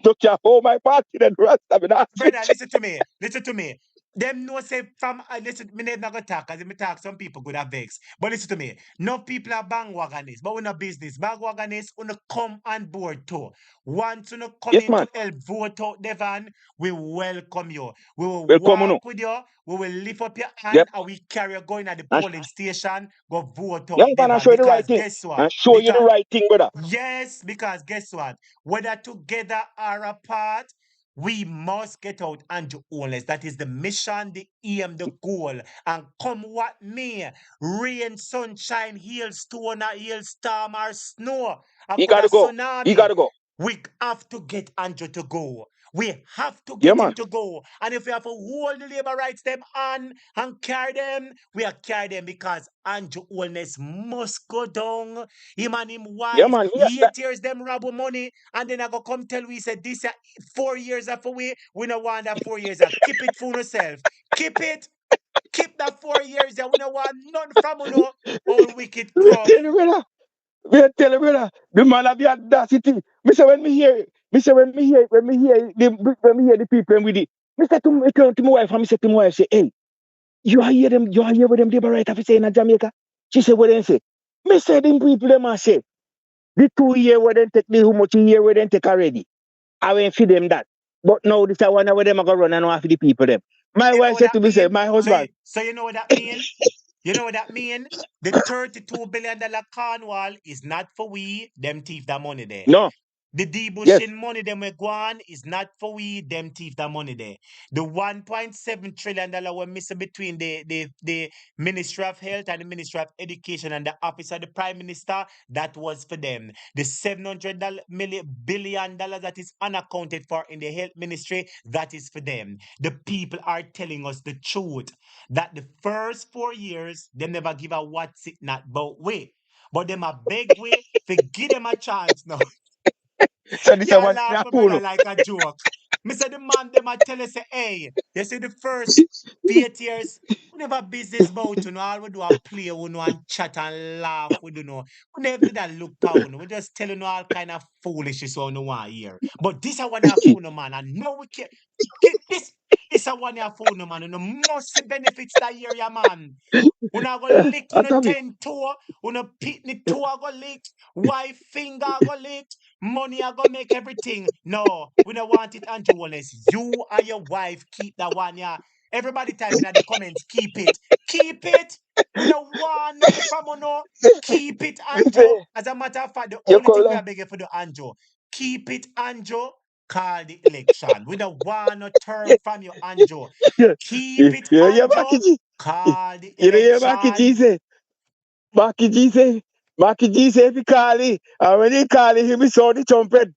Don't care how my party then rest. Me not brother, switch. listen to me. Listen to me. them know say from listen, me not gonna talk because if me talk, some people could have vex. But listen to me, no people are bandwagonists, but we're not business. Bandwagonists wanna come on board too. Once you come Yes, in man. to help vote out Devon, we welcome you. We will Welcome, walk no. with you, we will lift up your hand Yep. and we carry you going at the And polling station, go vote yeah, out man, I Devon. show you the right Because thing. guess what? And show you the Because right thing, brother. yes, because guess what? Whether together or apart, we must get out Andrew Holness. That is the mission, the aim, the goal. And come what may, rain, sunshine, hailstone, or hailstorm, or snow, or He could a gotta go. He tsunami, gotta go. we have to get Andrew to go. We have to Yeah, get him man. to go. And if we have to hold the labor rights them on and carry them, we are carry them because Andrew Holness must go down. Him and him Yeah, wife, man. Yeah, 8 years them rob money, and then I go come tell we said this 4 years after we no want that 4 years. Keep it for yourself. Keep it. Keep that 4 years. We no want none from you know, all wicked me crumb. tell you, brother. Me tell you, brother. The man have the audacity. Me say when me hear, when me hear the people with it. Me say to my wife, and me say to my wife, say, hey, you are hear what them labor right officer in Jamaica? She say, what they say? Me say them people them a say, the 2 year where they take the how much year where they take already. I went feed them that. But now this one where them a go run and half the people them. My You know wife what said that to me, say, mean? my So husband, you know what that mean? You know what that mean? The $32 billion Cornwall is not for we, them thief that money there. no, The yes, debushing money them we go on is not for we, them thief that money there. The $1.7 trillion we missing between the Ministry of Health and the Ministry of Education and the Office of the Prime Minister, that was for them. The $700 billion that is unaccounted for in the Health Ministry, that is for them. The people are telling us the truth that the first 4 years, they never give a what's it not but way. But them a beg way to give them a chance now. so this Yeah, one laugh, a my fool. brother, like a joke. Me say the man them a tell us say, hey, you see the first 8 years, we never business about you know, all we do a play, you know, and chat and laugh, we do know. We never did that look down. We just tell you know all kind of foolishness on no one here. But this I want to phone no man, and now we can this I want to phone no man, and the most benefits that year, yeah, man. Una go lick I una tell me, 10 toe, una pitney toe go lick, wife finger go lick, money I go make everything. No, we don't want it, Andrew Wallace. You and your wife keep that one, yeah. Everybody typing at the comments, keep it. Keep it. We don't want none from you, no. Keep it, me Andrew. say, As a matter of fact, the you only thing call we her. are begging for the Andrew. Keep it, Andrew. Call the election. We don't want no term from you, Andrew. Yeah, Keep it, yeah, Andrew. Maki G. Call the You know, yeah, Maki G election. say, Maki G say, if you call it, and when he call it, he be saw the trumpet.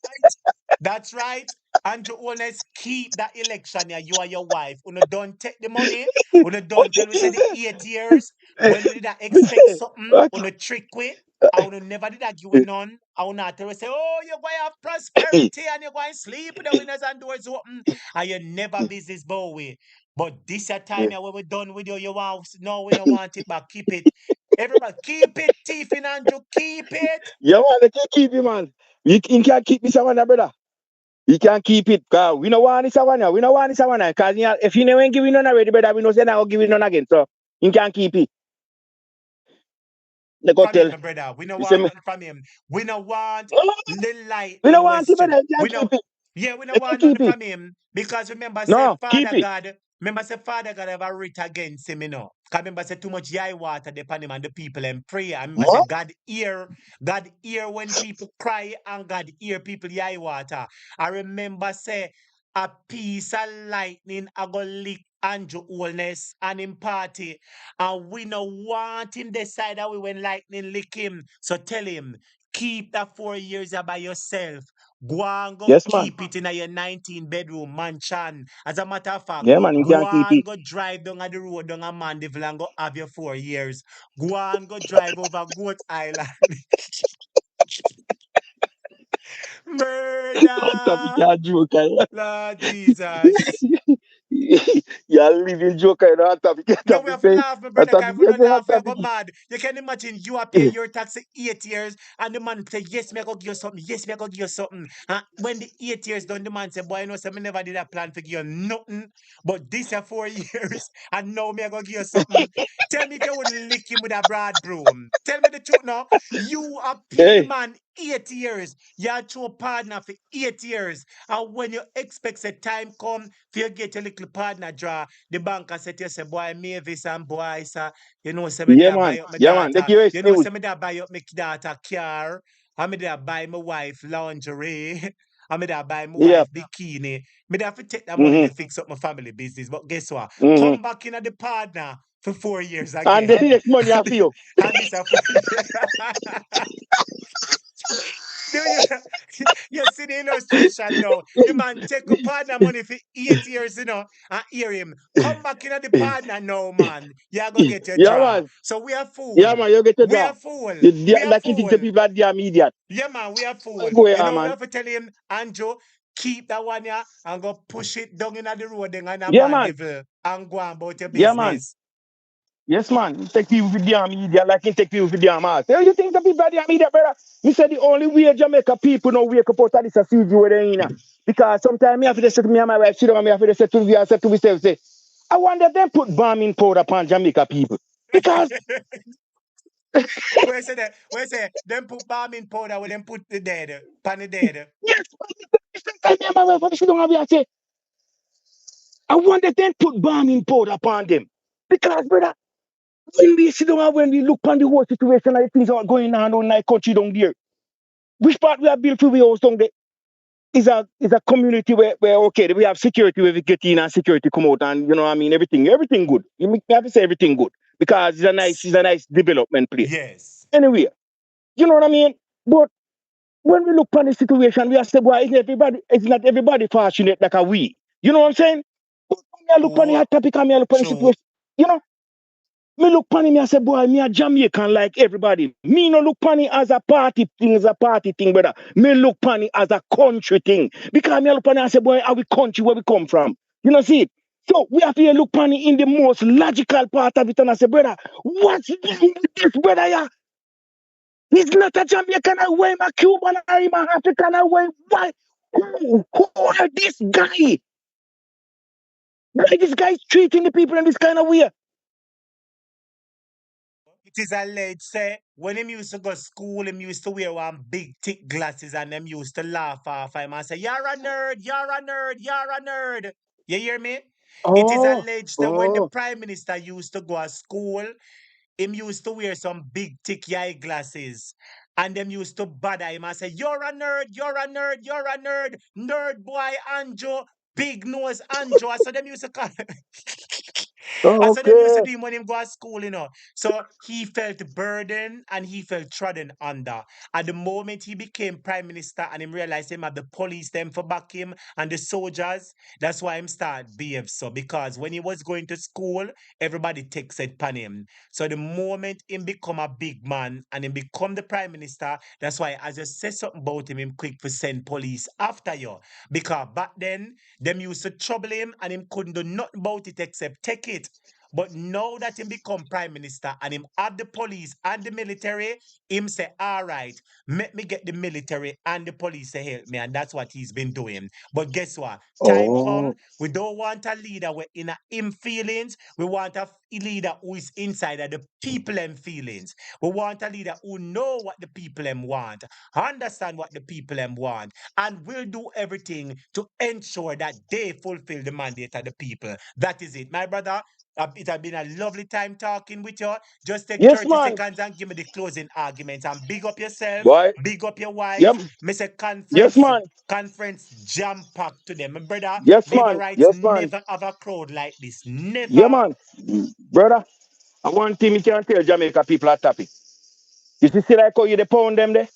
Right? That's right. And to honest, keep that election. Yeah, you and your wife. Una don't take the money. Una don't tell Maki we say G the say, 8 years when we did not me expect say, something. Maki, Una trick we. I will never did that give we none. I will not tell we say, oh, you're going to have prosperity and you're going to sleep with the windows and doors open. And you never business bow way. But this your time here when we're done with you, you want no, we don't want it back. Keep it. Everybody, keep it, Tiff and Andrew, keep it. yeah, man, they can keep it, man. You can't keep this one, brother. You can't keep it, cause we don't want this one now. We don't want this one now, cause if you never give it none already, brother, we know say now give it none again. So you can't keep it. They go From him, tell. my brother. We don't You say want me, nothing from him. We don't want no, no, the we don't lightning want it, Western. brother. You We can't know, keep it. yeah, we don't You can't want nothing keep it. from him. Because No, keep it. Remember say Father God have a writ against him, you know. Cause remember say too much yai water depend him and the people and pray. I remember say What? God hear when people cry and God hear people yai water. I remember say a piece of lightning I go lick Andrew Holness and him party. And we no want him decide that we when lightning lick him. So tell him, keep that 4 years by yourself. Go and go Yes, man. keep it in a your 19-bedroom mansion. As a matter of fact, Yeah, man, you go can't keep and it. go drive down at the road down a Mandeville and go have your 4 years. Go and go drive over Goat Island. What the Murder! can't joke, eh? Lord Jesus. You're living joker, you don't have to get No, up we to have to say, laugh, my have brother, to because if we get don't the hot laugh, we are go topic. mad. You can imagine you are pay your tax 8 years, and the man say, yes, me I go give you something, yes, me I go give you something. And when the 8 years done, the man say, boy, I know, say, me never did a plan to give you nothing, but this are 4 years, and now me I go give you something. Tell me if you wouldn't lick him with a broad broom. Tell me the truth now. You are pay the Hey, man 8 years. You are true partner for 8 years. And when you expect a time come for you get a little partner draw, the banker said to you, say, boy, Mavis and boy, sir, you know, say me yeah, there man. buy up my Yeah, man. They daughter. give You know, excuse. say me there buy up my daughter car. And me there buy my wife lingerie. And me there buy my Yeah. wife bikini. Me there have to take that money to Mm-hmm. fix up my family business. But guess what? Mm-hmm. Come back in at the partner for 4 years And the again. next money after you. And this a 4 years. Do you you see the illustration now? The man take a partner money for 8 years, and hear him. Come back in at the partner now, man. You're gonna get your Yeah, draw. man. So we are fool. Yeah, man. You get a We job. are fool. You, We are like you think the fool. people are damn idiot. Yeah, man, we are fool. Go You here, know, we man. have to tell him, Andrew, keep that one here and go push it down in the road and a Yeah, man. mandeville and go on about your Yeah, man. business. Yes, man. You take people for damn idiot like you take people for damn ass. You think the people are damn idiot, brother? Me say the only way Jamaica people know wake up out of this a siege where they in. Because sometimes me have to say to me and my wife, sit down and me have to say to me, I say to myself, say, I wonder them put bombing powder upon Jamaica people. Because Where say that? Where say them put bombing powder where them put the dead, pan the dead. yes, I me and my wife have to sit down and me I say, I wonder them put bombing powder upon them. Because, brother, when we sit down and when we look on the whole situation and the things that are going on in our country down there, which part we have built for we house down there? Is a community where okay we have security where we get in and security come out and you know what I mean everything good. You have to say everything good because it's a nice development place. Yes. Anyway, you know what I mean? But when we look on the situation, we have to say, boy, it's not everybody fortunate like a we. You know what I'm saying? But when I look on the True. hot topic and me I look on the True. situation, you know, me look pan me I say, boy, me a Jamaican like everybody. Me no look pan it as a party thing, brother. Me look pan it as a country thing. Because me look pan it and say, boy, how we country where we come from. You know, see it? So we have to look pan it in the most logical part of it and I say, brother, what's wrong with this, brother? Yeah? He's not a Jamaican away, my Cuban or him a African away. Why? Who are this guy? Why this guy is treating the people in this kind of way? It is alleged, say, when him used to go school, him used to wear one big thick glasses and them used to laugh off him and say, you're a nerd, you're a nerd, you're a nerd. You hear me? It is Oh, alleged that when the oh. prime minister used to go to school, him used to wear some big thick eye glasses. And them used to bother him and say, you're a nerd, you're a nerd, you're a nerd, nerd boy Anjo, big nose Anjo. So them used to call and so them used to Okay. do him when him go to school. So he felt burdened and he felt trodden under. At the moment he became prime minister and him realized him had the police them for back him and the soldiers, that's why him start behave so. Because when he was going to school, everybody takes it upon him. So the moment him become a big man and him become the prime minister, that's why as you say something about him quick for send police after you. Because back then, them used to trouble him and him couldn't do nothing about it except take it. But now that him become prime minister and him have the police and the military, him say, all right, let me get the military and the police to help me. And that's what he's been doing. But guess what? Time come, Oh. we don't want a leader with in a him feelings. We want a leader who is inside of the people them feelings. We want a leader who know what the people them want, understand what the people them want, and will do everything to ensure that they fulfill the mandate of the people. That is it. My brother, it has been a lovely time talking with you. Just take Yes, 30 man. seconds and give me the closing arguments. And big up yourself, Boy. big up your Yep. wife. Miss a Yes, conference, man. conference jam packed to them. My brother, Yes, Labour man. rights Yes, man. never have a crowd like this. Yeah, Never. man. Brother, I one thing you can tell Jamaica people are happy. You see like how you the pound them there?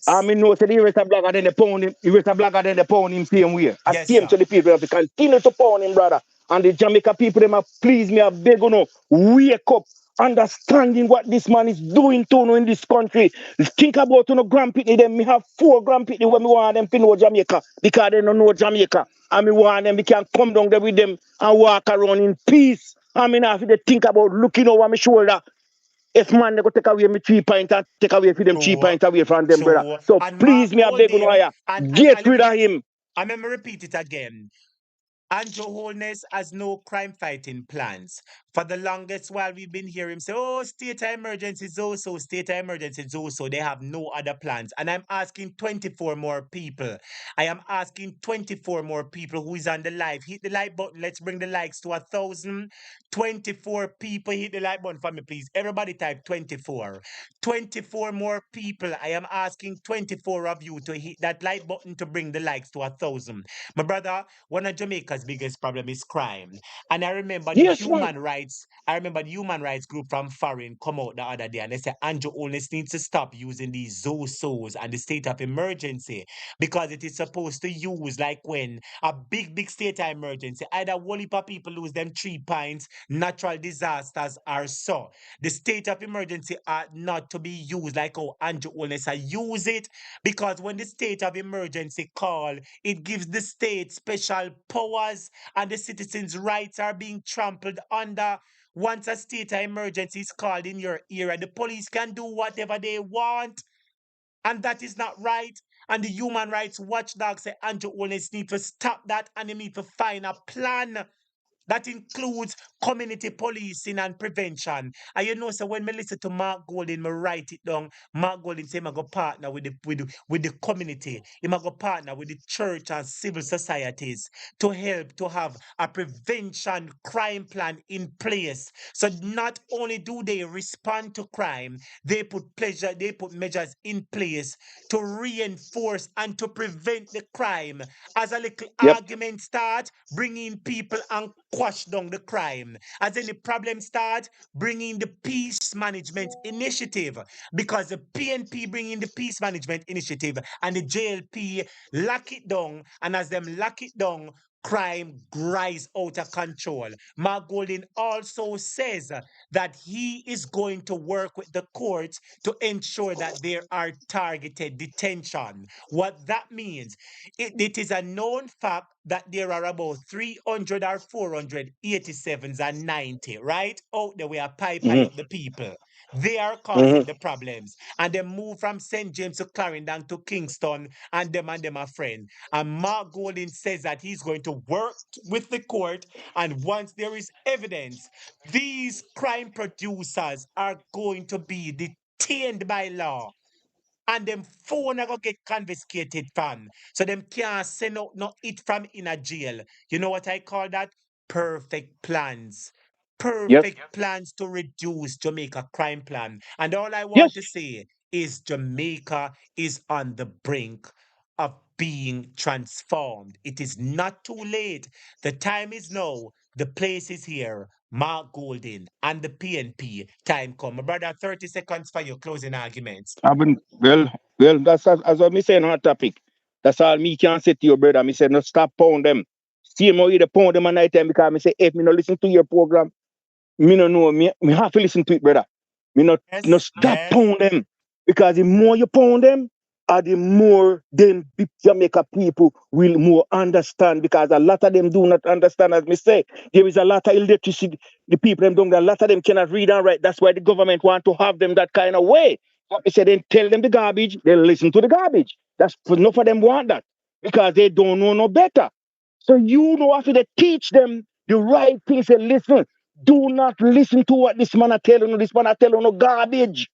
I mean, no, say the rest of blogger then they pound him. The rest of blogger then they pound him same way. I Yes, same sir. to the people have to continue to pound him, brother. And the Jamaica people, them a please me, I beg you know, wake up. understanding what this man is doing to you in this country. Think about you know grandpitney them. Me have 4 grandpitney when me want them to know Jamaica because they don't know Jamaica. And me want them, we can come down there with them and walk around in peace. I mean, if they think about looking over my shoulder, if man they go take away me 3 pints and take away for them 3 True, pints away from them, brother. true. So And Mark please, me I beg you, Golding, know, and get rid of him. let me repeat it again. Andrew Holness has no crime fighting plans. For the longest while, we've been hearing him say, oh, state of emergency is also, state of emergency is also. They have no other plans. And I'm asking 24 more people. I am asking 24 more people who is on the live. Hit the like button. Let's bring the likes to 1,000. 24 people. Hit the like button for me, please. Everybody type 24. 24 more people. I am asking 24 of you to hit that like button to bring the likes to 1,000. My brother, one of Jamaica's biggest problem is crime. And I remember the Yes, man. human rights, I remember the human rights group from foreign come out the other day and they said Andrew Holness needs to stop using these ZOSOs and the state of emergency because it is supposed to use like when a big state of emergency, either one heap of people lose them 3 pints, natural disasters or so. The state of emergency are not to be used like how Andrew Holness use it because when the state of emergency call, it gives the state special powers and the citizens' rights are being trampled under. Once a state of emergency is called in your area, the police can do whatever they want. And that is not right. And the human rights watchdog say Andrew Holness need to stop that and they need to find a plan that includes community policing and prevention. And you know, so when me listen to Mark Golding, me write it down. Mark Golding say, "I go partner with the community. He go partner with the church and civil societies to help to have a prevention crime plan in place. So not only do they respond to crime, they put measures in place to reinforce and to prevent the crime. As a little Yep. argument start, bring in people and quash down the crime. As any problem start, bring in the peace management initiative because the PNP bring in the peace management initiative and the JLP lock it down. And as them lock it down, crime rise out of control. Mark Golding also says that he is going to work with the courts to ensure that there are targeted detention. What that means, it is a known fact that there are about 300 or 400 87s and 90, right? Out there, we are pie up the people. They are causing the problems. And they move from St. James to Clarendon to Kingston, and them are friends. And Mark Golding says that he's going to work with the court, and once there is evidence, these crime producers are going to be detained by law and them phone are gonna get confiscated from. So them can't send out no it from in a jail. You know what I call that? Perfect plans. Yes. Perfect plans to reduce Jamaica crime plan. And all I want Yes. to say is Jamaica is on the brink of being transformed. It is not too late. The time is now. The place is here. Mark Golding and the PNP. Time come. My brother, 30 seconds for your closing arguments. I've been well. That's as I me saying on topic. That's all me can say to your brother. Me say no stop pound them. See me either pound them at night time because me say if me no listen to your program, me no know me have to listen to it, brother. Me no Yes, stop yes. pound them because the more you pound them, the more them Jamaica people will more understand because a lot of them do not understand. As me say, there is a lot of illiteracy. The people them don't. A lot of them cannot read and write. That's why the government want to have them that kind of way. What me say, then tell them the garbage. They listen to the garbage. That's enough of them want that because they don't know no better. So you know after they teach them the right things and listen. Do not listen to what this man are telling you. This man are telling you garbage.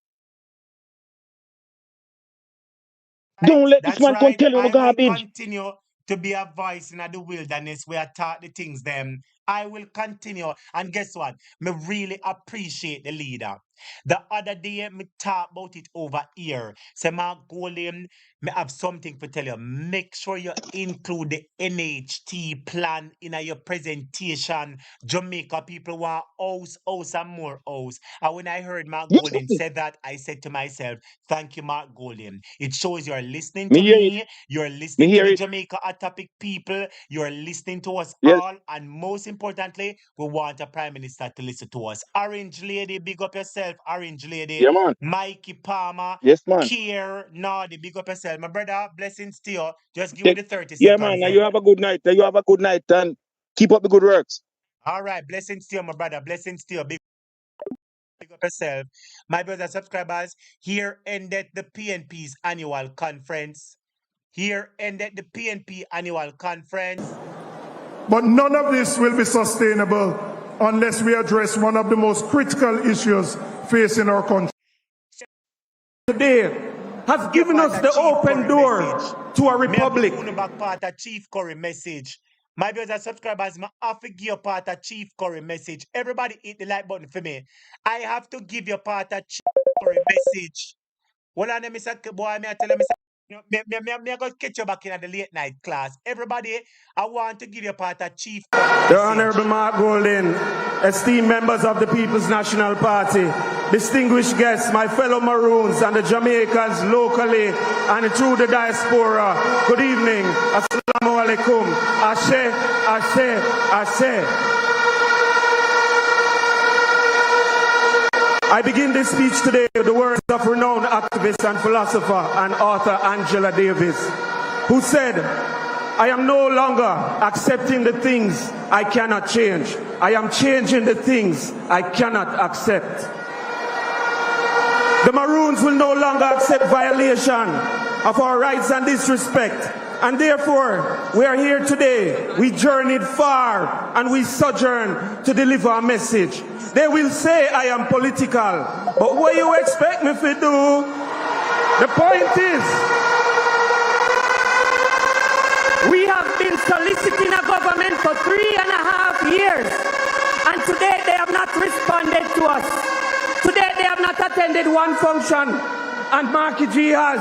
Right? Don't let this That's man come right. tell you no I will garbage. continue to be a voice in the wilderness where I taught the things them. I will continue. And guess what? Me really appreciate the leader. The other day, me talk about it over here. Say, Mark Golding, me have something to tell you. Make sure you include the NHT plan in your presentation. Jamaica people want house, and more house. And when I heard Mark Yes, Golding say that, I said to myself, thank you, Mark Golding. It shows you're listening me to hear it. me, you're Me listening to hear the it. Jamaica Atopic people, you're listening to us Yes. all, and most importantly, we want a prime minister to listen to us. Orange Lady, big up yourself. Orange Lady. Yeah, man. Mikey Palmer. Yes, man. Kier, Nardi, big up yourself. My brother, blessings to you. Just give me Take- the 30 yeah, seconds. man. Now you have a good night. Now you have a good night and keep up the good works. All right, blessings to you, my brother. Blessings to you. Big up yourself. My brothers and subscribers, here ended the PNP's annual conference. Here ended the PNP annual conference. But none of this will be sustainable unless we address one of the most critical issues facing our country. Today has given us the open door to a republic. Back part of Chief Curry message. My brothers and subscribers, I have to give you part of Chief Curry message. Everybody hit the like button for me. I have to give you part of Chief Curry message. Well, I Mr. Boy, me I tell you, me I go catch you back in the late night class. Everybody, I want to give you part of Chief Curry The Honorable Mark Golding, esteemed members of the People's National Party, distinguished guests, my fellow Maroons and the Jamaicans locally and through the diaspora, good evening. Assalamu alaikum. Ashe, ashe, ashe. I begin this speech today with the words of renowned activist and philosopher and author Angela Davis, who said, I am no longer accepting the things I cannot change. I am changing the things I cannot accept. The Maroons will no longer accept violation of our rights and disrespect. And therefore, we are here today. We journeyed far and we sojourn to deliver a message. They will say I am political, but what you expect me to do? The point is, we have been soliciting a government for 3.5 years, and today they have not responded to us. Today they have not attended one function, and Marky G has.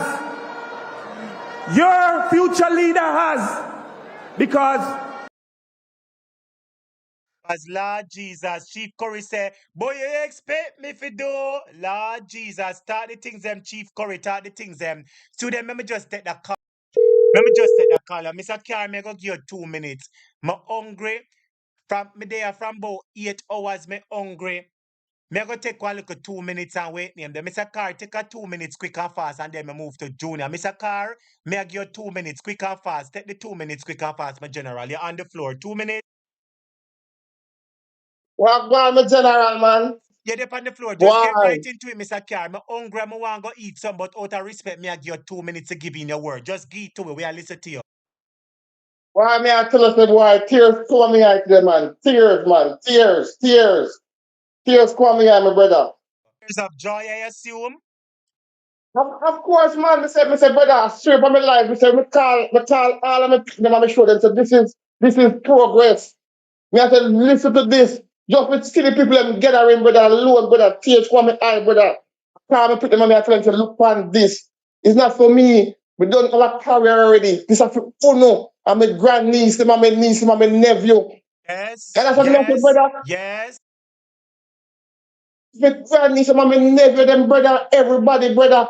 Your future leader has, because as Lord Jesus, Chief Curry say, boy, you expect me to do? Lord Jesus, start the things them, Chief Curry, start the things them. To them, let me just take that call. Let me just take that call. Mr. Carr, me go give you 2 minutes. Me hungry. From me there from about 8 hours, me hungry. Me go take one look at 2 minutes and wait name. Then Mr. Carr, take a 2 minutes quick and fast and then me move to Junior. Mr. Carr, me I give you 2 minutes quick and fast. Take the 2 minutes quick and fast, my general. You're on the floor. 2 minutes. What going my general, man? You're there on the floor. Just Why? get right into it, Mr. Carr. I'm hungry. I want to go eat some, but out of respect, me I give you 2 minutes to give in your word. Just give it to me. We are listen to you. Why me I tell us the boy, tears come me out there, man. Tears, man. Tears, tears. Tears come me out, my brother. Tears of joy, I assume. Of course, man. Me say, brother, straight from my life. Me call all of them and me show them. So this is progress. Me have to listen to this. Just with silly people them gathering, brother, alone, brother, tears come me eye, brother. Come and put them on me and tell them to look on this. It's not for me. We done all a career already. This is for no. I'm my grandniece, them and my niece, them and my nephew. Yes. And that's what I say, brother. Yes. My grandniece, them and my nephew, them brother, everybody, brother.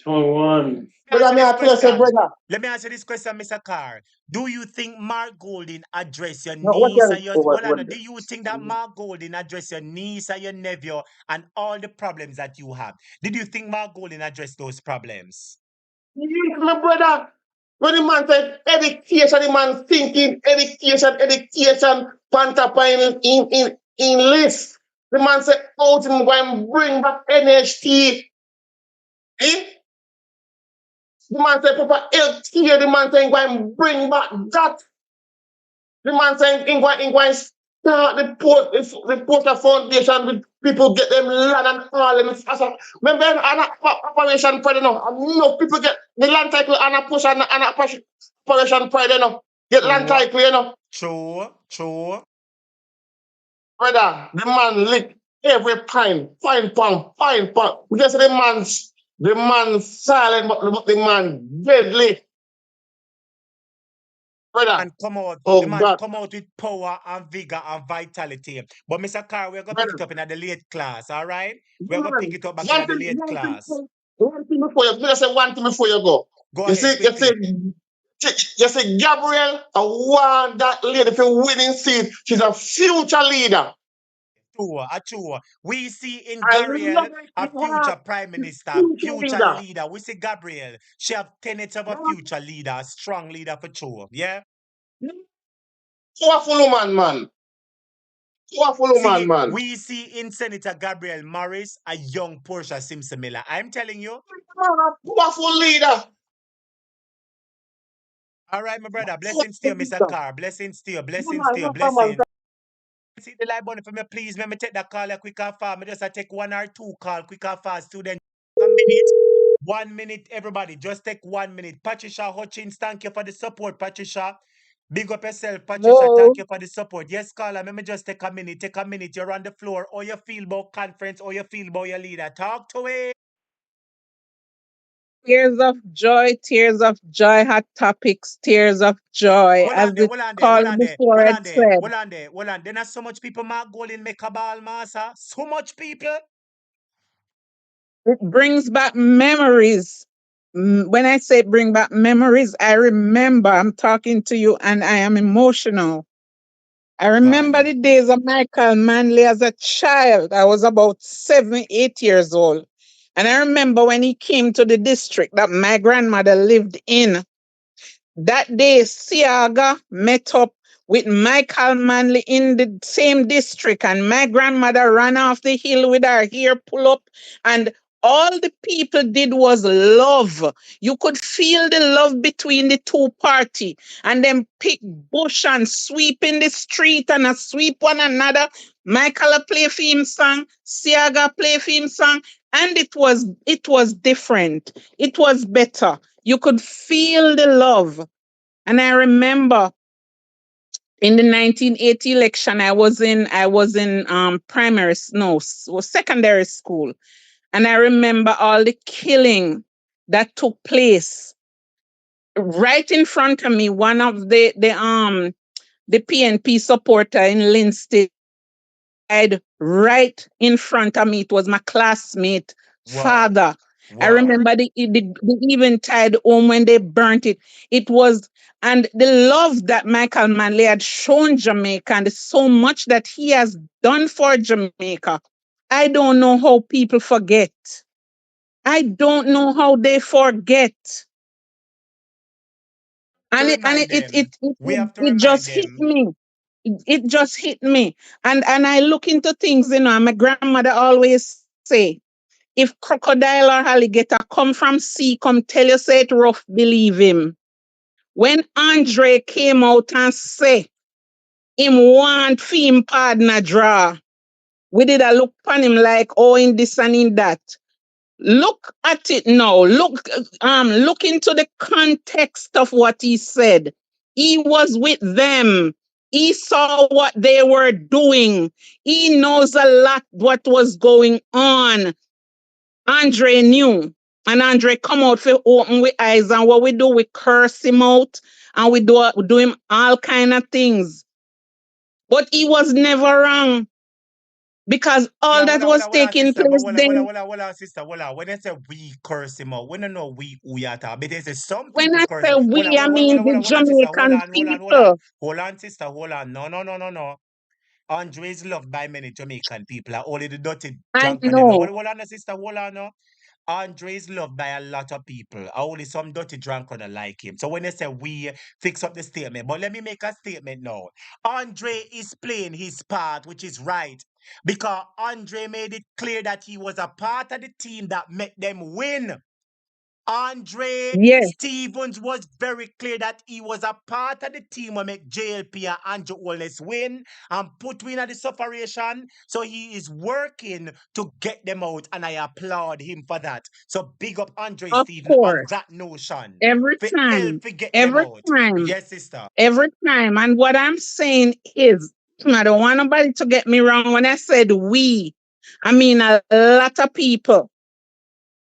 21. Brother, me I tell you, say, brother. Let me answer this question, Mr. Carr. Do you think Mark Golding address your No, what niece else? and your do you think that Mark Golding address your niece and your nephew and all the problems that you have? Did you think Mark Golding address those problems? Yes, my brother. When the man said education, the man thinking education, pantapa in list. The man said, out him go and bring back NHT. Eh? The man said, Papa, health care. The man said, go and bring back that. The man said, go and start the Porter Foundation with people get them land and all them. Remember, an operation Pride, you know, no people get the land title and a push and a operation Pride, you know. Get land title, you know. True. Brother, the man lick every pine. We just say the man silent, but the man deadly. Brother. And come out, oh, the man God. come out with power and vigor and vitality. But Mr. Carr, we're gonna pick it up in the late class, all right? We're gonna pick it up back in the late class. One thing before you go. Go You ahead, see, quickly. You see, Gabriel, I want that lady for winning seat. She's a future leader. True. We see in I love Gabriel it a in her. future prime minister, Future future leader. leader. We see Gabriel. She have tenets of a future leader, a strong leader for sure. Yeah. Powerful woman, man. Powerful woman, See, man. we see in Senator Gabriel Morris a young Portia Simpson Miller. I'm telling you. Powerful leader. All right, my brother. Blessings to Powerful you, Mr. leader. Carr. Blessings to you. Blessings to you. Man. Blessings. See the live button for me, please. Let me take that call quick and fast. Me just take one or two call quick and fast. Student, a minute. 1 minute, everybody. Just take 1 minute. Patricia Hutchins, thank you for the support, Patricia. Big up yourself, Patricia. Hello. Thank you for the support. Yes, caller. Let me just take a minute. Take a minute. You're on the floor. How you feel about conference? How you feel about your leader? Talk to it. Tears of joy, hot topics, tears of joy, Hold as on there, the hold on there, hold caller on there, before hold had on there, said. hold on there, hold on. There are so much people mark goal in make a ball, massa. So much people. It brings back memories. When I say bring back memories, I remember I'm talking to you and I am emotional. I remember the days of Michael Manley as a child. I was about 7, 8 years old. And I remember when he came to the district that my grandmother lived in. That day, Siaga met up with Michael Manley in the same district, and my grandmother ran off the hill with her hair pull up, and all the people did was love. You could feel the love between the two party, and then pick bush and sweep in the street and sweep one another. Michael a play theme song, Siaga play theme song, and it was different. It was better. You could feel the love. And I remember in the 1980 election, I was in primary no was secondary school, and I remember all the killing that took place right in front of me. One of the PNP supporter in Linstead died right in front of me. It was my classmate Wow. father. I Wow. remember the eventide home when they burnt it. It was, and the love that Michael Manley had shown Jamaica and so much that he has done for Jamaica. I don't know how people forget. I don't know how they forget. To And it and remind it it it, them. it, We it, have to it remind just hit them. me. It just hit me. And I look into things, and my grandmother always say, if crocodile or alligator come from sea, come tell you say it rough, believe him. When Andre came out and say him want fi him partner draw, we did a look upon him like, oh, in this and in that. Look at it now. Look into the context of what he said. He was with them. He saw what they were doing. He knows a lot what was going on. Andre knew. And Andre come out for open with eyes. And what we do, we curse him out and we do him all kind of things. But he was never wrong because all that was taking Sister. But place then. hold on, sister. Hold on. When they say we curse him out, we don't know we who you are. But they say some When people I curse say him. we, I mean the Hold on, sister. Hold Jamaican on, hold on, hold on. people. Hold on, sister. Hold on. No. Andre is loved by many Jamaican people. Only the dirty I drunk and them. No, know. hold on, sister. Hold on, no. Andre is loved by a lot of people. Only some dirty drunk gonna like him. So when they say we, fix up the statement. But let me make a statement now. Andre is playing his part, which is right. Because Andre made it clear that he was a part of the team that made them win. Andre Yes, Stevens was very clear that he was a part of the team that make JLP and Andrew Wallace win and put win at the separation. So he is working to get them out, and I applaud him for that. So big up Andre of Stevens on course. that notion. Every For time. help to get them Every out. time. Yes, sister. Every time. And what I'm saying is, I don't want nobody to get me wrong. When I said we, I mean a lot of people.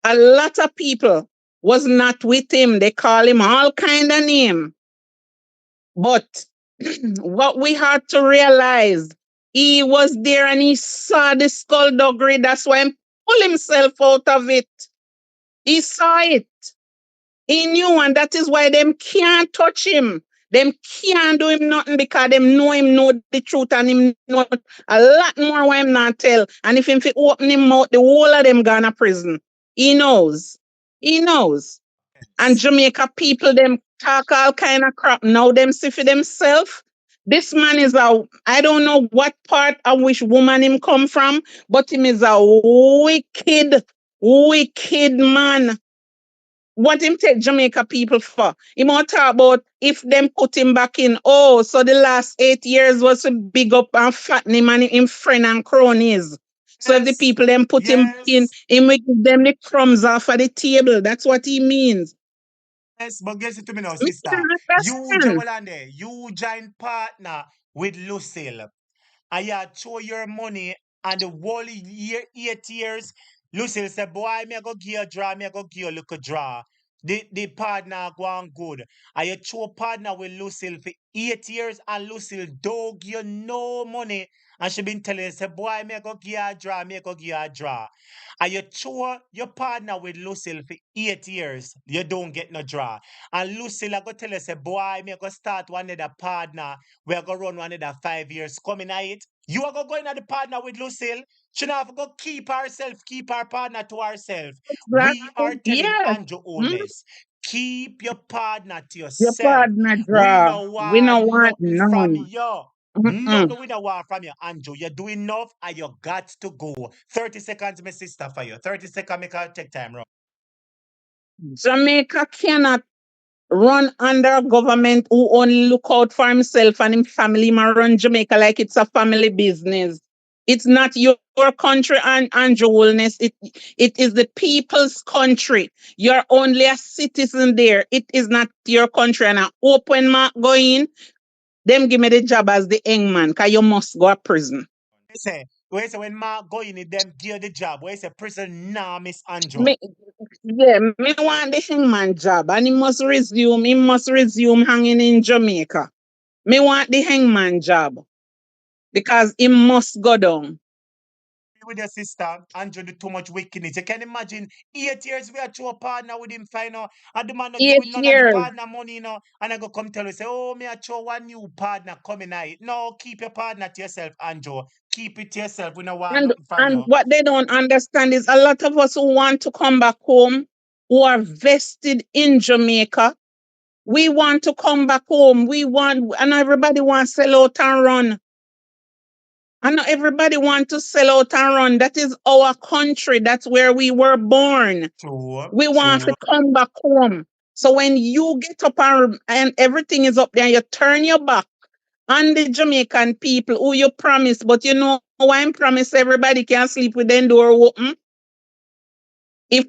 A lot of people was not with him. They call him all kind of name. But what we had to realize, he was there and he saw the skullduggery. That's why he pulled himself out of it. He saw it. He knew, and that is why them can't touch him. Them can't do him nothing because them know the truth and him know a lot more what him not tell. And if him fi open him mouth, the whole of them gone to prison. He knows. He knows. And Jamaica people them talk all kind of crap. Now them see for themselves. This man is I don't know what part of which woman him come from, but him is a wicked man. What him take Jamaica people for? He want talk about if them put him back in. Oh, so the last 8 years was to big up and fatten him and him friend and cronies. So if the people them put him back in, him will give them the crumbs off of the table. That's what he means. Yes, but guess it to me now, Me sister. can't You understand. Jawalande, you join partner with Lucille. And you throw your money and the whole year, 8 years. Lucille said, boy, me I go give you a draw, me I go give you a little draw. The partner go on good. And you throw partner with Lucille for 8 years and Lucille don't give you no money. And she been telling you, say, boy, me I go give you a draw, me I go give you a draw. And you throw your partner with Lucille for 8 years, you don't get no draw. And Lucille I go tell you, say, boy, me I go start one other partner. We are going to run one another 5 years coming at it. You are going to the partner with Lucille. She not have to go keep herself, keep her partner to herself. We are Exactly. telling Yes. Andrew Mm? Holness, keep your partner to Your yourself. partner We draw. no We want don't want nothing from none. you. Mm-mm. Nothing we don't want from you, Andrew. You're doing enough and you got to go. 30 seconds, my sister, for you. 30 seconds, make her take time, bro. Jamaica cannot run under a government who only look out for himself and him family man run Jamaica like it's a family business. It's not your country and Andrew Wellness. It is the people's country. You're only a citizen there. It is not your country. And I open mark go in, them give me the job as the hangman, because you must go to prison. We say when Mark go in, them give the job. We say prison nah, Miss Andrew. Me, yeah, me want the hangman job and he must resume hanging in Jamaica. Me want the hangman job because he must go down. With your sister, Andrew do too much wickedness. You can imagine 8 years we are to a partner with him final, and the man not give Eight with none of the years. partner money, and I go come tell you, say, oh, me I show one new partner coming out. No, keep your partner to yourself, Andrew. Keep it to yourself. We don't want And nothing from and you. what they don't understand is a lot of us who want to come back home, who are vested in Jamaica, we want to come back home. And everybody wants to sell out and run. And not everybody want to sell out and run. That is our country. That's where we were born. True, We want true. to come back home. So when you get up and everything is up there, you turn your back on the Jamaican people who you promise, but you know why I promise everybody can sleep with their door open. If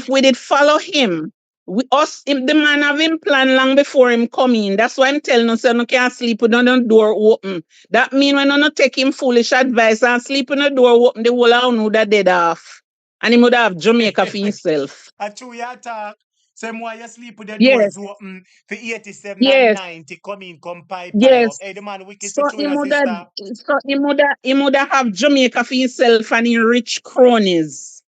we did follow him, the man have him plan long before him come in. That's why I'm telling us you can't sleep with the door open. That mean when you not take him foolish advice and sleep with the door open, the whole of know that dead off. And he would have Jamaica for himself. A true you talk. Same why you sleep with the Yes, doors open for 87 and yes, 90 come in, come pile up. yes. Hey, the man wicked So for true, your sister. he would have Jamaica for himself and in rich cronies.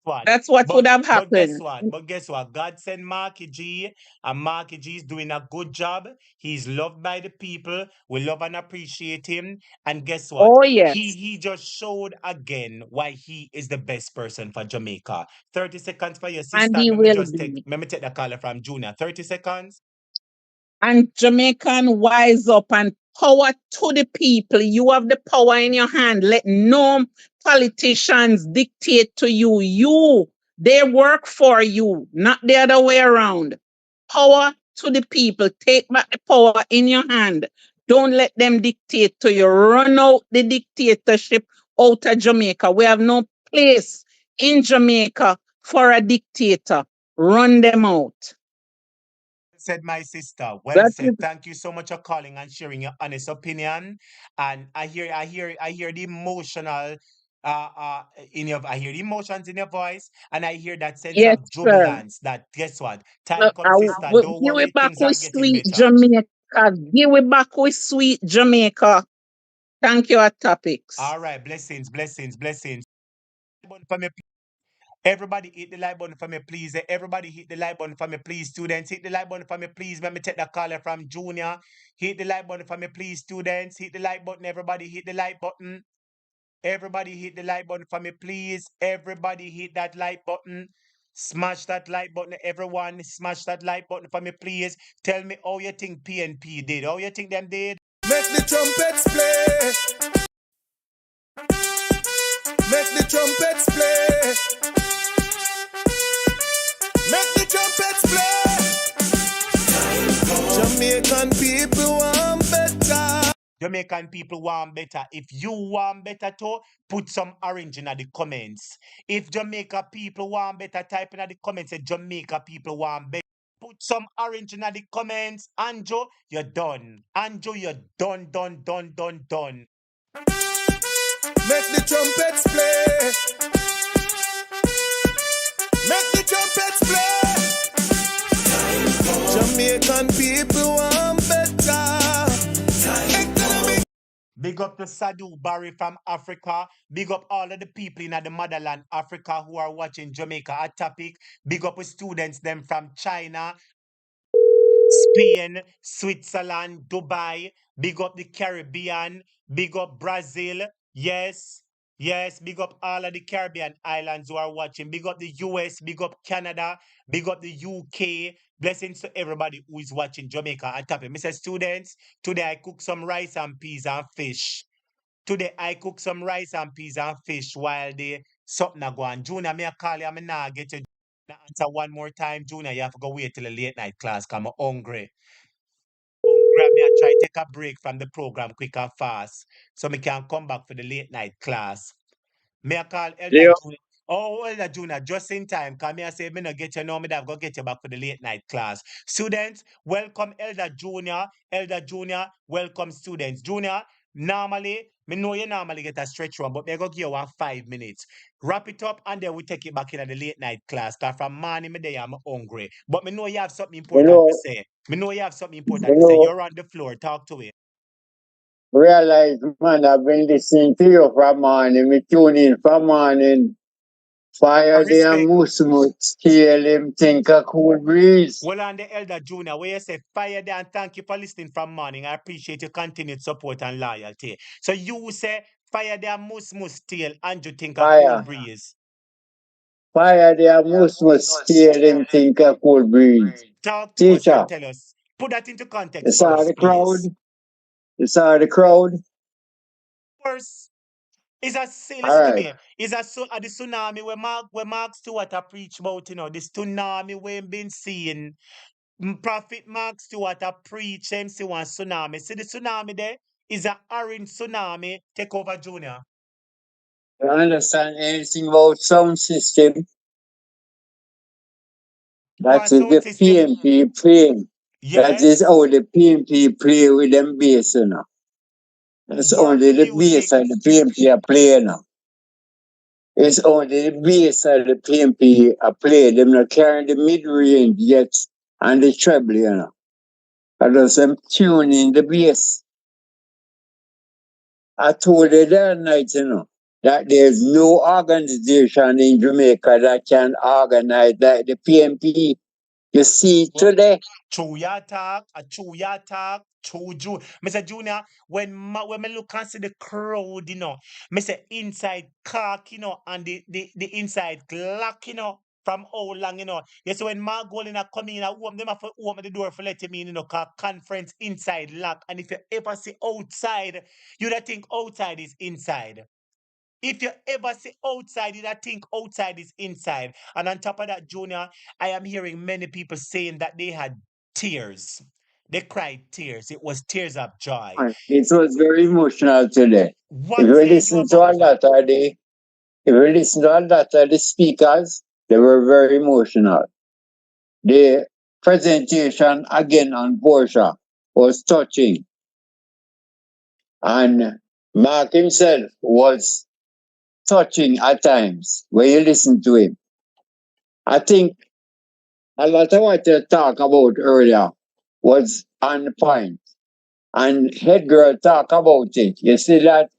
What? That's what would have But guess happened. what? But guess what? God sent Marky G, and Marky G is doing a good job. He's loved by the people. We love and appreciate him. And guess what? Oh He yes. he just showed again why he is the best person for Jamaica. 30 seconds for your And sister. he will be. Let me take the caller from Junior. 30 seconds. And Jamaican wise up and power to the people. You have the power in your hand. Let no politicians dictate to you. They work for you, not the other way around. Power to the people. Take back the power in your hand. Don't let them dictate to you. Run out the dictatorship out of Jamaica. We have no place in Jamaica for a dictator. Run them out. Said my sister. Well That is said. Thank you so much for calling and sharing your honest opinion. And I hear the emotional in your I hear the emotions in your voice, and I hear that sense yes, of sir. jubilance that guess what? Time comes, sister. Don't Give worry, it back things are with getting sweet better. Jamaica. Give it back with sweet Jamaica. Thank you, at topics. All right, blessings, blessings, blessings. For me, Everybody hit the like button for me, please. Everybody hit the like button for me, please. Students, hit the like button for me, please. Let me take the caller from Junior. Hit the like button for me, please. Students, hit the like button. Everybody hit the like button. Everybody hit the like button for me, please. Everybody hit that like button. Smash that like button, everyone. Smash that like button for me, please. Tell me how you think PNP did. How you think them did? Make the trumpets play. Make the trumpets play. Make the trumpets play. Jamaican people want better. Jamaican people want better. If you want better too, put some orange in the comments. If Jamaica people want better, type in the comments. Say Jamaica people want better. Put some orange in the comments. Anjo, you're done. Anjo, you're done, done, done, done, done. Make the trumpets play. Make the trumpets play. Jamaican people want better. Big up to Sadu Barry from Africa. Big up all of the people in the motherland Africa who are watching Jamaica at Topic. Big up with students them from China, Spain, Switzerland, Dubai. Big up the Caribbean. Big up Brazil. Yes. Yes, big up all of the Caribbean islands who are watching. Big up the US, big up Canada, big up the UK. Blessings to everybody who is watching Jamaica at Topic. Mr. Students, today I cook some rice and peas and fish. Today I cook some rice and peas and fish while the something a go on. Junior, me a call you, I'm not get you. Answer one more time, Junior. You have to go wait till the late night class because I'm hungry. Hungry, me a try take a break from the program quick and fast so me can come back for the late night class. Me a call Elder Yeah. Junior. Oh, Elder Junior, just in time. Come here, say, me no get you now, me have go get you back for the late night class. Students, welcome Elder Junior. Elder Junior, welcome students. Junior, normally, me know you normally get a stretch run, but me go give you 5 minutes. Wrap it up and then we take it back in the late night class. Cause from morning me day I'm hungry. But me know you have something You important to know, say. Me know you have something you important to say. know, You're on the floor. Talk to it. realize, man, I've been listening to you from morning. Me tune in from morning. I Fire there, respect. Muslim, scale him, think a cool breeze. Well, on the Elder Junior, where you say fire there and thank you for listening from morning. I appreciate your continued support and loyalty. So you say fire there mus tail and you think a cool Fire. breeze. Fire there, Muslim, scale him, think a cool breeze. Talk to us Teacher, and tell us. Put that into you context for saw us, the crowd? please. You saw the crowd? First, is a say, All listen to right. me. Is a the tsunami where Mark Stewart a preach about, this tsunami we been seeing. Prophet Mark Stewart a preach him see one tsunami. See the tsunami there is a orange tsunami take over Junior. You understand anything about sound system? One That is sound the system. PMP playing. That is Yes. how the PMP play with them bass, you know. That's Work only the music. bass and the PMP are playing now. It's only the bass and the PMP are playing. Them not carrying the mid range yet and the treble, you know. I just am tuning the bass. I told you that night, you know, that there's no organization in Jamaica that can organize like the PMP. You see today. True ya talk, a true ya talk, true June. Mr. Junior, when me look and see the crowd, me say inside cock, and the inside clock, from how long, Yes, when Mark Golden are coming in, I want them have to open the door for let him in, cause conference inside lock. And if you ever see outside, you don't think outside is inside. If you ever see outside, you don't think outside is inside. And on top of that, Junior, I am hearing many people saying that they had tears. They cried tears. It was tears of joy. It was very emotional today. If What you say you listen to about a that? lot of the, if you listen to a lot of the speakers, they were very emotional. The presentation again on Porsche was touching, and Mark himself was touching at times when you listen to him. I think a lot of what you talked about earlier was on point, and Head Girl talk about it. You see that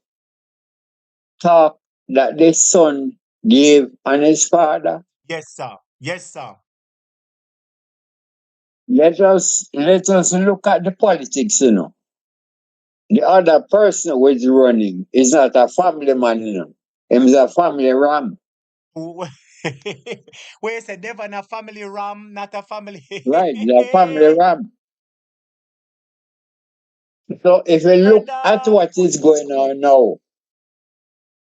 talk that the sun gave on his father. Yes, sir. Yes, sir. Let us look at the politics, you know. The other person who is running is not a family man, you know. He's a family ram. Where you say never a family ram, not a family. Right, the family ram. So if you look at what is going on now,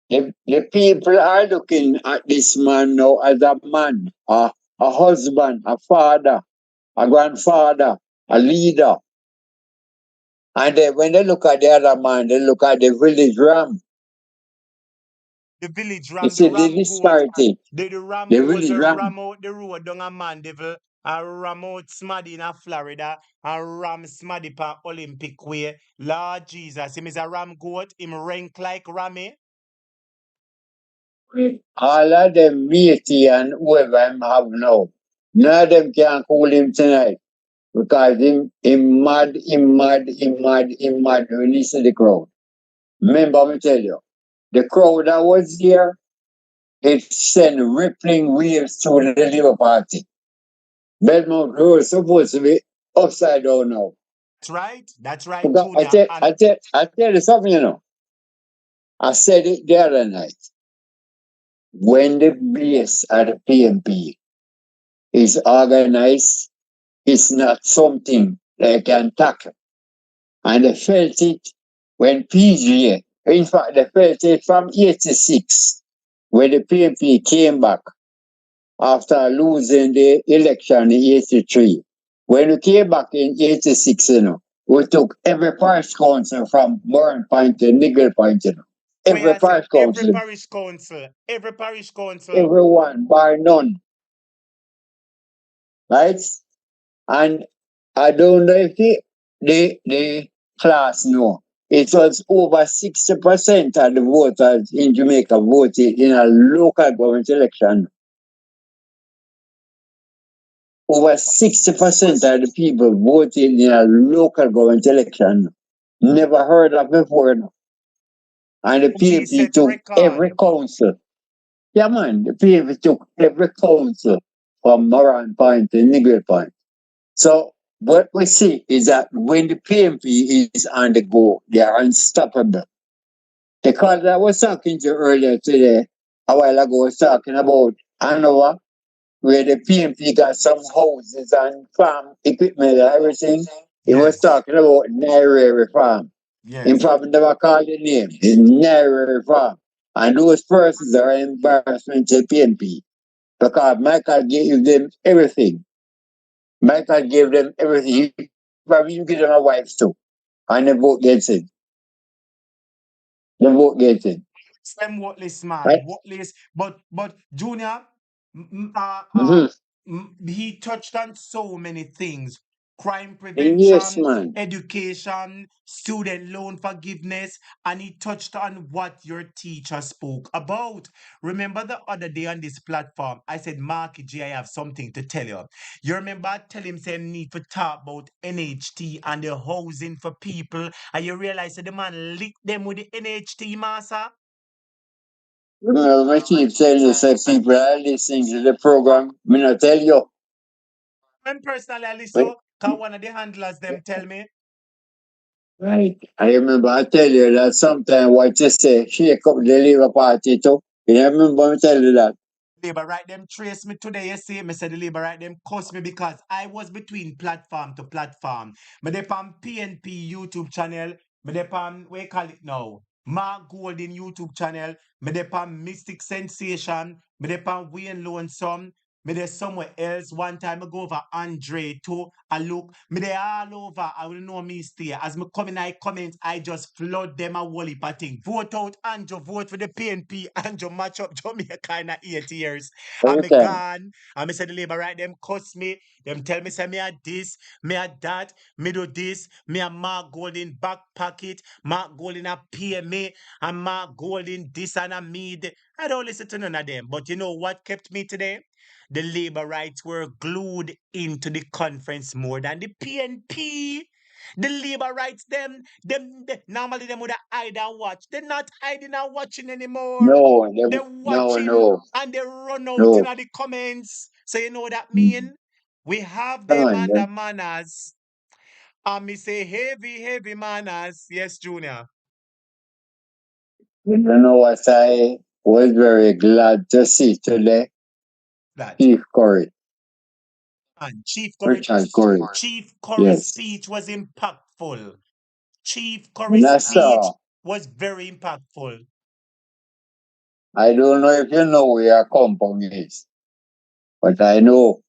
the people are looking at this man now as a man, a husband, a father, a grandfather, a leader. And then when they look at the other man, they look at the village ram. The village You ram, the see the ram goat, disparity. the ram The goat village will ram. ram out the road down a Mandeville, and ram out Smaddy in a Florida, and ram Smaddy pa Olympic way. Lord Jesus, him is a ram goat, him rank like Rammy. All of them matey and whoever him have now. None of them can cool him tonight. Because him mad, him mad, him mad, him mad when he see the crowd. Remember me tell you, the crowd that was there, it sent rippling waves through the Labour Party. Belmont Road is supposed to be upside down now. That's right, Because Junior. And I tell you something, you know. I said it the other night. When the base at the PMP is organized, it's not something they can tackle. And they felt it when PGA, in fact, they felt it from 86, when the PMP came back after losing the election in 83. When we came back in 86, you know, we took every parish council from Burn Point to Niggle Point, you know. where Every I say parish council, every parish council. everyone, bar none, right? And I don't know if the class know. It was over 60% of the voters in Jamaica voted in a local government election. Over 60% of the people voted in a local government election. Never heard of before. No. And the Guinness PMP set took every record. council. Yeah, man, the PMP took every council from Moran Point to Nigel Point. So what we see is that when the PMP is on the go, they are unstoppable. Because I was talking to you earlier today, a while ago, I was talking about Hanover, where the PMP got some houses and farm equipment and everything. He was talking about Naira Farm. He Yes. probably never called the name. It's Naira Farm. And those persons are an embarrassment to the PNP because Michael gave them everything. Michael gave them everything. He probably give them a wife too. And the vote gets in. The vote gets in. Them worthless Right? man, worthless. But Junior, Mm-hmm. he touched on so many things: crime Yes, prevention, man. education, student loan forgiveness, and he touched on what your teacher spoke about. Remember the other day on this platform, I said, Marky G, I have something to tell you. You remember I tell him say need to talk about NHT and the housing for people, and you realize that the man licked them with the NHT, massa. Well, my keep telling you, say people are listening to the program. Me not tell you. When personally I Right? listen, cause one of the handlers them tell me, Right. I remember I tell you that sometimes what you say, shake up the Labour Party too. You remember me tell you that? Labor right them trace me today, you see, me say the Labor right them cuss me because I was between platform to platform. Me dey on PNP YouTube channel, me dey on, what you call it now, Mark Golden YouTube channel, me dey on Mystic Sensation, me dey on Wayne Lonesome, me dey somewhere else. One time I go over Andre too. I look, me dey all over. I will know me stay. As me come in, I comment, I just flood them a whole heap of thing. Vote out Andrew, vote for the PNP. Andrew match up Jamaica in 8 years. And Every me time. gone. And me say the Labour right, them cuss me. Them tell me say me a this, me a that, me do this, me a Mark Golden back pocket, Mark Golden a pay me, and Mark Golden this and a me. I don't listen to none of them. But you know what kept me today? The labor rights were glued into the conference more than the PNP. The labor rights, normally them would hide and watch. They're not hiding and watching anymore. No, They're no, watching no, and they run out in no. the comments. So you know what that Mm. mean? We have Come them on, under then. manners. And me say heavy manners. Yes, Junior. You know what I was very glad to see today? That. Chief Curry, And Richard Curry. Chief Curry's Yes. speech was impactful. Chief And Curry's I speech saw, was very impactful. I don't know if you know where your compound is, but I know.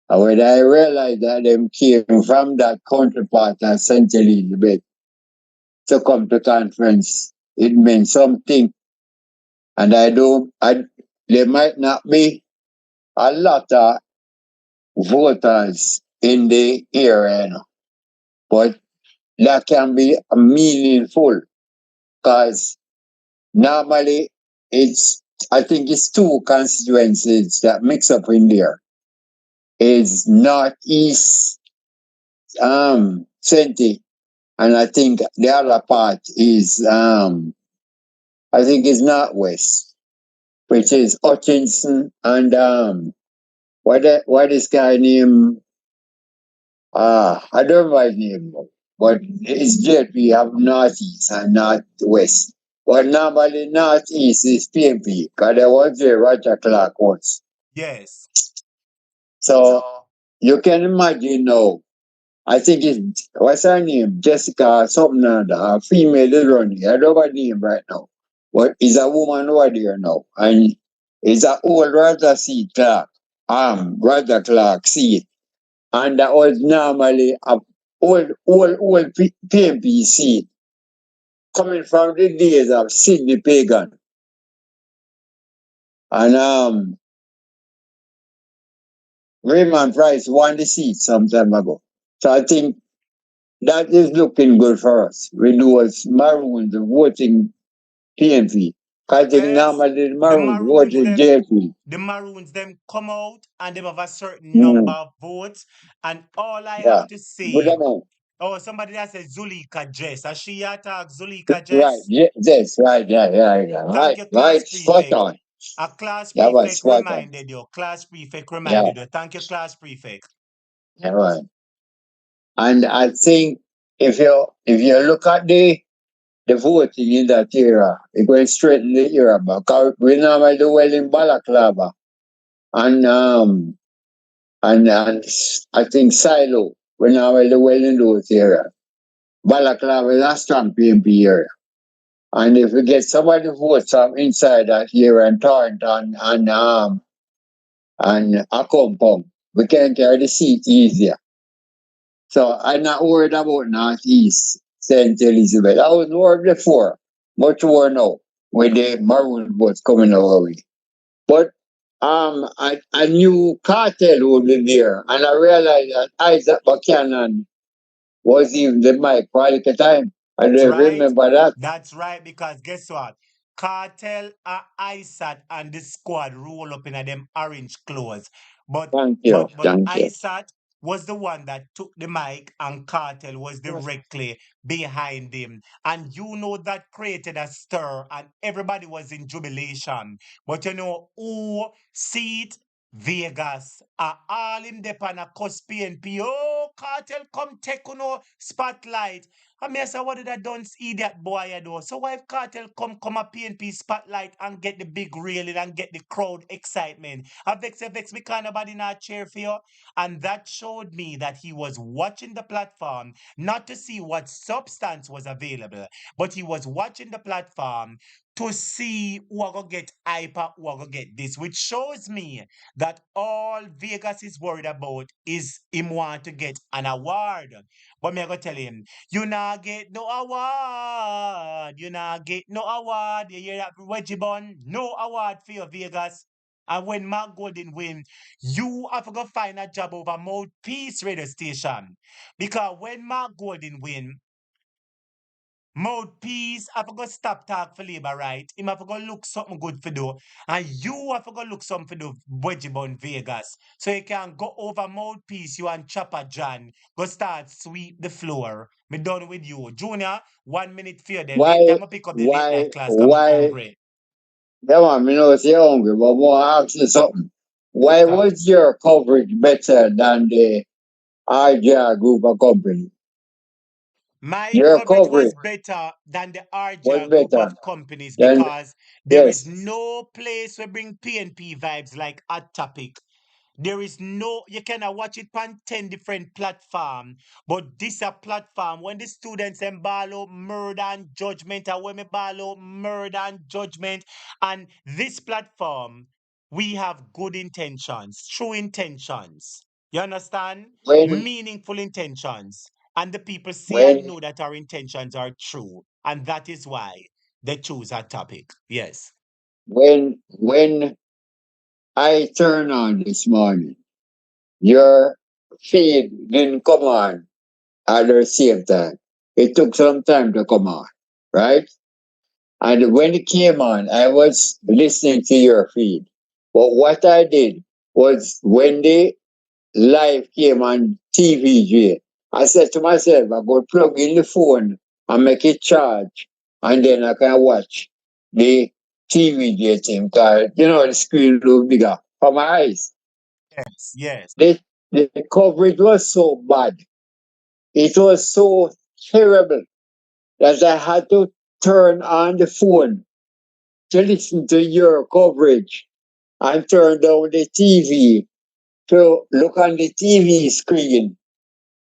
And when I realized that them came from that country part of St. Elizabeth to come to conference, it meant something. And there might not be a lot of voters in the area, you know, but that can be meaningful because normally I think it's two constituencies that mix up in there. It's northeast, Senti, and I think the other part is, I think it's northwest, which is Hutchinson and, what this guy named, I don't know his name, but it's JP have northeast and northwest. But normally northeast is PMP, because there was a Roger Clark once. Yes. So you can imagine now. I think it's what's her name? Jessica something like that. A female is running. I don't know her name right now. But is a woman over there now. And it's a old Roger C. Clark. Roger Clark seat. And that was normally a old PMP seat coming from the days of Sidney Pagan. And Raymond Price won the seat some time ago. So I think that is looking good for us. We do as Maroons voting PNP. I think Yes. normally the The Maroons Maroons voted them JP. the Maroons them come out and they have a certain number Mm. of votes. And all I Yeah. have to Good say, amount. oh, somebody that says Zulika Jess. As she attack Zulika Right. Jess. Yes, right, yeah. Thank Right, you, class right. Spot prefect. on. A class Yeah, right, prefect spot on. reminded you. Class prefect Yeah, reminded you. Thank you, class prefect. yeah, right. And I think if you look at the voting in that era, it going straight in the era because we normally do well in Balaclava and and I think Silo we normally do well in those areas. Balaclava is a strong PMP area. And if we get somebody votes from inside that area and Thornton and a compound, we can carry the seat easier. So I'm not worried about Northeast St. Elizabeth. I was worried before, much more now with the maroon votes coming our way. But I knew Cartel would be there, and I realized that Isaac Buchanan was even the mic for a little time. I That's don't right. remember that. That's right, because guess what? Cartel, ISAT, and the squad roll up in them orange clothes. But Thank you, but but thank you. ISAT was the one that took the mic and Cartel was directly behind him. And you know that created a stir and everybody was in jubilation. But you know who see it? Vegas are all in the pan a cusp PNP. Oh, Cartel come take spotlight. I mean, I say, what did I done idiot boy I do? So why if Cartel come a PNP spotlight and get the big railing and get the crowd excitement? I vex because nobody not cheer for you. And that showed me that he was watching the platform, not to see what substance was available, but he was watching the platform to see who are gonna get hyper, who are gonna get this, which shows me that all Vegas is worried about is him want to get an award. But me I go tell him, you not get no award. You not get no award. You hear that, Wedgie Bun? No award for your Vegas. And when Mark Golden win, you have to go find a job over Mouthpiece radio station. Because when Mark Golden win, Mouthpiece, I forgot stop talk for labor, right? Him have to go look something good for do. And you have to go look something for do Wedgebone Vegas. So you can go over Mouthpiece, you and Chopper John. Go start sweep the floor. Me done with you. Junior, 1 minute for you then. Later, I pick up the late night class because I'm hungry. Come on, me know you're hungry, but I want to ask you something. Why was your coverage better than the RJR group of company? My Your coverage coverage was better than the was RJR group better of companies than, because there is yes. no place where bring PNP vibes like Hot Topic. There is no, you cannot watch it on 10 different platforms, but this a platform when the students embalo murder and judgment, and when me balo murder and judgment, and this platform, we have good intentions, true intentions. You understand? When, Meaningful intentions. And the people see and when, know that our intentions are true. And that is why they choose our topic. Yes. when I turn on this morning, your feed didn't come on at the same time. It took some time to come on, right? And when it came on, I was listening to your feed. But what I did was when the live came on TVJ, I said to myself, I go plug in the phone and make it charge, and then I can watch the TVJ thing. Cause you know the screen look bigger for my eyes. Yes. Yes. The coverage was so bad. It was so terrible that I had to turn on the phone to listen to your coverage and turn down the TV to look on the TV screen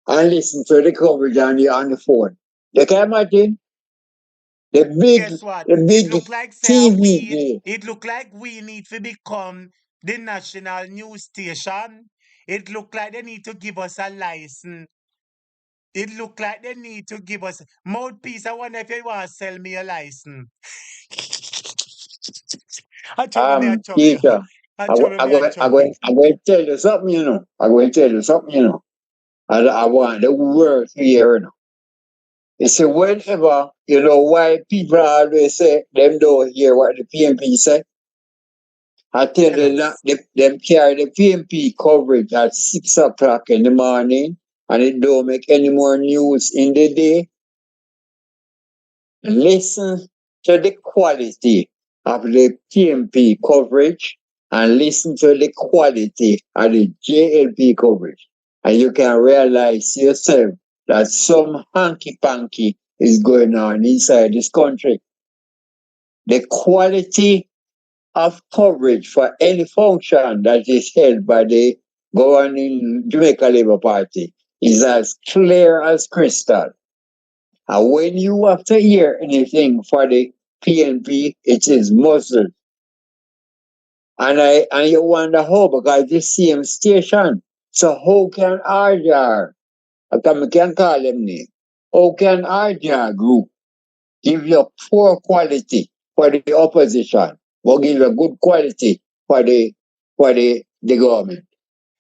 and listen to the coverage on the phone. You can imagine Guess what? the It big look like say TV we game. it look like we need to become the national news station. It look like they need to give us a license. It look like they need to give us mouthpiece. I wonder if you want to sell me a license. I trouble me, I trouble you. Teacher, I trouble me, I trouble you. I'm going to tell you something, you know. I'm going to tell you something, you know. I want the world to hear, you know. It's whenever, you know, why people always say them don't hear what the PMP say. I tell Tell you that us. them carry the PMP coverage at 6 o'clock in the morning and it don't make any more news in the day. Listen to the quality of the PMP coverage and listen to the quality of the JLP coverage. And you can realize yourself that some hanky panky is going on inside this country. The quality of coverage for any function that is held by the governing Jamaica Labour Party is as clear as crystal. And when you have to hear anything for the PNP, it is muzzled. And you wonder how, because the same station. So how can RJR, I can call them name, how can RJR group give you poor quality for the opposition, but give you good quality for the government?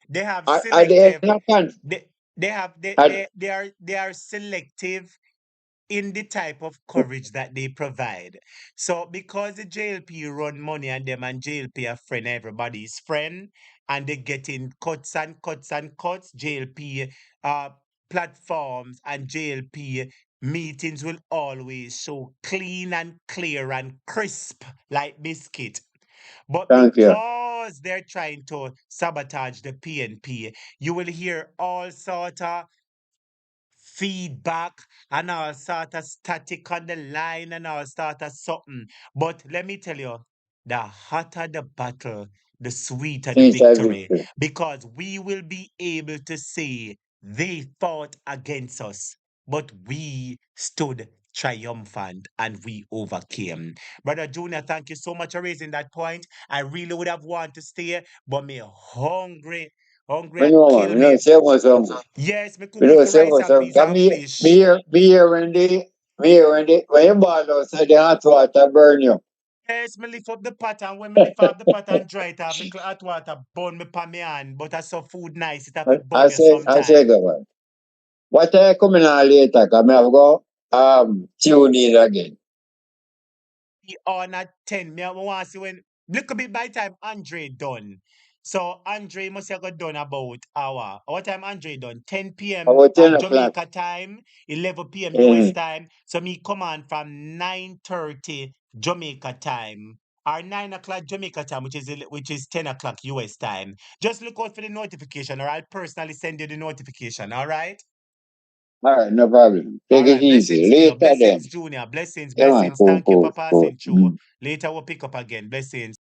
They have Are they selective. not They have are, they are selective in the type of coverage that they provide. So because the JLP run money and them and JLP are friend, everybody's friend, and they get in cuts and cuts and cuts, JLP platforms and JLP meetings will always show clean and clear and crisp like biscuit. But thank you. because they're trying to sabotage the PNP, you will hear all sort of feedback and all sort of static on the line and all sort of something. But let me tell you, the hotter the battle, the sweeter the Peace and victory. victory. Because we will be able to say they fought against us, but we stood triumphant and we overcame. Brother Junior, thank you so much for raising that point. I really would have wanted to stay, but me hungry. Hungry When and you want, kill we know me. say what's hungry. Yes, me cook We me know for say rice what's and hungry. peas Come and here, fish. be here when you ball outside the hot water burn you. Yes, me lift up the pot and when me lift up the pot and dry it off, me hot water burn me pan me hand. But I saw food nice, it have to burn you I say sometime. go on. What I coming on later, come here go. tune in again. On at 10. Me want to see when little bit by time Andre done. So Andre must have got done about hour. What time Andre done? 10 p.m. About 10 o'clock. Jamaica time, 11 p.m. US Mm. time. So me come on from 9:30 Jamaica time. Or 9 o'clock Jamaica time, which is 10 o'clock US time. Just look out for the notification, or I'll personally send you the notification. All right. All right, no problem. All Take it right, easy. blessings to you. Later then. Blessings, Junior. Blessings, Yeah, man. blessings. Cool, Thank you for cool, cool. passing through. Later we'll pick up again. Blessings.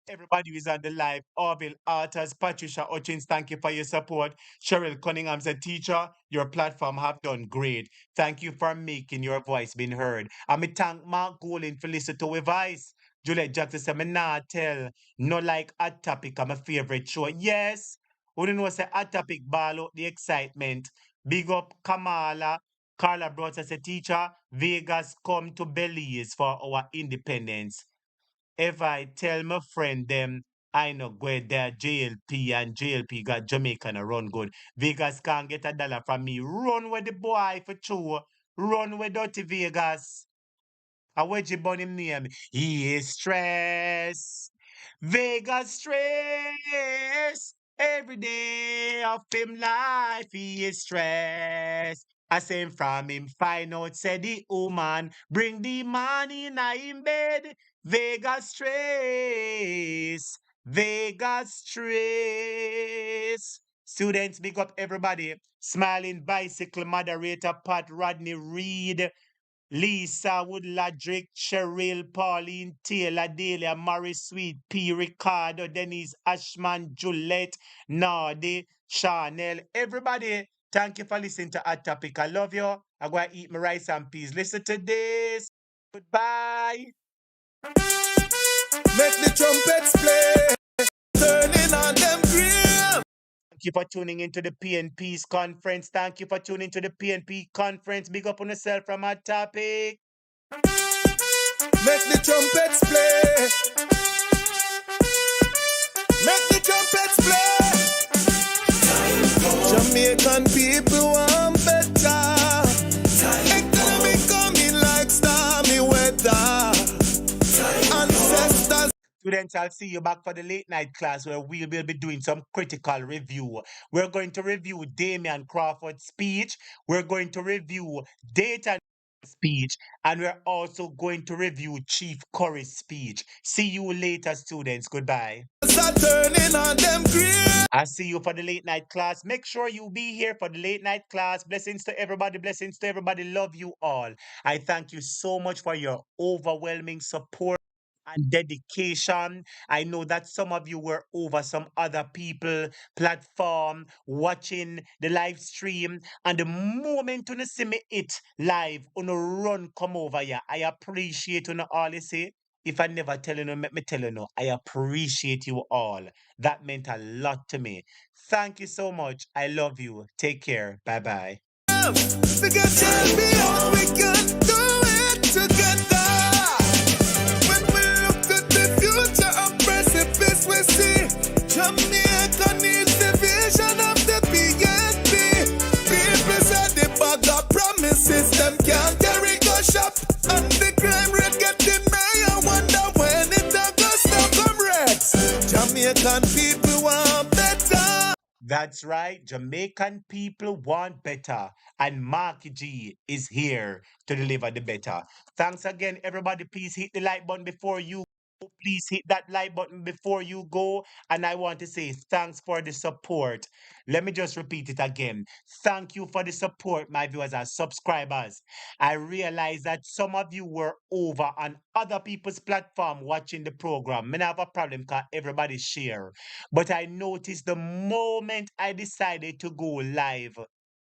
Everybody who is on the live, Orville Arthurs, Patricia Hutchins, thank you for your support. Cheryl Cunningham said, teacher, your platform have done great. Thank you for making your voice being heard. And me thank Mark Golin for listening to our voice. Juliet Jackson said, me nah tell, no like Hot Topic, I'm a favorite show. Yes, we don't know say Hot Topic ball out the excitement. Big up Kamala. Carla Brother said, teacher, Vegas come to Belize for our independence. If I tell my friend them I know where there JLP and JLP got Jamaican a run good. Vegas can't get $1 from me. Run with the boy for true. Run with Dirty Vegas. I wedge him him name. He is stress. Vegas stress. Every day of him life he is stress. I same from him find out said the woman bring the money in him bed. Vegas stress. Vegas stress. Students, big up everybody. Smiling Bicycle moderator Pat Rodney Reed. Lisa Woodladrick, Cheryl, Pauline, Taylor, Delia, Morris Sweet, P. Ricardo, Denise Ashman, Juliet, Nardi, Chanel, everybody. Thank you for listening to Hot Topic. I love you. I'm going to eat my rice and peas. Listen to this. Goodbye. Make the trumpets play, turning on them green. Thank you for tuning into the PNP's conference. Thank you for tuning to the PNP conference. Big up on yourself from Hot Topic. Make the trumpets play. Make the trumpets play. Jamaican people want better. Economy coming like stormy weather. Ancestors. Students, I'll see you back for the late night class where we will be doing some critical review. We're going to review Damian Crawford's speech. We're going to review Dayton speech, and we're also going to review Chief Curry's speech. See you later, students. Goodbye. Turning on them green. I see you for the late night class. Make sure you be here for the late night class. Blessings to everybody. Blessings to everybody. Love you all. I thank you so much for your overwhelming support and dedication. I know that some of you were over some other people platform watching the live stream, and the moment you see me it live on a run come over here. I appreciate you all you say. If I never tell you, let me tell you, I appreciate you all. That meant a lot to me. Thank you so much. I love you. Take care. Bye bye. Because champion, we can do it together. When we look at the future of precipice, we see Jamaica needs the vision of the PNP. People said the bag of promises, them can't carry go shop. And the crime rate getting higher. Wonder when it goes to comrades. Jamaican people want better. That's right. Jamaican people want better. And Marky G is here to deliver the better. Thanks again, everybody. Please hit the like button before you go. Please hit that like button before you go. And I want to say thanks for the support. Let me just repeat it again. Thank you for the support, my viewers and subscribers. I realize that some of you were over on other people's platform watching the program. Me not have a problem because everybody share. But I noticed the moment I decided to go live,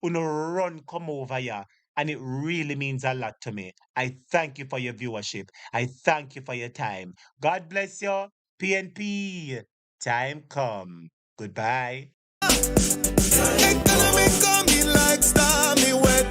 uno run come over here. And it really means a lot to me. I thank you for your viewership. I thank you for your time. God bless you. PNP. Time come. Goodbye. Economy coming like stormy